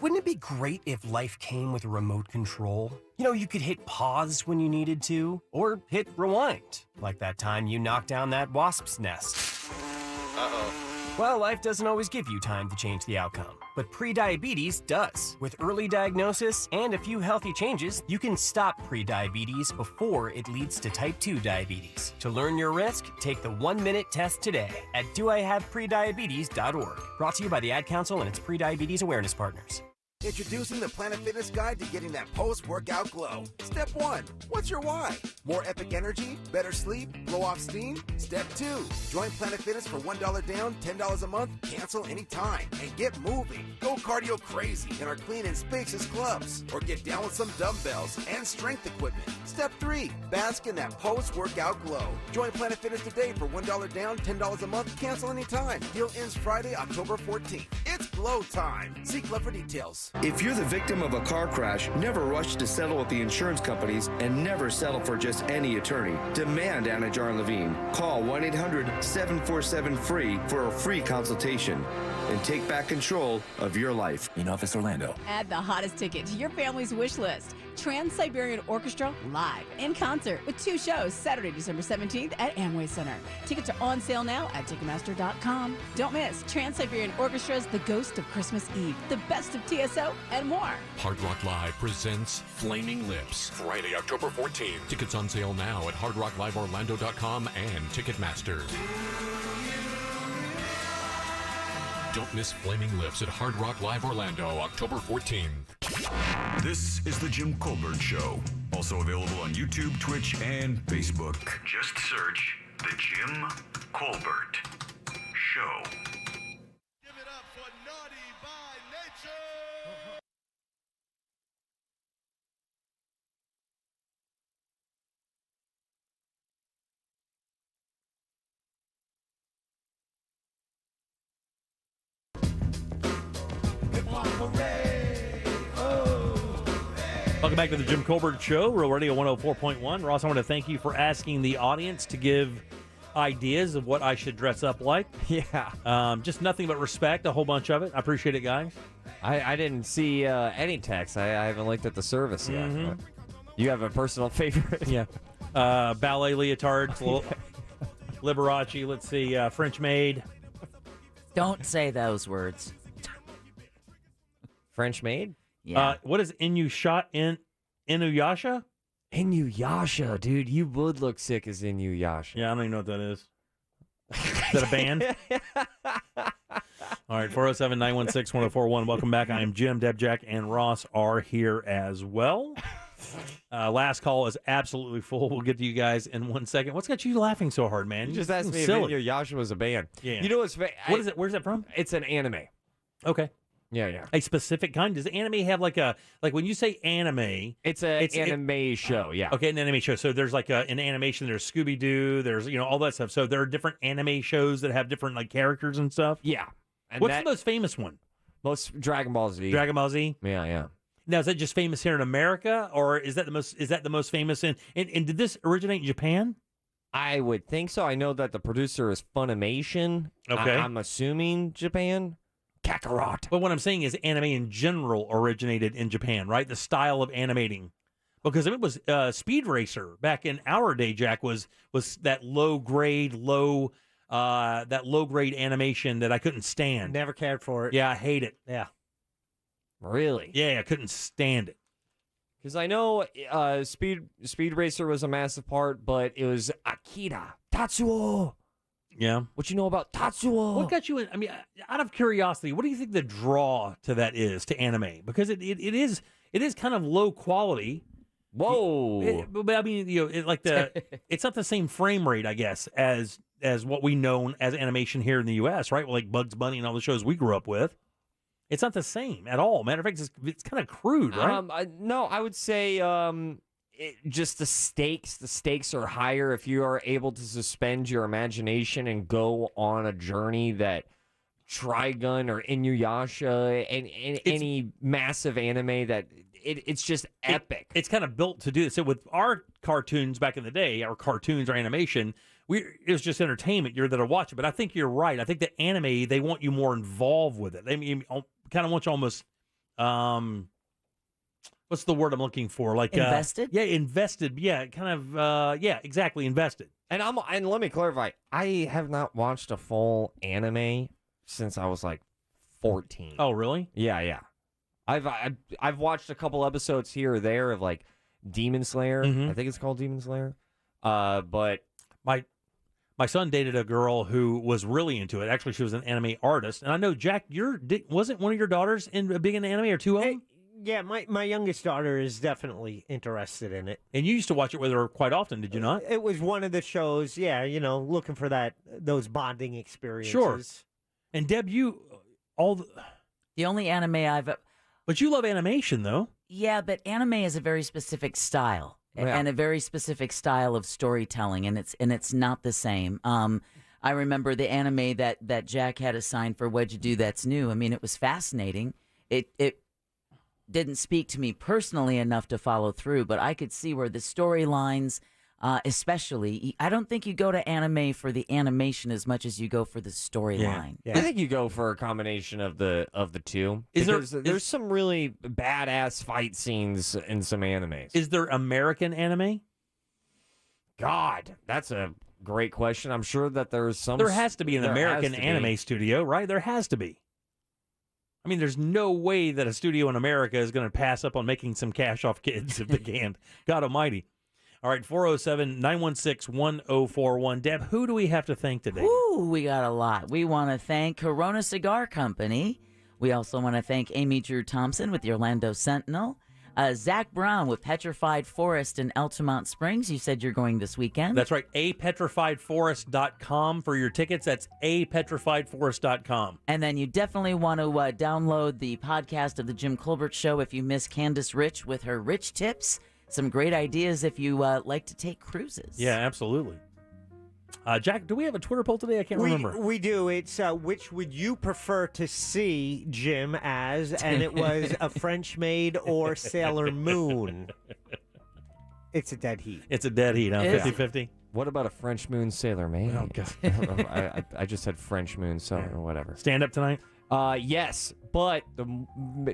Wouldn't it be great if life came with a remote control? You know, you could hit pause when you needed to, or hit rewind, like that time you knocked down that wasp's nest. Uh-oh. Well, life doesn't always give you time to change the outcome, but prediabetes does. With early diagnosis and a few healthy changes, you can stop prediabetes before it leads to type 2 diabetes. To learn your risk, take the 1-minute test today at doihaveprediabetes.org. Brought to you by the Ad Council and its prediabetes awareness partners. Introducing the Planet Fitness Guide to getting that post-workout glow. Step 1, what's your why? More epic energy? Better sleep? Blow off steam? Step 2, join Planet Fitness for $1 down, $10 a month, cancel anytime, and get moving. Go cardio crazy in our clean and spacious clubs, or get down with some dumbbells and strength equipment. Step 3, bask in that post-workout glow. Join Planet Fitness today for $1 down, $10 a month, cancel anytime. Deal ends Friday, October 14th. It's glow time. See Club for details. If you're the victim of a car crash, never rush to settle with the insurance companies and never settle for just any attorney. Demand Anna Jar Levine. Call 1-800-747-FREE for a free consultation and take back control of your life. In Office Orlando. Add the hottest ticket to your family's wish list. Trans-Siberian Orchestra live in concert with 2 shows Saturday, December 17th at Amway Center. Tickets are on sale now at Ticketmaster.com. Don't miss Trans-Siberian Orchestra's The Ghost of Christmas Eve, the best of TSO, and more. Hard Rock Live presents Flaming Lips, Friday, October 14th. Tickets on sale now at hardrockliveorlando.com and Ticketmaster. Don't miss Flaming Lips at Hard Rock Live Orlando, October 14th. This is The Jim Colbert Show. Also available on YouTube, Twitch, and Facebook. Just search The Jim Colbert Show. Welcome back to the Jim Colbert Show, Real Radio 104.1. Ross, I want to thank you for asking the audience to give ideas of what I should dress up like. Yeah. Just nothing but respect, a whole bunch of it. I appreciate it, guys. I didn't see any text. I haven't looked at the service yet. Mhm. You have a personal favorite? Yeah. Ballet leotards, Liberace, let's see, French maid. Don't say those words. French maid? Yeah. What is Inuyasha? Inuyasha, dude. You would look sick as Inuyasha. Yeah, I don't even know what that is. Is that a band? All right, 407-916-1041. Welcome back. I am Jim, Deb, Jack, and Ross are here as well. Last call is absolutely full. We'll get to you guys in 1 second. What's got you laughing so hard, man? You just asked me silly. if Inuyasha was a band. Yeah. You know what's What is it? Where's that from? It's an anime. Okay. Yeah. A specific kind? Does anime have like when you say anime? It's an anime show, yeah. Okay, an anime show. So there's like an animation, there's Scooby-Doo, there's, all that stuff. So there are different anime shows that have different like characters and stuff? Yeah. And What's the most famous one? Most Dragon Ball Z. Dragon Ball Z? Yeah. Now, is that just famous here in America, or is that the most famous in did this originate in Japan? I would think so. I know that the producer is Funimation. Okay. I'm assuming Japan. Kakarot. But what I'm saying is anime in general originated in Japan, right? The style of animating. Because it was Speed Racer back in our day, Jack, was that low grade animation that I couldn't stand. Never cared for it. Yeah, I hate it. Yeah. Really? Yeah, I couldn't stand it. Because I know Speed Racer was a massive part, but it was Akira Tatsuo. Yeah. What you know about Tatsuo? What got you in? I mean, out of curiosity, what do you think the draw to that is, to anime? Because it is kind of low quality. Whoa. But I mean, it's not the same frame rate, I guess, as what we know as animation here in the U.S., right? Like Bugs Bunny and all the shows we grew up with. It's not the same at all. Matter of fact, it's kind of crude, right? No, I would say just the stakes are higher if you are able to suspend your imagination and go on a journey that Trigun or Inuyasha and any massive anime that it's just epic. It's kind of built to do this. So with our cartoons back in the day, our cartoons or animation, it was just entertainment. You're there to watch it. But I think you're right. I think the anime, they want you more involved with it. They kind of want you almost what's the word I'm looking for? Like invested? Yeah, invested. Yeah, kind of. Yeah, exactly, invested. And let me clarify. I have not watched a full anime since I was like 14. Oh, really? Yeah. I've watched a couple episodes here or there of like Demon Slayer. Mhm. I think it's called Demon Slayer. But My son dated a girl who was really into it. Actually, she was an anime artist. And I know, Jack, wasn't one of your daughters big into anime, or two of them? Yeah, my youngest daughter is definitely interested in it. And you used to watch it with her quite often, did you not? It was one of the shows, looking for those bonding experiences. Sure. And Deb, the only anime But you love animation, though. Yeah, but anime is a very specific style. Yeah. And a very specific style of storytelling, and it's not the same. I remember the anime that Jack had assigned for What'd You Do That's New. I mean, it was fascinating. It didn't speak to me personally enough to follow through, but I could see where the storylines, especially, I don't think you go to anime for the animation as much as you go for the storyline. I think you go for a combination of the two. There's some really badass fight scenes in some animes. Is there American anime? God, that's a great question. I'm sure that there's some. There has to be an American anime studio, right? There has to be. I mean, there's no way that a studio in America is going to pass up on making some cash off kids if they can. God almighty. All right, 407-916-1041. Deb, who do we have to thank today? Ooh, we got a lot. We want to thank Corona Cigar Company. We also want to thank Amy Drew Thompson with the Orlando Sentinel. Zach Brown with Petrified Forest in Altamont Springs. You said you're going this weekend. That's right. apetrifiedforest.com for your tickets. That's apetrifiedforest.com. And then you definitely want to download the podcast of The Jim Colbert Show if you miss Candace Rich with her Rich Tips. Some great ideas if you like to take cruises. Yeah, absolutely. Jack, do we have a Twitter poll today? I can't remember. We do. It's which would you prefer to see Jim as? And it was a French maid or Sailor Moon. It's a dead heat. It's a dead heat, huh? 50-50. What about a French Moon Sailor Maid? Oh, God. I just said French Moon, so or whatever. Stand up tonight? Yes, but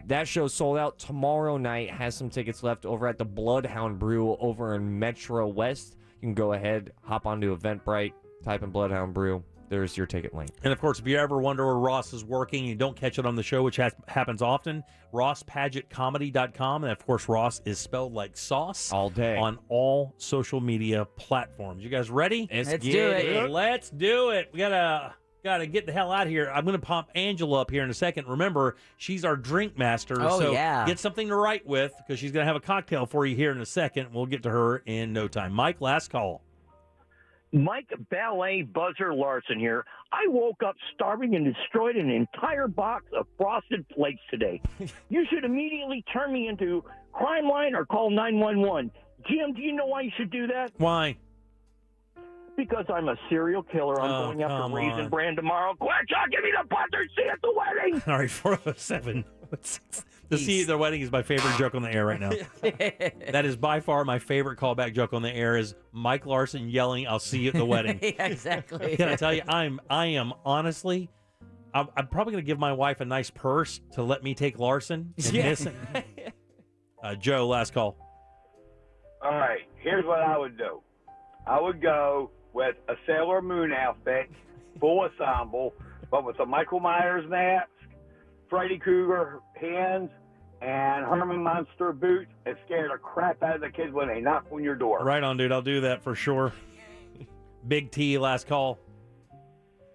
that show sold out tomorrow night. Has some tickets left over at the Bloodhound Brew over in Metro West. You can go ahead, hop onto Eventbrite, type in Bloodhound Brew. There's your ticket link. And, of course, if you ever wonder where Ross is working and you don't catch it on the show, which happens often, RossPagettComedy.com. And, of course, Ross is spelled like sauce. All day. On all social media platforms. You guys ready? Let's do it. Let's do it. We got to get the hell out of here. I'm going to pump Angela up here in a second. Remember, she's our drink master. Oh, so yeah. Get something to write with because she's going to have a cocktail for you here in a second. We'll get to her in no time. Mike, last call. Mike Ballet Buzzer Larson here. I woke up starving and destroyed an entire box of Frosted Flakes today. You should immediately turn me into Crime Line or call 911. Jim, do you know why you should do that? Why? Because I'm a serial killer. I'm going after Raisin Bran tomorrow. Quick, John, give me the buzzer. See you at the wedding. All right, 407. The See the Wedding is my favorite joke on the air right now. That is by far my favorite callback joke on the air is Mike Larson yelling, "I'll see you at the wedding." Yeah, exactly. Can I tell you, I am honestly, I'm probably going to give my wife a nice purse to let me take Larson. And miss it. Joe, last call. All right, here's what I would do. I would go with a Sailor Moon outfit, full ensemble, but with a Michael Myers mask, Freddy Krueger hands, and Herman Munster boots, and scare the crap out of the kids when they knock on your door. Right on, dude. I'll do that for sure. Big T, last call.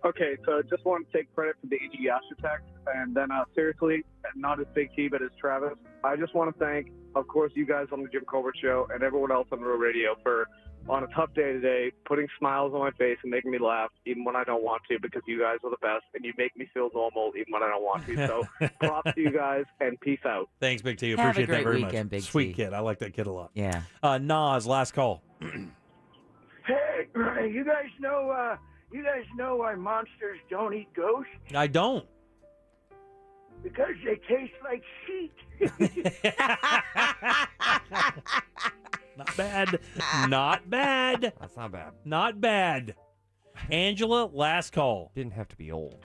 Okay, so I just want to take credit for the AG Astro text, and then seriously, not as Big T, but as Travis, I just want to thank, of course, you guys on the Jim Colbert Show and everyone else on Real Radio for, on a tough day today, putting smiles on my face and making me laugh even when I don't want to, because you guys are the best, and you make me feel normal even when I don't want to. So props to you guys, and peace out. Thanks, Big T. Have a Appreciate that great very weekend, much. Big Sweet T. kid. I like that kid a lot. Yeah. Nas, last call. Hey, you guys know why monsters don't eat ghosts? I don't. Because they taste like sheet. Not bad. Not bad. That's not bad. Not bad. Angela, last call. Didn't have to be old.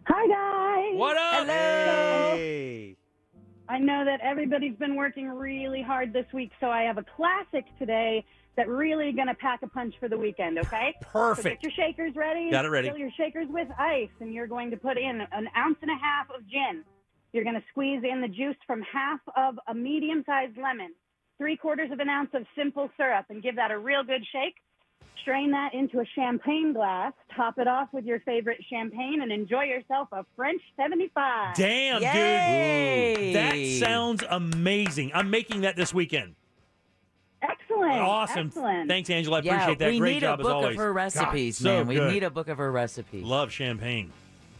Hi, guys. What up? Hey. I know that everybody's been working really hard this week, so I have a classic today that really going to pack a punch for the weekend, okay? Perfect. So get your shakers ready. Got it ready. Fill your shakers with ice, and you're going to put in 1.5 ounces of gin. You're going to squeeze in the juice from half of a medium-sized lemon, 3/4 of an ounce of simple syrup, and give that a real good shake. Strain that into a champagne glass, top it off with your favorite champagne, and enjoy yourself a French 75. Damn, Yay! dude. That sounds amazing. I'm making that this weekend. Excellent. Awesome. Excellent. Thanks, Angela. I appreciate that. We Great need job a book as always. of her recipes, God, so man. We good. need a book of her recipes. Love champagne.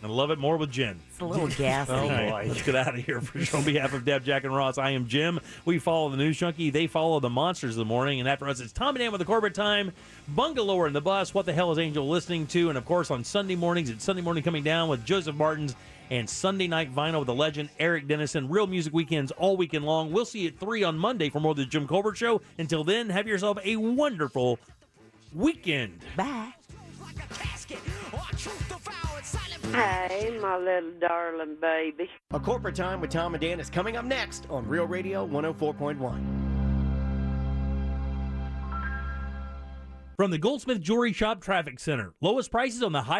I love it more with gin. It's a little gassy. Oh, boy. Let's get out of here. On behalf of Deb, Jack, and Ross, I am Jim. We follow the News Junkie. They follow the Monsters of the Morning. And after us, it's Tom and Dan with the Corporate Time, Bungalower in the Bus, What the Hell is Angel listening to? And, of course, on Sunday mornings, it's Sunday Morning Coming Down with Joseph Martins and Sunday Night Vinyl with the legend Eric Dennison. Real music weekends all weekend long. We'll see you at 3 on Monday for more of the Jim Colbert Show. Until then, have yourself a wonderful weekend. Bye. Hey, my little darling baby. A Corporate Time with Tom and Dan is coming up next on Real Radio 104.1. From the Goldsmith Jewelry Shop Traffic Center, lowest prices on the high